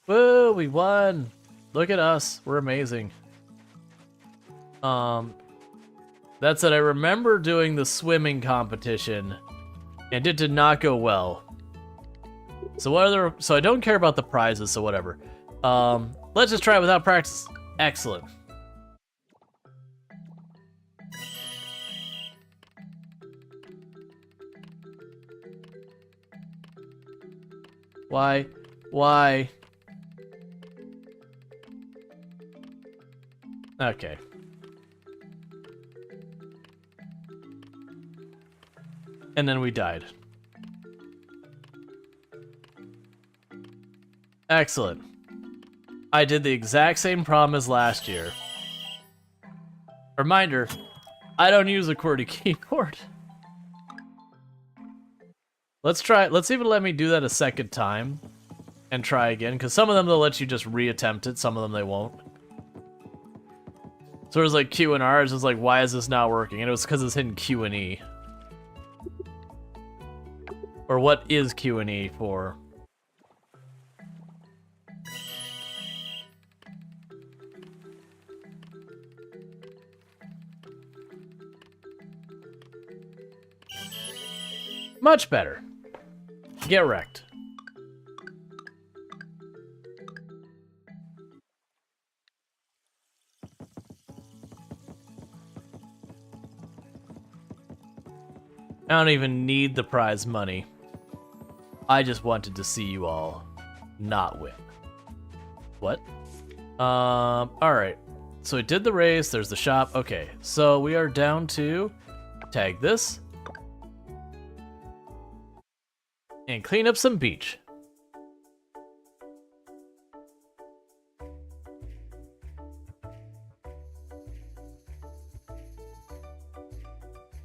Woo, we won! Look at us, we're amazing. That said, I remember doing the swimming competition, and it did not go well. So I don't care about the prizes, so whatever. Let's just try it without practice. Excellent. Why? Why? Okay. And then we died. Excellent. I did the exact same problem as last year. Reminder, I don't use a QWERTY keyboard. Let's see if it'll let me do that a second time and try again, because some of them they'll let you just reattempt it, some of them they won't. So it was like Q and R, it's just like, why is this not working? And it was because it's hidden Q and E. Or what is Q and E for? Much better. Get wrecked. I don't even need the prize money. I just wanted to see you all not win. What? Alright. So we did the race, there's the shop. Okay, so we are down to tag this. And clean up some beach.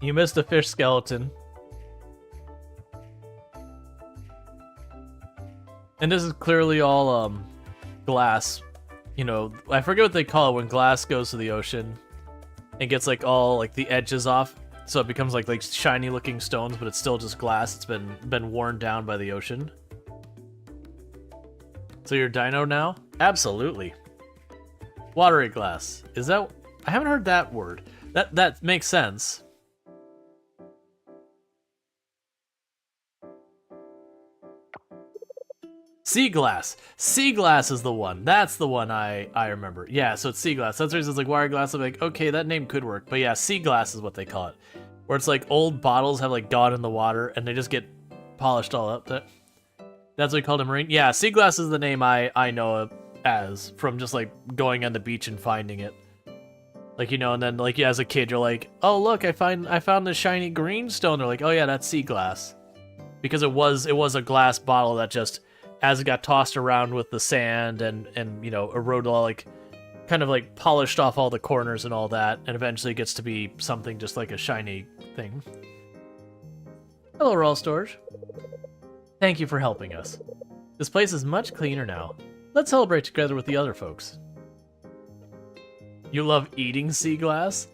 You missed a fish skeleton. And this is clearly all glass. You know, I forget what they call it when glass goes to the ocean and gets like all like the edges off. So it becomes like shiny looking stones, but it's still just glass. It's been worn down by the ocean. So you're dino now? Absolutely. Watery glass. Is that... I haven't heard that word. That makes sense. Sea glass. Sea glass is the one. That's the one I remember. Yeah, so it's sea glass. That's the reason it's like water glass. I'm like, okay, that name could work. But yeah, sea glass is what they call it. Where it's like old bottles have like gone in the water and they just get polished all up. That's what we called it, marine. Yeah, sea glass is the name I know it as from just like going on the beach and finding it. Like, you know, and then like, yeah, as a kid, you're like, oh look, I found this shiny green stone. They're like, oh yeah, that's sea glass. Because it was a glass bottle that just, as it got tossed around with the sand and you know, eroded all like, kind of like polished off all the corners and all that, and eventually gets to be something just like a shiny thing. Hello, Rual Storge. Thank you for helping us. This place is much cleaner now. Let's celebrate together with the other folks. You love eating sea glass?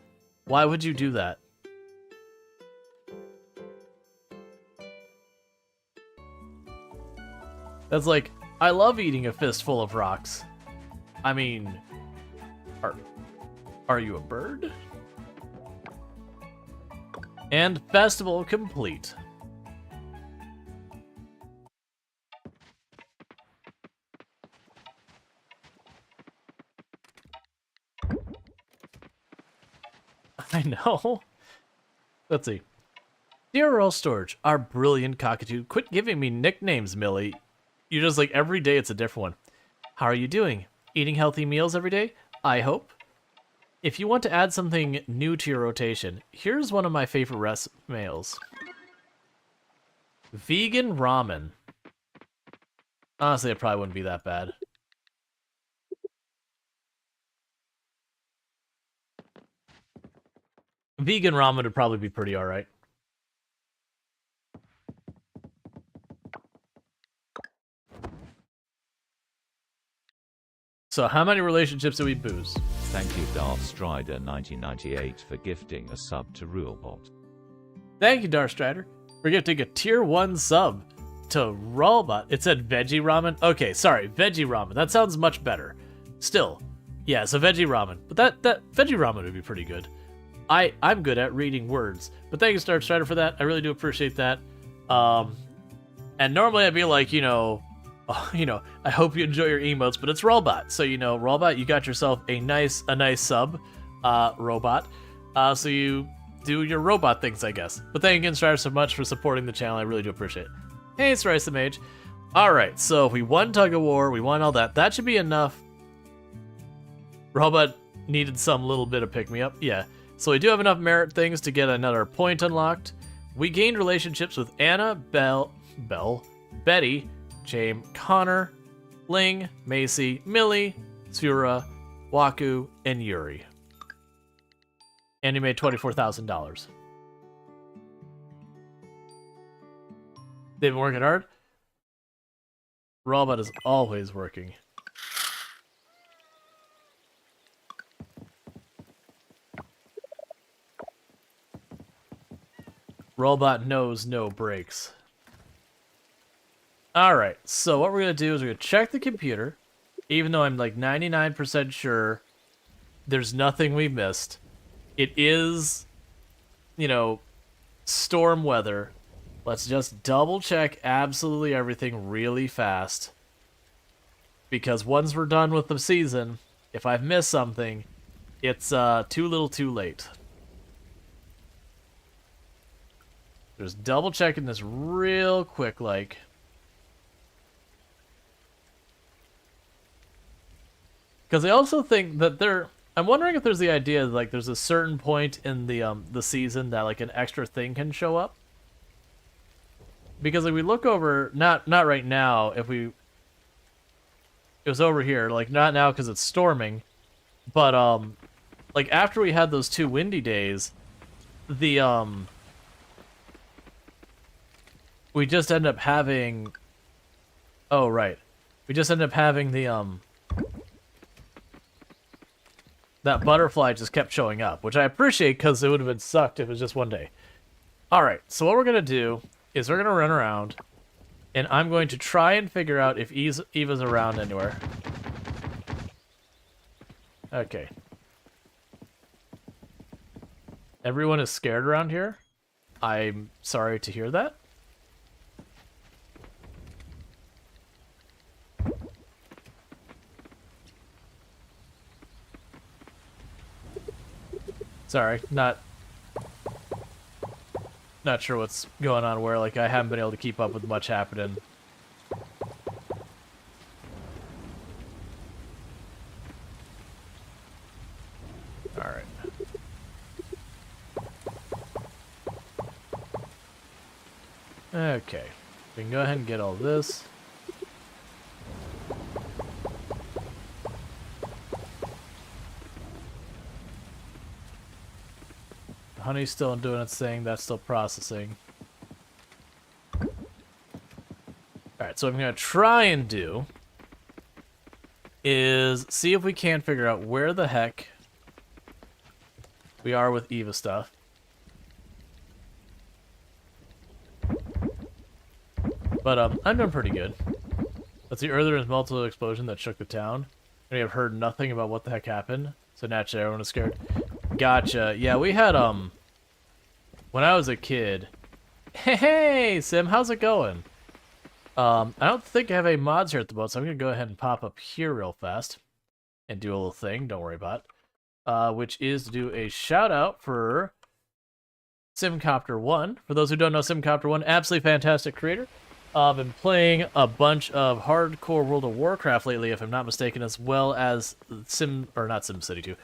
Why would you do that? That's like, I love eating a fistful of rocks. I mean, are you a bird? And festival complete. I know. Let's see. Dear Rual Storge, our brilliant cockatoo, quit giving me nicknames, Millie. You just like every day it's a different one. How are you doing? Eating healthy meals every day? I hope. If you want to add something new to your rotation, here's one of my favorite meals. Vegan ramen. Honestly, it probably wouldn't be that bad. Vegan ramen would probably be pretty alright. So how many relationships do we booze? Thank you Darth Strider 1998 for gifting a sub to Rualbot. Thank you Darth Strider for gifting a tier 1 sub to Rualbot. It said veggie ramen. Okay, sorry, veggie ramen. That sounds much better. Still, yeah, so veggie ramen. But that veggie ramen would be pretty good. I'm good at reading words. But thank you Darth Strider for that. I really do appreciate that. And normally I'd be like, you know, I hope you enjoy your emotes, but it's Rualbot. So, you know, Rualbot, you got yourself a nice sub, robot. So you do your robot things, I guess. But thank you again, Strider, so much for supporting the channel. I really do appreciate it. Hey, it's Rice the Mage. Alright, so we won Tug of War, we won all that. That should be enough. Rualbot needed some little bit of pick-me-up. Yeah. So we do have enough merit things to get another point unlocked. We gained relationships with Anna, Belle, Betty, James, Connor, Ling, Macy, Millie, Tsura, Waku, and Yuri. And he made $24,000. They've been working hard. Robot is always working. Robot knows no breaks. Alright, so what we're going to do is we're going to check the computer, even though I'm like 99% sure there's nothing we missed. It is, you know, storm weather. Let's just double check absolutely everything really fast. Because once we're done with the season, if I've missed something, it's too little too late. Just double checking this real quick, like. Because I also think that I'm wondering if there's the idea that, like, there's a certain point in the season that, like, an extra thing can show up. Because if we look over, not right now, it was over here, like, not now because it's storming, but, like, after we had those 2 windy days, we just end up having, oh, right, we just end up having that butterfly just kept showing up, which I appreciate because it would have been sucked if it was just one day. Alright, so what we're going to do is we're going to run around, and I'm going to try and figure out if Eva's around anywhere. Okay. Everyone is scared around here. I'm sorry to hear that. Sorry, not sure what's going on where, like, I haven't been able to keep up with much happening. Alright. Okay. We can go ahead and get all this. Honey's still doing its thing. That's still processing. Alright, so what I'm going to try and do is see if we can figure out where the heck we are with Eva stuff. But I'm doing pretty good. That's the earlier multiple explosion that shook the town. And we have heard nothing about what the heck happened. So naturally everyone is scared. Gotcha. Yeah, we had, when I was a kid... Hey, Sim, how's it going? I don't think I have any mods here at the boat, so I'm going to go ahead and pop up here real fast. And do a little thing, don't worry about it. Which is to do a shout-out for Simcopter1. For those who don't know, Simcopter1, absolutely fantastic creator. I've been playing a bunch of hardcore World of Warcraft lately, if I'm not mistaken, as well as not SimCity 2.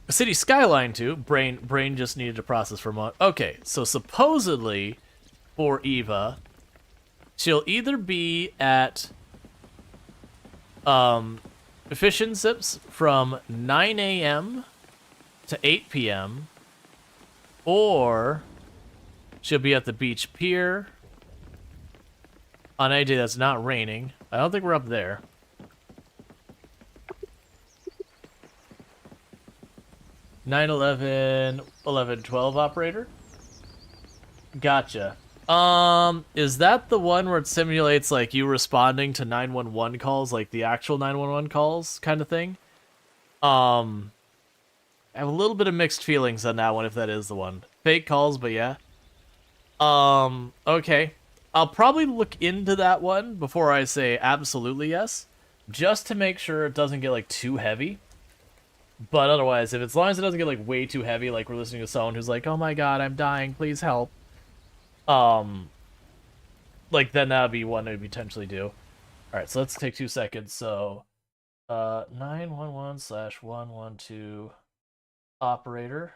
City Skyline 2, brain just needed to process for a moment. Okay, so supposedly for Eva, she'll either be at Fish and Zips from 9 a.m. to 8 p.m. or she'll be at the beach pier on any day that's not raining. I don't think we're up there. 9/11, 11/12 operator. Gotcha. Is that the one where it simulates like you responding to 911 calls, like the actual 911 calls kind of thing? I have a little bit of mixed feelings on that one, if that is the one. Fake calls, but yeah. Okay. I'll probably look into that one before I say absolutely yes, just to make sure it doesn't get like too heavy. But otherwise, as long as it doesn't get like way too heavy, like we're listening to someone who's like, "Oh my god, I'm dying, please help." Like then that would be one I'd potentially do. All right, so let's take 2 seconds. So, 911/112 operator.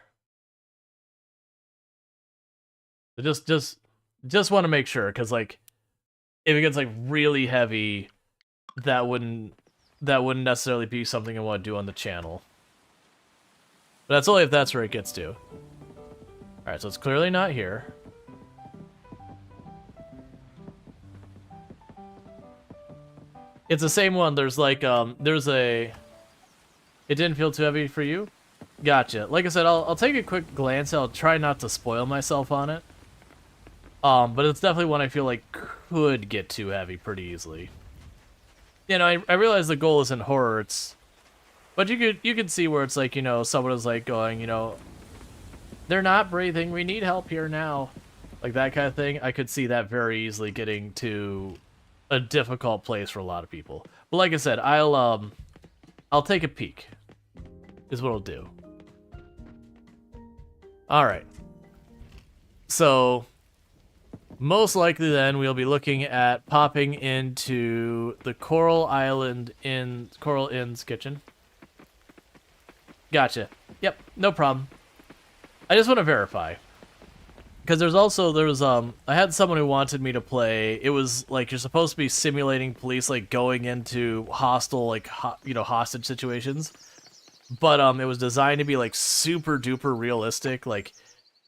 Just want to make sure, because like if it gets like really heavy, that wouldn't necessarily be something I want to do on the channel. But that's only if that's where it gets to. Alright, so it's clearly not here. It's the same one. There's like, there's a... It didn't feel too heavy for you? Gotcha. Like I said, I'll take a quick glance. I'll try not to spoil myself on it. But it's definitely one I feel like could get too heavy pretty easily. You know, I realize the goal isn't horror, it's... But you could see where it's like, you know, someone is like going, you know, they're not breathing, we need help here now. Like that kind of thing. I could see that very easily getting to a difficult place for a lot of people. But like I said, I'll take a peek. Is what I'll do. Alright. So most likely then we'll be looking at popping into the Coral Inn's kitchen. Gotcha. Yep, no problem. I just want to verify. Because there was I had someone who wanted me to play. It was like you're supposed to be simulating police like going into hostile like hostage situations. But it was designed to be like super duper realistic. Like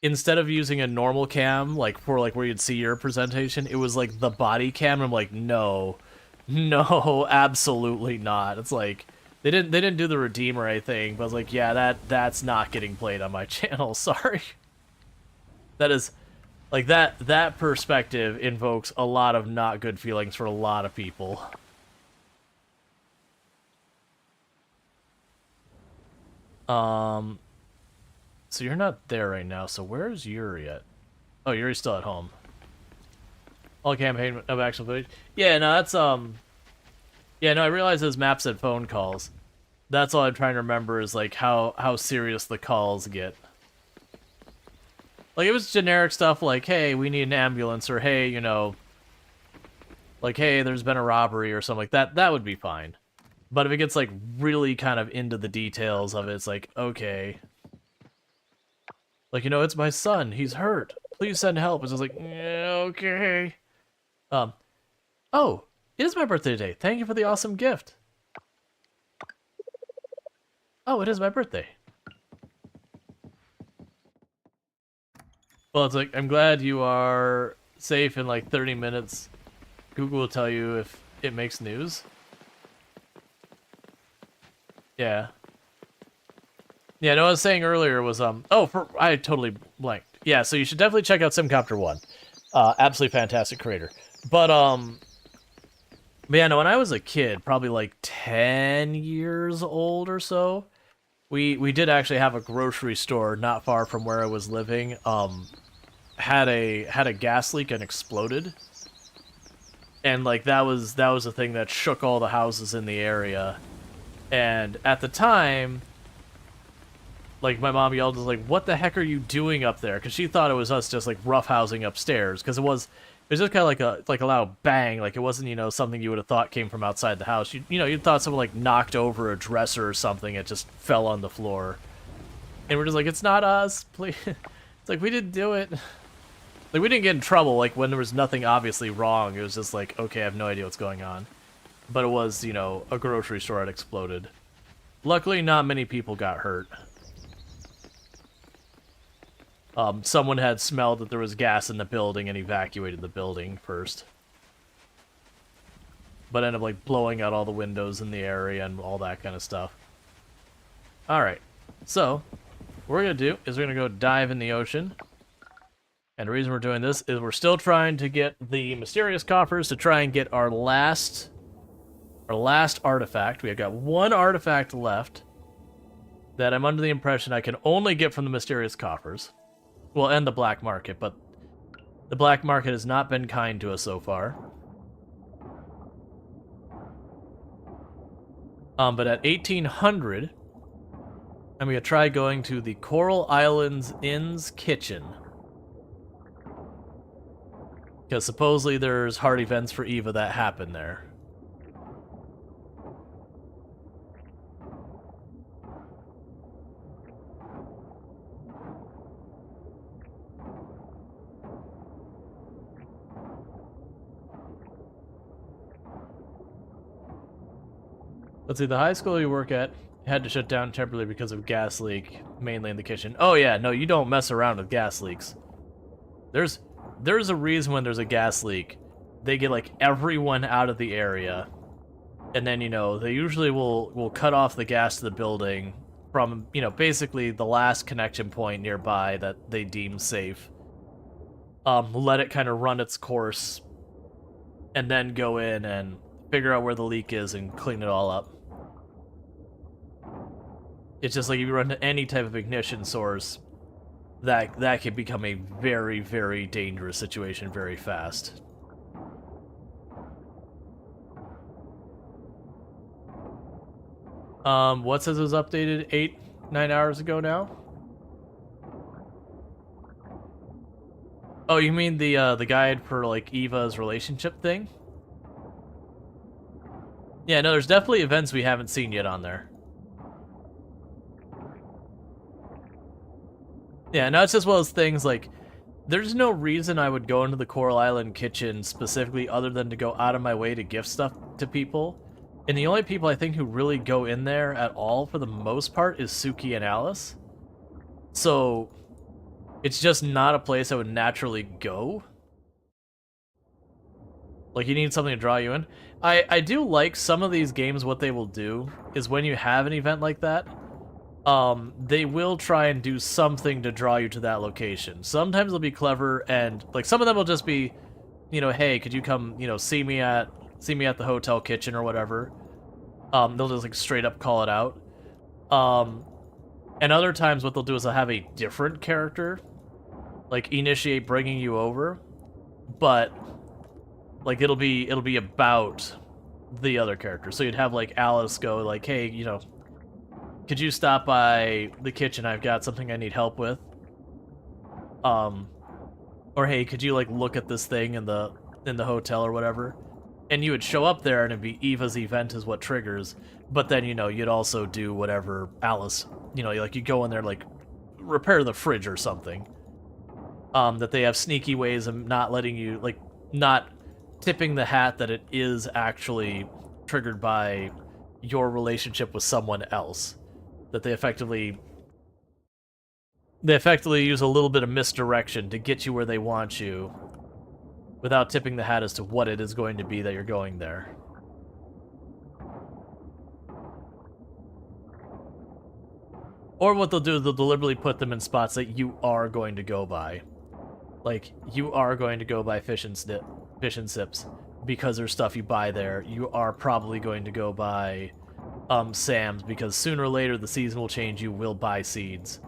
instead of using a normal cam like for like where you'd see your presentation, it was like the body cam. I'm like, no, absolutely not. It's like they didn't do the redeem or anything, but I was like, yeah, that's not getting played on my channel. Sorry. That is like that perspective invokes a lot of not good feelings for a lot of people. So you're not there right now, so where's Yuri at? Oh, Yuri's still at home. All campaign of action footage. Yeah, no, that's yeah, no, I realize his map said phone calls. That's all I'm trying to remember is like how serious the calls get. Like it was generic stuff like, hey, we need an ambulance, or hey, you know, like hey, there's been a robbery or something like that. That would be fine. But if it gets like really kind of into the details of it, it's like, okay. Like, you know, it's my son. He's hurt. Please send help. It's just like, yeah, okay. Oh, it is my birthday today. Thank you for the awesome gift. Oh, it is my birthday. Well, it's like, I'm glad you are safe in like 30 minutes. Google will tell you if it makes news. Yeah. Yeah, no, what I was saying earlier was, I totally blanked. Yeah, so you should definitely check out Simcopter 1. Absolutely fantastic creator. But yeah, no, when I was a kid, probably like 10 years old or so, we did actually have a grocery store not far from where I was living, had a gas leak and exploded. And like that was the thing that shook all the houses in the area. And at the time, like my mom yelled, like, "What the heck are you doing up there?" Because she thought it was us just like roughhousing upstairs. Because it was just kind of like a loud bang. Like it wasn't, you know, something you would have thought came from outside the house. You'd thought someone like knocked over a dresser or something. It just fell on the floor. And we're just like, it's not us, please. It's like we didn't do it. Like we didn't get in trouble. Like when there was nothing obviously wrong. It was just like, okay, I have no idea what's going on. But it was, you know, a grocery store had exploded. Luckily, not many people got hurt. Someone had smelled that there was gas in the building and evacuated the building first. But ended up, like, blowing out all the windows in the area and all that kind of stuff. Alright. So, what we're going to do is we're going to go dive in the ocean. And the reason we're doing this is we're still trying to get the mysterious coffers to try and get our last artifact. We have got one artifact left that I'm under the impression I can only get from the mysterious coffers. Well, and the black market, but the black market has not been kind to us so far. But at 1800, I'm going to try going to the Coral Inn's kitchen. Because supposedly there's hard events for Eva that happen there. Let's see, the high school you work at had to shut down temporarily because of gas leak, mainly in the kitchen. Oh yeah, no, you don't mess around with gas leaks. There's a reason when there's a gas leak. They get like everyone out of the area. And then, you know, they usually will cut off the gas to the building from, you know, basically the last connection point nearby that they deem safe. Let it kind of run its course, and then go in and figure out where the leak is and clean it all up. It's just like if you run any type of ignition source, that can become a very, very dangerous situation very fast. What says it was updated 8-9 hours ago now? Oh, you mean the guide for like Eva's relationship thing? Yeah, no, there's definitely events we haven't seen yet on there. Yeah, and that's as well as things like, there's no reason I would go into the Coral Island kitchen specifically other than to go out of my way to gift stuff to people. And the only people I think who really go in there at all for the most part is Suki and Alice. So it's just not a place I would naturally go. Like, you need something to draw you in. I do like some of these games, what they will do is when you have an event like that, they will try and do something to draw you to that location. Sometimes they'll be clever, and like some of them will just be, you know, hey, could you come, you know, see me at the hotel kitchen or whatever. They'll just like straight up call it out. And other times what they'll do is they'll have a different character like initiate bringing you over, but like it'll be about the other character. So you'd have like Alice go like, hey, you know, could you stop by the kitchen? I've got something I need help with. Or hey, could you like look at this thing in the hotel or whatever? And you would show up there and it'd be Eva's event is what triggers. But then, you know, you'd also do whatever Alice, you know, like you go in there like repair the fridge or something. That they have sneaky ways of not letting you, like, not tipping the hat that it is actually triggered by your relationship with someone else. That they effectively use a little bit of misdirection to get you where they want you without tipping the hat as to what it is going to be that you're going there. Or what they'll do is they'll deliberately put them in spots that you are going to go by. Like, you are going to go by fish and sips because there's stuff you buy there. You are probably going to go by Sam's because sooner or later the season will change. You will buy seeds.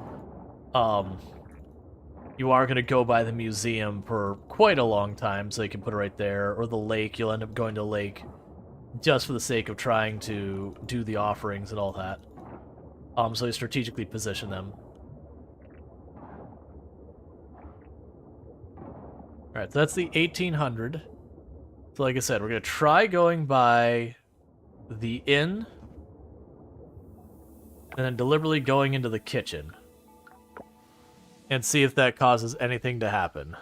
You are going to go by the museum for quite a long time, so you can put it right there. Or the lake, you'll end up going to lake just for the sake of trying to do the offerings and all that. So you strategically position them. Alright, so that's the 1800. So like I said, we're going to try going by the inn, and then deliberately going into the kitchen. And see if that causes anything to happen.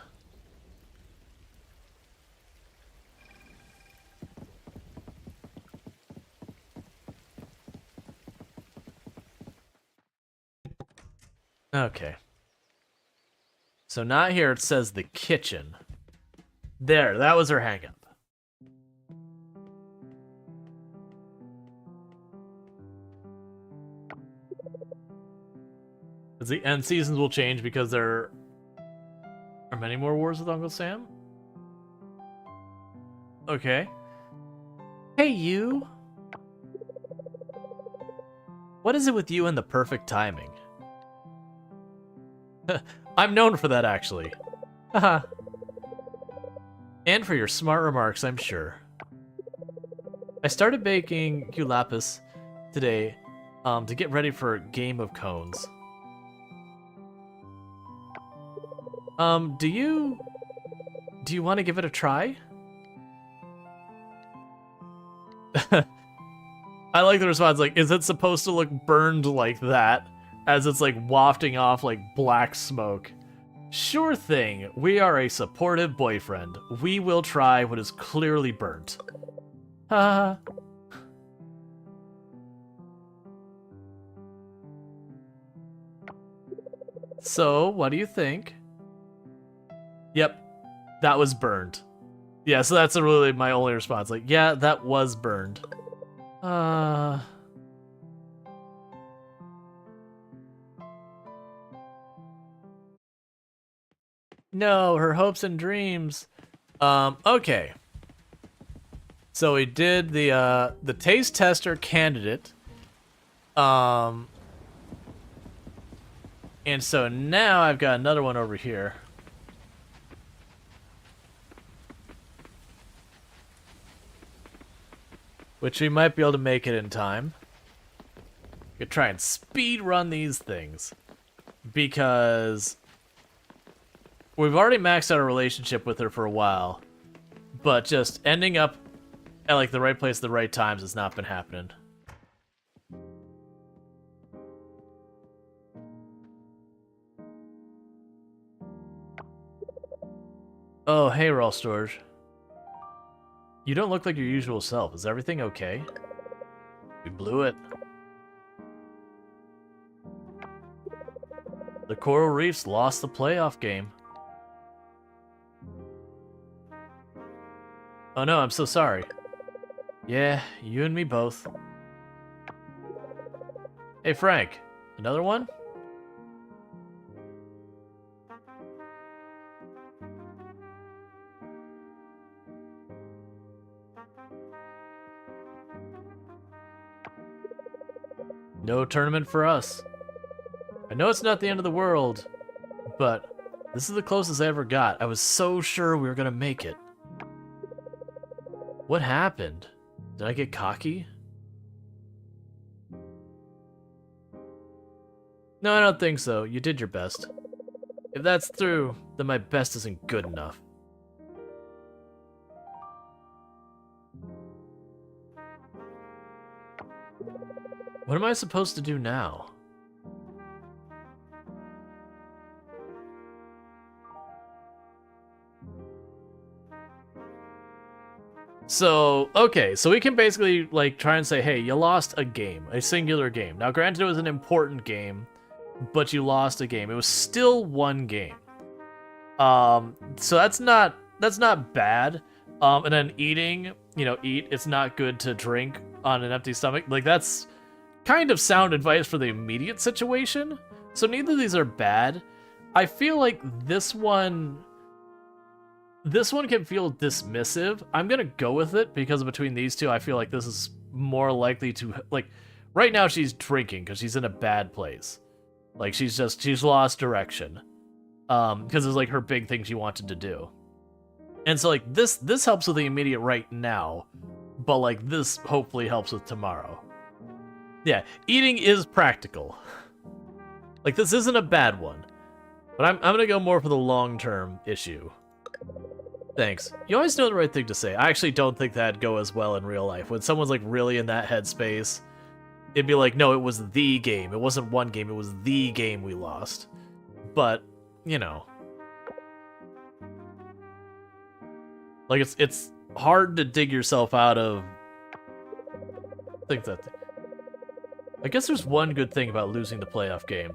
Okay. So not here, it says the kitchen. There, that was her hang-up. The end seasons will change because there are many more wars with Uncle Sam? Okay. Hey, you! What is it with you and the perfect timing? I'm known for that, actually. Haha. And for your smart remarks, I'm sure. I started baking culapis today to get ready for a game of cones. Do you want to give it a try? I like the response, like, is it supposed to look burned like that? As it's, like, wafting off, like, black smoke. Sure thing, we are a supportive boyfriend. We will try what is clearly burnt. Haha. So, what do you think? Yep, that was burned. Yeah, so that's really my only response. Like, yeah, that was burned. No, her hopes and dreams. Okay. So we did the taste tester candidate. And so now I've got another one over here. Which we might be able to make it in time. We could try and speed run these things. Because we've already maxed out our relationship with her for a while. But just ending up at like the right place at the right times has not been happening. Oh, hey, Rual Storge. You don't look like your usual self. Is everything okay? We blew it. The Coral Reefs lost the playoff game. Oh no, I'm so sorry. Yeah, you and me both. Hey Frank, another one? No tournament for us. I know it's not the end of the world, but this is the closest I ever got. I was so sure we were gonna make it. What happened? Did I get cocky? No, I don't think so. You did your best. If that's true, then my best isn't good enough. What am I supposed to do now? So, okay, so we can basically, like, try and say, hey, you lost a game, a singular game. Now, granted, it was an important game, but you lost a game. It was still one game. So that's not bad. And then eating, it's not good to drink on an empty stomach. Like, that's kind of sound advice for the immediate situation. So neither of these are bad. I feel like this one can feel dismissive. I'm gonna go with it because between these two, I feel like this is more likely to, like, right now she's drinking because she's in a bad place. Like, she's lost direction. Because it's like her big thing she wanted to do. And so, like, this helps with the immediate right now, but, like, this hopefully helps with tomorrow. Yeah, eating is practical. Like, this isn't a bad one. But I'm gonna go more for the long-term issue. Thanks. You always know the right thing to say. I actually don't think that'd go as well in real life. When someone's, like, really in that headspace, it'd be like, no, it was the game. It wasn't one game, it was the game we lost. But, like, it's hard to dig yourself out of things that... I guess there's one good thing about losing the playoff game.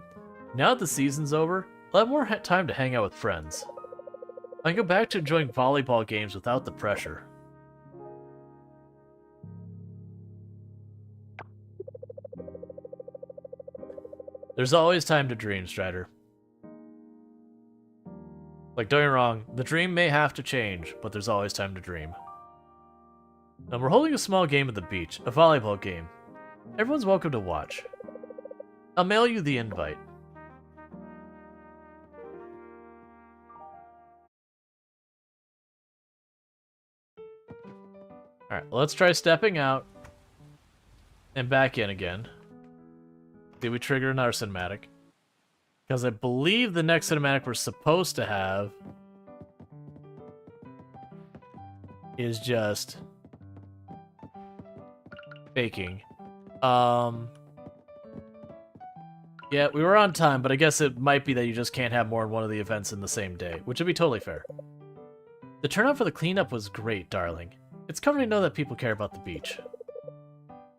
Now that the season's over, I'll have more time to hang out with friends. I can go back to enjoying volleyball games without the pressure. There's always time to dream, Strider. Like, don't get me wrong, the dream may have to change, but there's always time to dream. And we're holding a small game at the beach, a volleyball game. Everyone's welcome to watch. I'll mail you the invite. Alright, let's try stepping out and back in again. Did we trigger another cinematic? Because I believe the next cinematic we're supposed to have is just baking. Yeah, we were on time, but I guess it might be that you just can't have more than one of the events in the same day, which would be totally fair. The turnout for the cleanup was great, darling. It's comforting to know that people care about the beach.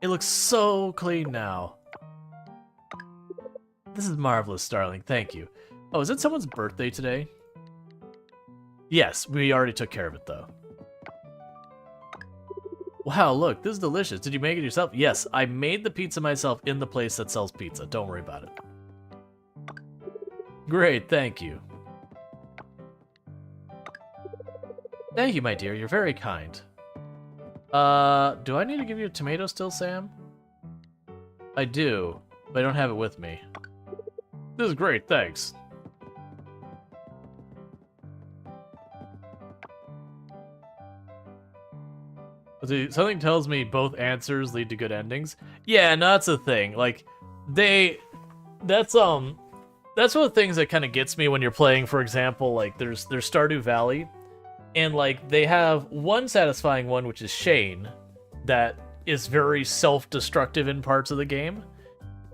It looks so clean now. This is marvelous, darling. Thank you. Oh, is it someone's birthday today? Yes, we already took care of it, though. Wow, look, this is delicious. Did you make it yourself? Yes, I made the pizza myself in the place that sells pizza. Don't worry about it. Great, thank you. Thank you, my dear. You're very kind. Do I need to give you a tomato still, Sam? I do, but I don't have it with me. This is great, thanks. Something tells me both answers lead to good endings. Yeah, no, that's the thing. Like, that's one of the things that kind of gets me when you're playing, for example, like, there's Stardew Valley, and, like, they have one satisfying one, which is Shane, that is very self-destructive in parts of the game,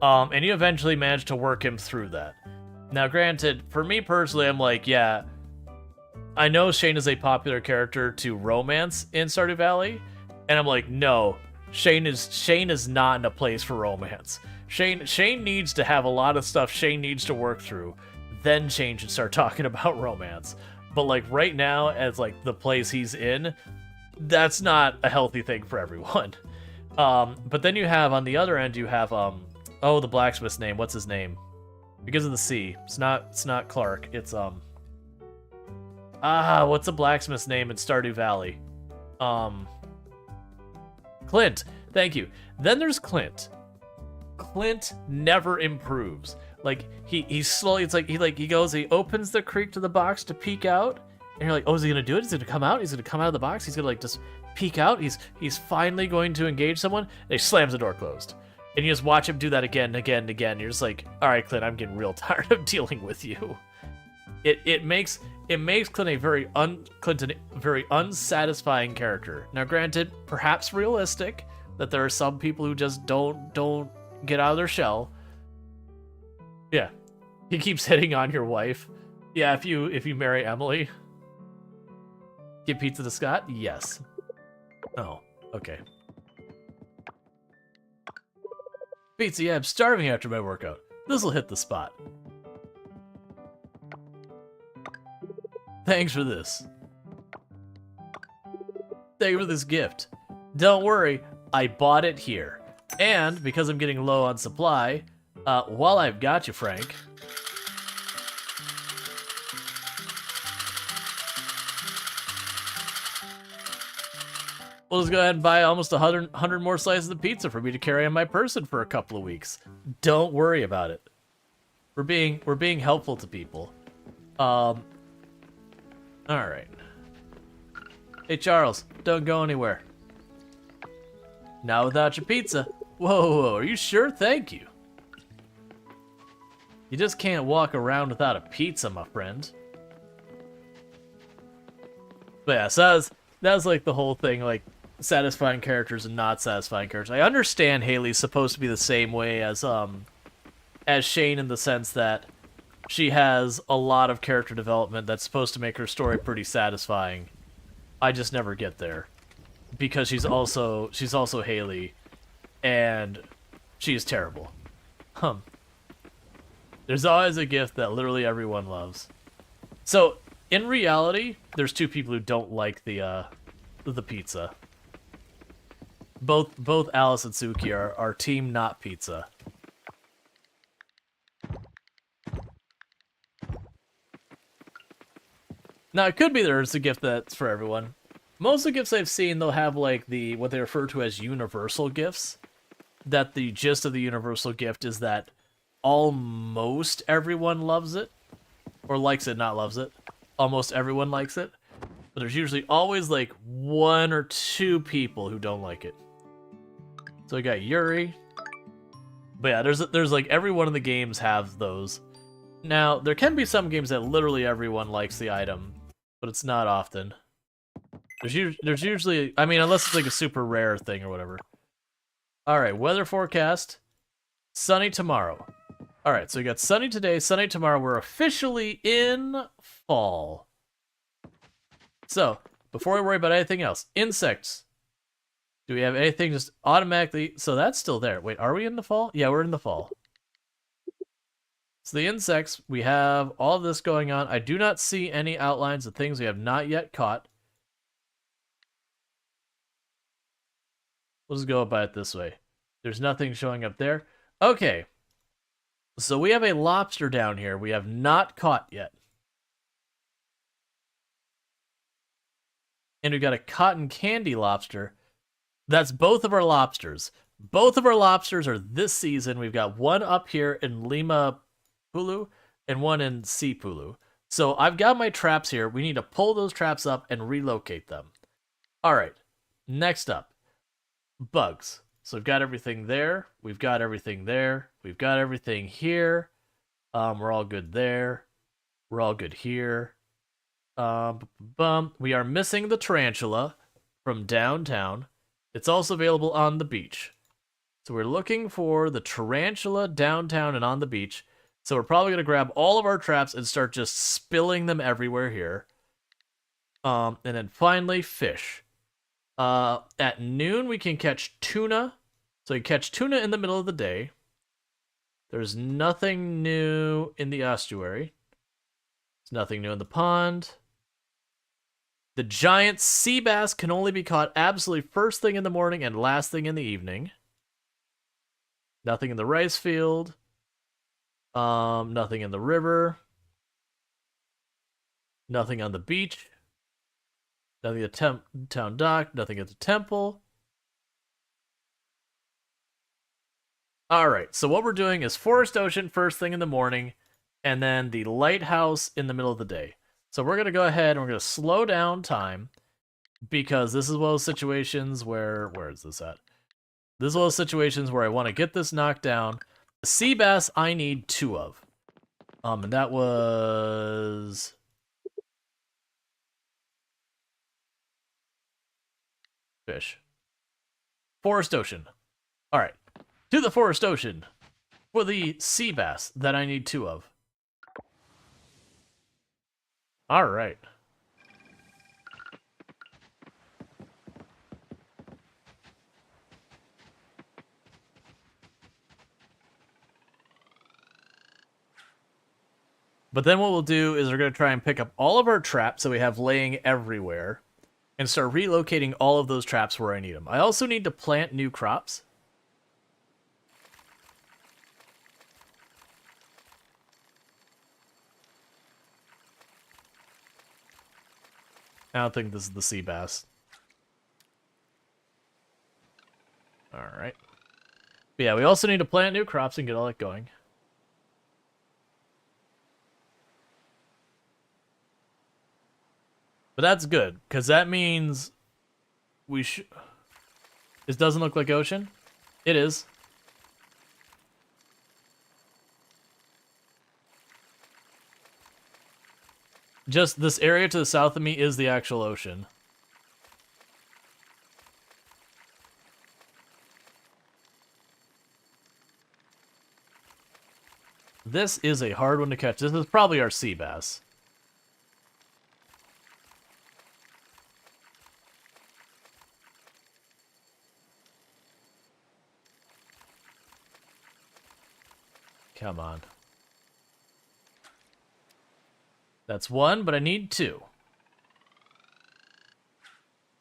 and you eventually manage to work him through that. Now, granted, for me personally, I'm like, yeah, I know Shane is a popular character to romance in Stardew Valley, and I'm like, no, Shane is not in a place for romance. Shane needs to have a lot of stuff Shane needs to work through, then Shane should start talking about romance. But like right now, as like the place he's in, that's not a healthy thing for everyone. But then you have on the other end, you have oh, the blacksmith's name. What's his name? Because of the C. It's not Clark. It's what's the blacksmith's name in Stardew Valley? Clint. Thank you. Then there's Clint. Clint never improves. Like he's slowly. It's like he goes. He opens the creek to the box to peek out, and you're like, oh, is he gonna do it? Is he gonna come out? He's gonna come out of the box. He's gonna like just peek out. He's finally going to engage someone. And he slams the door closed, and you just watch him do that again and again and again. And you're just like, all right, Clint, I'm getting real tired of dealing with you. It makes Clint a very unsatisfying character. Now, granted, perhaps realistic that there are some people who just don't get out of their shell. Yeah, he keeps hitting on your wife. Yeah, if you marry Emily, give pizza to Scott. Yes. Oh, okay. Pizza. Yeah, I'm starving after my workout. This'll hit the spot. Thanks for this. Thank you for this gift. Don't worry, I bought it here. And because I'm getting low on supply, while I've got you, Frank, we'll just go ahead and buy almost 100 more slices of pizza for me to carry on my person for a couple of weeks. Don't worry about it. We're being helpful to people. All right. Hey, Charles, don't go anywhere. Not without your pizza. Whoa, are you sure? Thank you. You just can't walk around without a pizza, my friend. But yeah, so that was like the whole thing, like satisfying characters and not satisfying characters. I understand Haley's supposed to be the same way as Shane in the sense that she has a lot of character development that's supposed to make her story pretty satisfying. I just never get there. Because she's also Haley, and she's terrible. There's always a gift that literally everyone loves. So, in reality, there's two people who don't like the pizza. Both Alice and Suki are team not pizza. Now, it could be there's a gift that's for everyone. Most of the gifts I've seen, they'll have like what they refer to as universal gifts. That the gist of the universal gift is that almost everyone loves it. Or likes it, not loves it. Almost everyone likes it. But there's usually always like one or two people who don't like it. So I got Yuri. But yeah, there's like every one of the games have those. Now, there can be some games that literally everyone likes the item. But it's not often. There's usually, I mean, unless it's like a super rare thing or whatever. Alright, weather forecast. Sunny tomorrow. Alright, so we got sunny today, sunny tomorrow. We're officially in fall. So, before we worry about anything else, insects. Do we have anything just automatically? So that's still there. Wait, are we in the fall? Yeah, we're in the fall. So the insects, we have all of this going on. I do not see any outlines of things we have not yet caught. We'll just go by it this way. There's nothing showing up there. Okay. So we have a lobster down here we have not caught yet. And we've got a cotton candy lobster. That's both of our lobsters. Both of our lobsters are this season. We've got one up here in Lima Pulu and one in Sipulu. So I've got my traps here. We need to pull those traps up and relocate them. All right. Next up, bugs. So we've got everything there. We've got everything there. We've got everything here. We're all good there. We're all good here. We are missing the tarantula from downtown. It's also available on the beach. So we're looking for the tarantula downtown and on the beach. So we're probably going to grab all of our traps and start just spilling them everywhere here. And then finally, fish. At noon, we can catch tuna. So you catch tuna in the middle of the day. There's nothing new in the estuary. There's nothing new in the pond. The giant sea bass can only be caught absolutely first thing in the morning and last thing in the evening. Nothing in the rice field. Nothing in the river. Nothing on the beach. Nothing at town dock. Nothing at the temple. Alright, so what we're doing is Forest Ocean first thing in the morning, and then the lighthouse in the middle of the day. So we're going to go ahead and we're going to slow down time, because this is one of those situations where... Where is this at? This is one of those situations where I want to get this knocked down. The sea bass I need 2 of. And that was... Fish. Forest Ocean. Alright. To the Forest Ocean for the sea bass that I need 2 of. Alright. But then what we'll do is we're going to try and pick up all of our traps that we have laying everywhere and start relocating all of those traps where I need them. I also need to plant new crops. I don't think this is the sea bass. Alright. But yeah, we also need to plant new crops and get all that going. But that's good, because that means we should... This doesn't look like ocean? It is. Just this area to the south of me is the actual ocean. This is a hard one to catch. This is probably our sea bass. Come on. That's 1, but I need 2.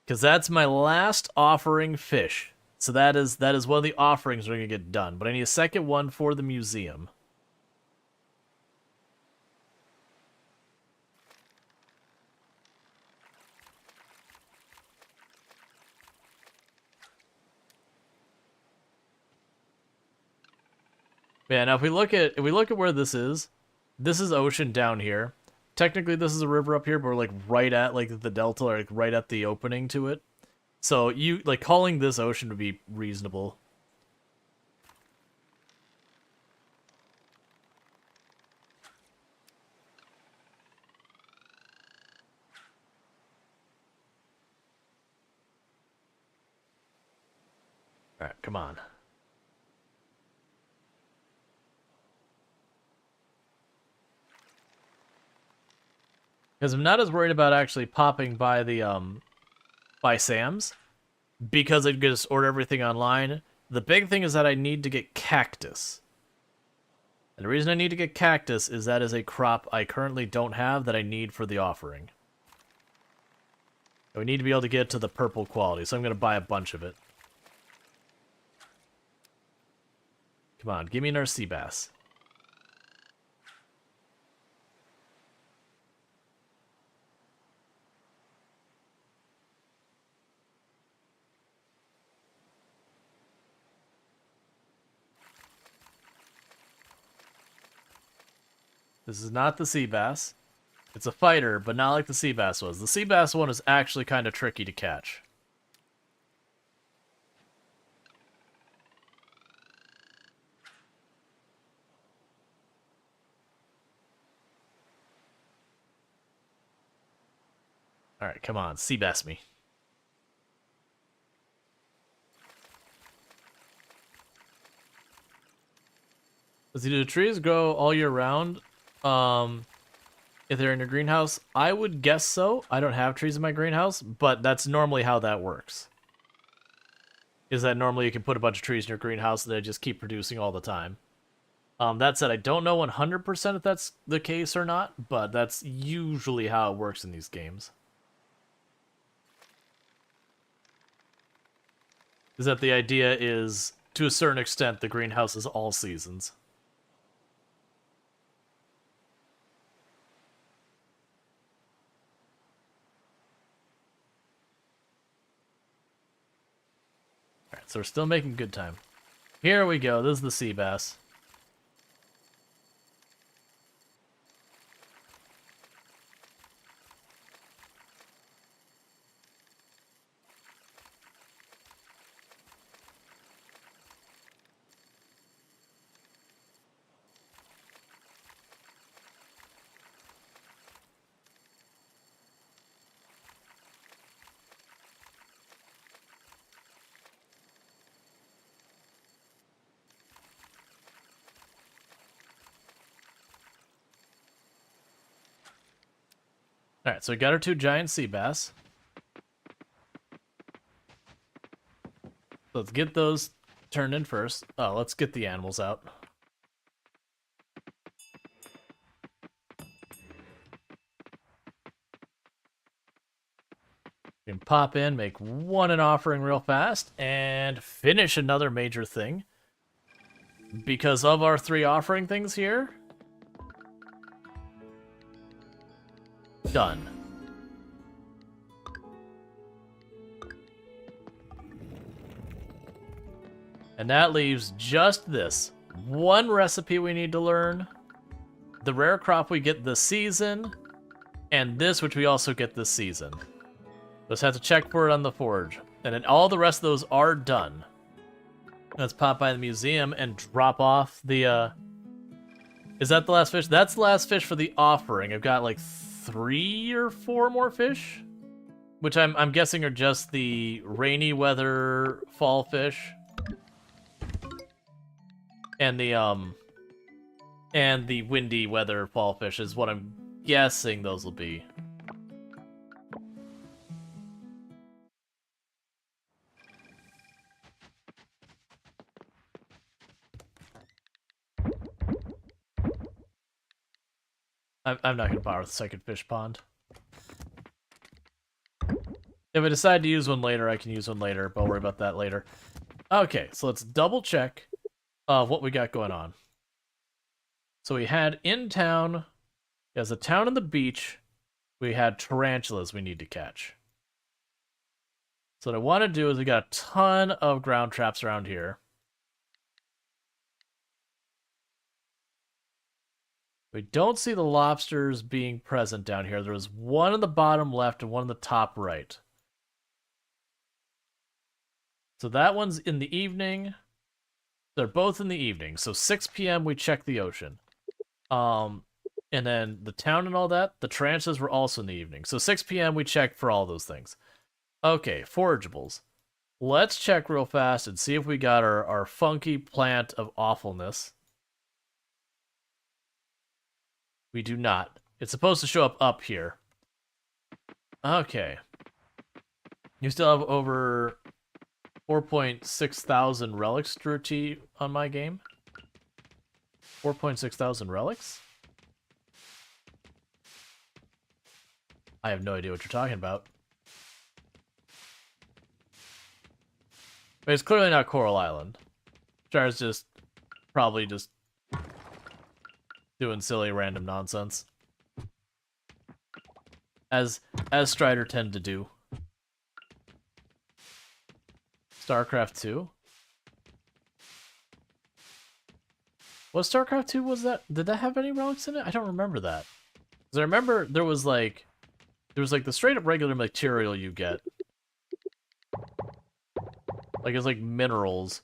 Because that's my last offering fish. So that is one of the offerings we're going to get done. But I need a second one for the museum. Yeah, now if we look at where this is ocean down here. Technically this is a river up here, but we're like right at like the delta, or like right at the opening to it. So you like calling this ocean would be reasonable. All right, come on. Because I'm not as worried about actually popping by the by Sam's, because I could just order everything online. The big thing is that I need to get cactus. And the reason I need to get cactus is that is a crop I currently don't have that I need for the offering. We need to be able to get to the purple quality, so I'm going to buy a bunch of it. Come on, give me another sea bass. This is not the sea bass. It's a fighter, but not like the sea bass was. The sea bass one is actually kind of tricky to catch. Alright, come on, sea bass me. Does the trees grow all year round? If they're in your greenhouse, I would guess so. I don't have trees in my greenhouse, but that's normally how that works. Is that normally you can put a bunch of trees in your greenhouse and they just keep producing all the time. That said, I don't know 100% if that's the case or not, but that's usually how it works in these games. Is that the idea is, to a certain extent, the greenhouse is all seasons. Alright, so we're still making good time. Here we go, this is the sea bass. Alright, so we got our 2 giant sea bass. Let's get those turned in first. Oh, let's get the animals out. We can pop in, make one an offering real fast, and finish another major thing. Because of our 3 offering things here. Done. And that leaves just this. One recipe we need to learn. The rare crop we get this season. And this, which we also get this season. Just have to check for it on the forge. And then all the rest of those are done. Let's pop by the museum and drop off the, Is that the last fish? That's the last fish for the offering. I've got like 3 or 4 more fish, which I'm guessing are just the rainy weather fall fish, and the windy weather fall fish is what I'm guessing those will be. I'm not going to bother with the second fish pond. If I decide to use one later, I can use one later, but I'll worry about that later. Okay, so let's double check what we got going on. So we had in town, as a town and the beach, we had tarantulas we need to catch. So what I want to do is we got a ton of ground traps around here. We don't see the lobsters being present down here. There was one on the bottom left and one on the top right. So that one's in the evening. They're both in the evening. So 6 p.m. we check the ocean. And then the town and all that, the tarantulas were also in the evening. So 6 p.m. we check for all those things. Okay, forageables. Let's check real fast and see if we got our funky plant of awfulness. We do not. It's supposed to show up here. Okay. You still have over 4.6 thousand relics to retrieve on my game. 4.6 thousand relics? I have no idea what you're talking about. But it's clearly not Coral Island. Jar's just probably just doing silly random nonsense. As Strider tend to do. StarCraft 2? Was StarCraft 2, was that, did that have any relics in it? I don't remember that. Because I remember there was like the straight up regular material you get. Like it's like minerals.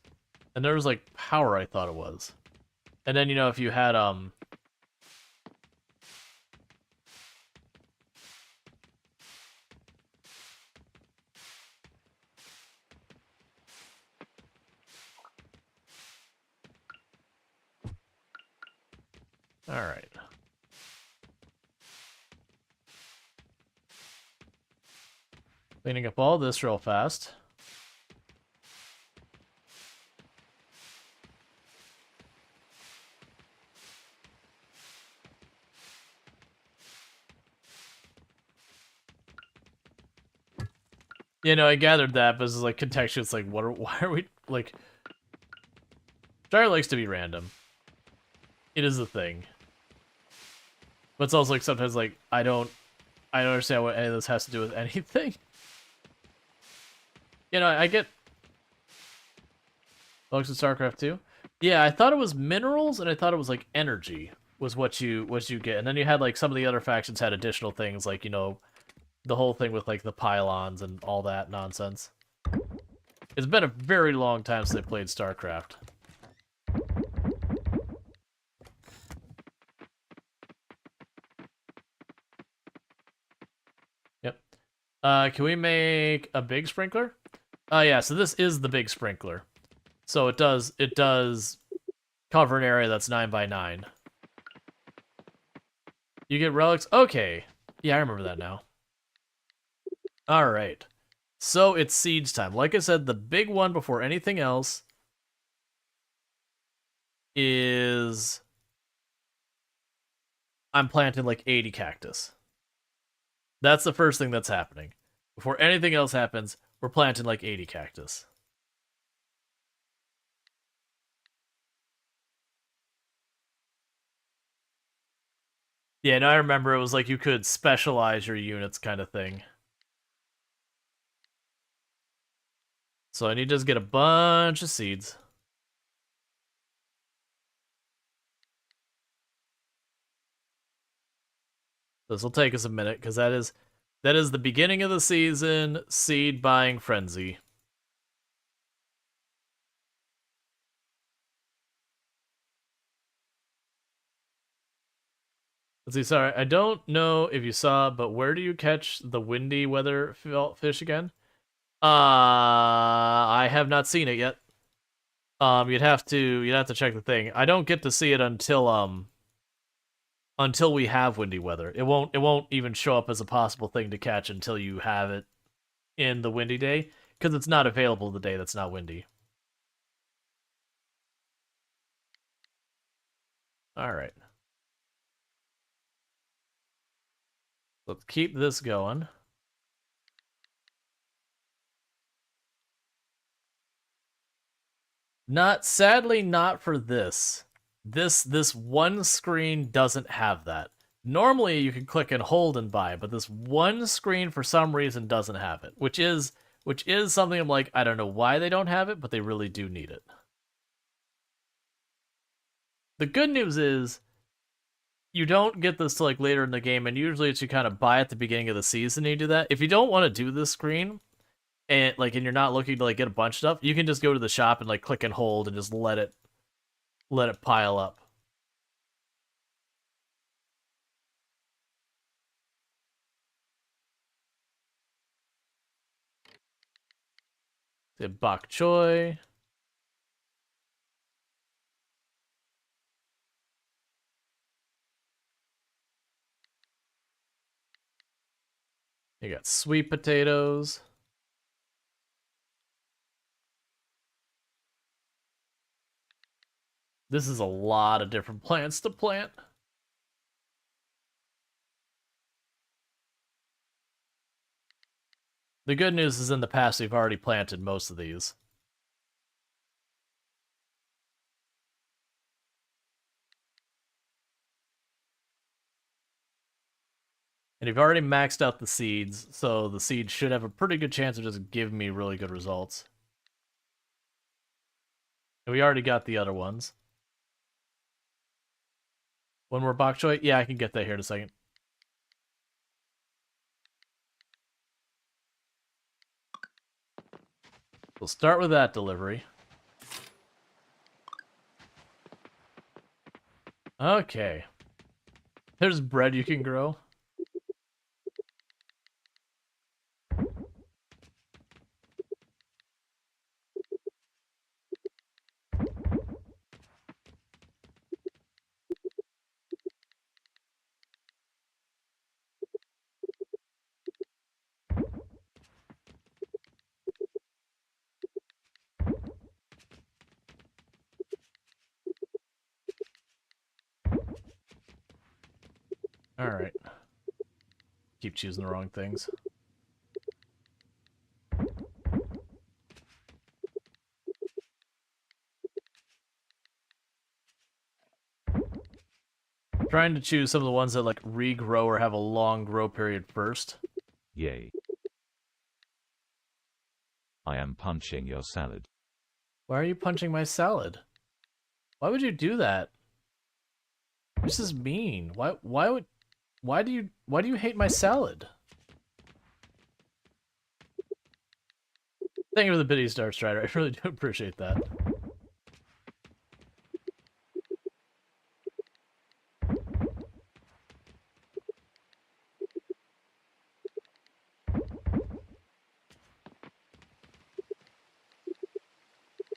And there was like power, I thought it was. And then, you know, if you had Alright. Cleaning up all this real fast. You know, I gathered that, but it's like contextually, it's like, why are we, like... Jar likes to be random. It is a thing. But it's also like sometimes like I don't understand what any of this has to do with anything. You know, I get Bugs in StarCraft 2. Yeah, I thought it was minerals and I thought it was like energy was what you get. And then you had like some of the other factions had additional things like, you know, the whole thing with like the pylons and all that nonsense. It's been a very long time since I played StarCraft. Can we make a big sprinkler? Yeah, so this is the big sprinkler. So it does cover an area that's 9 by 9. You get relics? Okay. Yeah, I remember that now. Alright. So it's siege time. Like I said, the big one before anything else is I'm planting like 80 cactus. That's the first thing that's happening. Before anything else happens, we're planting like 80 cactus. Yeah, no, I remember it was like you could specialize your units kind of thing. So I need to just get a bunch of seeds. This will take us a minute, because that is the beginning of the season seed buying frenzy. Let's see, sorry, I don't know if you saw, but where do you catch the windy weather fish again? I have not seen it yet. You'd have to check the thing. I don't get to see it until we have windy weather. It won't even show up as a possible thing to catch until you have it in the windy day, because it's not available the day that's not windy. Alright. Let's keep this going. Sadly not for this. This one screen doesn't have that. Normally you can click and hold and buy, but this one screen for some reason doesn't have it, which is something I'm like, I don't know why they don't have it, but they really do need it. The good news is you don't get this till like later in the game, and usually it's you kind of buy at the beginning of the season and you do that. If you don't want to do this screen, and you're not looking to like get a bunch of stuff, you can just go to the shop and like click and hold and just let it pile up. The bok choy. You got sweet potatoes. This is a lot of different plants to plant. The good news is in the past we've already planted most of these. And you've already maxed out the seeds, so the seeds should have a pretty good chance of just giving me really good results. And we already got the other ones. One more bok choy? Yeah, I can get that here in a second. We'll start with that delivery. Okay. There's bread you can grow. Alright. Keep choosing the wrong things. Trying to choose some of the ones that like regrow or have a long grow period first. Yay. I am punching your salad. Why are you punching my salad? Why would you do that? This is mean. Why do you hate my salad? Thank you for the biddy star strider. I really do appreciate that.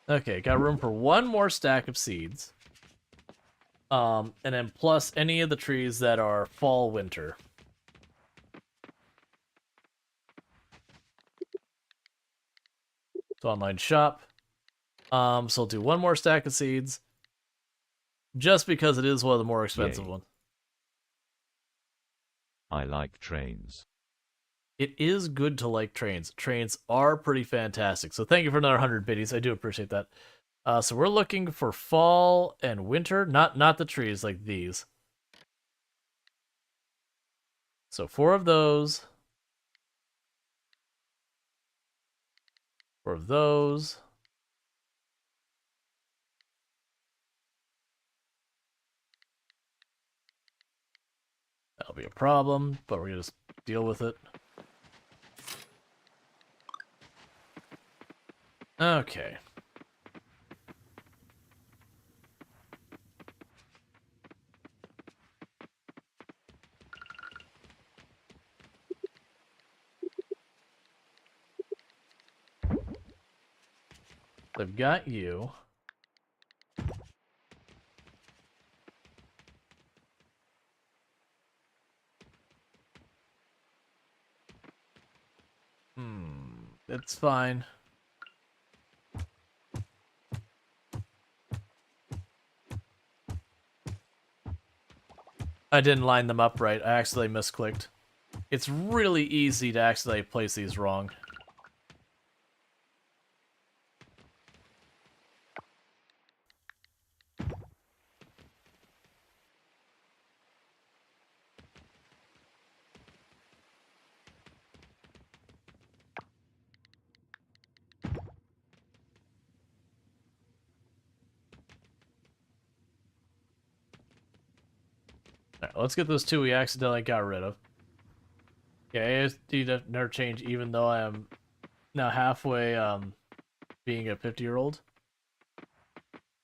Okay, got room for one more stack of seeds. And then plus any of the trees that are fall winter. So online shop. So I'll do one more stack of seeds. Just because it is one of the more expensive Yay. ones. I like trains. It is good to like trains. Trains are pretty fantastic. So thank you for another 100 biddies. I do appreciate that. So we're looking for fall and winter, not the trees like these. So 4 of those. 4 of those. That'll be a problem, but we're gonna just deal with it. Okay. I've got you. It's fine. I didn't line them up right. I accidentally misclicked. It's really easy to accidentally place these wrong. Alright, let's get those 2 we accidentally got rid of. Yeah, ASD never change even though I am now halfway being a 50-year-old.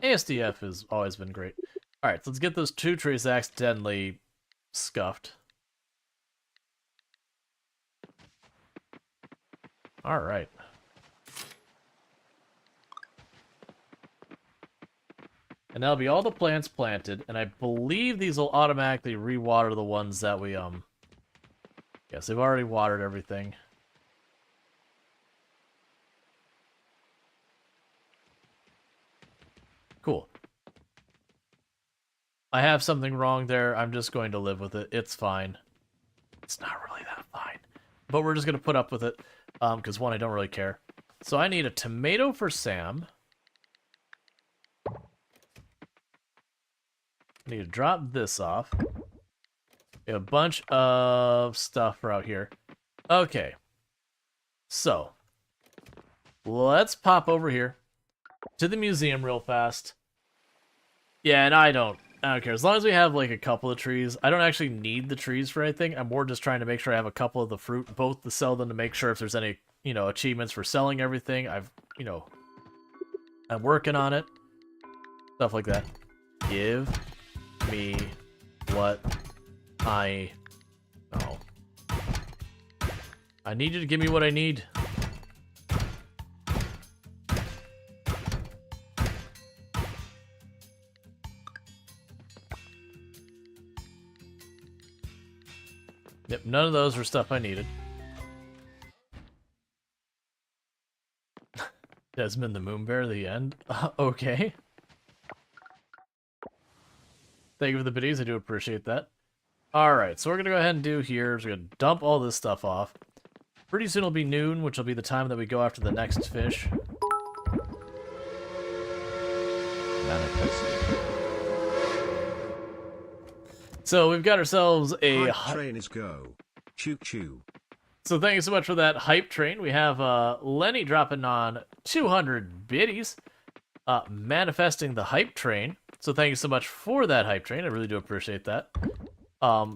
ASDF has always been great. Alright, so let's get those 2 trees accidentally scuffed. Alright. And that'll be all the plants planted, and I believe these will automatically re-water the ones that we, yes, they've already watered everything. Cool. I have something wrong there. I'm just going to live with it. It's fine. It's not really that fine. But we're just going to put up with it. Because one, I don't really care. So I need a tomato for Sam. I need to drop this off. We have a bunch of stuff for out here. Okay. So, let's pop over here to the museum real fast. Yeah, and I don't care. As long as we have like a couple of trees. I don't actually need the trees for anything. I'm more just trying to make sure I have a couple of the fruit, both to sell them to make sure if there's any, achievements for selling everything. I'm working on it. Stuff like that. Give me what I need you to give me what I need. Yep, none of those were stuff I needed. Desmond the Moonbear, the end. Okay. Thank you for the biddies, I do appreciate that. Alright, so we're going to go ahead and do here is we're going to dump all this stuff off. Pretty soon it'll be noon, which will be the time that we go after the next fish. Manifesting. So we've got ourselves a... Train is go. Choo choo. So thank you so much for that hype train. We have Lenny dropping on 200 biddies. Manifesting the hype train. So thank you so much for that hype train. I really do appreciate that.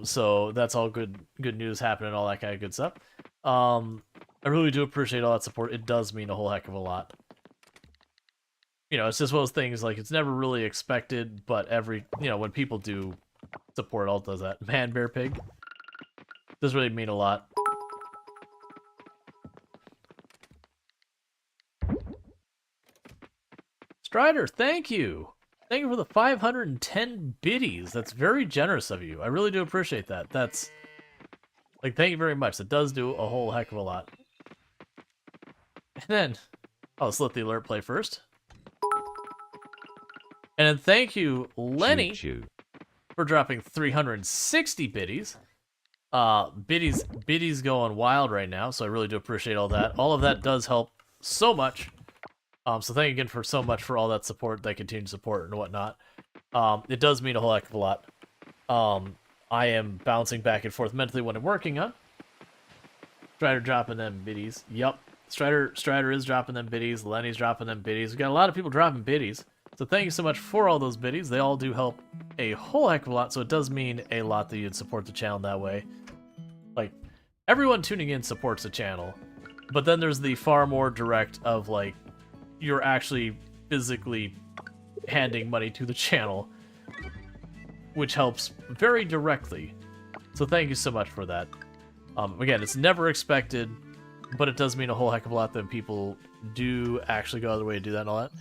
So that's all good news happening, all that kind of good stuff. I really do appreciate all that support. It does mean a whole heck of a lot. It's just one of those things, like, it's never really expected, but when people do support, all does that. Man, Bear Pig. Does really mean a lot. Strider, thank you! Thank you for the 510 biddies. That's very generous of you. I really do appreciate that. That's... Like, thank you very much. That does do a whole heck of a lot. And then... let's let the alert play first. And then thank you, Lenny, for dropping 360 biddies. Biddies going wild right now, so I really do appreciate all that. All of that does help so much. So thank you again for so much for all that support, that continued support and whatnot. It does mean a whole heck of a lot. I am bouncing back and forth mentally when I'm working on. Strider dropping them biddies. Yup. Strider is dropping them biddies. Lenny's dropping them biddies. We got a lot of people dropping biddies. So thank you so much for all those biddies. They all do help a whole heck of a lot, so it does mean a lot that you'd support the channel that way. Like, everyone tuning in supports the channel, but then there's the far more direct of, like, you're actually physically handing money to the channel, which helps very directly. So thank you so much for that. Again, it's never expected, but it does mean a whole heck of a lot that people do actually go out of their way to do that and all that.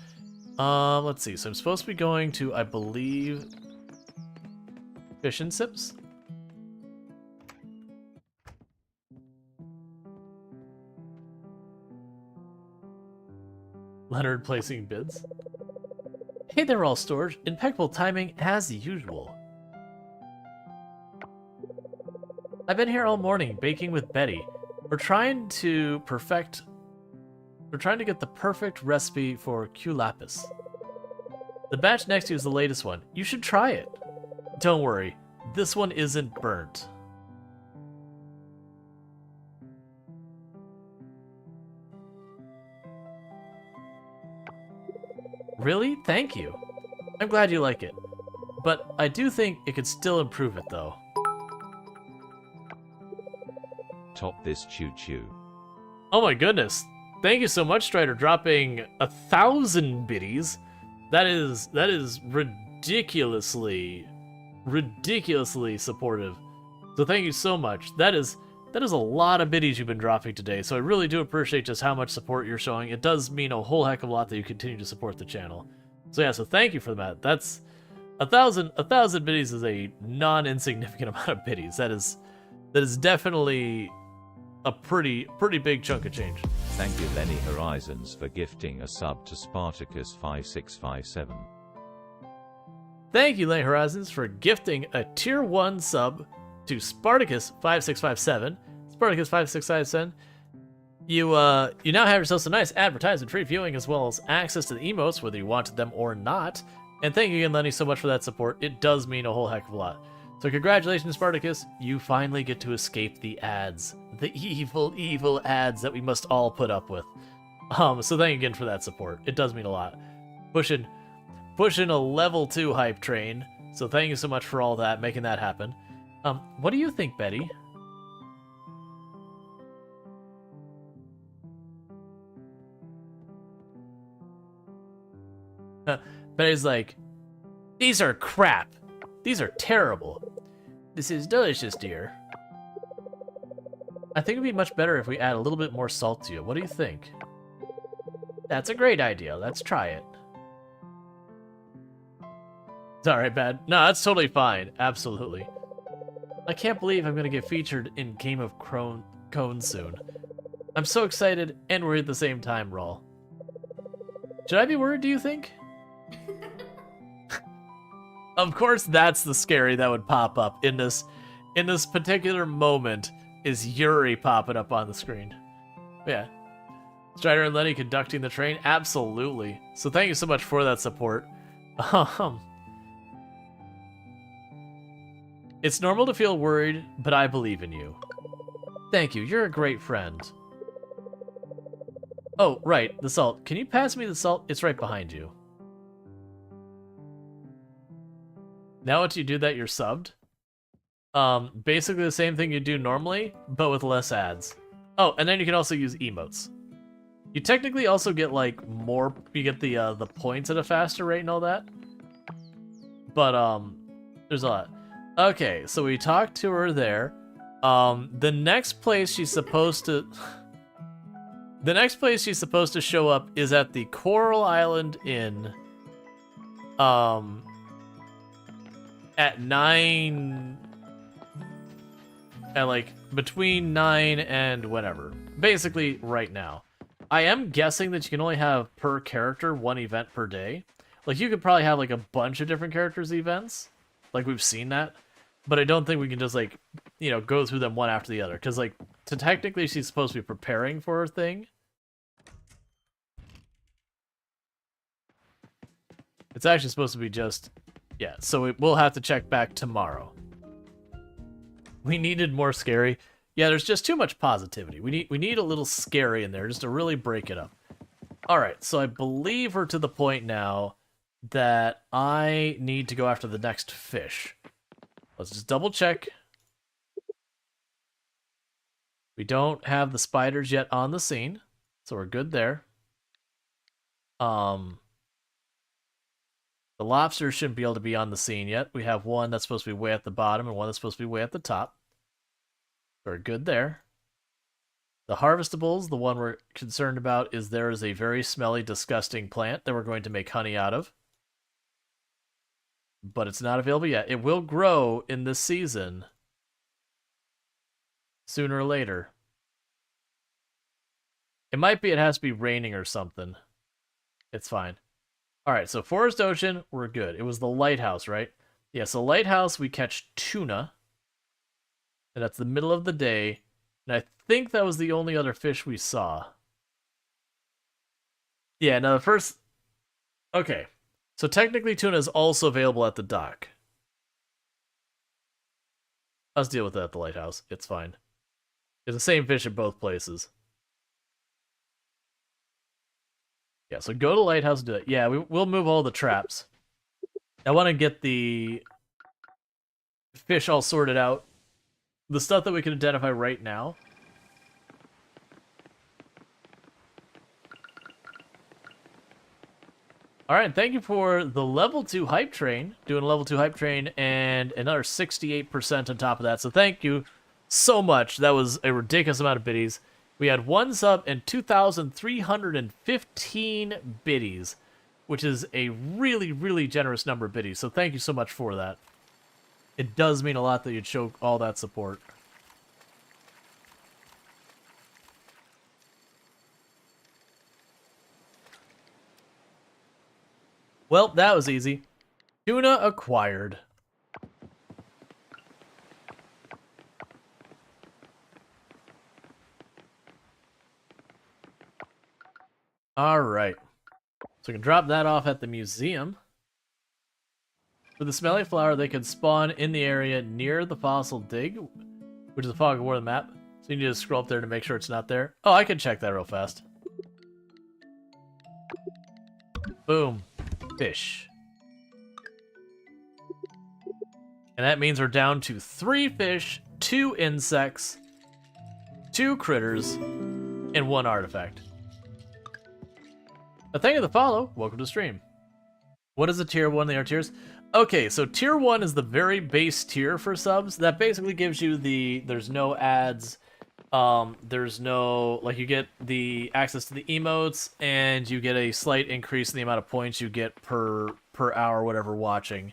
Let's see. So I'm supposed to be going to, I believe, Fish and Sips? Leonard placing bids. Hey there, all Storge. Impeccable timing as usual. I've been here all morning baking with Betty. We're trying to get the perfect recipe for Q-Lapis. The batch next to you is the latest one. You should try it. Don't worry, this one isn't burnt. Really? Thank you. I'm glad you like it. But I do think it could still improve it, though. Top this choo-choo. Oh my goodness. Thank you so much, Strider, dropping 1,000 biddies. That is ridiculously supportive. So thank you so much. That is a lot of biddies you've been dropping today. So I really do appreciate just how much support you're showing. It does mean a whole heck of a lot that you continue to support the channel. So yeah, so thank you for that. That's 1,000 biddies is a non-insignificant amount of biddies. That is definitely a pretty big chunk of change. Thank you, Lenny Horizons, for gifting a sub to Spartacus 5657. Thank you, Lane Horizons, for gifting a Tier 1 sub to Spartacus5657. Spartacus5657. You now have yourself some nice advertisement-free viewing as well as access to the emotes, whether you wanted them or not. And thank you again, Lenny, so much for that support. It does mean a whole heck of a lot. So congratulations, Spartacus. You finally get to escape the ads. The evil, evil ads that we must all put up with. So thank you again for that support. It does mean a lot. Pushing a level 2 hype train. So thank you so much for all that, making that happen. What do you think, Betty? Betty's like, these are crap. These are terrible. This is delicious, dear. I think it'd be much better if we add a little bit more salt to it. What do you think? That's a great idea. Let's try it. It's alright, bad. No, that's totally fine. Absolutely. I can't believe I'm gonna get featured in Game of Cone soon. I'm so excited and worried at the same time, Rual. Should I be worried, do you think? Of course, that's the scary that would pop up in this particular moment is Yuri popping up on the screen. Yeah. Strider and Lenny conducting the train? Absolutely. So thank you so much for that support. It's normal to feel worried, but I believe in you. Thank you, you're a great friend. Oh, right, the salt. Can you pass me the salt? It's right behind you. Now once you do that, you're subbed. Basically the same thing you do normally, but with less ads. Oh, and then you can also use emotes. You technically also get like more, you get the points at a faster rate and all that. But there's a lot. Okay, so we talked to her there. The next place she's supposed to show up is at the Coral Island Inn. At 9, and like between 9 and whatever. Basically right now. I am guessing that you can only have per character 1 event per day. Like you could probably have like a bunch of different characters events. Like we've seen that. But I don't think we can just like, you know, go through them one after the other. Cause like technically she's supposed to be preparing for her thing. It's actually supposed to be just, yeah, so we'll have to check back tomorrow. We needed more scary. Yeah, there's just too much positivity. We need a little scary in there just to really break it up. All right, so I believe we're to the point now that I need to go after the next fish. Let's just double check. We don't have the spiders yet on the scene, so we're good there. The lobsters shouldn't be able to be on the scene yet. We have one that's supposed to be way at the bottom and one that's supposed to be way at the top. We're good there. The harvestables, the one we're concerned about is there is a very smelly, disgusting plant that we're going to make honey out of. But it's not available yet. It will grow in this season. Sooner or later. It might be it has to be raining or something. It's fine. Alright, so Forest Ocean, we're good. It was the lighthouse, right? Yeah, so lighthouse, we catch tuna. And that's the middle of the day. And I think that was the only other fish we saw. Yeah, no, the first... Okay. So technically tuna is also available at the dock. Let's deal with that at the lighthouse. It's fine. It's the same fish at both places. Yeah, so go to lighthouse and do it. Yeah, we'll move all the traps. I want to get the fish all sorted out. The stuff that we can identify right now. Alright, thank you for the level 2 hype train. Doing a level 2 hype train and another 68% on top of that. So thank you so much. That was a ridiculous amount of biddies. We had 1 sub and 2,315 biddies, which is a really, really generous number of biddies. So thank you so much for that. It does mean a lot that you'd show all that support. Well, that was easy. Tuna acquired. Alright. So we can drop that off at the museum. With the smelly flower, they can spawn in the area near the fossil dig, which is the fog of war on the map. So you need to scroll up there to make sure it's not there. Oh, I can check that real fast. Boom. Fish. And that means we're down to 3 fish, 2 insects, 2 critters, and 1 artifact. A thank you to follow. Welcome to stream. What is a tier 1 in the tiers? Okay, so tier 1 is the very base tier for subs. That basically gives you there's no ads, there's no, like, you get the access to the emotes, and you get a slight increase in the amount of points you get per hour, whatever, watching.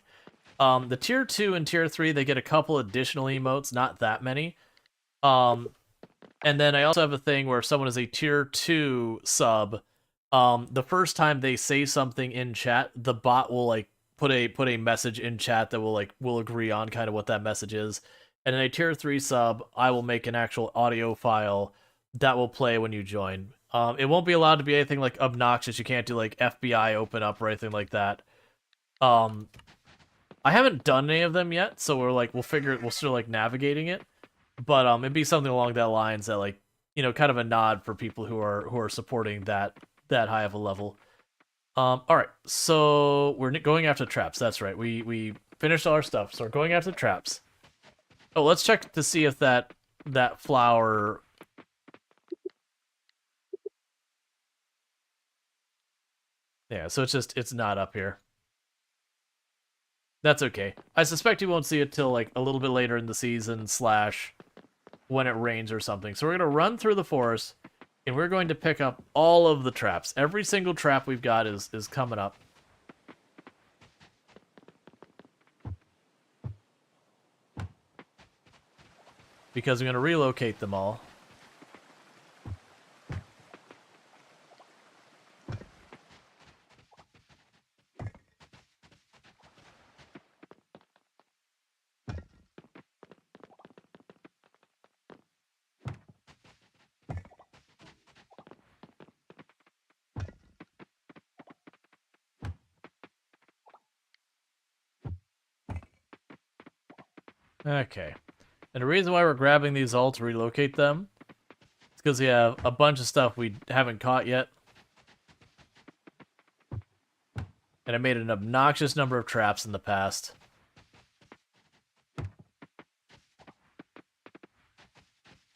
The tier 2 and tier 3, they get a couple additional emotes, not that many. And then I also have a thing where if someone is a tier 2 sub, the first time they say something in chat, the bot will, like, put a message in chat that will agree on kind of what that message is. And in a tier 3 sub, I will make an actual audio file that will play when you join. It won't be allowed to be anything like obnoxious. You can't do like FBI open up or anything like that. I haven't done any of them yet, so we're still like navigating it. But it'd be something along that lines that, like, you know, kind of a nod for people who are supporting that high of a level. Alright, so we're going after traps. That's right. We finished all our stuff, so we're going after traps. Oh, let's check to see if that flower... Yeah, so it's not up here. That's okay. I suspect you won't see it till, like, a little bit later in the season / when it rains or something. So we're going to run through the forest, and we're going to pick up all of the traps. Every single trap we've got is coming up. Because I'm going to relocate them all. Okay. And the reason why we're grabbing these all to relocate them is because we have a bunch of stuff we haven't caught yet. And I made an obnoxious number of traps in the past.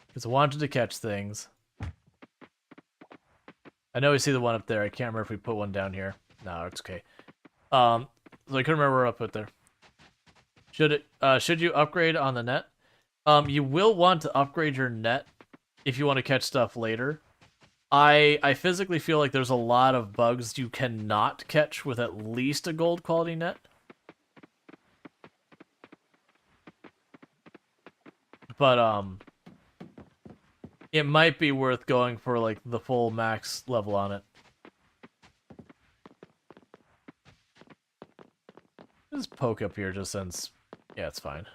Because I wanted to catch things. I know we see the one up there. I can't remember if we put one down here. No, it's okay. So I couldn't remember where I put there. Should you upgrade on the net? You will want to upgrade your net if you want to catch stuff later. I physically feel like there's a lot of bugs you cannot catch with at least a gold quality net. But it might be worth going for like the full max level on it. Just poke up here just since, yeah, it's fine.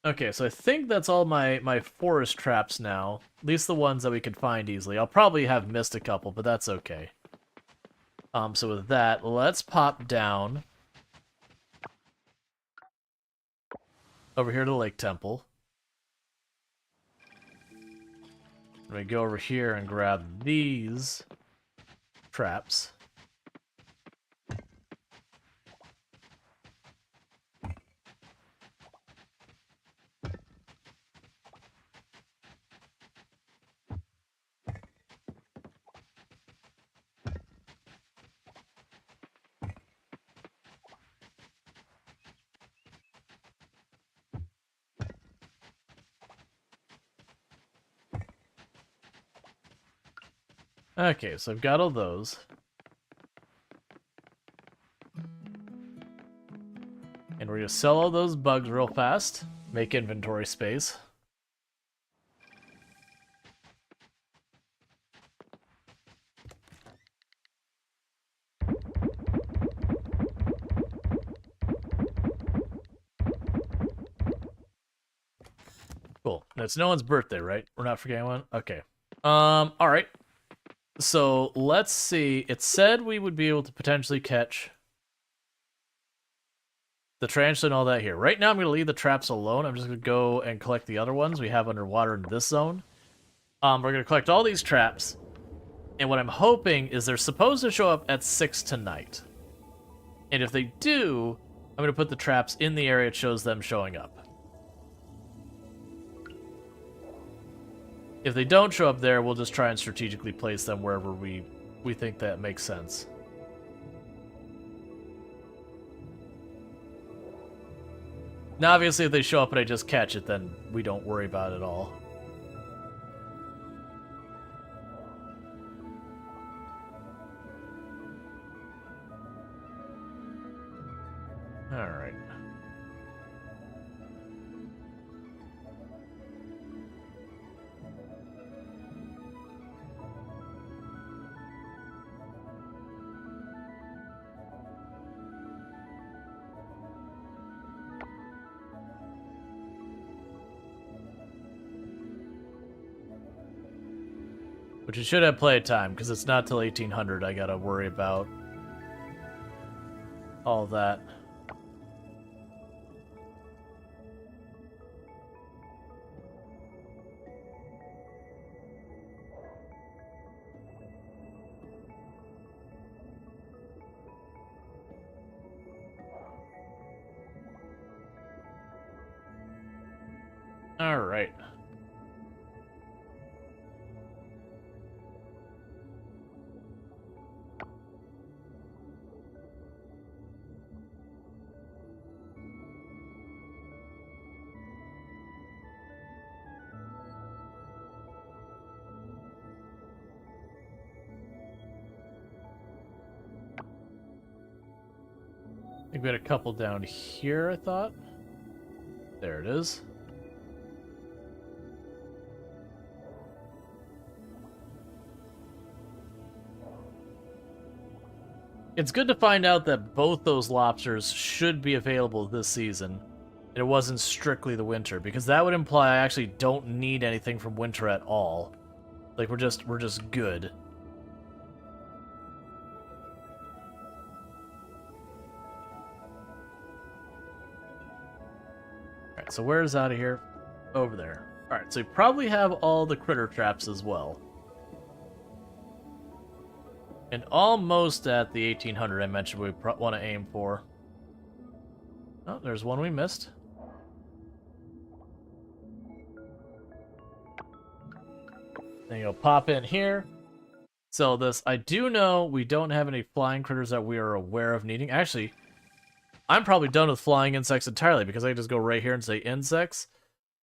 Okay, so I think that's all my forest traps now. At least the ones that we could find easily. I'll probably have missed a couple, but that's okay. So with that, let's pop down over here to Lake Temple. Let me go over here and grab these traps. Okay, so I've got all those. And we're gonna sell all those bugs real fast. Make inventory space. It's no one's birthday, right? We're not forgetting one? Okay. All right. So let's see. It said we would be able to potentially catch the tarantula and all that here. Right now, I'm going to leave the traps alone. I'm just going to go and collect the other ones we have underwater in this zone. We're going to collect all these traps. And what I'm hoping is they're supposed to show up at 6 tonight. And if they do, I'm going to put the traps in the area it shows them showing up. If they don't show up there, we'll just try and strategically place them wherever we think that makes sense. Now, obviously, if they show up and I just catch it, then we don't worry about it at all. Alright. Which it should have playtime, because it's not till 1800 I gotta worry about all that. Alright. I think we had a couple down here, I thought. There it is. It's good to find out that both those lobsters should be available this season, and it wasn't strictly the winter, because that would imply I actually don't need anything from winter at all. Like we're just good. Alright, so where's out of here? Over there. Alright, so we probably have all the critter traps as well. And almost at the 1800 I mentioned we want to aim for. Oh, there's one we missed. Then you'll pop in here. So this, I do know we don't have any flying critters that we are aware of needing. Actually, I'm probably done with flying insects entirely because I can just go right here and say insects.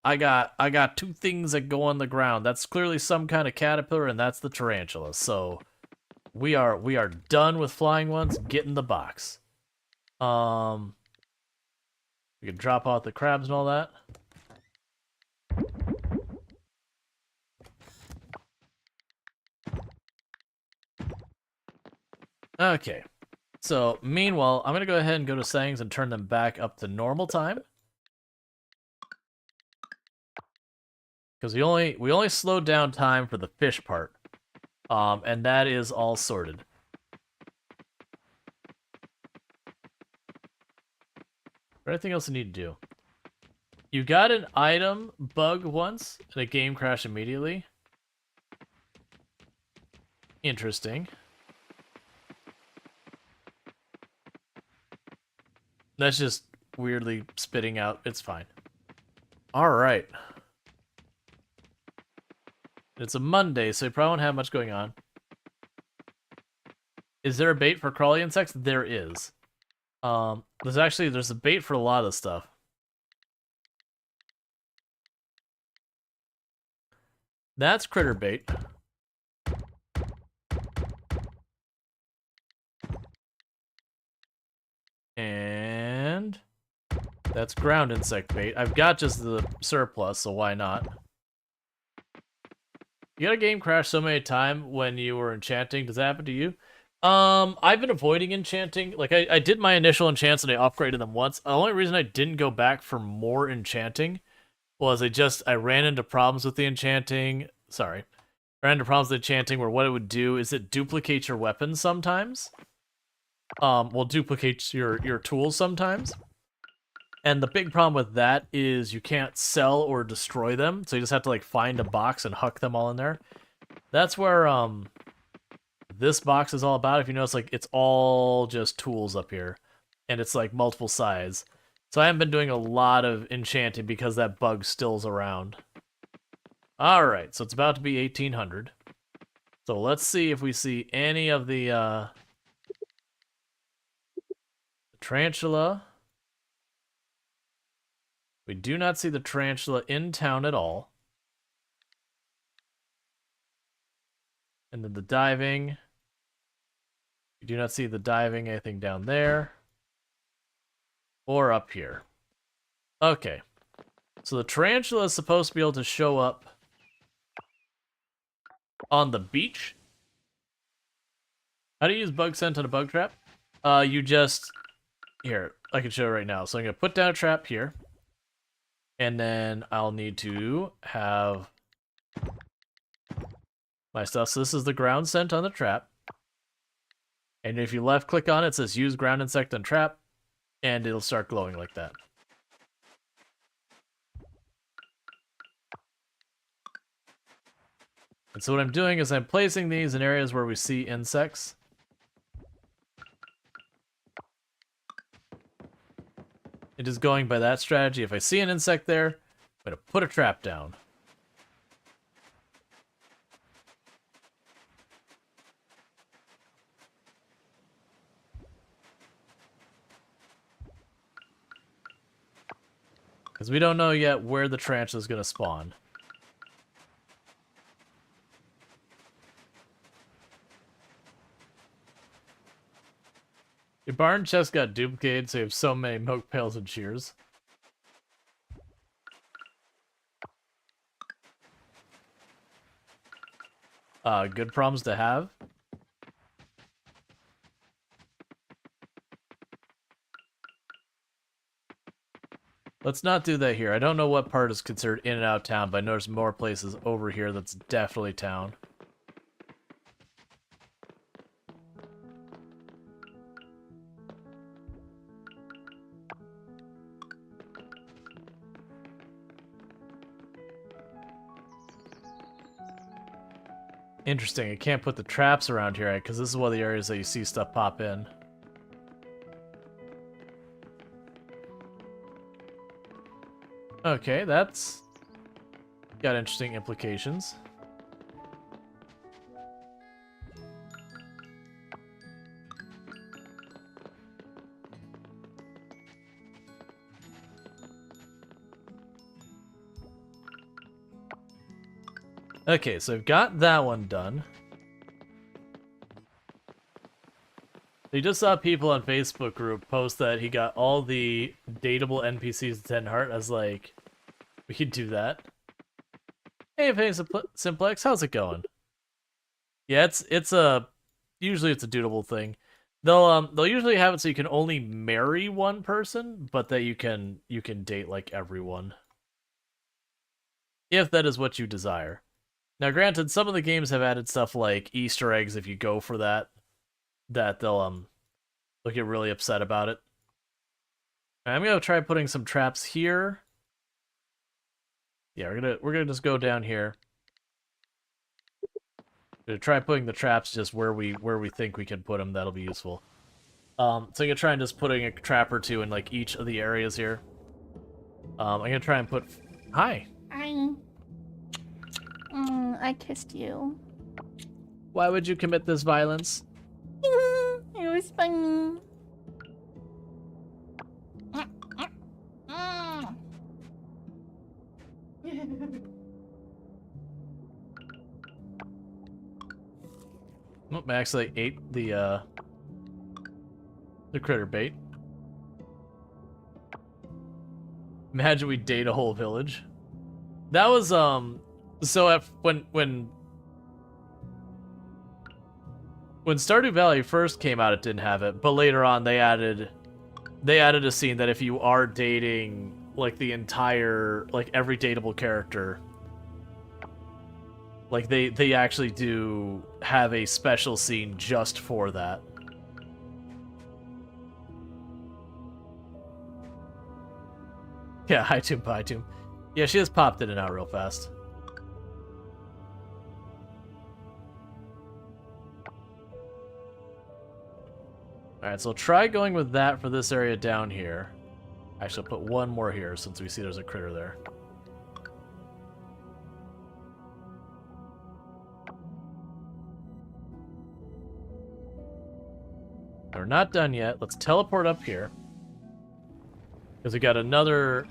I got two things that go on the ground. That's clearly some kind of caterpillar, and that's the tarantula. So we are done with flying ones. Get in the box. We can drop out the crabs and all that. Okay. So, meanwhile, I'm going to go ahead and go to settings and turn them back up to normal time. Because we only slowed down time for the fish part. And that is all sorted. Anything else I need to do? You got an item bug once, and a game crash immediately. Interesting. That's just weirdly spitting out. It's fine. Alright. It's a Monday, so you probably won't have much going on. Is there a bait for crawly insects? There is. There's a bait for a lot of stuff. That's critter bait. And that's ground insect bait. I've got just the surplus, so why not? You got a game crash so many times when you were enchanting. Does that happen to you? I've been avoiding enchanting. Like, I did my initial enchants and I upgraded them once. The only reason I didn't go back for more enchanting was I ran into problems with the enchanting. Sorry. I ran into problems with enchanting where what it would do is it duplicates your weapons sometimes. Well, duplicates your tools sometimes. And the big problem with that is you can't sell or destroy them, so you just have to like find a box and huck them all in there. That's where this box is all about. If you notice, like it's all just tools up here, and it's like multiple size. So I haven't been doing a lot of enchanting because that bug still's around. All right, so it's about to be 1800. So let's see if we see any of the tarantula. We do not see the tarantula in town at all. And then the diving. We do not see the diving anything down there. Or up here. Okay. So the tarantula is supposed to be able to show up on the beach. How do you use bug scent on a bug trap? You just... Here, I can show it right now. So I'm going to put down a trap here. And then I'll need to have my stuff. So this is the ground scent on the trap. And if you left click on it, it says use ground insect on trap. And it'll start glowing like that. And so what I'm doing is I'm placing these in areas where we see insects. It is going by that strategy. If I see an insect there, I'm going to put a trap down. Because we don't know yet where the tarantula is going to spawn. Your barn chest got duplicated, so you have so many milk pails and shears. Good problems to have. Let's not do that here. I don't know what part is considered in and out of town, but I noticed more places over here that's definitely town. Interesting, I can't put the traps around here, because this is one of the areas that you see stuff pop in. Okay, that's got interesting implications. Okay, so I've got that one done. You just saw people on Facebook group post that he got all the dateable NPCs to 10 heart. I was like, we could do that. Hey, Simplex, how's it going? Yeah, usually it's a doable thing. They'll usually have it so you can only marry one person, but that you can date like everyone. If that is what you desire. Now, granted, some of the games have added stuff like Easter eggs if you go for that they'll get really upset about it. I'm gonna try putting some traps here. Yeah, we're gonna just go down here. Gonna try putting the traps just where we think we can put them. That'll be useful. So I'm gonna try and just putting a trap or two in like each of the areas here. I'm gonna try and put. Hi. Hi. I kissed you. Why would you commit this violence? It was funny. Oh, I actually ate the critter bait. Imagine we date a whole village. That was so when Stardew Valley first came out, it didn't have it, but later on they added a scene that if you are dating like the entire, like every dateable character. Like they actually do have a special scene just for that. Yeah, hi Tomb, hi Tomb. Yeah, she just popped in and out real fast. Alright, so try going with that for this area down here. Actually, I'll put one more here since we see there's a critter there. We're not done yet. Let's teleport up here. Because we got another...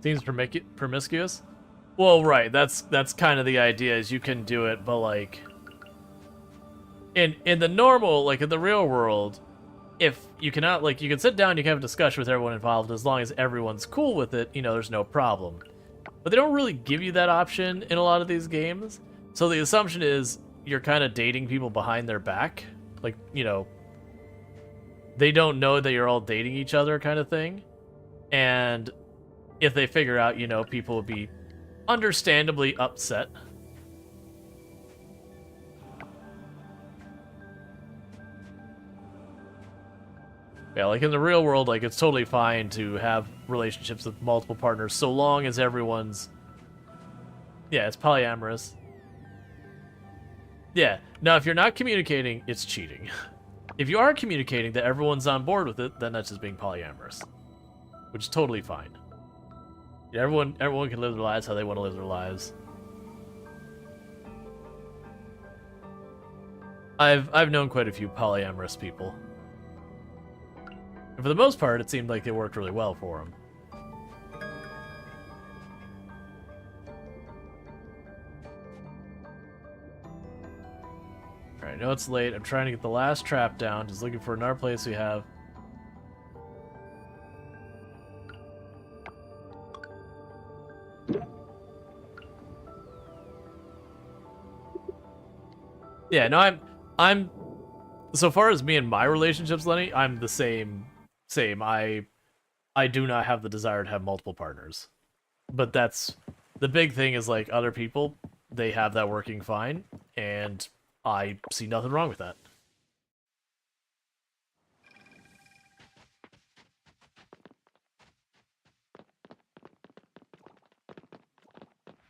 Seems promiscuous? Well, right, that's kind of the idea, is you can do it, but like... In the normal, like in the real world, if you cannot, like, you can sit down, you can have a discussion with everyone involved, as long as everyone's cool with it, you know, there's no problem. But they don't really give you that option in a lot of these games. So the assumption is you're kind of dating people behind their back. Like, you know, they don't know that you're all dating each other kind of thing. And if they figure out, you know, people would be understandably upset. Yeah, like in the real world, like it's totally fine to have relationships with multiple partners so long as everyone's... Yeah, it's polyamorous. Yeah, now if you're not communicating, it's cheating. If you are communicating that everyone's on board with it, then that's just being polyamorous. Which is totally fine. Yeah, everyone can live their lives how they want to live their lives. I've known quite a few polyamorous people. And for the most part, it seemed like it worked really well for them. Alright, I know it's late. I'm trying to get the last trap down. Just looking for another place we have. Yeah, no, I'm so far as me and my relationships, Lenny, I'm the same. I do not have the desire to have multiple partners. But that's the big thing, is like other people, they have that working fine, and I see nothing wrong with that.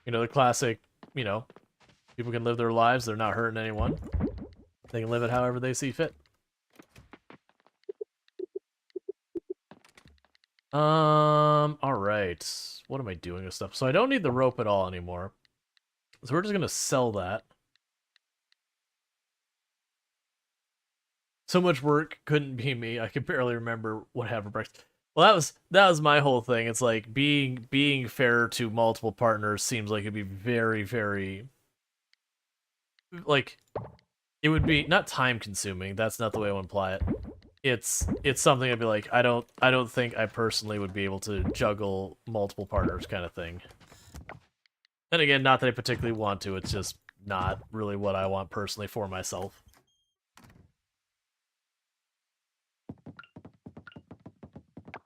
You know, the classic, you know, people can live their lives, they're not hurting anyone. They can live it however they see fit. Alright. What am I doing with stuff? So I don't need the rope at all anymore. So we're just gonna sell that. So much work couldn't be me. I can barely remember what happened for breakfast. Well, that was my whole thing. It's like being fair to multiple partners seems like it'd be very, very, like, it would be not time consuming. That's not the way I want to apply it. It's something I'd be like, I don't think I personally would be able to juggle multiple partners kind of thing. And again, not that I particularly want to, it's just not really what I want personally for myself.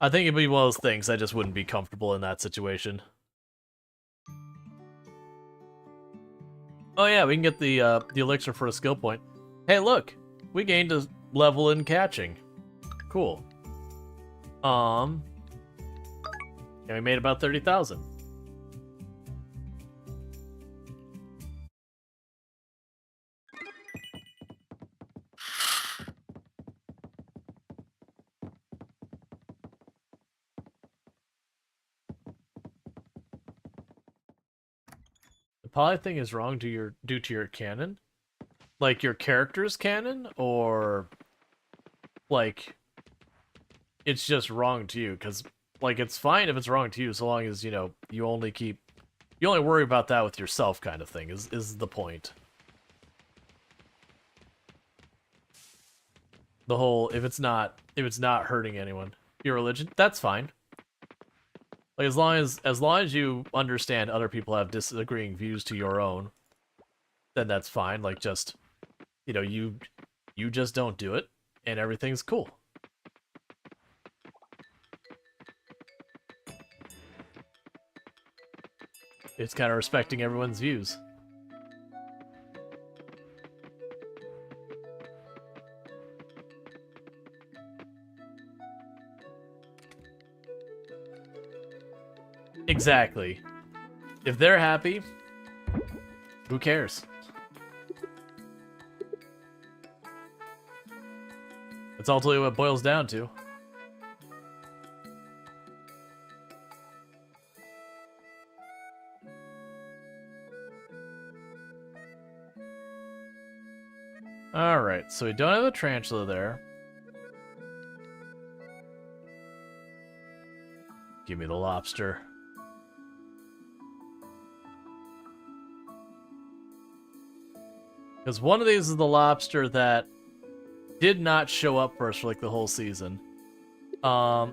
I think it'd be one of those things I just wouldn't be comfortable in that situation. Oh yeah, we can get the elixir for a skill point. Hey look! We gained a level in catching. Cool. And we made about 30,000. The poly thing is wrong due to your canon? Like your character's canon, or like it's just wrong to you? Because like it's fine if it's wrong to you, so long as, you know, you only worry about that with yourself, kind of thing is the point. The whole if it's not hurting anyone, your religion, that's fine. Like as long as you understand other people have disagreeing views to your own, then that's fine. Like just, you know, you just don't do it and everything's cool. It's kind of respecting everyone's views. Exactly. If they're happy, who cares? That's ultimately what it boils down to. Alright, so we don't have the tarantula there. Give me the lobster. Because one of these is the lobster that did not show up for us for like the whole season. Forageable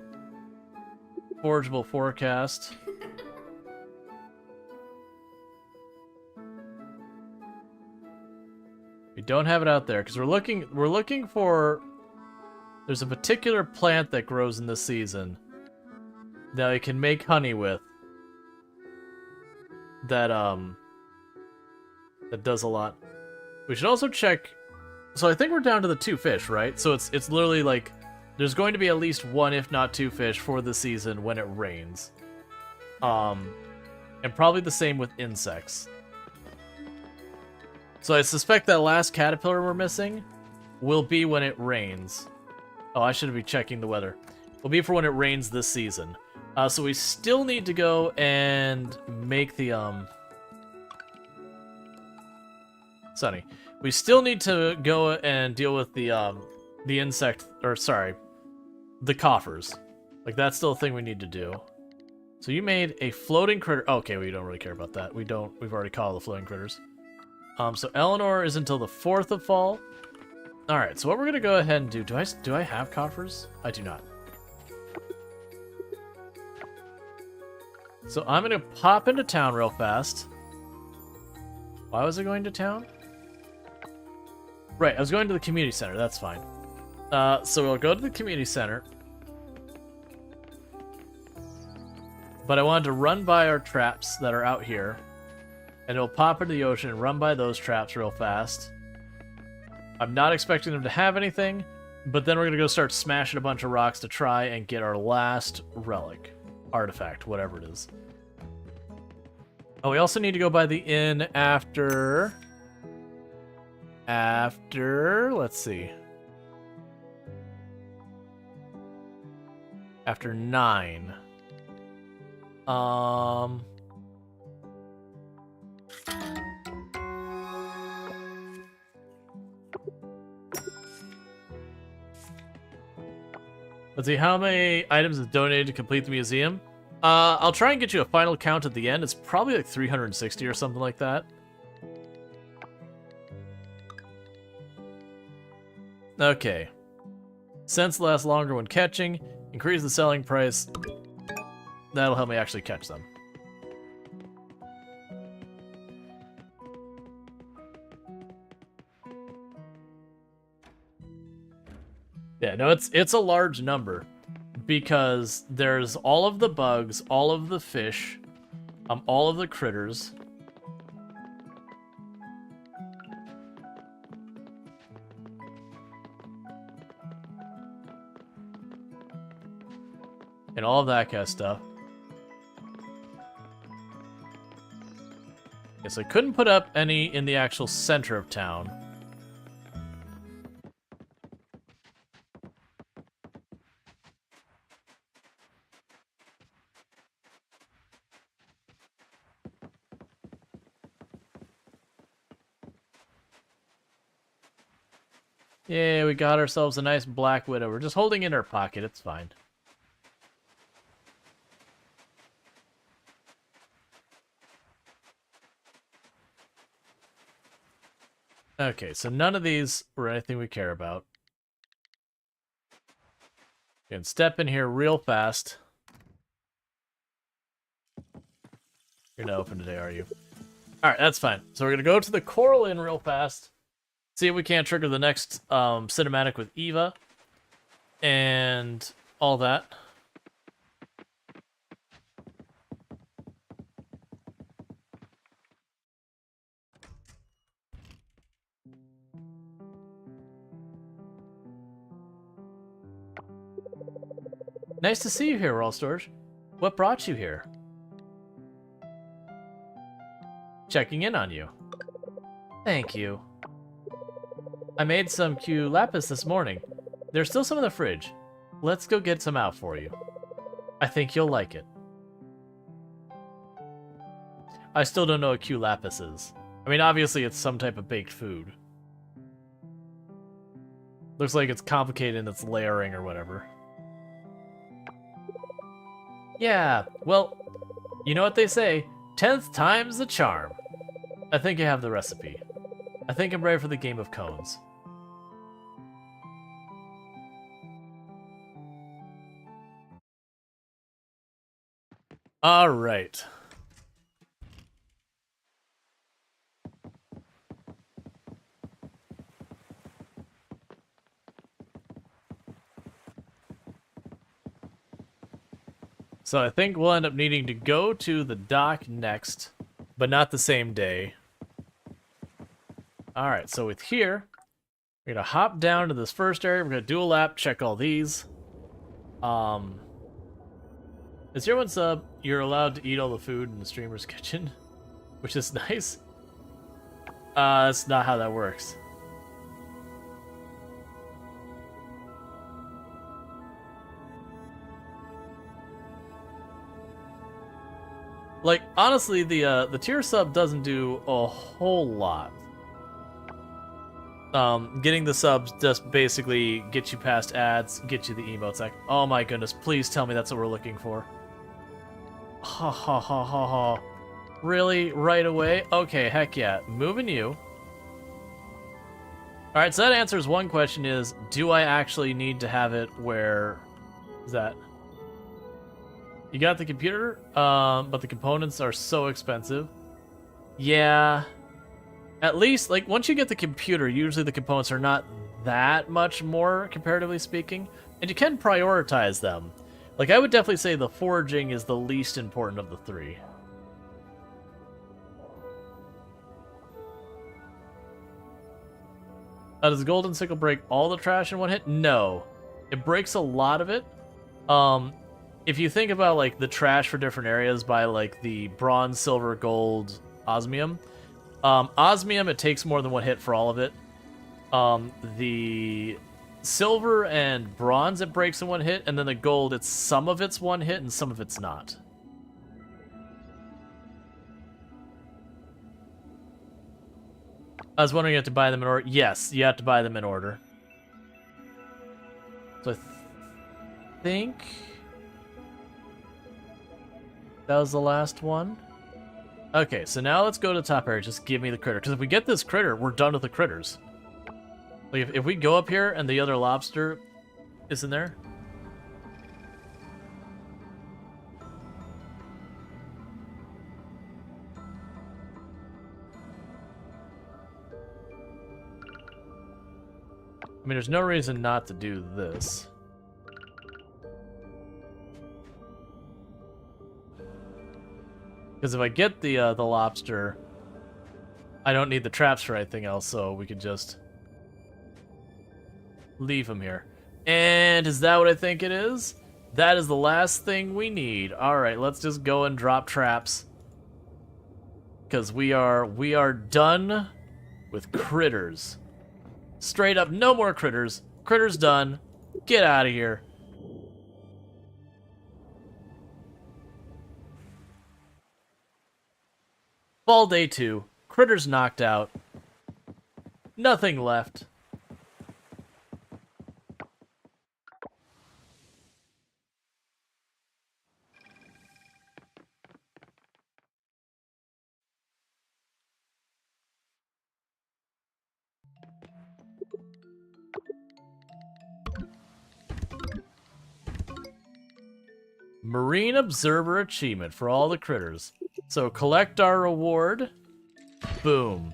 forecast. We don't have it out there because we're looking for. There's a particular plant that grows in this season that we can make honey with. That does a lot. We should also check. So I think we're down to the 2 fish, right? So it's literally like there's going to be at least 1, if not 2 fish for the season when it rains. And probably the same with insects. So I suspect that last caterpillar we're missing will be when it rains. Oh, I should be checking the weather. Will be for when it rains this season. So we still need to go and make the Sunny. We still need to go and deal with the insect, or sorry, the coffers. Like that's still a thing we need to do. So you made a floating critter. Oh, okay, we don't really care about that. We've already caught all the floating critters. So Eleanor is until the 4th of fall. All right, so what we're gonna go ahead and do? Do I have coffers? I do not. So I'm gonna pop into town real fast. Why was I going to town? Right, I was going to the community center. That's fine. So we'll go to the community center. But I wanted to run by our traps that are out here. And it'll pop into the ocean and run by those traps real fast. I'm not expecting them to have anything, but then we're going to go start smashing a bunch of rocks to try and get our last relic. Artifact, whatever it is. Oh, we also need to go by the inn after... let's see. After 9. Let's see, how many items is donated to complete the museum? I'll try and get you a final count at the end. It's probably like 360 or something like that. Okay. Scents last longer when catching. Increase the selling price. That'll help me actually catch them. Yeah, no, it's a large number because there's all of the bugs, all of the fish, all of the critters. And all of that kind of stuff. Yes, I couldn't put up any in the actual center of town. Yeah, we got ourselves a nice black widow. We're just holding in her pocket. It's fine. Okay, so none of these were anything we care about. You can step in here real fast. You're not open today, are you? Alright, that's fine. So we're going to go to the Coral Inn real fast. See if we can't trigger the next cinematic with Eva. And all that. Nice to see you here, Rual Storge. What brought you here? Checking in on you. Thank you. I made some Q lapis this morning. There's still some in the fridge. Let's go get some out for you. I think you'll like it. I still don't know what Q lapis is. I mean, obviously it's some type of baked food. Looks like it's complicated in its layering or whatever. Yeah, well, you know what they say, 10th time's the charm. I think I have the recipe. I think I'm ready for the game of cones. All right. So I think we'll end up needing to go to the dock next, but not the same day. All right, so with here, we're gonna hop down to this first area. We're gonna do a lap, check all these. Is here one sub? You're allowed to eat all the food in the streamer's kitchen, which is nice. That's not how that works. Like, honestly, the tier sub doesn't do a whole lot. Getting the subs just basically get you past ads, get you the emotes. Like, oh my goodness, please tell me that's what we're looking for. Ha ha ha ha ha. Really? Right away? Okay, heck yeah. Moving you. Alright, so that answers one question is, do I actually need to have it where... is that... You got the computer, but the components are so expensive. Yeah. At least, like, once you get the computer, usually the components are not that much more, comparatively speaking. And you can prioritize them. Like, I would definitely say the foraging is the least important of the three. Does the golden sickle break all the trash in one hit? No. It breaks a lot of it. If you think about, like, the trash for different areas by, like, the bronze, silver, gold, osmium. Osmium, it takes more than one hit for all of it. The silver and bronze, it breaks in one hit. And then the gold, it's some of it's one hit and some of it's not. I was wondering if you have to buy them in order. Yes, you have to buy them in order. So I think... that was the last one. Okay, so now let's go to the top area. Just give me the critter. Because if we get this critter, we're done with the critters. Like, if we go up here and the other lobster isn't there... I mean, there's no reason not to do this. Because if I get the lobster, I don't need the traps for anything else, so we can just leave him here. And is that what I think it is? That is the last thing we need. Alright, let's just go and drop traps. Because we are done with critters. Straight up, no more critters. Critters done. Get out of here. Fall day 2. Critters knocked out. Nothing left. Marine Observer Achievement for all the critters. So collect our reward. Boom.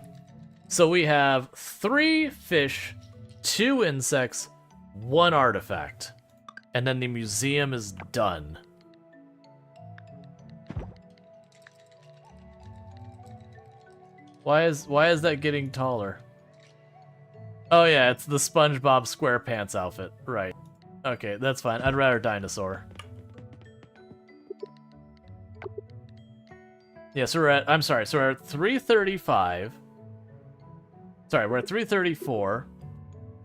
So we have 3 fish, 2 insects, 1 artifact. And then the museum is done. Why is that getting taller? Oh yeah, it's the SpongeBob SquarePants outfit. Right. Okay, that's fine. I'd rather dinosaur. Yeah, so we're at, I'm sorry, so we're at 335. Sorry, we're at 334.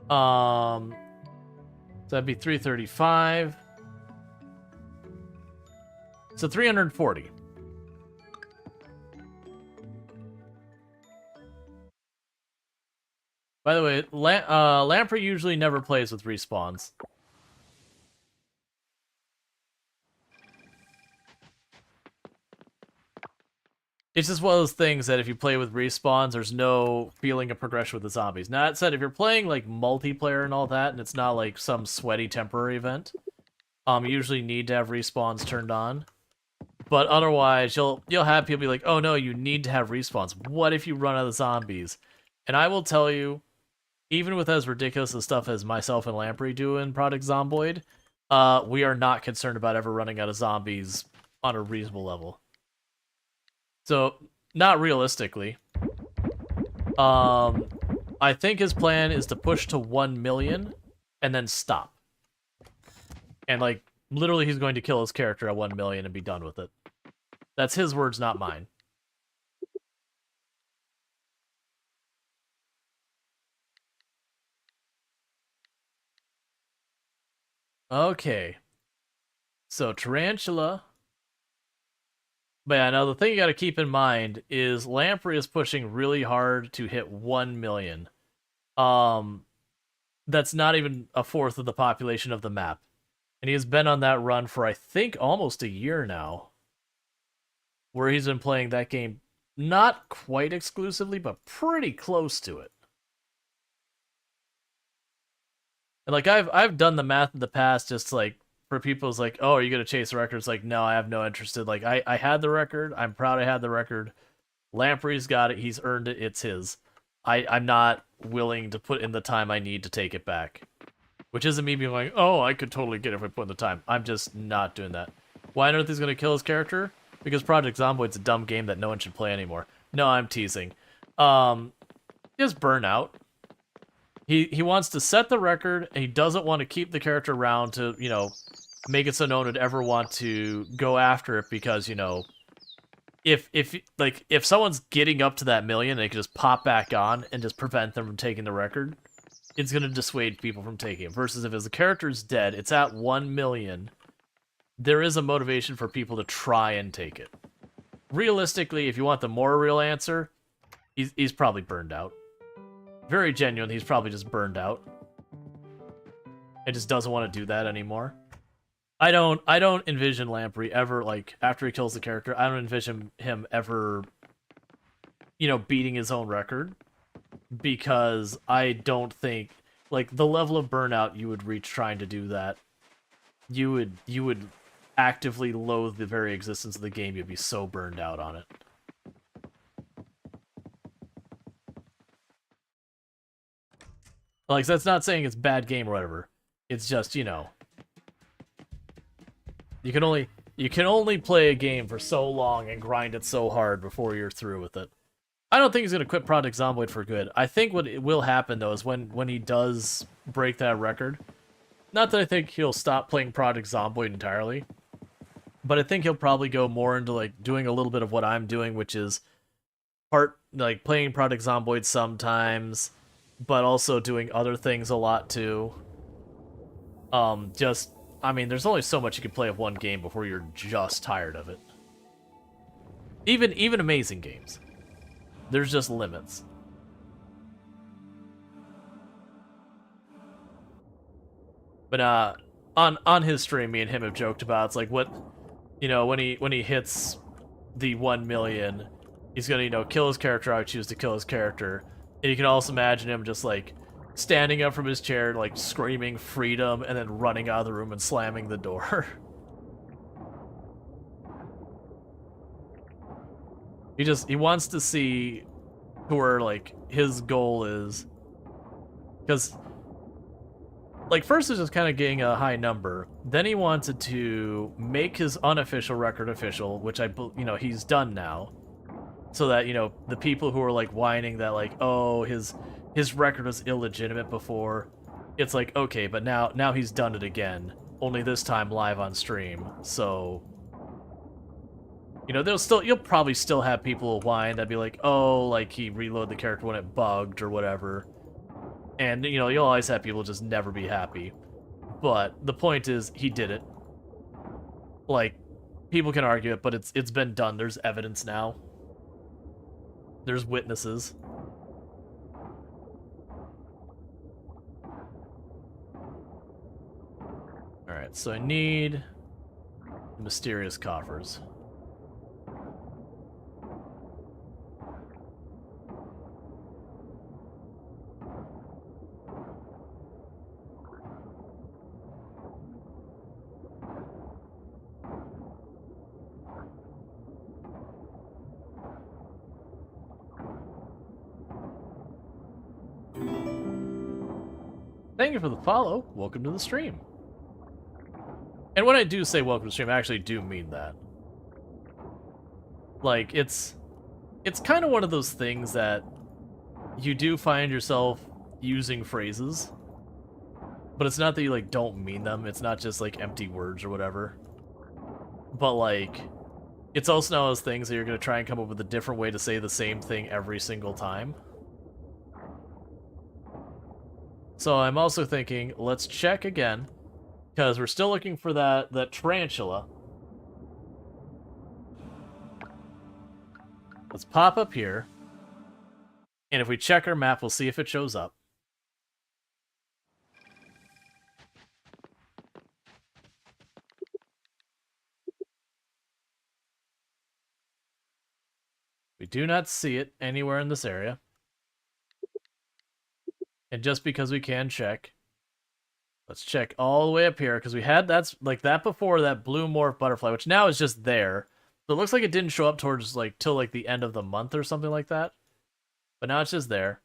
So that'd be 335. So 340. By the way, Lamprey usually never plays with respawns. It's just one of those things that if you play with respawns, there's no feeling of progression with the zombies. Now, that said, if you're playing like multiplayer and all that, and it's not like some sweaty temporary event, you usually need to have respawns turned on. But otherwise, you'll have people be like, "Oh no, you need to have respawns. What if you run out of zombies?" And I will tell you, even with as ridiculous as stuff as myself and Lamprey do in Project Zomboid, we are not concerned about ever running out of zombies on a reasonable level. So, not realistically. I think his plan is to push to 1 million and then stop. And, like, literally he's going to kill his character at 1 million and be done with it. That's his words, not mine. Okay. So, Tarantula. But yeah, now the thing you gotta keep in mind is Lamprey is pushing really hard to hit 1 million. That's not even a fourth of the population of the map. And he has been on that run for, I think, almost a year now. Where he's been playing that game, not quite exclusively, but pretty close to it. And like, I've done the math in the past, just like, for people's like, oh, are you gonna chase the record? It's like, no, I have no interest in. Like, I had the record. I'm proud I had the record. Lamprey's got it. He's earned it. It's his. I'm not willing to put in the time I need to take it back. Which isn't me being like, oh, I could totally get it if I put in the time. I'm just not doing that. Why on earth he's gonna kill his character? Because Project Zomboid's a dumb game that no one should play anymore. No, I'm teasing. Just burnout. He wants to set the record, and he doesn't want to keep the character around to, you know, make it so no one would ever want to go after it because, you know, if someone's getting up to that million, they can just pop back on and just prevent them from taking the record, it's going to dissuade people from taking it. Versus if the character's dead, it's at 1 million, there is a motivation for people to try and take it. Realistically, if you want the more real answer, he's probably burned out. Very genuine, he's probably just burned out. And just doesn't want to do that anymore. I don't envision Lamprey ever, like, after he kills the character, I don't envision him ever, you know, beating his own record. Because I don't think, like, the level of burnout you would reach trying to do that, you would actively loathe the very existence of the game. You'd be so burned out on it. Like, that's not saying it's a bad game or whatever. It's just, you know, you can only play a game for so long and grind it so hard before you're through with it. I don't think he's gonna quit Project Zomboid for good. I think what will happen though is when he does break that record. Not that I think he'll stop playing Project Zomboid entirely, but I think he'll probably go more into like doing a little bit of what I'm doing, which is like playing Project Zomboid sometimes, but also doing other things a lot too. I mean, there's only so much you can play of one game before you're just tired of it. Even amazing games. There's just limits. But on his stream, me and him have joked about, it's like, what, you know, when he hits the 1 million, he's gonna, you know, kill his character. I would choose to kill his character. And you can also imagine him just like standing up from his chair, like screaming freedom, and then running out of the room and slamming the door. He wants to see where, like, his goal is. Because, like, first it's just kind of getting a high number. Then he wanted to make his unofficial record official, which you know, he's done now. So that, you know, the people who are, like, whining that, like, oh, his record was illegitimate before, it's like, okay, but now he's done it again. Only this time live on stream, so, You know, you'll probably still have people whine that'd be like, oh, like he reloaded the character when it bugged or whatever. And, you know, you'll always have people just never be happy. But the point is, he did it. Like, people can argue it, but it's been done. There's evidence now. There's witnesses. Alright, so I need mysterious coffers. Thank you for the follow. Welcome to the stream. And when I do say welcome to the stream, I actually do mean that. Like, it's kind of one of those things that you do find yourself using phrases, but it's not that you, like, don't mean them. It's not just, like, empty words or whatever. But, like, it's also one of those things that you're going to try and come up with a different way to say the same thing every single time. So I'm also thinking, let's check again, because we're still looking for that tarantula. Let's pop up here, and if we check our map, we'll see if it shows up. We do not see it anywhere in this area. And just because we can check, let's check all the way up here, because we had that before, that blue morph butterfly, which now is just there. So it looks like it didn't show up towards till like the end of the month or something like that. But now it's just there.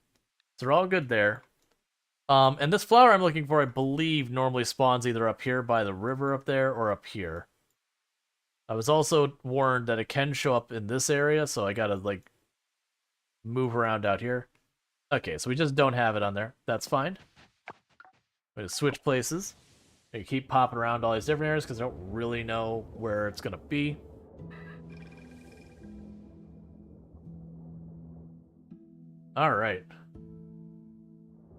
So we're all good there. And this flower I'm looking for, I believe, normally spawns either up here by the river up there or up here. I was also warned that it can show up in this area, so I gotta, like, move around out here. Okay, so we just don't have it on there. That's fine. We're gonna switch places. We keep popping around all these different areas because I don't really know where it's gonna be. Alright.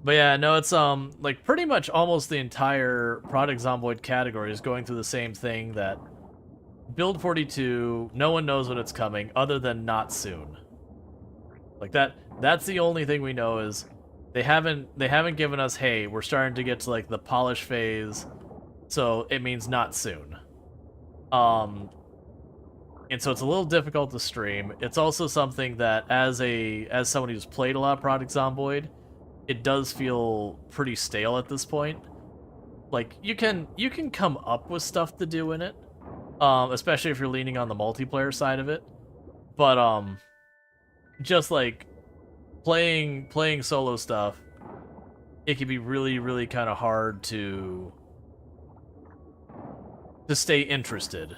But yeah, no, it's like pretty much almost the entire Product Zomboid category is going through the same thing, that Build 42, no one knows when it's coming, other than not soon. Like that's the only thing we know, is they haven't given us, hey, we're starting to get to like the polish phase, so it means not soon. And so it's a little difficult to stream. It's also something that as someone who's played a lot of Product Zomboid, it does feel pretty stale at this point. Like you can come up with stuff to do in it, especially if you're leaning on the multiplayer side of it. But just like playing solo stuff, it can be really, really kind of hard to stay interested.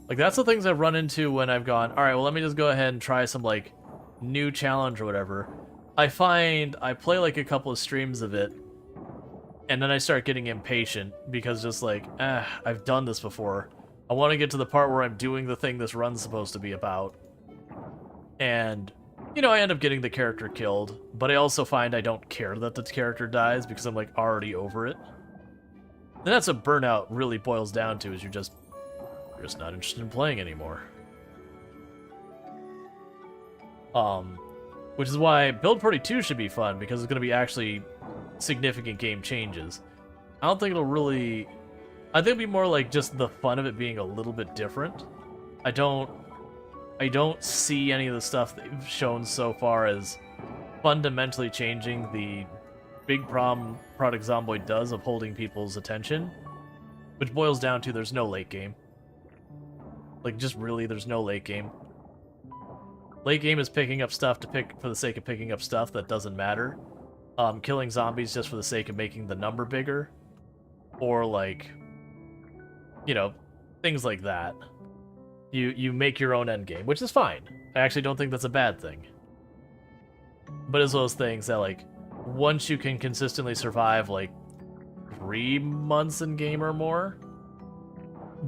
Like that's the things I've run into when I've gone, all right, well, let me just go ahead and try some like new challenge or whatever. I find I play like a couple of streams of it, and then I start getting impatient because just like, I've done this before. I want to get to the part where I'm doing the thing this run's supposed to be about. And, you know, I end up getting the character killed, but I also find I don't care that the character dies because I'm like already over it. And that's what burnout really boils down to, is you're just not interested in playing anymore. Which is why Build 42 should be fun, because it's going to be actually significant game changes. I don't think it'll really... I think it'll be more like just the fun of it being a little bit different. I don't see any of the stuff they've shown so far as fundamentally changing the big problem Product Zomboid does of holding people's attention, which boils down to there's no late game. Like, just really, there's no late game. Late game is picking up stuff to pick for the sake of picking up stuff that doesn't matter. Killing zombies just for the sake of making the number bigger. Or, like, you know, things like that. You make your own end game, which is fine. I actually don't think that's a bad thing. But it's those things that, like, once you can consistently survive, like, 3 months in game or more,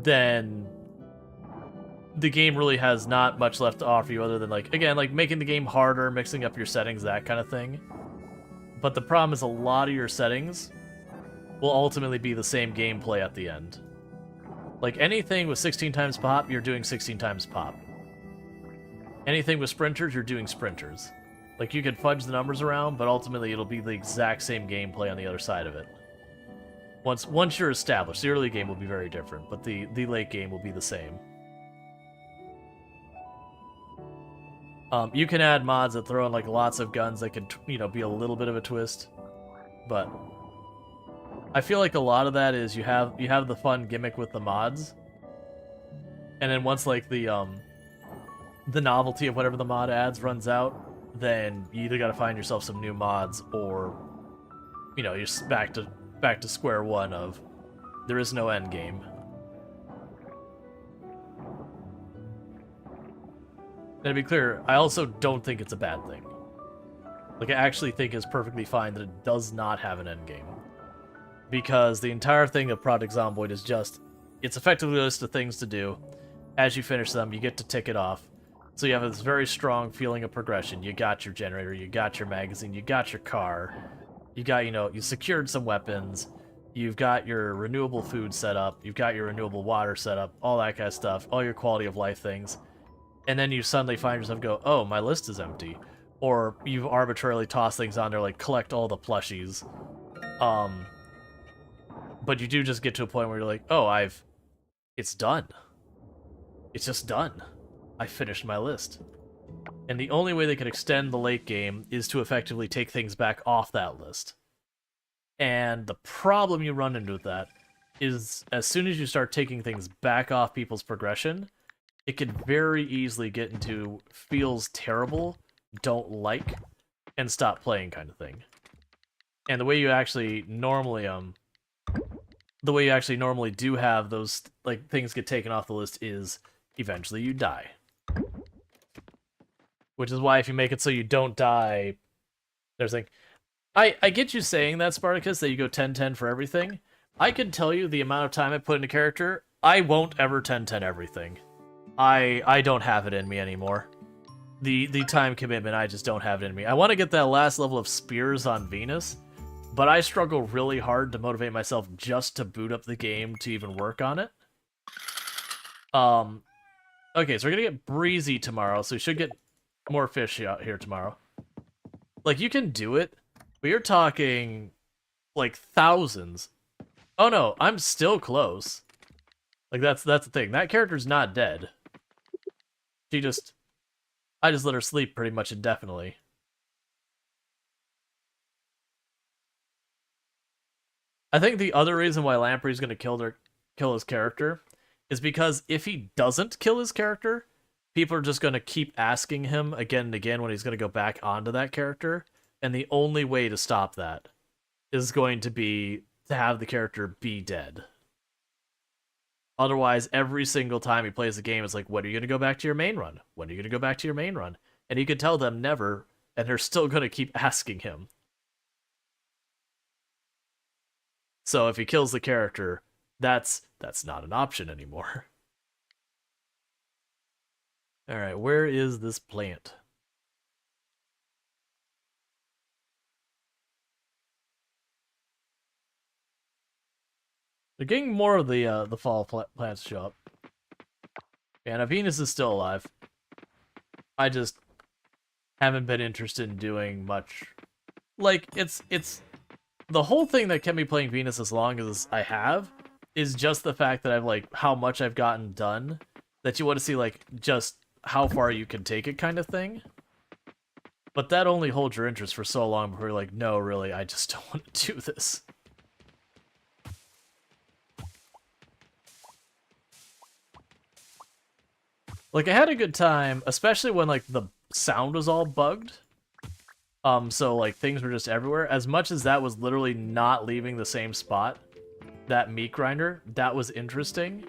then the game really has not much left to offer you other than, like, again, like, making the game harder, mixing up your settings, that kind of thing. But the problem is a lot of your settings will ultimately be the same gameplay at the end. Like, anything with 16 times pop, you're doing 16 times pop. Anything with sprinters, you're doing sprinters. Like, you could fudge the numbers around, but ultimately it'll be the exact same gameplay on the other side of it. Once you're established, the early game will be very different, but the late game will be the same. You can add mods that throw in, like, lots of guns that could, you know, be a little bit of a twist, but I feel like a lot of that is you have the fun gimmick with the mods, and then once, like, the novelty of whatever the mod adds runs out, then you either got to find yourself some new mods, or, you know, you're back to square one of there is no end game. And to be clear, I also don't think it's a bad thing. Like, I actually think it's perfectly fine that it does not have an end game. Because the entire thing of Project Zomboid is just, it's effectively a list of things to do. As you finish them, you get to tick it off. So you have this very strong feeling of progression. You got your generator, you got your magazine, you got your car, you got, you know, you secured some weapons, you've got your renewable food set up, you've got your renewable water set up, all that kind of stuff, all your quality of life things. And then you suddenly find yourself go, oh, my list is empty. Or you've arbitrarily tossed things on there, like, collect all the plushies. But you do just get to a point where you're like, oh, it's done. It's just done. I finished my list. And the only way they can extend the late game is to effectively take things back off that list. And the problem you run into with that is as soon as you start taking things back off people's progression, it could very easily get into feels terrible, don't like, and stop playing kind of thing. And the way you actually normally do have those, like, things get taken off the list is eventually you die. Which is why if you make it so you don't die, there's like, I get you saying that, Spartacus, that you go 10-10 for everything. I can tell you the amount of time I put into character, I won't ever 10-10 everything. I don't have it in me anymore. The time commitment, I just don't have it in me. I want to get that last level of spears on Venus, but I struggle really hard to motivate myself just to boot up the game to even work on it. Okay, so we're gonna get breezy tomorrow, so we should get more fish out here tomorrow. Like, you can do it, but you're talking, like, thousands. Oh no, I'm still close. Like, that's the thing. That character's not dead. I just let her sleep pretty much indefinitely. I think the other reason why Lamprey's gonna kill his character is because if he doesn't kill his character, people are just gonna keep asking him again and again when he's gonna go back onto that character, and the only way to stop that is going to be to have the character be dead. Otherwise, every single time he plays the game, it's like, when are you going to go back to your main run? When are you going to go back to your main run? And he could tell them never, and they're still going to keep asking him. So if he kills the character, that's not an option anymore. Alright, where is this plant? They're getting more of the fall plants show up. Yeah, now Venus is still alive. I just haven't been interested in doing much. Like, it's the whole thing that kept me playing Venus as long as I have is just the fact that I've, like, how much I've gotten done, that you want to see, like, just how far you can take it kind of thing. But that only holds your interest for so long before you're like, no, really, I just don't want to do this. Like, I had a good time, especially when, like, the sound was all bugged. So, like, things were just everywhere. As much as that was literally not leaving the same spot, that meat grinder, that was interesting.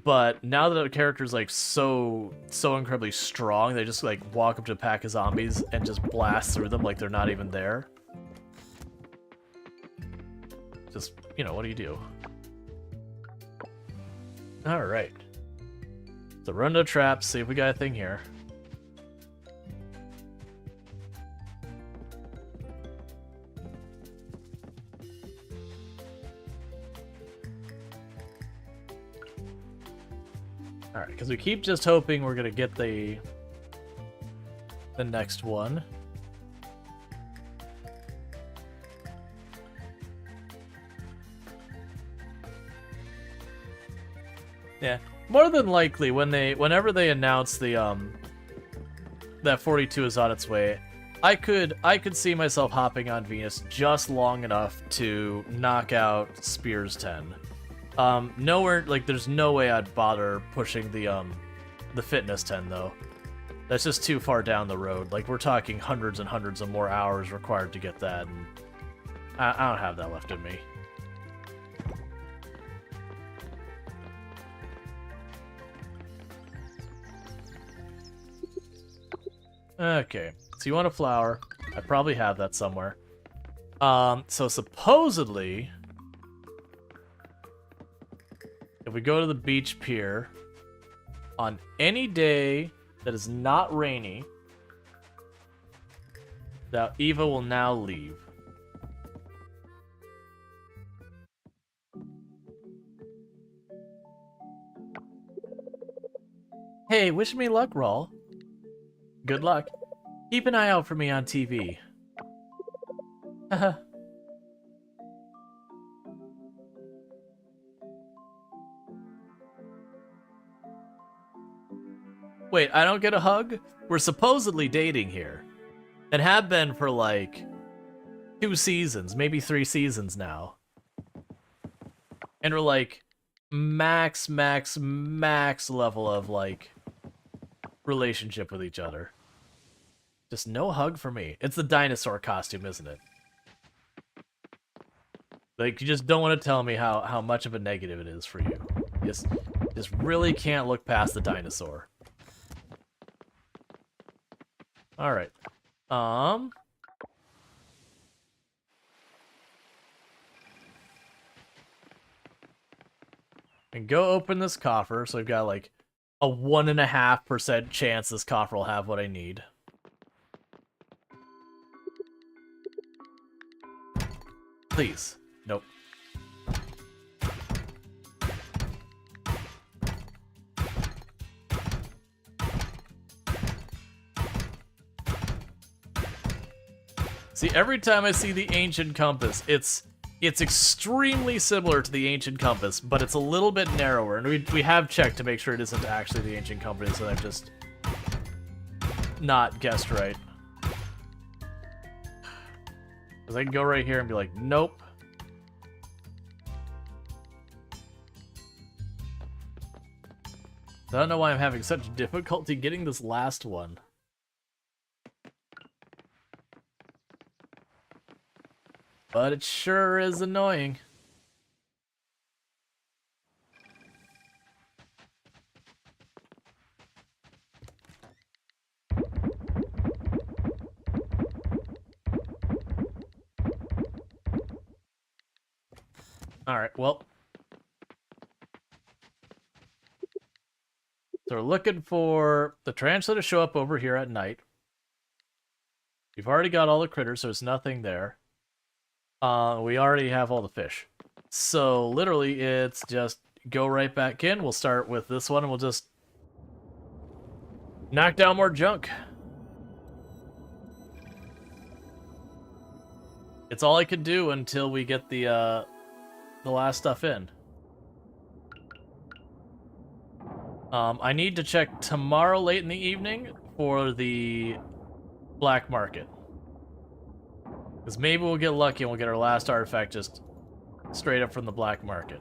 But now that the character's, like, so incredibly strong, they just, like, walk up to a pack of zombies and just blast through them like they're not even there. Just, you know, what do you do? Alright. So run to traps, see if we got a thing here. Alright, because we keep just hoping we're gonna get the next one. Yeah, more than likely whenever they announce the that 42 is on its way, I could see myself hopping on Venus just long enough to knock out Spears 10. Nowhere, like, there's no way I'd bother pushing the Fitness 10 though. That's just too far down the road. Like, we're talking hundreds and hundreds of more hours required to get that, and I don't have that left in me. Okay, so you want a flower. I probably have that somewhere. So supposedly, if we go to the beach pier, on any day that is not rainy, that Eva will now leave. Hey, wish me luck, Rual. Good luck. Keep an eye out for me on TV. Haha. Wait, I don't get a hug? We're supposedly dating here. And have been for like 2 seasons, maybe 3 seasons now. And we're like max level of like relationship with each other. Just no hug for me. It's the dinosaur costume, isn't it? Like, you just don't want to tell me how much of a negative it is for you. Just really can't look past the dinosaur. Alright. And go open this coffer, so I've got like a 1.5% chance this coffer will have what I need. Please. Nope. See, every time I see the ancient compass, it's extremely similar to the ancient compass, but it's a little bit narrower, and we have checked to make sure it isn't actually the ancient compass, and I've just not guessed right. Because I can go right here and be like, nope. I don't know why I'm having such difficulty getting this last one. But it sure is annoying. Alright, well. So we're looking for the tarantula to show up over here at night. We've already got all the critters, so there's nothing there. We already have all the fish. So literally it's just go right back in. We'll start with this one and we'll just knock down more junk. It's all I could do until we get the last stuff in. I need to check tomorrow late in the evening for the black market. Because maybe we'll get lucky and we'll get our last artifact just straight up from the black market.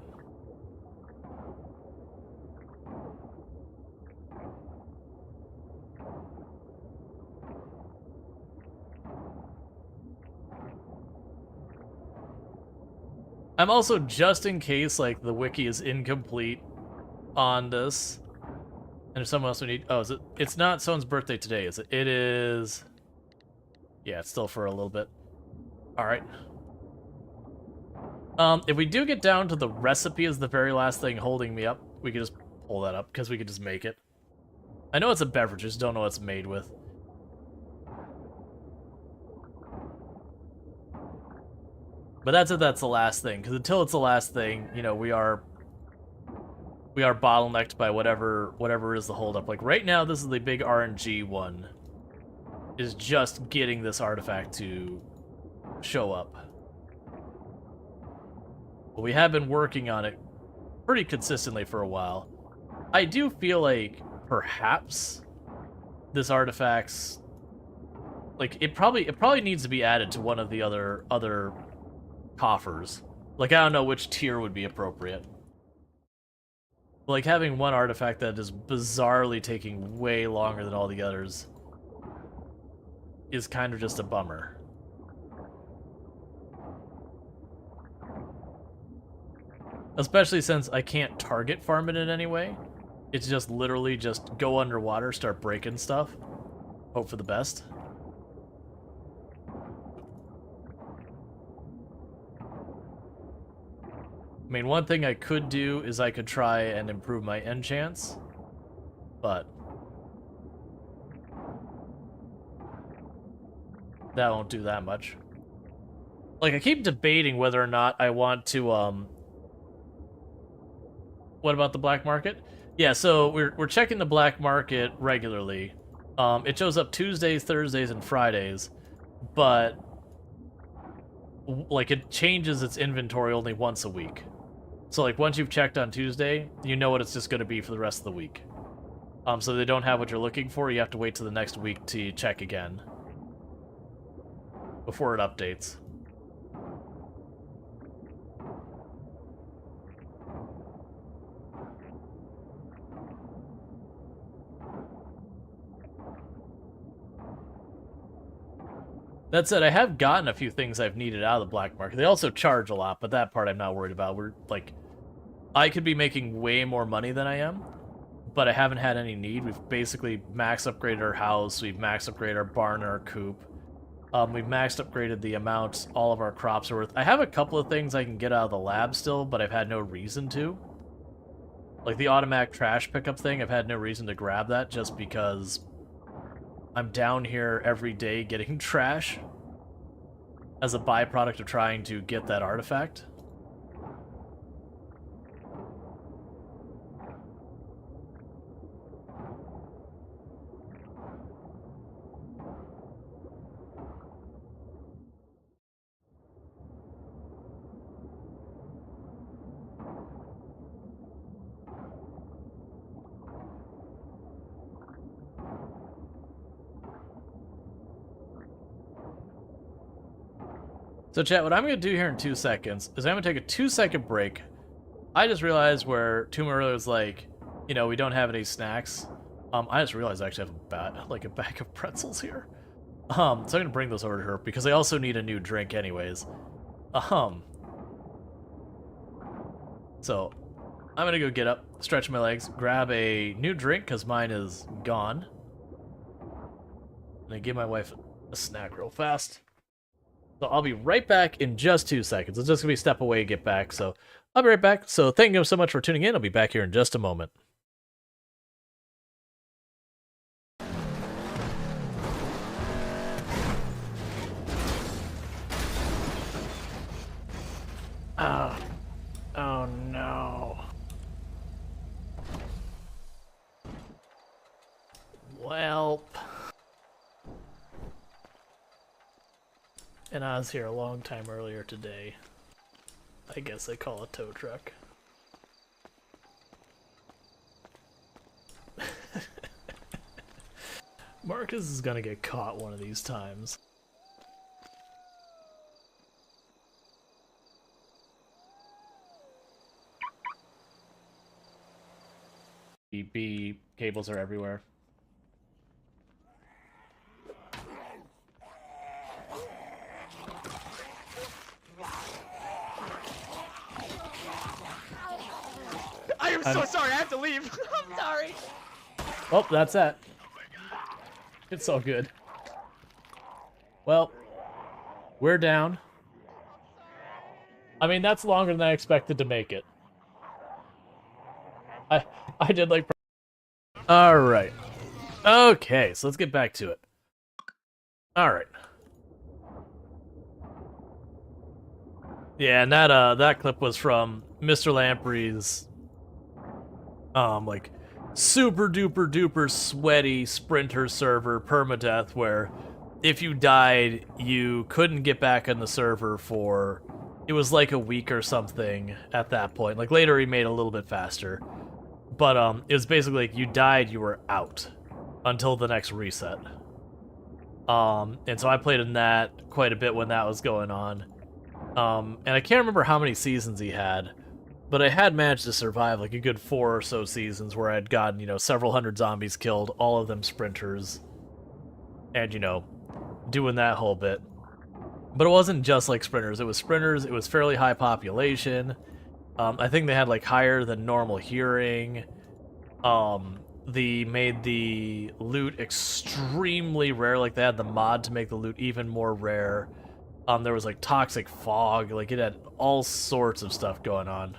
I'm also, just in case, like, the wiki is incomplete on this, and there's someone else we need... Oh, is it? It's not someone's birthday today, is it? It is... Yeah, it's still for a little bit. Alright. If we do get down to the recipe as the very last thing holding me up, we can just pull that up, because we could just make it. I know it's a beverage, just don't know what it's made with. But that's it. That's the last thing. Because until it's the last thing, you know, we are bottlenecked by whatever is the holdup. Like right now, this is the big RNG one. Is just getting this artifact to show up. But we have been working on it pretty consistently for a while. I do feel like perhaps this artifact's like it probably needs to be added to one of the other coffers. Like I don't know which tier would be appropriate. But like having one artifact that is bizarrely taking way longer than all the others is kind of just a bummer. Especially since I can't target farm it in any way. It's just literally just go underwater, start breaking stuff. Hope for the best. I mean, one thing I could do is I could try and improve my enchants. But that won't do that much. Like, I keep debating whether or not I want to, What about the black market? Yeah, so we're checking the black market regularly. It shows up Tuesdays, Thursdays, and Fridays, but, like, it changes its inventory only once a week. So, like, once you've checked on Tuesday, you know what it's just going to be for the rest of the week. So they don't have what you're looking for, you have to wait till the next week to check again before it updates. That said, I have gotten a few things I've needed out of the black market. They also charge a lot, but that part I'm not worried about. We're like, I could be making way more money than I am, but I haven't had any need. We've basically max upgraded our house. We've max upgraded our barn and our coop. We've maxed upgraded the amount all of our crops are worth. I have a couple of things I can get out of the lab still, but I've had no reason to. Like the automatic trash pickup thing, I've had no reason to grab that just because I'm down here every day getting trash as a byproduct of trying to get that artifact. So chat, what I'm going to do here in 2 seconds is I'm going to take a 2-second break. I just realized where Tuma earlier was like, you know, we don't have any snacks. I just realized I actually have a bag of pretzels here. So I'm going to bring those over to her because I also need a new drink anyways. So I'm going to go get up, stretch my legs, grab a new drink because mine is gone. And I give my wife a snack real fast. So I'll be right back in just 2 seconds. It's just going to be step away and get back. So I'll be right back. So thank you so much for tuning in. I'll be back here in just a moment. Oh no. Welp. And I was here a long time earlier today. I guess they call a tow truck. Marcus is gonna get caught one of these times. B cables are everywhere. I am so sorry, I have to leave. I'm sorry. Oh, that's that. It's all good. Well, we're down. I mean, that's longer than I expected to make it. I did like... Alright. Okay, so let's get back to it. Alright. Yeah, and that clip was from Mr. Lamprey's like super duper duper sweaty sprinter server permadeath where if you died, you couldn't get back on the server for it was like a week or something at that point. Like later he made it a little bit faster. But it was basically like you died, you were out until the next reset. And so I played in that quite a bit when that was going on. And I can't remember how many seasons he had, but I had managed to survive like a good 4 or so seasons where I'd gotten, several hundred zombies killed, all of them sprinters, and, doing that whole bit. But it wasn't just like sprinters, it was fairly high population. I think they had like higher than normal hearing. They made the loot extremely rare, like they had the mod to make the loot even more rare. There was like toxic fog, like it had all sorts of stuff going on.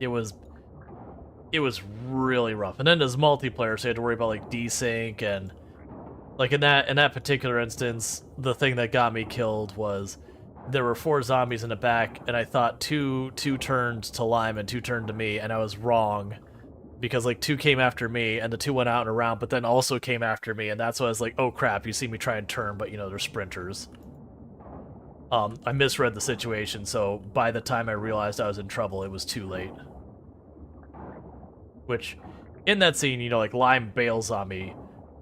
It was really rough. And then there's multiplayer, so you had to worry about like desync and like in that particular instance, the thing that got me killed was there were 4 zombies in the back, and I thought two turned to Lime and 2 turned to me, and I was wrong. Because, like, 2 came after me, and the 2 went out and around, but then also came after me, and that's why I was like, oh crap, you see me try and turn, but, they're sprinters. I misread the situation, so by the time I realized I was in trouble, it was too late. Which, in that scene, like, Lime bails on me,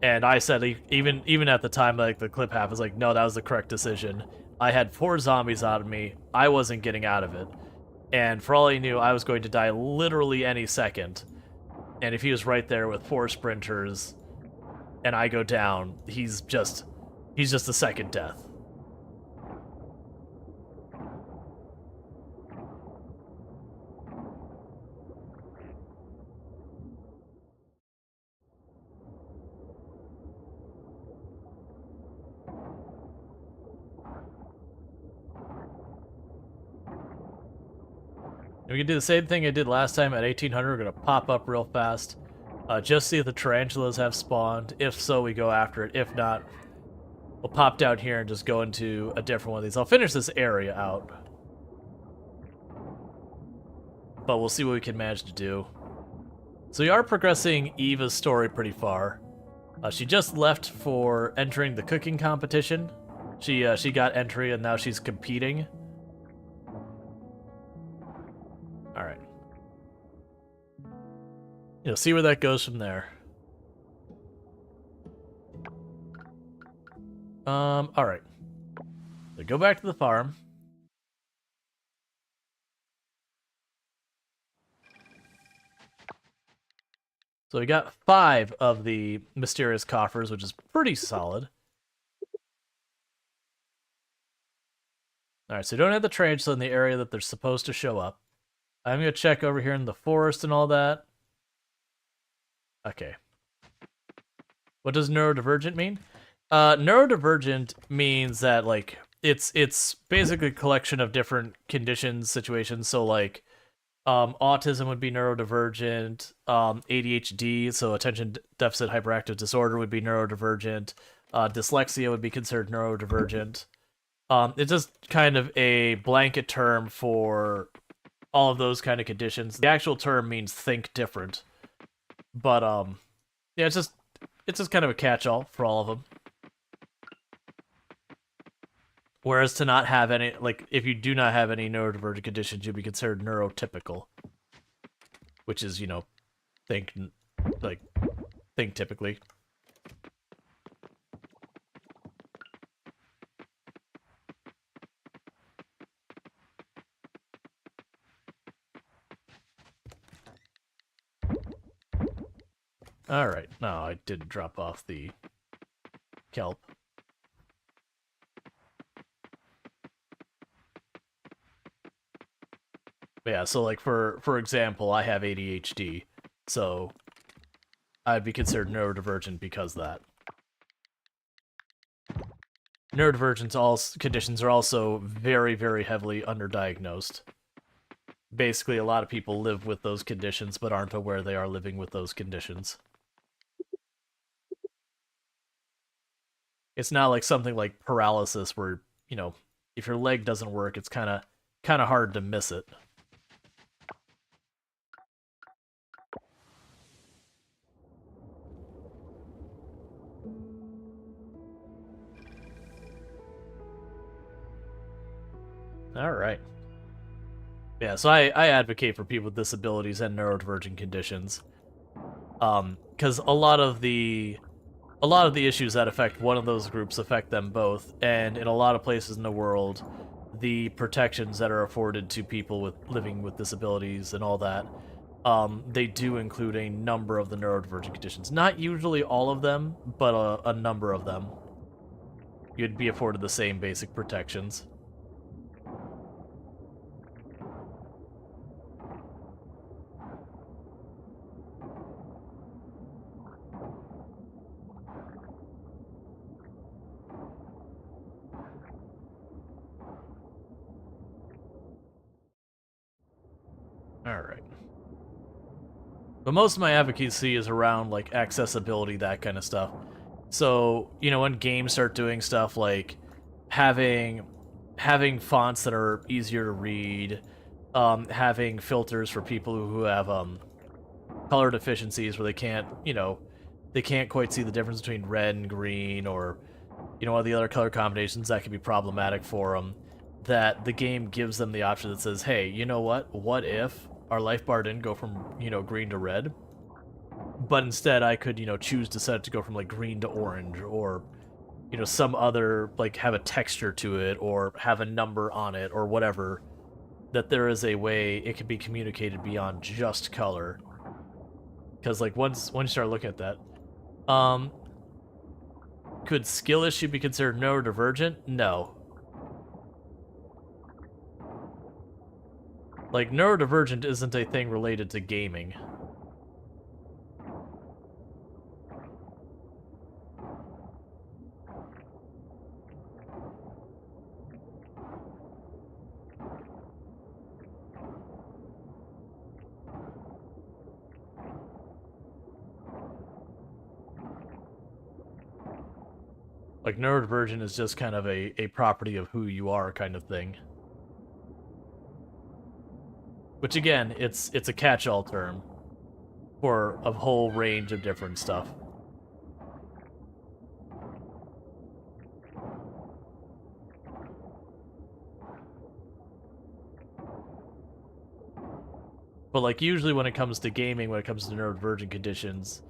and I said, even at the time, like, the clip happened, I was like, no, that was the correct decision. I had 4 zombies out of me, I wasn't getting out of it, and for all he knew, I was going to die literally any second. And if he was right there with 4 sprinters, and I go down, he's just a second death. We can do the same thing I did last time at 1800. We're going to pop up real fast. Just see if the tarantulas have spawned. If so, we go after it. If not, we'll pop down here and just go into a different one of these. I'll finish this area out. But we'll see what we can manage to do. So we are progressing Eva's story pretty far. She just left for entering the cooking competition. She got entry and now she's competing. Alright. You'll see where that goes from there. Alright. So go back to the farm. So we got 5 of the mysterious coffers, which is pretty solid. Alright, so you don't have the tarantula in the area that they're supposed to show up. I'm going to check over here in the forest and all that. Okay. What does neurodivergent mean? Neurodivergent means that, like, it's basically a collection of different conditions, situations. So, like, autism would be neurodivergent. ADHD, so attention deficit hyperactive disorder, would be neurodivergent. Dyslexia would be considered neurodivergent. It's just kind of a blanket term for all of those kind of conditions. The actual term means think different. But, yeah, it's just kind of a catch-all for all of them. Whereas to not have any, like, if you do not have any neurodivergent conditions, you'd be considered neurotypical. Which is, think typically. Alright, no, I didn't drop off the kelp. Yeah, so like for example, I have ADHD, so I'd be considered neurodivergent because of that. Neurodivergent conditions are also very, very heavily underdiagnosed. Basically, a lot of people live with those conditions but aren't aware they are living with those conditions. It's not like something like paralysis where, you know, if your leg doesn't work, it's kind of hard to miss it. All right. Yeah, so I advocate for people with disabilities and neurodivergent conditions. Because a lot of the issues that affect one of those groups affect them both, and in a lot of places in the world, the protections that are afforded to people with living with disabilities and all that, they do include a number of the neurodivergent conditions. Not usually all of them, but a number of them. You'd be afforded the same basic protections. Alright. But most of my advocacy is around, like, accessibility, that kind of stuff. So, you know, when games start doing stuff like having fonts that are easier to read, having filters for people who have color deficiencies where they can't, you know, they can't quite see the difference between red and green, or, you know, all the other color combinations that can be problematic for them, that the game gives them the option that says, hey, you know what if our life bar didn't go from, you know, green to red, but instead I could, you know, choose to set it to go from, like, green to orange, or, you know, some other, like, have a texture to it, or have a number on it, or whatever, that there is a way it can be communicated beyond just color. Because, like, once you start looking at that, could skill issue be considered neurodivergent? No. Like, neurodivergent isn't a thing related to gaming. Like, neurodivergent is just kind of a property of who you are kind of thing. Which, again, it's a catch-all term for a whole range of different stuff. But, like, usually when it comes to gaming, when it comes to neurodivergent conditions,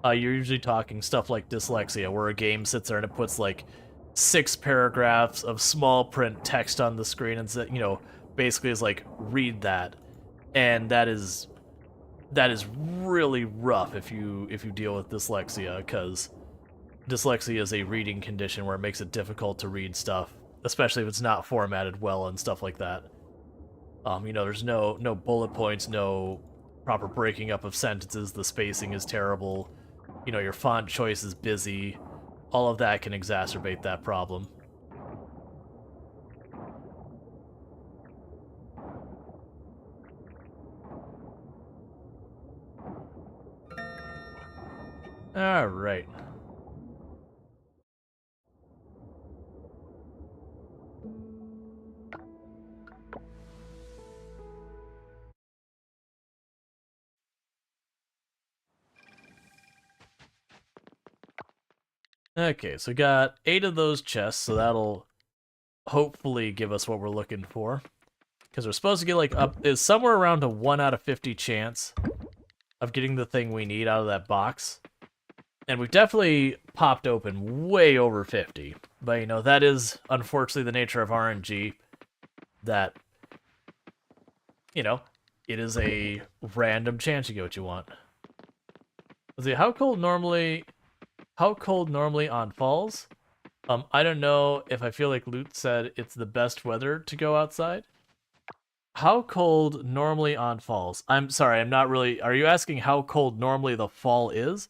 you're usually talking stuff like dyslexia, where a game sits there and it puts, like, 6 paragraphs of small print text on the screen and, you know, basically is like, read that. And that is really rough if you deal with dyslexia, because dyslexia is a reading condition where it makes it difficult to read stuff, especially if it's not formatted well and stuff like that. You know, there's no bullet points, no proper breaking up of sentences, the spacing is terrible, you know, your font choice is busy. All of that can exacerbate that problem. Alright. Okay, so we got 8 of those chests, so that'll hopefully give us what we're looking for. Because we're supposed to get, like, is somewhere around a 1 out of 50 chance of getting the thing we need out of that box. And we've definitely popped open way over 50. But, you know, that is, unfortunately, the nature of RNG. That, you know, it is a random chance you get what you want. Let's see, how cold normally on falls? I don't know if I feel like Loot said it's the best weather to go outside. How cold normally on falls? I'm sorry, I'm not really... Are you asking how cold normally the fall is?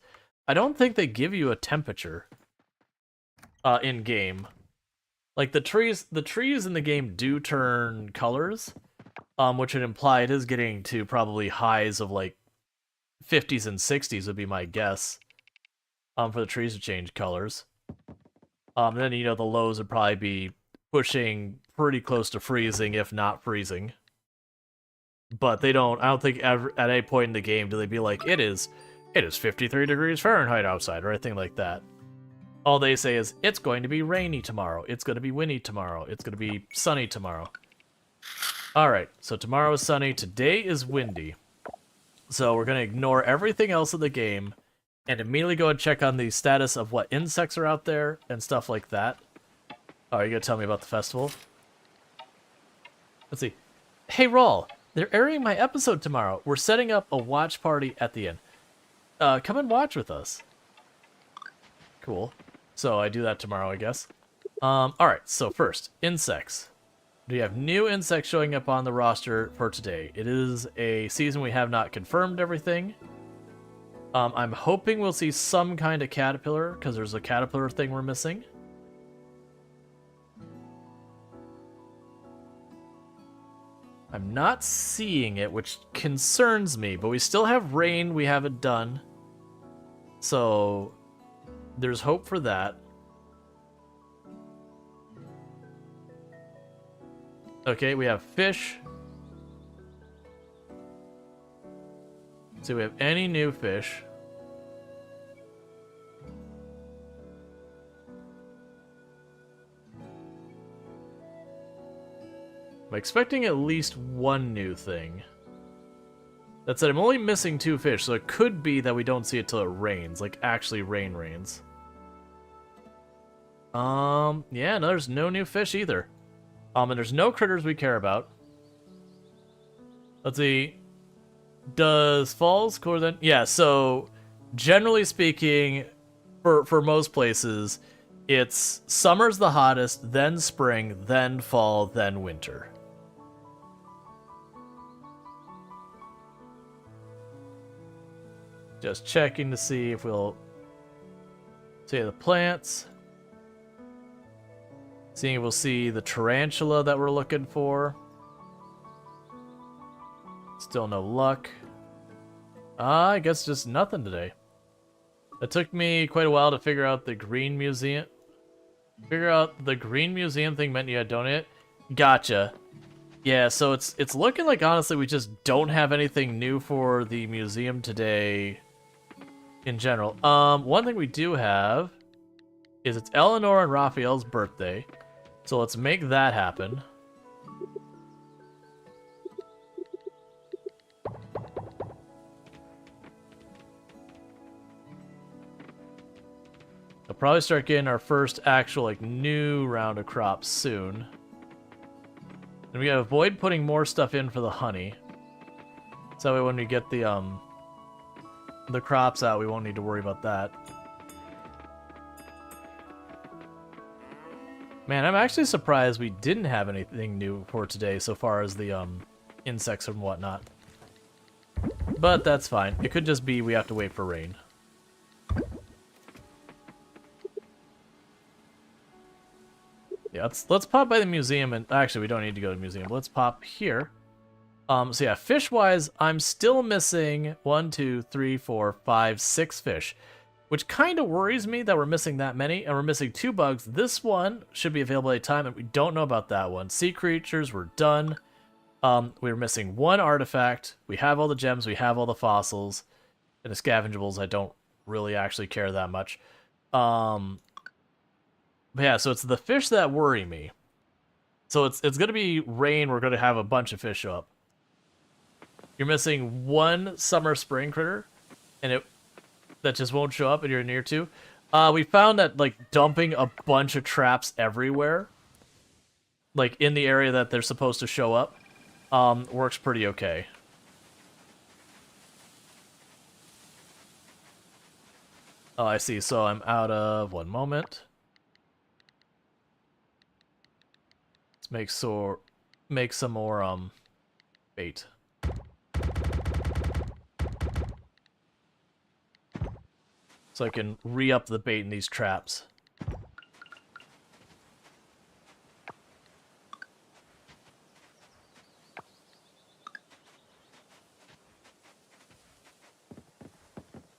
I don't think they give you a temperature in-game. Like, the trees in the game do turn colors, which would imply it is getting to probably highs of, like, 50s and 60s would be my guess, for the trees to change colors. Then, you know, the lows would probably be pushing pretty close to freezing, if not freezing. But they don't, I don't think ever, at any point in the game do they be like, it is 53 degrees Fahrenheit outside, or anything like that. All they say is, it's going to be rainy tomorrow, it's going to be windy tomorrow, it's going to be sunny tomorrow. Alright, so tomorrow is sunny, today is windy. So we're going to ignore everything else in the game, and immediately go and check on the status of what insects are out there, and stuff like that. Oh, are you going to tell me about the festival? Let's see. Hey, Rual, they're airing my episode tomorrow. We're setting up a watch party at the end. Come and watch with us. Cool. So I do that tomorrow, I guess. Alright, so first, insects. We have new insects showing up on the roster for today. It is a season we have not confirmed everything. I'm hoping we'll see some kind of caterpillar, because there's a caterpillar thing we're missing. I'm not seeing it, which concerns me, but we still have rain we haven't done. So, there's hope for that. Okay, we have fish. So we have any new fish. I'm expecting at least one new thing. That said, I'm only missing 2 fish, so it could be that we don't see it till it rains, like actually rains. Yeah, no, there's no new fish either. And there's no critters we care about. Let's see. Does falls cooler than? Yeah, so generally speaking, for most places, it's summer's the hottest, then spring, then fall, then winter. Just checking to see if we'll see the plants. Seeing if we'll see the tarantula that we're looking for. Still no luck. I guess just nothing today. It took me quite a while to figure out the green museum. Figure out the green museum thing meant you had donate. Gotcha. Yeah, so it's looking like honestly we just don't have anything new for the museum today in general. One thing we do have is it's Eleanor and Raphael's birthday. So let's make that happen. I'll probably start getting our first actual like new round of crops soon. And we gotta avoid putting more stuff in for the honey. So that way when we get the crops out, we won't need to worry about that. Man, I'm actually surprised we didn't have anything new for today so far as the insects and whatnot. But that's fine. It could just be we have to wait for rain. Yeah, let's pop by the museum, and actually we don't need to go to the museum. Let's pop here. So yeah, fish-wise, I'm still missing 1, 2, 3, 4, 5, 6 fish. Which kind of worries me that we're missing that many, and we're missing 2 bugs. This one should be available at a time, and we don't know about that one. Sea creatures, we're done. We were missing 1 artifact. We have all the gems, we have all the fossils. And the scavengeables, I don't really actually care that much. But yeah, so it's the fish that worry me. So it's going to be rain, we're going to have a bunch of fish show up. You're missing 1 summer-spring critter, and that just won't show up and you're near to. We found that like dumping a bunch of traps everywhere, like in the area that they're supposed to show up, works pretty okay. Oh, I see. So I'm out of 1 moment. Let's make some more bait. So I can re-up the bait in these traps.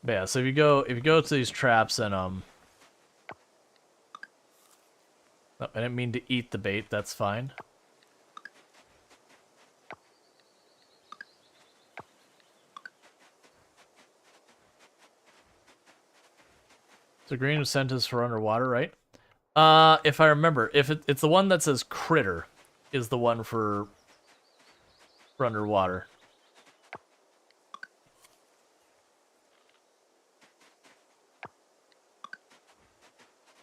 But yeah, so if you go to these traps and didn't mean to eat the bait, that's fine. So green sentence for underwater, right? If I remember, if it's the one that says critter is the one for underwater.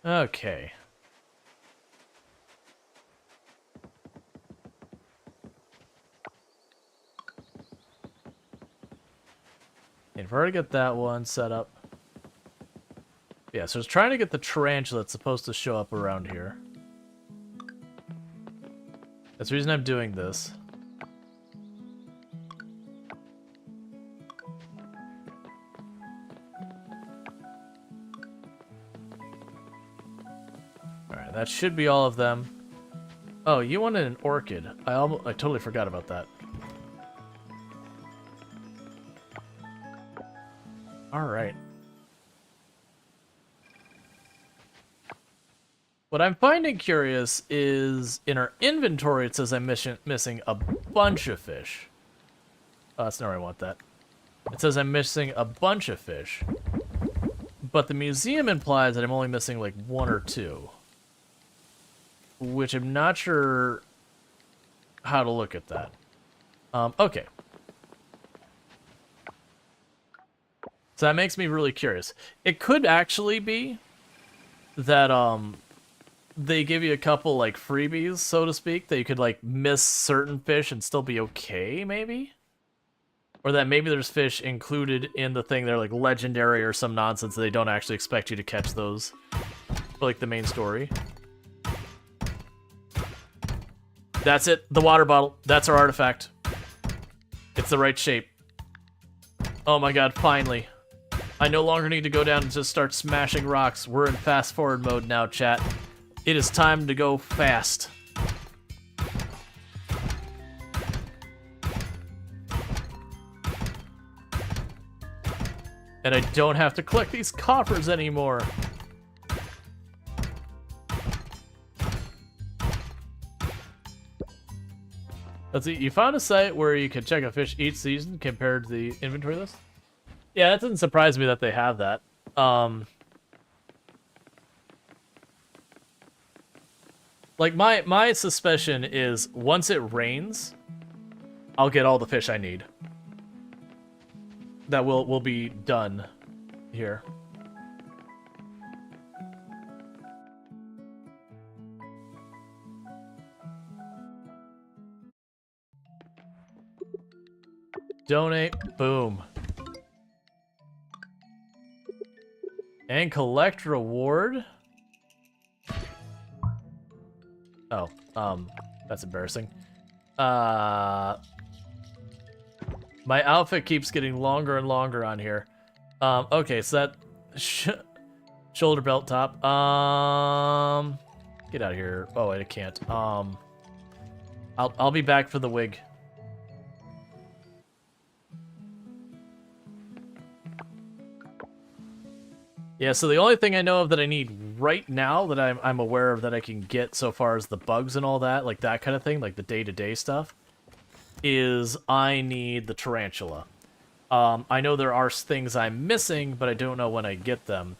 Okay. And we're gonna get that one set up. Yeah, so it's trying to get the tarantula that's supposed to show up around here. That's the reason I'm doing this. Alright, that should be all of them. Oh, you wanted an orchid. I totally forgot about that. Alright. What I'm finding curious is in our inventory it says I'm missing a bunch of fish. Oh, that's not where I want that. It says I'm missing a bunch of fish. But the museum implies that I'm only missing like 1 or 2. Which I'm not sure how to look at that. Okay. So that makes me really curious. It could actually be that they give you a couple like freebies, so to speak, that you could like miss certain fish and still be okay, maybe? Or that maybe there's fish included in the thing, they're like legendary or some nonsense that they don't actually expect you to catch those for like the main story. That's it, the water bottle. That's our artifact. It's the right shape. Oh my god, finally. I no longer need to go down and just start smashing rocks. We're in fast forward mode now, chat. It is time to go fast. And I don't have to collect these coppers anymore. Let's see, you found a site where you can check a fish each season compared to the inventory list? Yeah, that doesn't surprise me that they have that. Like, my suspicion is once it rains, I'll get all the fish I need. That will be done here. Donate. Boom. And collect reward. Oh, that's embarrassing. My outfit keeps getting longer and longer on here. Okay, so that shoulder belt top. Get out of here. Oh, wait, I can't. I'll be back for the wig. Yeah, so the only thing I know of that I need right now that I'm aware of that I can get so far as the bugs and all that, like that kind of thing, like the day-to-day stuff, is I need the tarantula. I know there are things I'm missing, but I don't know when I get them.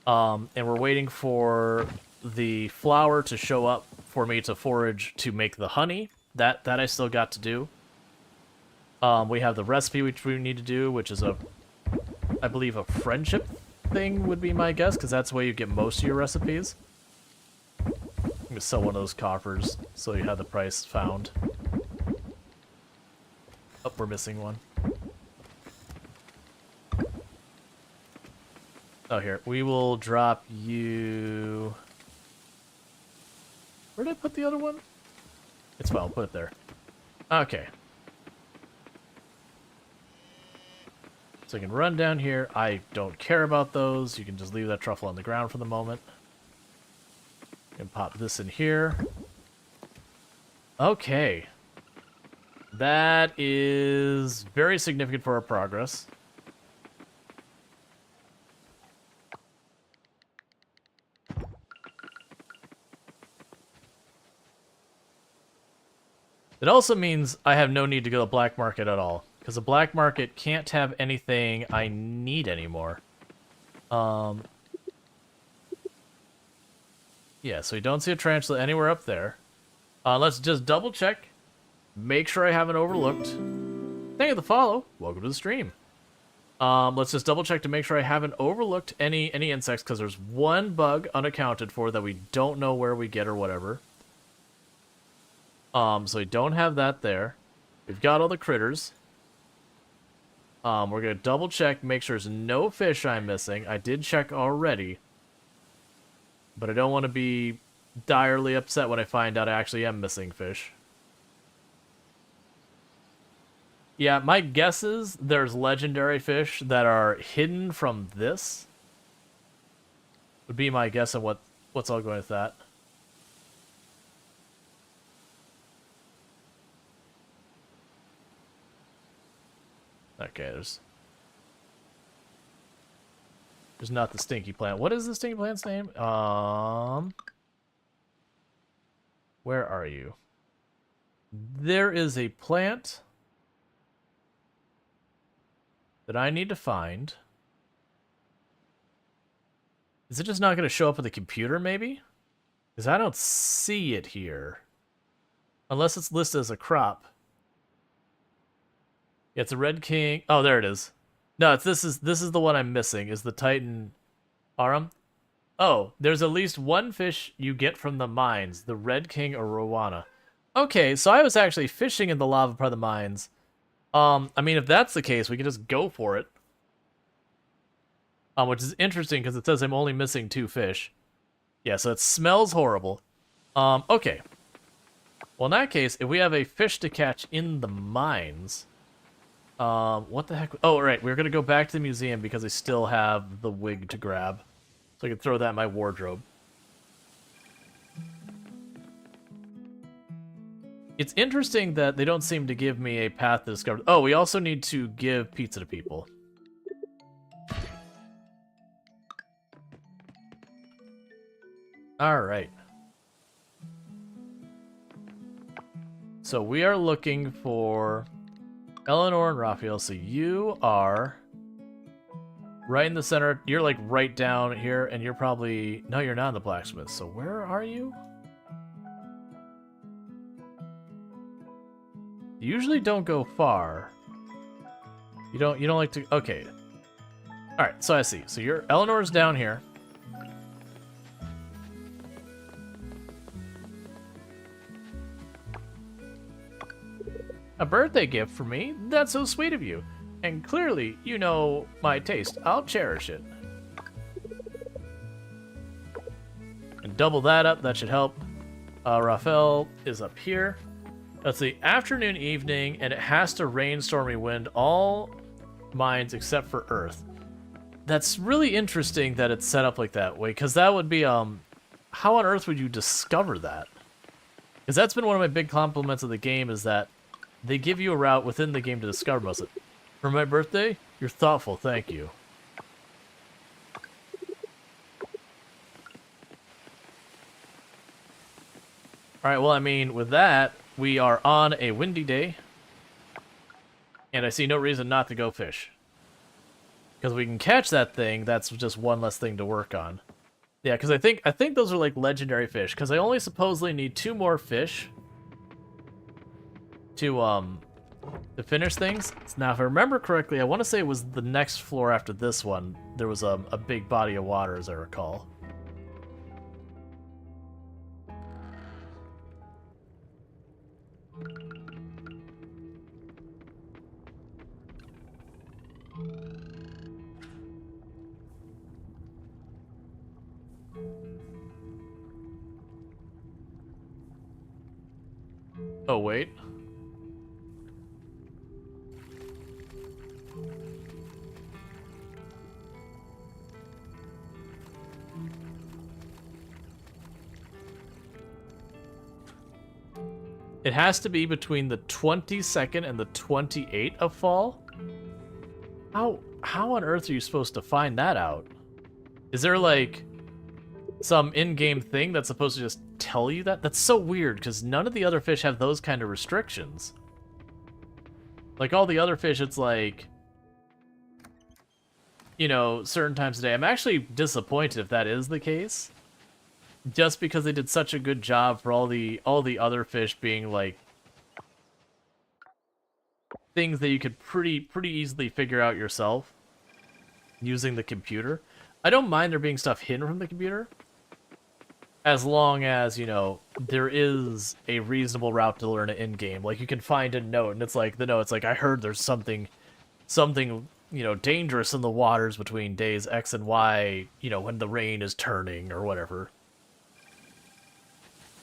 And we're waiting for the flower to show up for me to forage to make the honey. That I still got to do. We have the recipe which we need to do, which is I believe a friendship thing would be my guess, because that's the way you get most of your recipes. I'm gonna sell one of those coffers so you have the price found. Oh, we're missing one. Oh, here. We will drop you... Where did I put the other one? It's fine, I'll put it there. Okay. So I can run down here. I don't care about those. You can just leave that truffle on the ground for the moment. And pop this in here. Okay. That is very significant for our progress. It also means I have no need to go to the black market at all, because the black market can't have anything I need anymore. Yeah, so we don't see a tarantula anywhere up there. Let's just double check. Make sure I haven't overlooked. Thank you for the follow. Welcome to the stream. Let's just double check to make sure I haven't overlooked any insects, because there's one bug unaccounted for that we don't know where we get or whatever. So we don't have that there. We've got all the critters. We're gonna double check, make sure there's no fish I'm missing. I did check already, but I don't want to be direly upset when I find out I actually am missing fish. Yeah, my guess is there's legendary fish that are hidden from this. Would be my guess on what's all going with that. Okay, there's not the stinky plant. What is the stinky plant's name? Where are you? There is a plant that I need to find. Is it just not going to show up on the computer, maybe? Because I don't see it here. Unless it's listed as a crop. Yeah, it's a red king. Oh, there it is. No, this is the one I'm missing, is the Titan Arum. Oh, there's at least one fish you get from the mines, the red king arowana. Okay, so I was actually fishing in the lava part of the mines. I mean, if that's the case, we can just go for it. Which is interesting because it says I'm only missing 2 fish. Yeah, so it smells horrible. Okay. Well, in that case, if we have a fish to catch in the mines, what the heck? Oh, right, we're gonna go back to the museum because I still have the wig to grab, so I can throw that in my wardrobe. It's interesting that they don't seem to give me a path to discover. Oh, we also need to give pizza to people. All right. So we are looking for Eleanor and Raphael. So you are right in the center. You're like right down here, and you're probably... No, you're not in the blacksmith. So where are you? You usually don't go far. You don't like to... Okay. Alright, so I see. So Eleanor's down here. A birthday gift for me? That's so sweet of you. And clearly, you know my taste. I'll cherish it. And double that up. That should help. Raphael is up here. That's the afternoon, evening, and it has to rain, stormy wind, all mines except for Earth. That's really interesting that it's set up like that way, because that would be, how on earth would you discover that? Because that's been one of my big compliments of the game, is that they give you a route within the game to discover most of it. For my birthday? You're thoughtful, thank you. Alright, well, I mean, with that, we are on a windy day, and I see no reason not to go fish. Because we can catch that thing, that's just one less thing to work on. Yeah, because I think those are like legendary fish, because I only supposedly need 2 more fish to finish things. Now, if I remember correctly, I want to say it was the next floor after this one. There was a big body of water, as I recall. Oh, wait. It has to be between the 22nd and the 28th of fall? How on earth are you supposed to find that out? Is there like some in-game thing that's supposed to just tell you that. That's so weird, because none of the other fish have those kind of restrictions. Like, all the other fish, it's like, you know, certain times a day. I'm actually disappointed if that is the case. Just because they did such a good job for all the other fish being, like, things that you could pretty easily figure out yourself using the computer. I don't mind there being stuff hidden from the computer, as long as, you know, there is a reasonable route to learn it in-game. Like, you can find a note, and it's like, the note's like, I heard there's something, you know, dangerous in the waters between days X and Y, you know, when the rain is turning, or whatever.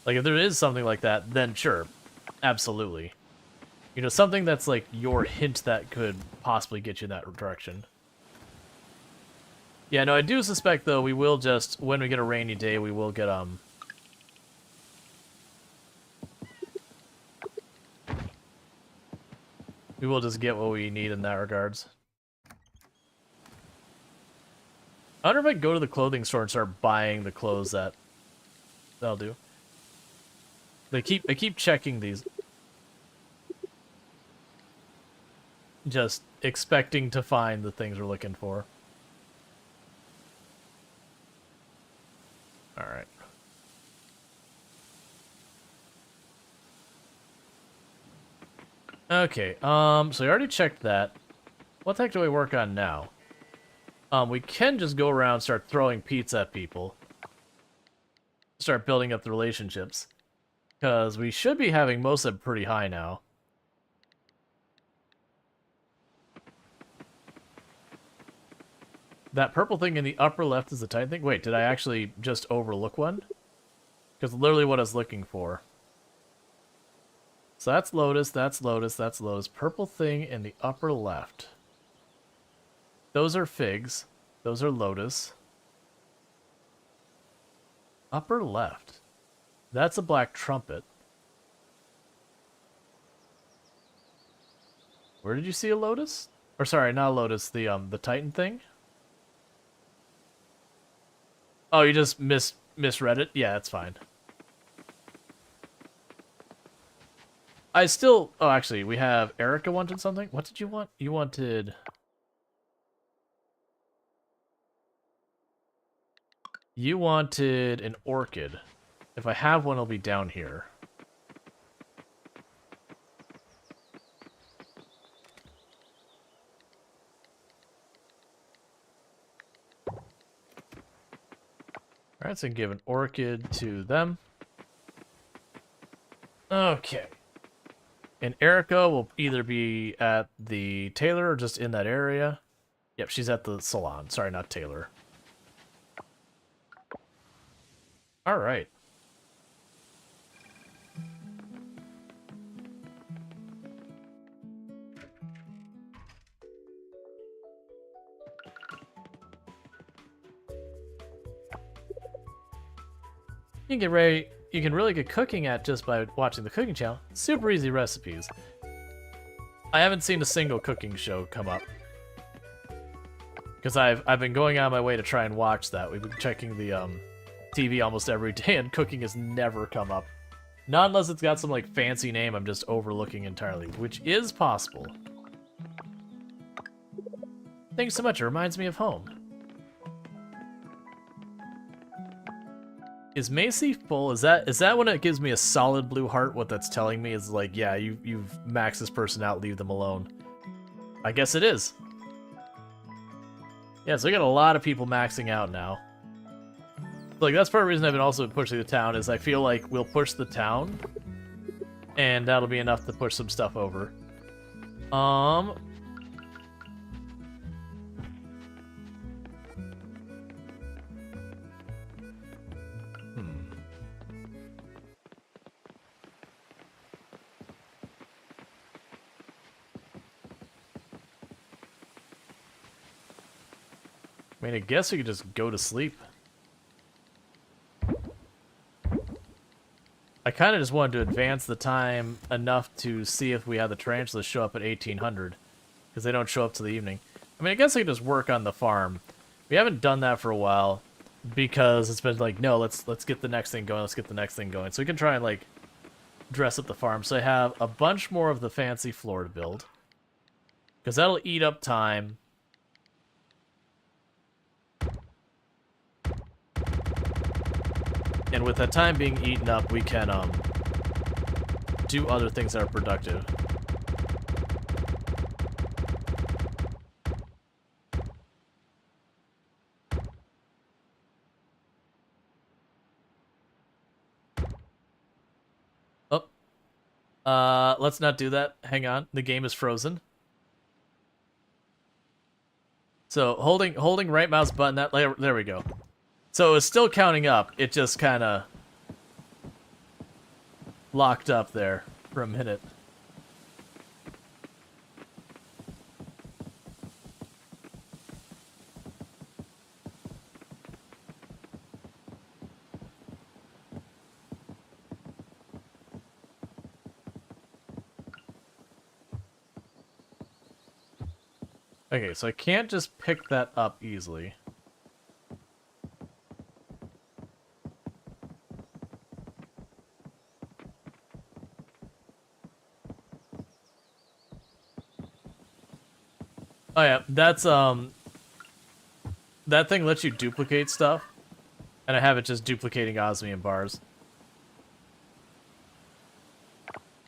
Like, if there is something like that, then sure, absolutely. You know, something that's like your hint that could possibly get you in that direction. Yeah, no, I do suspect, though, we will just, when we get a rainy day, we will get, we will just get what we need in that regards. I wonder if I go to the clothing store and start buying the clothes that'll do. I keep checking these. Just expecting to find the things we're looking for. Alright. Okay, so we already checked that. What the heck do we work on now? We can just go around and start throwing pizza at people. Start building up the relationships. Because we should be having most of them pretty high now. That purple thing in the upper left is the Titan thing? Wait, did I actually just overlook one? Because literally what I was looking for. So that's Lotus, that's Lotus, that's Lotus. Purple thing in the upper left. Those are figs. Those are Lotus. Upper left. That's a black trumpet. Where did you see a Lotus? Or sorry, not a Lotus, the Titan thing? Oh, you just misread it? Yeah, that's fine. I still... Oh, actually, we have... Erica wanted something? What did you want? You wanted... You wanted an orchid. If I have one, it'll be down here. Alright, so I can give an orchid to them. Okay. And Erica will either be at the tailor or just in that area. Yep, she's at the salon. Sorry, not tailor. Alright. You can get ready. You can really get cooking at just by watching the cooking channel. Super easy recipes. I haven't seen a single cooking show come up because I've been going out of my way to try and watch that. We've been checking the TV almost every day, and cooking has never come up. Not unless it's got some like fancy name I'm just overlooking entirely, which is possible. Thanks so much. It reminds me of home. Is Macy full? Is that when it gives me a solid blue heart? What that's telling me is like, yeah, you've maxed this person out, leave them alone. I guess it is. Yeah, so we got a lot of people maxing out now. Like, that's part of the reason I've been also pushing the town, is I feel like we'll push the town, and that'll be enough to push some stuff over. I mean, I guess we could just go to sleep. I kind of just wanted to advance the time enough to see if we had the tarantulas show up at 1800, because they don't show up till the evening. I mean, I guess I could just work on the farm. We haven't done that for a while. because it's been like, no, let's get the next thing going, let's get the next thing going. So we can try and like dress up the farm. So I have a bunch more of the fancy floor to build, because that'll eat up time. And with that time being eaten up, we can do other things that are productive. Let's not do that. Hang on. The game is frozen. So holding right mouse button, there we go. So it's still counting up. It just kind of locked up there for a minute. Okay, so I can't just pick that up easily. Oh yeah, that's that thing lets you duplicate stuff, and I have it just duplicating osmium bars.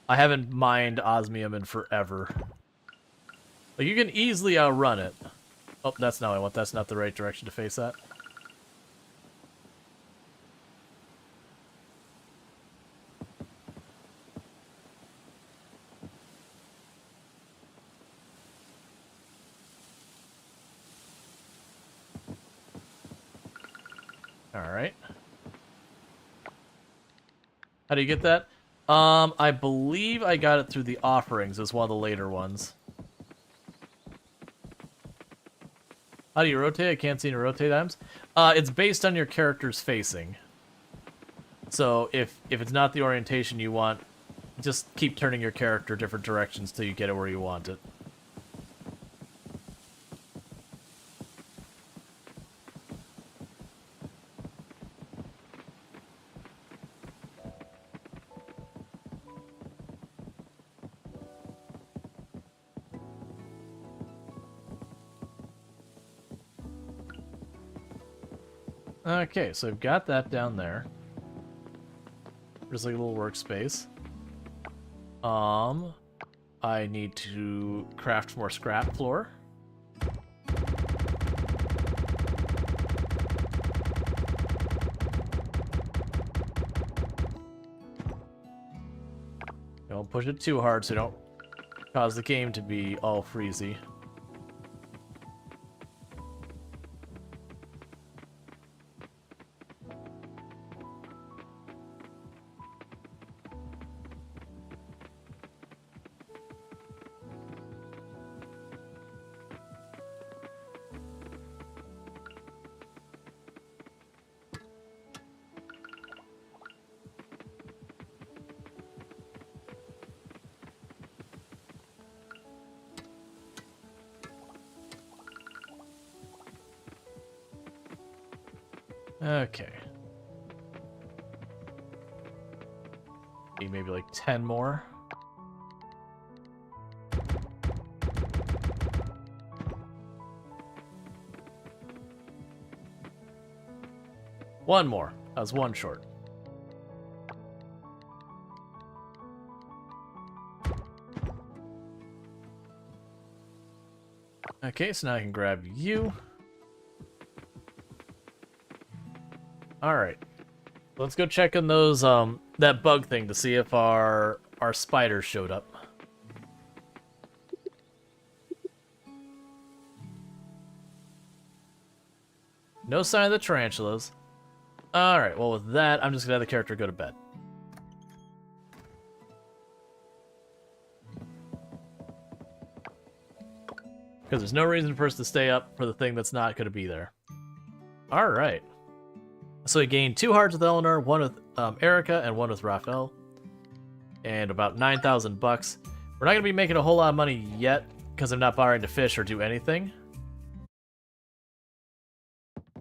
I haven't mined osmium in forever. Like, you can easily outrun it. Oh, that's not what I want. That's not the right direction to face that. Alright. How do you get that? I believe I got it through the offerings as one of the later ones. How do you rotate? I can't seem to rotate items. It's based on your character's facing. So if it's not the orientation you want, just keep turning your character different directions till you get it where you want it. Okay, so I've got that down there. There's like a little workspace. I need to craft more scrap floor. Don't push it too hard so you don't cause the game to be all freezy. Okay. Maybe like 10 more. One more. That was one short. Okay, so now I can grab you. Alright. Let's go check on those, that bug thing to see if our spiders showed up. No sign of the tarantulas. Alright, well with that, I'm just gonna have the character go to bed. Because there's no reason for us to stay up for the thing that's not gonna be there. Alright. So we gained 2 hearts with Eleanor, 1 with Erica, and 1 with Raphael. And about 9,000 bucks. We're not going to be making a whole lot of money yet, because I'm not borrowing to fish or do anything.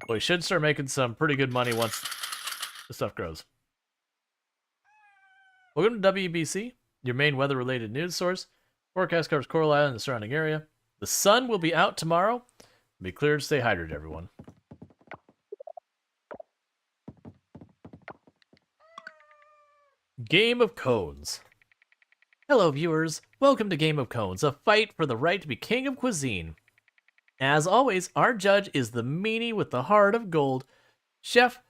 we should start making some pretty good money once the stuff grows. Welcome to WBC, your main weather-related news source. Forecast covers Coral Island and the surrounding area. The sun will be out tomorrow. Be clear to stay hydrated, everyone. Game of Cones. Hello, viewers. Welcome to Game of Cones, a fight for the right to be king of cuisine. As always, our judge is the meanie with the heart of gold, Chef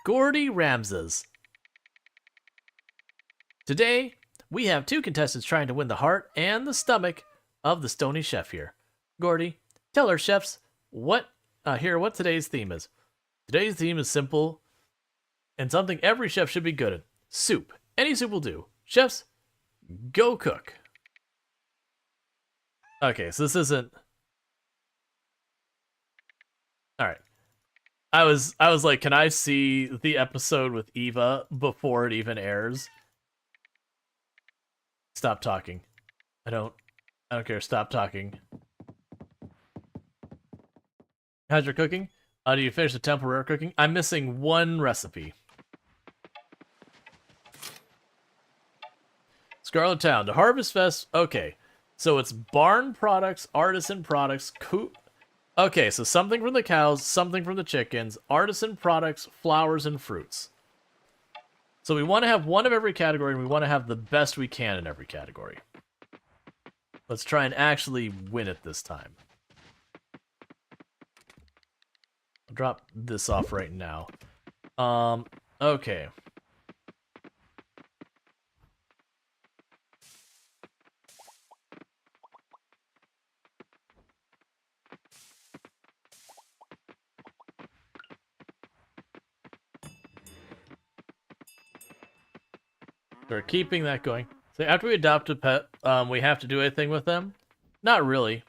Gordy Ramses. Today, we have two contestants trying to win the heart and the stomach of the stony chef here. Gordy, tell our chefs what today's theme is. Today's theme is simple and something every chef should be good at. Soup. Any soup will do. Chefs, go cook. Okay, so this isn't... Alright. I was like, can I see the episode with Eva before it even airs? Stop talking. I don't care. Stop talking. How's your cooking? Do you finish the temporary cooking? I'm missing one recipe. Scarlet Town, the Harvest Fest. Okay, so it's barn products, artisan products, okay, so something from the cows, something from the chickens, artisan products, flowers, and fruits. So we want to have one of every category, and we want to have the best we can in every category. Let's try and actually win it this time. I'll drop this off right now. Okay. We're keeping that going. So after we adopt a pet, we have to do anything with them? Not really.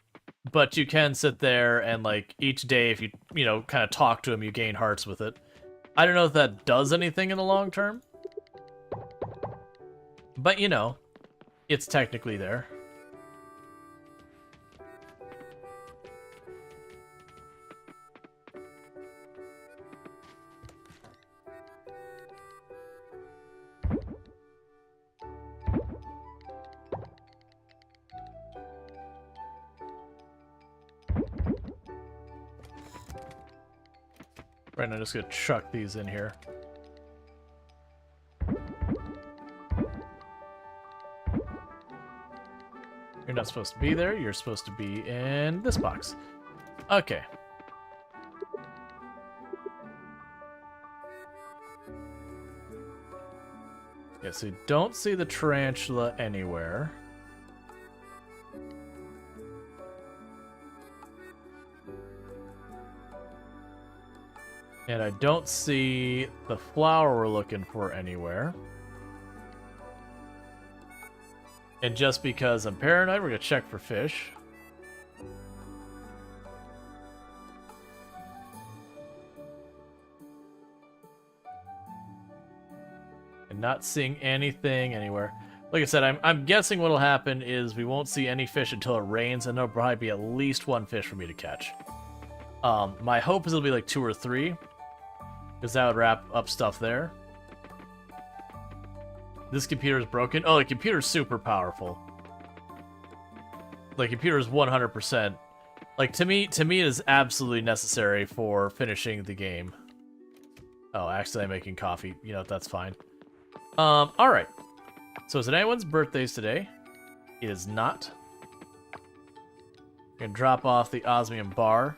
But you can sit there and, like, each day if you kind of talk to them, you gain hearts with it. I don't know if that does anything in the long term. But, it's technically there. Right now, I'm just gonna chuck these in here. You're not supposed to be there. You're supposed to be in this box. Okay. Yeah, so you don't see the tarantula anywhere. And I don't see the flower we're looking for anywhere. And just because I'm paranoid, we're gonna check for fish. And not seeing anything anywhere. Like I said, I'm guessing what'll happen is we won't see any fish until it rains, and there'll probably be at least one fish for me to catch. My hope is it'll be like 2 or 3. Because that would wrap up stuff there. This computer is broken. Oh, the computer's super powerful. The computer is 100%. Like, to me it is absolutely necessary for finishing the game. Oh, actually I'm making coffee. That's fine. Alright. So is it anyone's birthdays today? It is not. I'm gonna drop off the osmium bar.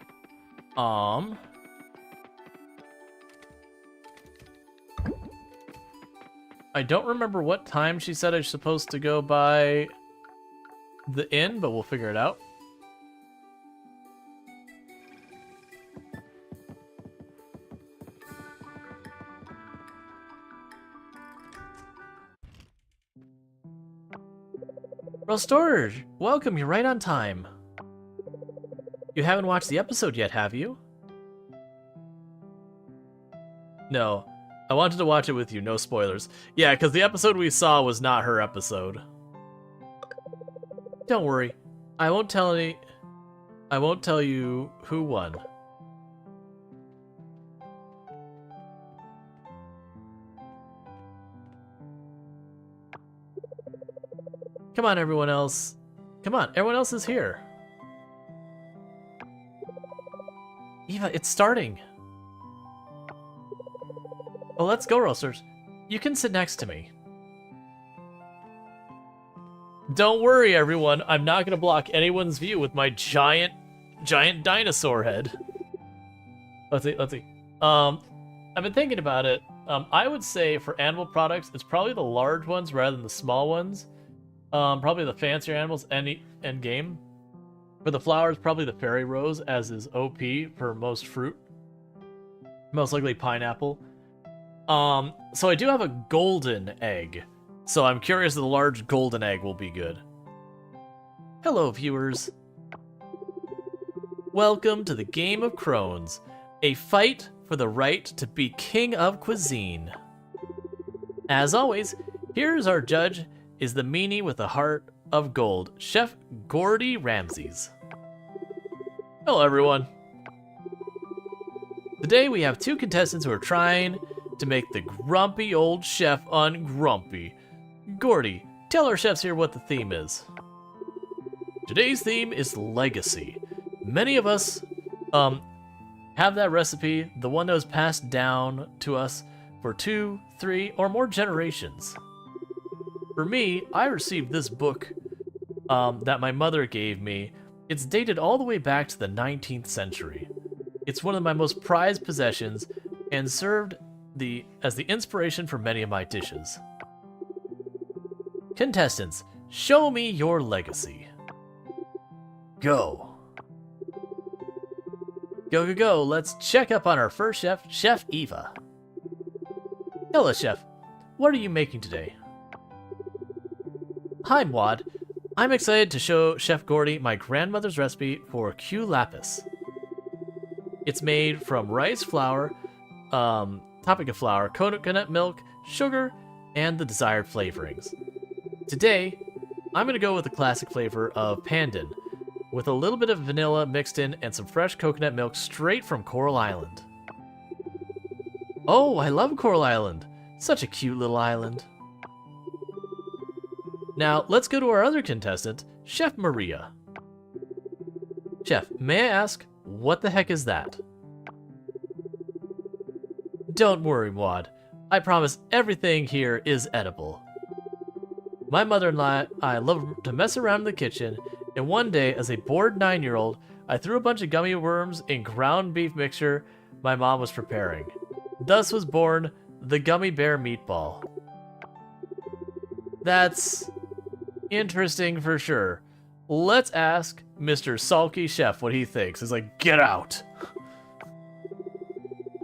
I don't remember what time she said I was supposed to go by the inn, but we'll figure it out. Rual Storge, welcome, you're right on time. You haven't watched the episode yet, have you? No. I wanted to watch it with you, no spoilers. Yeah, because the episode we saw was not her episode. Don't worry. I won't tell you who won. Come on, everyone else. Come on, everyone else is here. Eva, it's starting. Oh, let's go, Roasters. You can sit next to me. Don't worry, everyone. I'm not going to block anyone's view with my giant dinosaur head. Let's see. I've been thinking about it. I would say for animal products, it's probably the large ones rather than the small ones. Probably the fancier animals and game. For the flowers, probably the fairy rose, as is OP for most fruit. Most likely pineapple. So I do have a golden egg. So I'm curious if the large golden egg will be good. Hello, viewers. Welcome to the Game of Crones, a fight for the right to be king of cuisine. As always, here's our judge, is the meanie with a heart of gold, Chef Gordy Ramses. Hello, everyone. Today we have two contestants who are trying to make the grumpy old chef ungrumpy. Gordy, tell our chefs here what the theme is. Today's theme is legacy. Many of us have that recipe, the one that was passed down to us for 2, 3, or more generations. For me, I received this book that my mother gave me. It's dated all the way back to the 19th century. It's one of my most prized possessions and served as the inspiration for many of my dishes. Contestants, show me your legacy. Go. Go. Let's check up on our first chef, Chef Eva. Hello, Chef. What are you making today? Hi, Mwad. I'm excited to show Chef Gordy my grandmother's recipe for Q lapis. It's made from rice flour, tapioca flour, coconut milk, sugar, and the desired flavorings. Today, I'm going to go with the classic flavor of pandan, with a little bit of vanilla mixed in and some fresh coconut milk straight from Coral Island. Oh, I love Coral Island. Such a cute little island. Now, let's go to our other contestant, Chef Maria. Chef, may I ask, what the heck is that? Don't worry, Wad. I promise everything here is edible. My mother and I love to mess around in the kitchen, and one day, as a bored 9-year-old, I threw a bunch of gummy worms in ground beef mixture my mom was preparing. Thus was born the gummy bear meatball. That's interesting for sure. Let's ask Mr. Sulky Chef what he thinks. He's like, get out!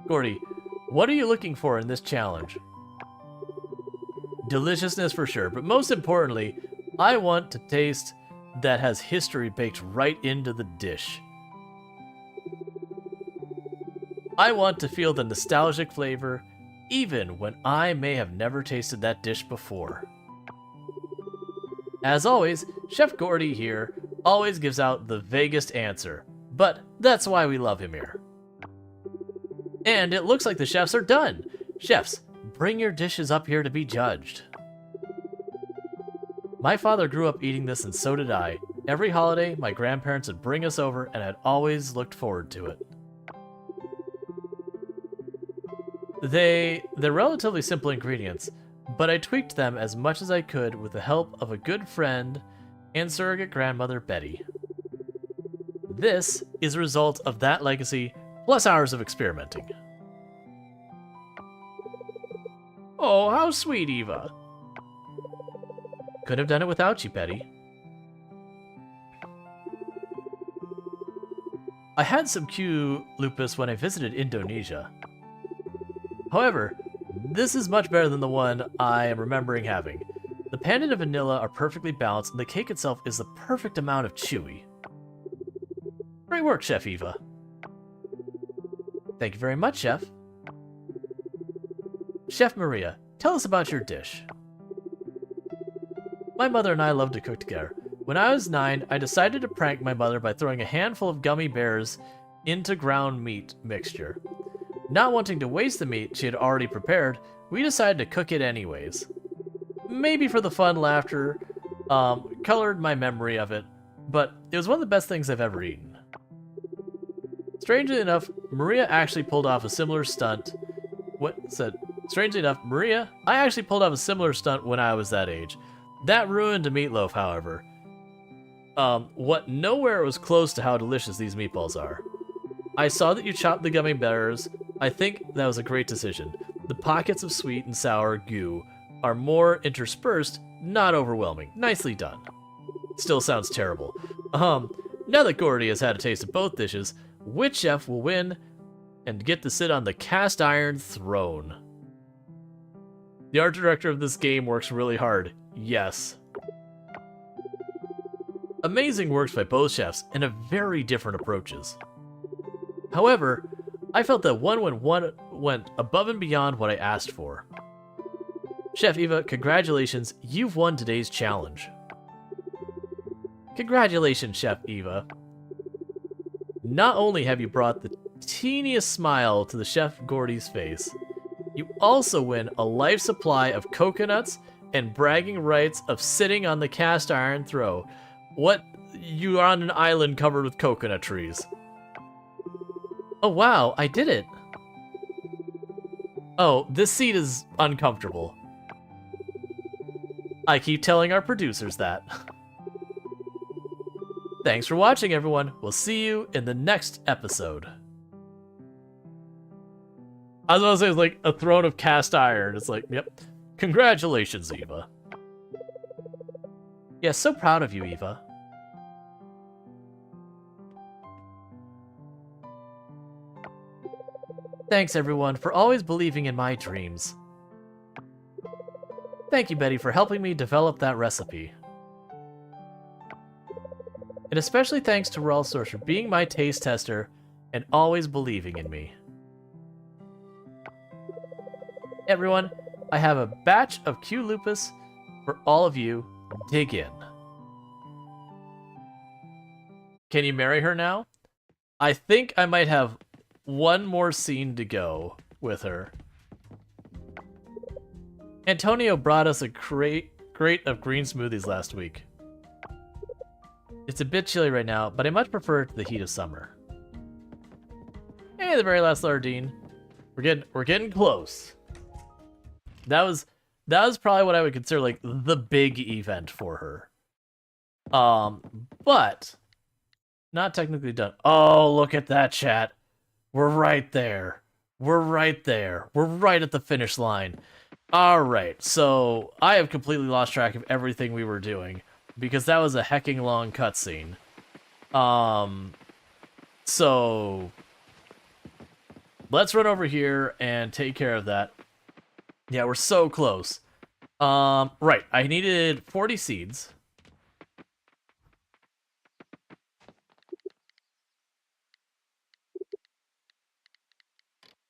Gordy, what are you looking for in this challenge? Deliciousness for sure, but most importantly, I want to taste that has history baked right into the dish. I want to feel the nostalgic flavor, even when I may have never tasted that dish before. As always, Chef Gordy here always gives out the vaguest answer, but that's why we love him here. And it looks like the chefs are done. Chefs, bring your dishes up here to be judged. My father grew up eating this, and so did I. Every holiday, my grandparents would bring us over, and I'd always looked forward to it. They're relatively simple ingredients, but I tweaked them as much as I could with the help of a good friend and surrogate grandmother, Betty. This is a result of that legacy, plus hours of experimenting. Oh, how sweet, Eva. Couldn't have done it without you, Betty. I had some Q lupus when I visited Indonesia. However, this is much better than the one I am remembering having. The pandan and vanilla are perfectly balanced, and the cake itself is the perfect amount of chewy. Great work, Chef Eva. Thank you very much, Chef. Chef Maria, tell us about your dish. My mother and I love to cook together. When I was 9, I decided to prank my mother by throwing a handful of gummy bears into ground meat mixture. Not wanting to waste the meat she had already prepared, we decided to cook it anyways. Maybe for the fun, laughter, colored my memory of it, but it was one of the best things I've ever eaten. Strangely enough, Maria actually pulled off a similar stunt. Strangely enough, I actually pulled off a similar stunt when I was that age. That ruined a meatloaf, however. What nowhere was close to how delicious these meatballs are. I saw that you chopped the gummy bears. I think that was a great decision. The pockets of sweet and sour goo are more interspersed, not overwhelming. Nicely done. Still sounds terrible. Now that Gordy has had a taste of both dishes, which chef will win and get to sit on the cast iron throne? The art director of this game works really hard. Yes. Amazing works by both chefs and have very different approaches. However, I felt that one went above and beyond what I asked for. Chef Eva, congratulations, you've won today's challenge. Congratulations, Chef Eva. Not only have you brought the teeniest smile to the Chef Gordy's face, you also win a life supply of coconuts and bragging rights of sitting on the cast iron throne. What? You are on an island covered with coconut trees. Oh wow, I did it. Oh, this seat is uncomfortable. I keep telling our producers that. Thanks for watching, everyone. We'll see you in the next episode. I was gonna say it's like a throne of cast iron. It's like, yep. Congratulations, Eva. Yeah, so proud of you, Eva. Thanks, everyone, for always believing in my dreams. Thank you, Betty, for helping me develop that recipe. And especially thanks to Rual Storge for being my taste tester and always believing in me. Everyone, I have a batch of Q Lupus for all of you. Dig in. Can you marry her now? I think I might have one more scene to go with her. Antonio brought us a crate of green smoothies last week. It's a bit chilly right now, but I much prefer it to the heat of summer. Hey, the very last Lardine. We're getting close. That was probably what I would consider like the big event for her. But not technically done. Oh, look at that, chat. We're right there. We're right there. We're right at the finish line. All right, so I have completely lost track of everything we were doing because that was a hecking long cutscene. So let's run over here and take care of that. Yeah, we're so close. Right, I needed 40 seeds.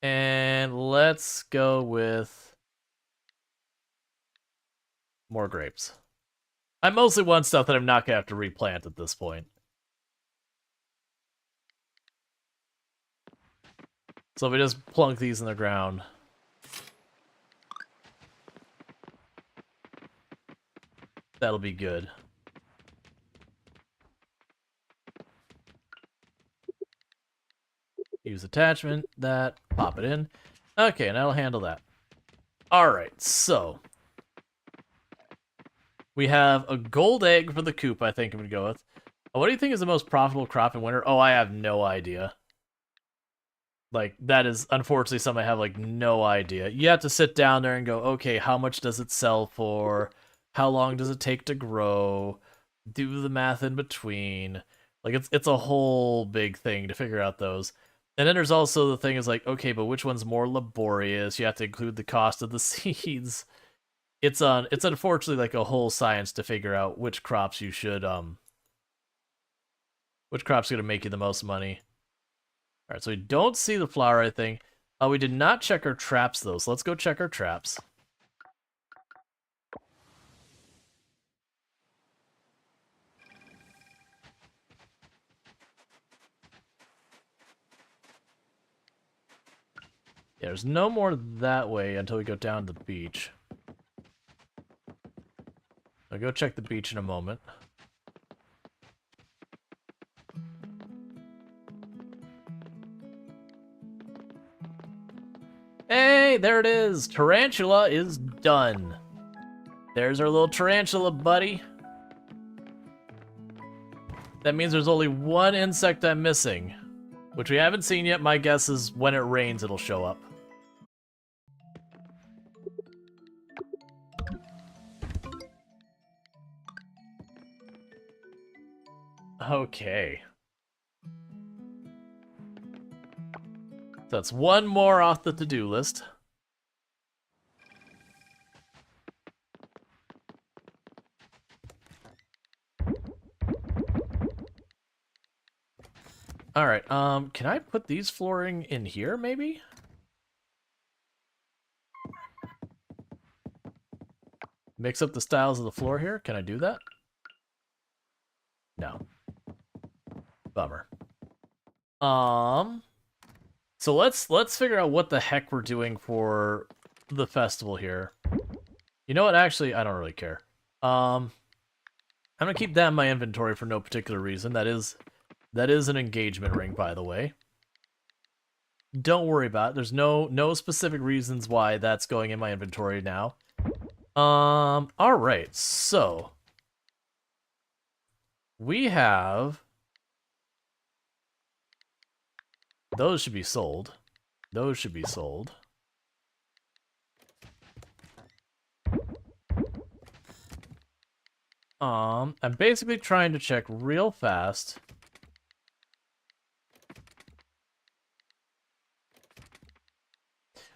And let's go with more grapes. I mostly want stuff that I'm not gonna have to replant at this point. So if we just plunk these in the ground. That'll be good. Use attachment, that, pop it in. Okay, and that'll handle that. Alright, so. We have a gold egg for the coop, I think I'm going to go with. What do you think is the most profitable crop in winter? Oh, I have no idea. Like, that is unfortunately something I have, like, no idea. You have to sit down there and go, okay, how much does it sell for? How long does it take to grow? Do the math in between. Like, it's a whole big thing to figure out those. And then there's also the thing is like, okay, but which one's more laborious? You have to include the cost of the seeds. It's unfortunately like a whole science to figure out which crops you should which crop's gonna make you the most money. Alright, so we don't see the flower, I think. We did not check our traps though, so let's go check our traps. Yeah, there's no more that way until we go down to the beach. I'll go check the beach in a moment. Hey, there it is! Tarantula is done. There's our little tarantula, buddy. That means there's only one insect I'm missing, which we haven't seen yet. My guess is when it rains, it'll show up. Okay. So that's one more off the to-do list. All right, can I put these flooring in here, maybe? Mix up the styles of the floor here. Can I do that? No. Bummer. So let's figure out what the heck we're doing for the festival here. You know what? Actually, I don't really care. I'm gonna keep that in my inventory for no particular reason. That is an engagement ring, by the way. Don't worry about it. There's no specific reasons why that's going in my inventory now. All right. So we have those should be sold. Those should be sold. I'm basically trying to check real fast.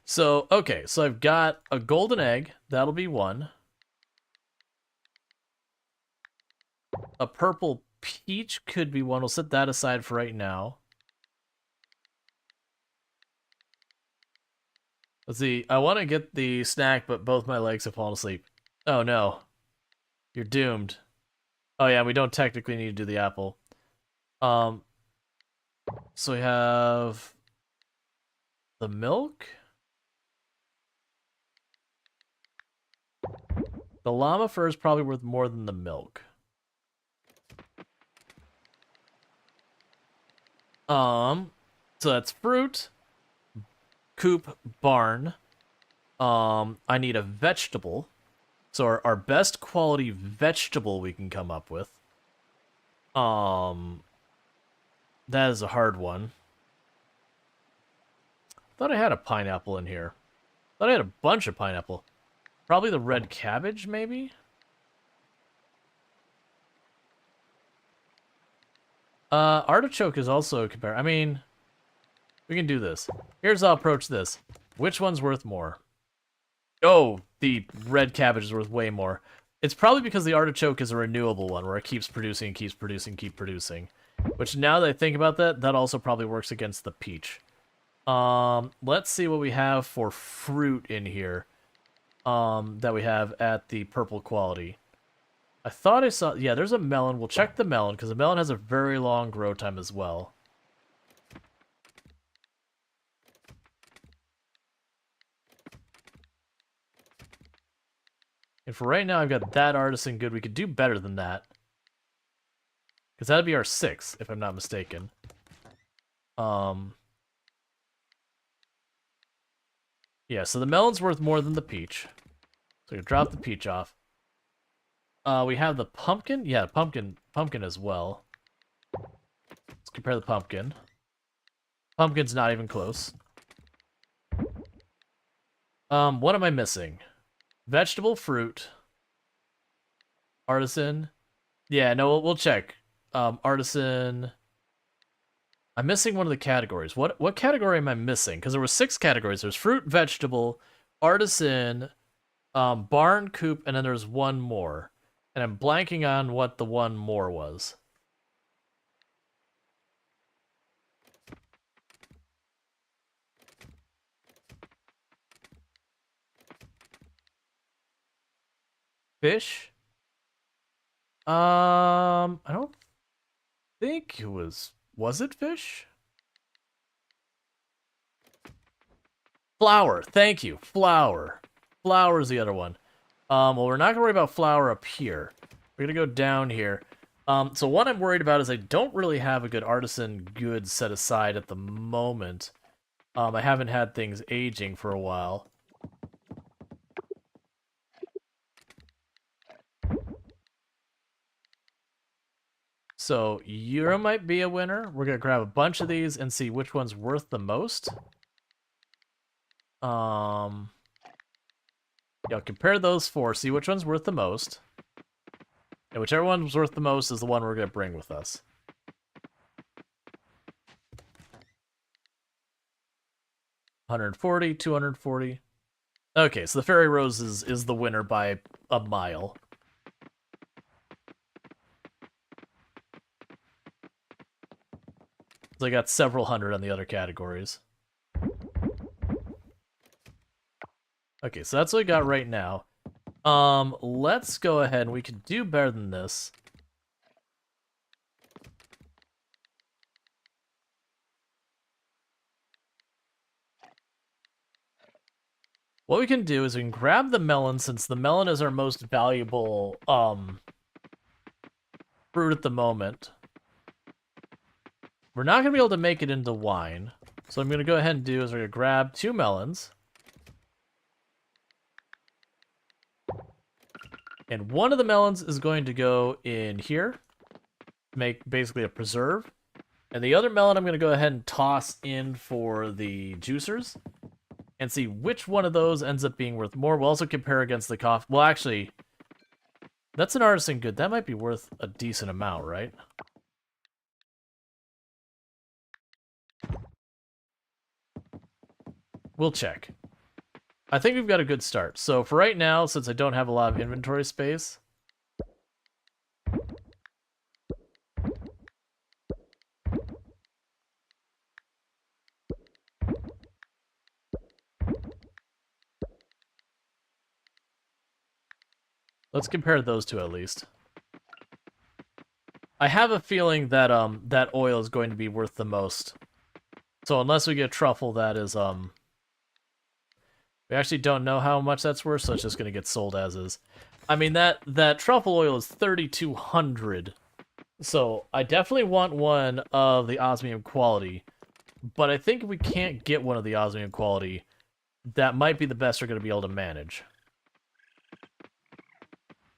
So, okay, so I've got a golden egg. That'll be one. A purple peach could be one. We'll set that aside for right now. Let's see. I want to get the snack, but both my legs have fallen asleep. Oh, no. You're doomed. Oh, yeah, we don't technically need to do the apple. So we have the milk. The llama fur is probably worth more than the milk. So that's fruit, coop, barn. I need a vegetable. So our best quality vegetable we can come up with. That is a hard one. Thought I had a pineapple in here. Thought I had a bunch of pineapple. Probably the red cabbage, maybe? Artichoke is also compare. I mean, we can do this. Here's how I'll approach this. Which one's worth more? Oh, the red cabbage is worth way more. It's probably because the artichoke is a renewable one, where it keeps producing, keeps producing. Which, now that I think about that, that also probably works against the peach. Let's see what we have for fruit in here. That we have at the purple quality. I thought I saw... Yeah, there's a melon. We'll check the melon, because the melon has a very long grow time as well. And for right now, I've got that artisan good. We could do better than that. Because that'd be our 6, if I'm not mistaken. Yeah, so the melon's worth more than the peach. So we can drop the peach off. We have the pumpkin. Yeah, pumpkin as well. Let's compare the pumpkin. Pumpkin's not even close. What am I missing? Vegetable, fruit, artisan. Yeah, no, we'll check. Artisan. I'm missing one of the categories. What category am I missing? Because there were 6 categories. There's fruit, vegetable, artisan, barn, coop, and then there's one more. And I'm blanking on what the one more was. Fish? I don't think it was... Was it fish? Flour. Thank you. Flour. Flour is the other one. Well, we're not gonna worry about flour up here. We're gonna go down here. So what I'm worried about is I don't really have a good artisan goods set aside at the moment. I haven't had things aging for a while. So you might be a winner. We're gonna grab a bunch of these and see which one's worth the most. Yeah, compare those four, see which one's worth the most. And whichever one's worth the most is the one we're gonna bring with us. $140, $240. Okay, so the Fairy Rose is the winner by a mile. So I got several hundred on the other categories. Okay, so that's what we got right now. Let's go ahead and we can do better than this. What we can do is we can grab the melon, since the melon is our most valuable fruit at the moment. We're not going to be able to make it into wine. So I'm going to go ahead and do is we're going to grab 2 melons. And one of the melons is going to go in here, make basically a preserve. And the other melon I'm going to go ahead and toss in for the juicers and see which one of those ends up being worth more. We'll also compare against the coffee. Well, actually, that's an artisan good. That might be worth a decent amount, right? We'll check. I think we've got a good start. So for right now, since I don't have a lot of inventory space, let's compare those two at least. I have a feeling that that oil is going to be worth the most. So unless we get truffle, that is we actually don't know how much that's worth, so it's just gonna get sold as is. I mean that truffle oil is 3,200. So I definitely want one of the osmium quality, but I think if we can't get one of the osmium quality, that might be the best we're gonna be able to manage.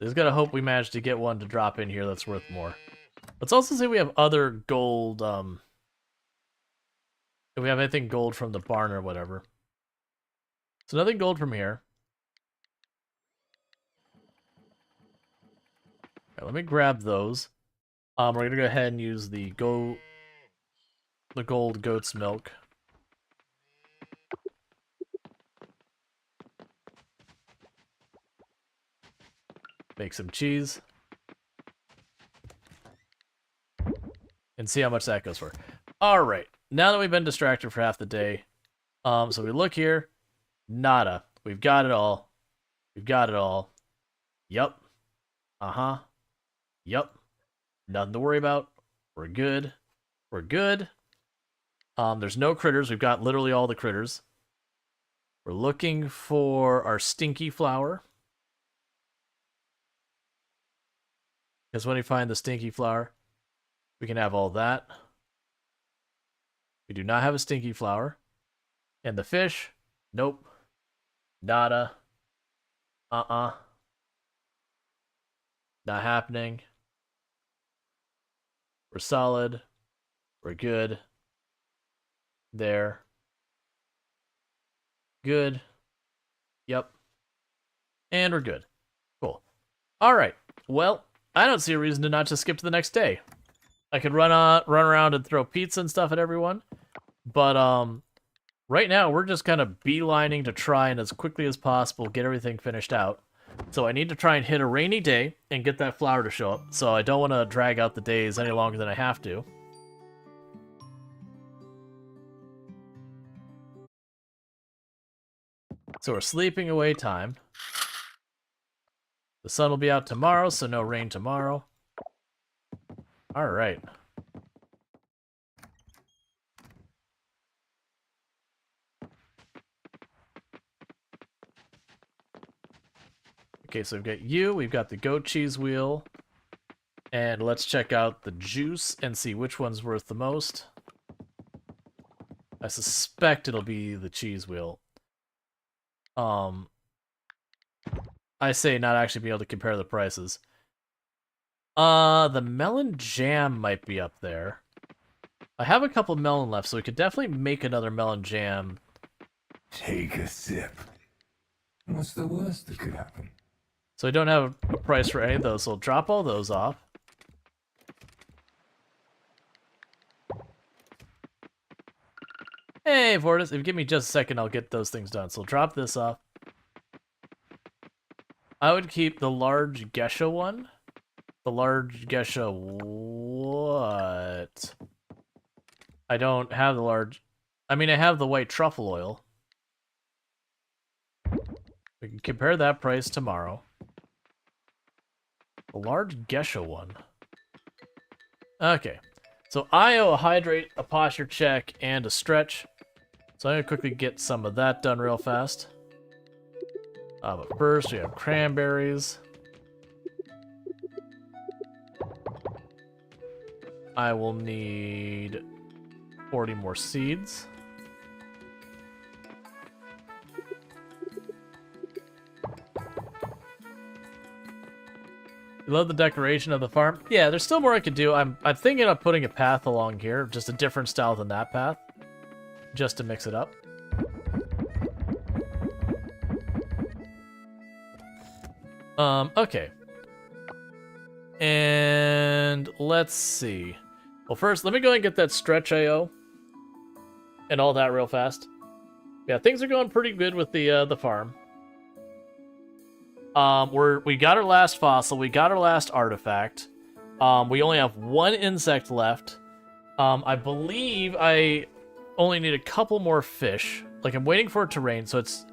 Just gotta hope we manage to get one to drop in here that's worth more. Let's also see if we have other gold, if we have anything gold from the barn or whatever. So nothing gold from here. Right, let me grab those. We're gonna go ahead and use the gold goat's milk. Make some cheese. And see how much that goes for. Alright, now that we've been distracted for half the day, so we look here, nada. We've got it all. We've got it all. Yup. Uh-huh. Yup. Nothing to worry about. We're good. We're good. There's no critters. We've got literally all the critters. We're looking for our stinky flower. Because when we find the stinky flower, we can have all that. We do not have a stinky flower. And the fish, nope. Nada. Not happening. We're solid. We're good. There. Good. Yep. And we're good. Cool. Alright. Well, I don't see a reason to not just skip to the next day. I could run around and throw pizza and stuff at everyone. But right now we're just kind of beelining to try and as quickly as possible get everything finished out. So I need to try and hit a rainy day and get that flower to show up. So I don't want to drag out the days any longer than I have to. So we're sleeping away time. The sun will be out tomorrow, so no rain tomorrow. Alright. Okay, so we've got you, we've got the goat cheese wheel, and let's check out the juice and see which one's worth the most. I suspect it'll be the cheese wheel. I say not actually be able to compare the prices. The melon jam might be up there. I have a couple melon left, so we could definitely make another melon jam. Take a sip. What's the worst that could happen? So I don't have a price for any of those, so I'll drop all those off. Hey, Vortis, if you give me just a second, I'll get those things done. So I'll drop this off. I would keep the large geisha one. The large geisha what? I don't have the large... I mean, I have the white truffle oil. We can compare that price tomorrow. The large geisha one. Okay. So I owe a hydrate, a posture check, and a stretch. So I'm going to quickly get some of that done real fast. But first, we have cranberries. I will need 40 more seeds. You love the decoration of the farm? Yeah, there's still more I could do. I'm thinking of putting a path along here, just a different style than that path, just to mix it up. Okay. And let's see. Well, first, let me go ahead and get that stretch AO and all that real fast. Yeah, things are going pretty good with the farm. We got our last fossil, we got our last artifact. We only have one insect left. I believe I only need a couple more fish. Like, I'm waiting for it to rain, so it's...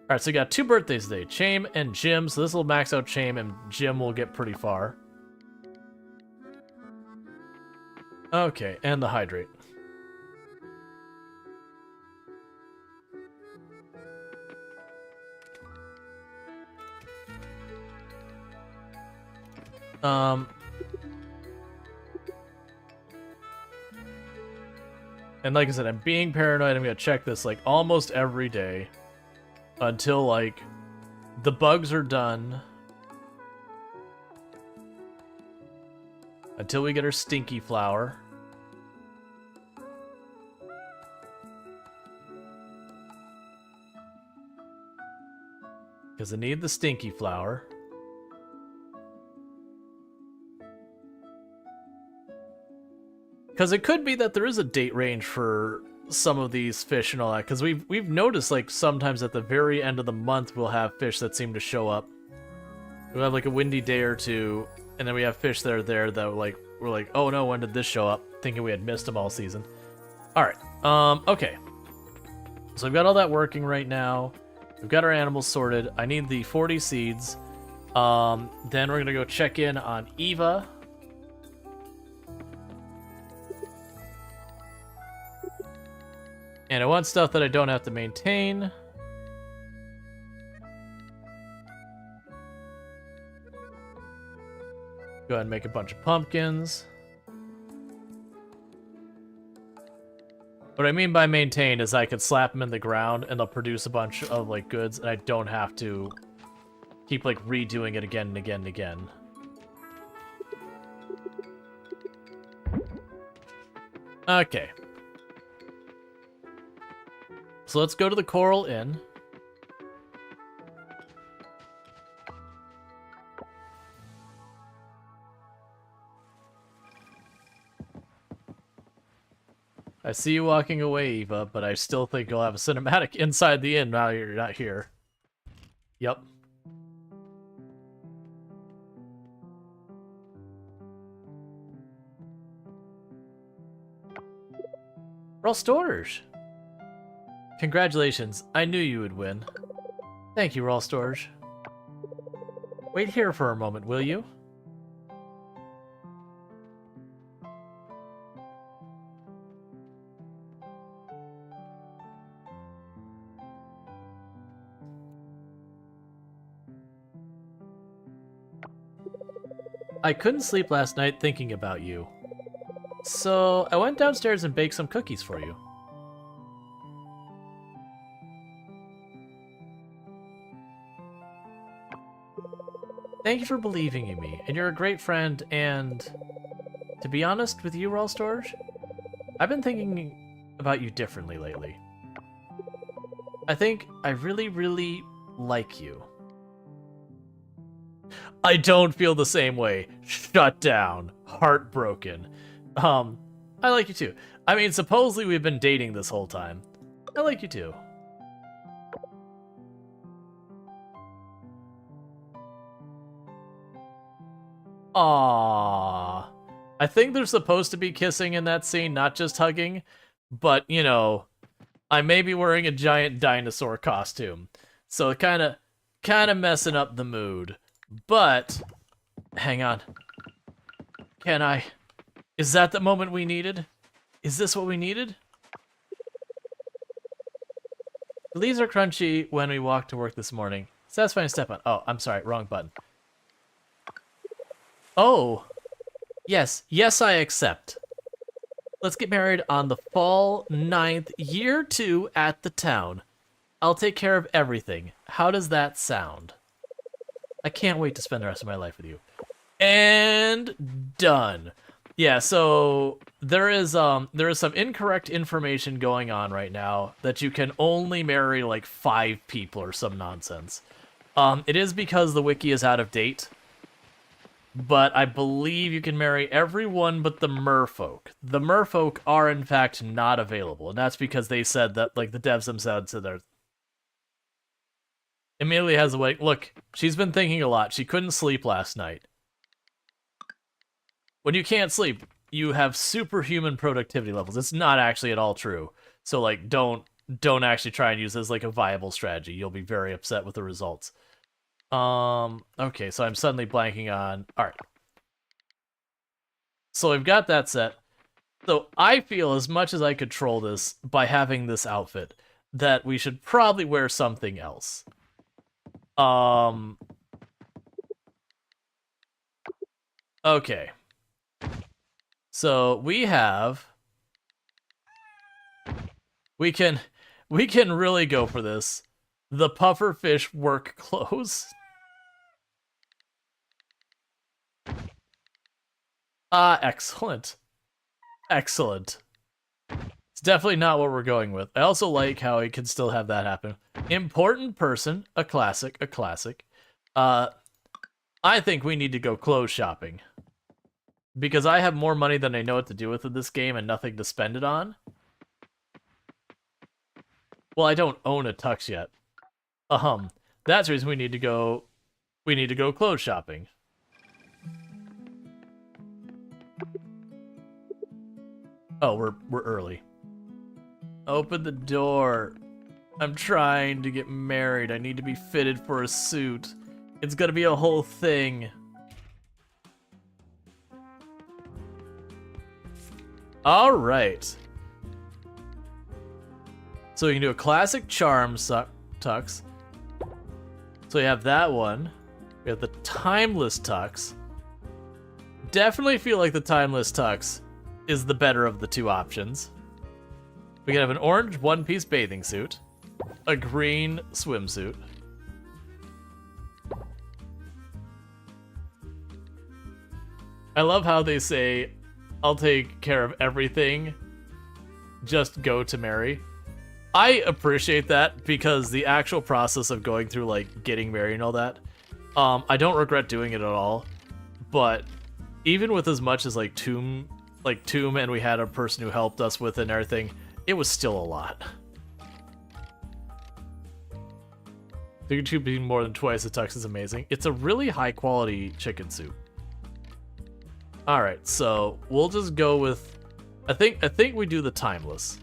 Alright, so we got 2 birthdays today, Chame and Jim, so this will max out Chame, and Jim will get pretty far. Okay, and the hydrate. And like I said, I'm being paranoid. I'm gonna check this like almost every day until like the bugs are done. Until we get our stinky flower. Because I need the stinky flower. Because it could be that there is a date range for some of these fish and all that. Because we've noticed like sometimes at the very end of the month we'll have fish that seem to show up. We'll have like a windy day or two, and then we have fish that are there that we're like, oh no, when did this show up? Thinking we had missed them all season. Alright, okay. So we've got all that working right now. We've got our animals sorted. I need the 40 seeds. Then we're gonna go check in on Eva. And I want stuff that I don't have to maintain. Go ahead and make a bunch of pumpkins. What I mean by maintain is I could slap them in the ground and they'll produce a bunch of like goods, and I don't have to keep like redoing it again and again and again. Okay. So let's go to the Coral Inn. I see you walking away, Eva, but I still think you'll have a cinematic inside the inn now you're not here. Yep. Rual Storge! Congratulations, I knew you would win. Thank you, Rual Storge. Wait here for a moment, will you? I couldn't sleep last night thinking about you. So I went downstairs and baked some cookies for you. Thank you for believing in me, and you're a great friend, and to be honest with you, Rual Storge, I've been thinking about you differently lately. I think I really, really like you. I don't feel the same way. Shut down. Heartbroken. I like you too. I mean, supposedly we've been dating this whole time. I like you too. Aww. I think they're supposed to be kissing in that scene, not just hugging. But, you know, I may be wearing a giant dinosaur costume. So kind of messing up the mood. But, hang on. Can I? Is that the moment we needed? Is this what we needed? The leaves are crunchy when we walked to work this morning. Satisfying step on. Oh, I'm sorry, wrong button. Oh, yes, I accept. Let's get married on the fall 9th, year 2 at the town. I'll take care of everything. How does that sound? I can't wait to spend the rest of my life with you. And done. Yeah, so there is some incorrect information going on right now that you can only marry like 5 people or some nonsense. It is because the wiki is out of date. But I believe you can marry everyone but the merfolk. The merfolk are in fact not available, and that's because they said that, like, the devs themselves said they're... Amelia has a way. Look, she's been thinking a lot. She couldn't sleep last night. When you can't sleep, you have superhuman productivity levels. It's not actually at all true. So, like, don't actually try and use this as, like, a viable strategy. You'll be very upset with the results. Okay, so I'm suddenly blanking on... Alright. So we've got that set. So I feel, as much as I control this by having this outfit, that we should probably wear something else. Okay. So we have... We can really go for this. The pufferfish work clothes. Excellent. Excellent. It's definitely not what we're going with. I also like how he can still have that happen. Important person, a classic, a classic. I think we need to go clothes shopping. Because I have more money than I know what to do with in this game and nothing to spend it on. Well, I don't own a tux yet. That's the reason we need to go clothes shopping. Oh, we're early. Open the door. I'm trying to get married. I need to be fitted for a suit. It's gonna be a whole thing. All right. So we can do a classic charm tux. So we have that one. We have the timeless tux. Definitely feel like the timeless tux is the better of the two options. We can have an orange one-piece bathing suit, a green swimsuit. I love how they say, I'll take care of everything, just go to marry. I appreciate that because the actual process of going through, like, getting married and all that, I don't regret doing it at all. But even with as much as, like, Tomb, and we had a person who helped us with it and everything, it was still a lot. The YouTube being more than twice the tux is amazing. It's a really high quality chicken soup. All right, so we'll just go with, I think we do the timeless.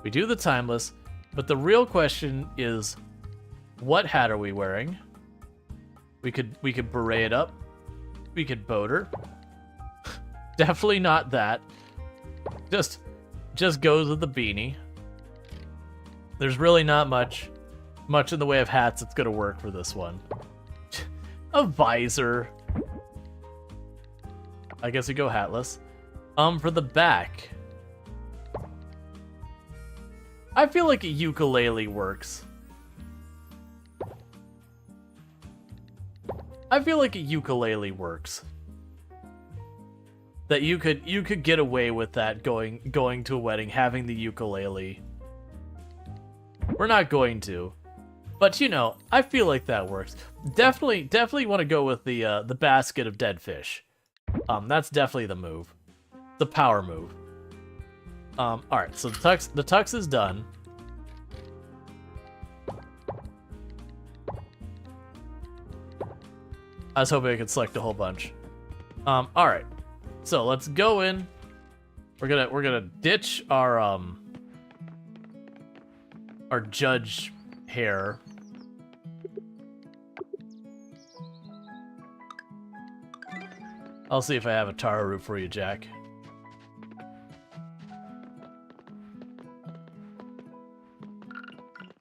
We do the timeless, but the real question is, what hat are we wearing? We could beret it up. We could boat her. Definitely not that. Just goes with the beanie. There's really not much in the way of hats that's gonna work for this one. A visor. I guess we go hatless. For the back. I feel like a ukulele works. I feel like a ukulele works. That you could get away with that going to a wedding, having the ukulele. We're not going to. But you know, I feel like that works. Definitely want to go with the basket of dead fish. That's definitely the move. The power move. Alright, so the tux is done. I was hoping I could select a whole bunch. Alright. So let's go in. We're gonna ditch our judge hair. I'll see if I have a taro root for you, Jack.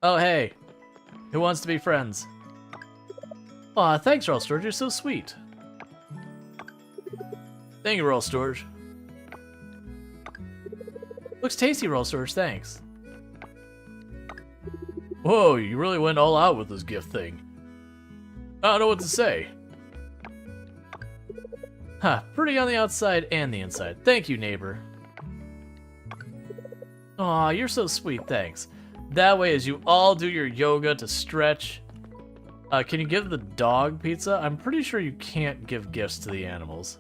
Oh, hey. Who wants to be friends? Aw, thanks, Rual Storge. You're so sweet. Thank you, Rual Storge. Looks tasty, Rual Storge. Thanks. Whoa, you really went all out with this gift thing. I don't know what to say. Huh, pretty on the outside and the inside. Thank you, neighbor. Aw, you're so sweet, thanks. That way, as you all do your yoga to stretch, can you give the dog pizza? I'm pretty sure you can't give gifts to the animals.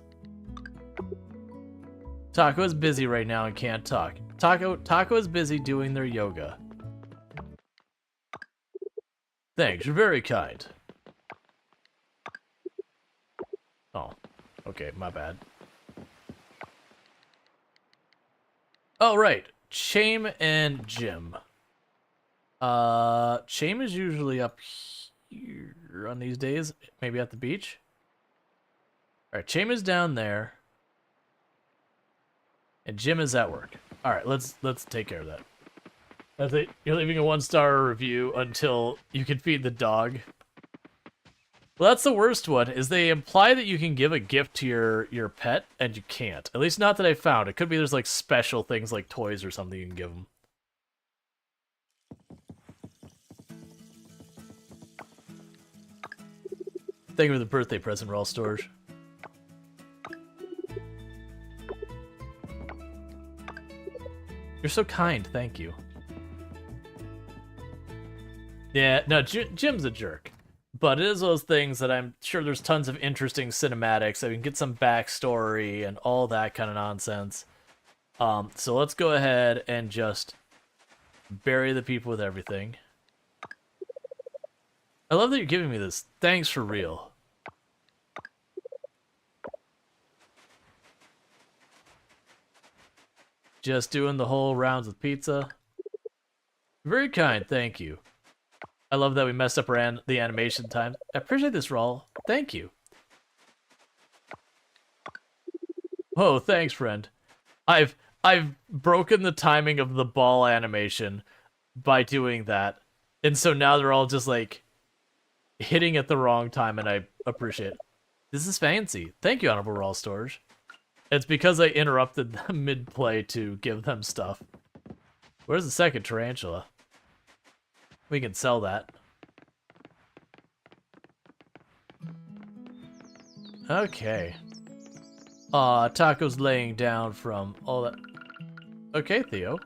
Taco is busy right now and can't talk. Taco is busy doing their yoga. Thanks, you're very kind. Oh, okay, my bad. Oh, right. Chame and Jim. Chame is usually up here on these days. Maybe at the beach. Alright, Chame is down there. And Jim is at work. Alright, let's take care of that. That's it. You're leaving a 1-star review until you can feed the dog. Well, that's the worst one, is they imply that you can give a gift to your pet, and you can't. At least not that I found. It could be there's like special things like toys or something you can give them. Thank you for the birthday present, Rual Storge. You're so kind, thank you. Yeah, no, Jim's a jerk. But it is those things that I'm sure there's tons of interesting cinematics. I can get some backstory and all that kind of nonsense. So let's go ahead and just bury the people with everything. I love that you're giving me this. Thanks for real. Just doing the whole rounds with pizza. Very kind, thank you. I love that we messed up the animation time. I appreciate this, Rual. Thank you. Oh, thanks, friend. I've broken the timing of the ball animation by doing that. And so now they're all just like hitting at the wrong time, and I appreciate it. This is fancy. Thank you, Honorable Rual Storge. It's because I interrupted them mid-play to give them stuff. Where's the second tarantula? We can sell that. Okay. Aw, Taco's laying down from all that. Okay, Theo.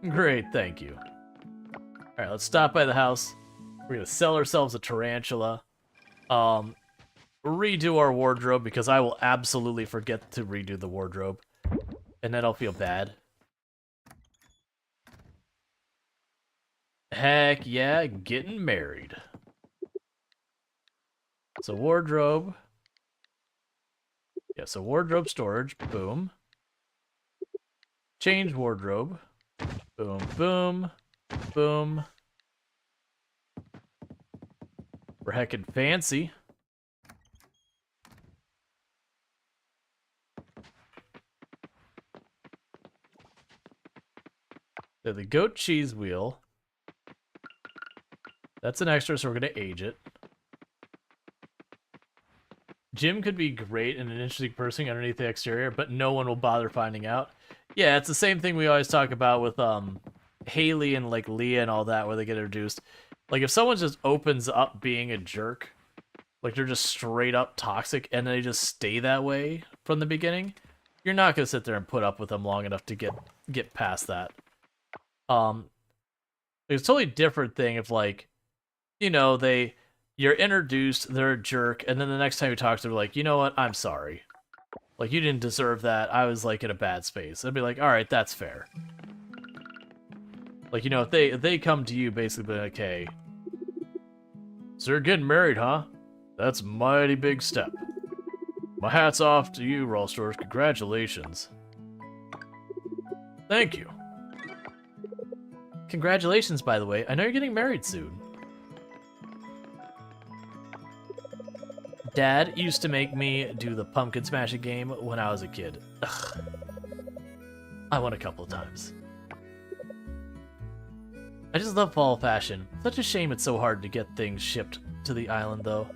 Great, thank you. Alright, let's stop by the house. We're gonna sell ourselves a tarantula. Redo our wardrobe, because I will absolutely forget to redo the wardrobe. And then I'll feel bad. Heck yeah, getting married. So wardrobe. Yeah, so wardrobe storage. Boom. Change wardrobe. Boom, boom, boom. We're heckin' fancy. So the goat cheese wheel. That's an extra, so we're gonna age it. Jim could be great and an interesting person underneath the exterior, but no one will bother finding out. Yeah, it's the same thing we always talk about with Haley and like Leah and all that, where they get introduced. Like if someone just opens up being a jerk, like they're just straight up toxic, and they just stay that way from the beginning, you're not gonna sit there and put up with them long enough to get past that. It's a totally different thing if like, you know, you're introduced, they're a jerk, and then the next time you talk to them, like, you know what, I'm sorry. Like, you didn't deserve that. I was, like, in a bad space. I'd be like, alright, that's fair. Like, you know, if they come to you, basically, like, hey, so you're getting married, huh? That's a mighty big step. My hat's off to you, Rual Storge. Congratulations. Thank you. Congratulations, by the way. I know you're getting married soon. Dad used to make me do the pumpkin smashing game when I was a kid. Ugh. I won a couple of times. I just love fall fashion. Such a shame it's so hard to get things shipped to the island, though.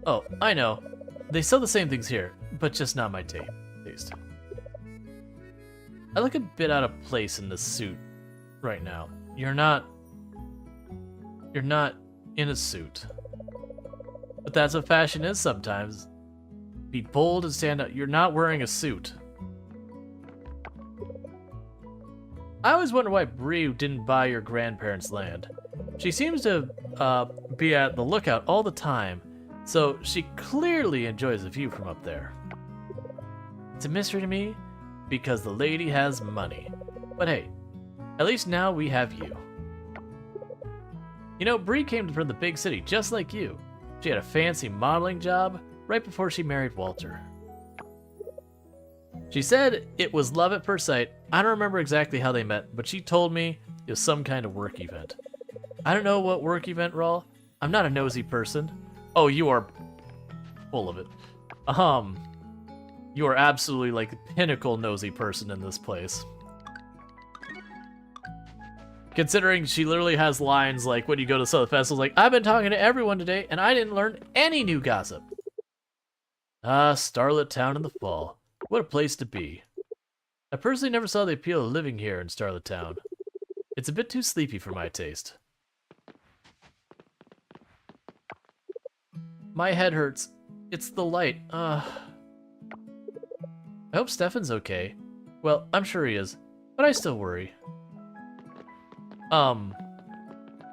Oh, I know. They sell the same things here, but just not my taste. I look a bit out of place in this suit right now. You're not in a suit. But that's what fashion is sometimes. Be bold and stand out. You're not wearing a suit. I always wonder why Bree didn't buy your grandparents' land. She seems to be at the lookout all the time, so she clearly enjoys the view from up there. It's a mystery to me because the lady has money. But hey, at least now we have you. You know, Bree came from the big city just like you. She had a fancy modeling job right before she married Walter. She said it was love at first sight. I don't remember exactly how they met, but she told me it was some kind of work event. I don't know what work event, Rual. I'm not a nosy person. Oh, you are full of it. You are absolutely like the pinnacle nosy person in this place. Considering she literally has lines like when you go to some of the festivals, like, I've been talking to everyone today, and I didn't learn any new gossip. Ah, Starlit Town in the fall. What a place to be. I personally never saw the appeal of living here in Starlit Town. It's a bit too sleepy for my taste. My head hurts. It's the light. I hope Stefan's okay. Well, I'm sure he is, but I still worry.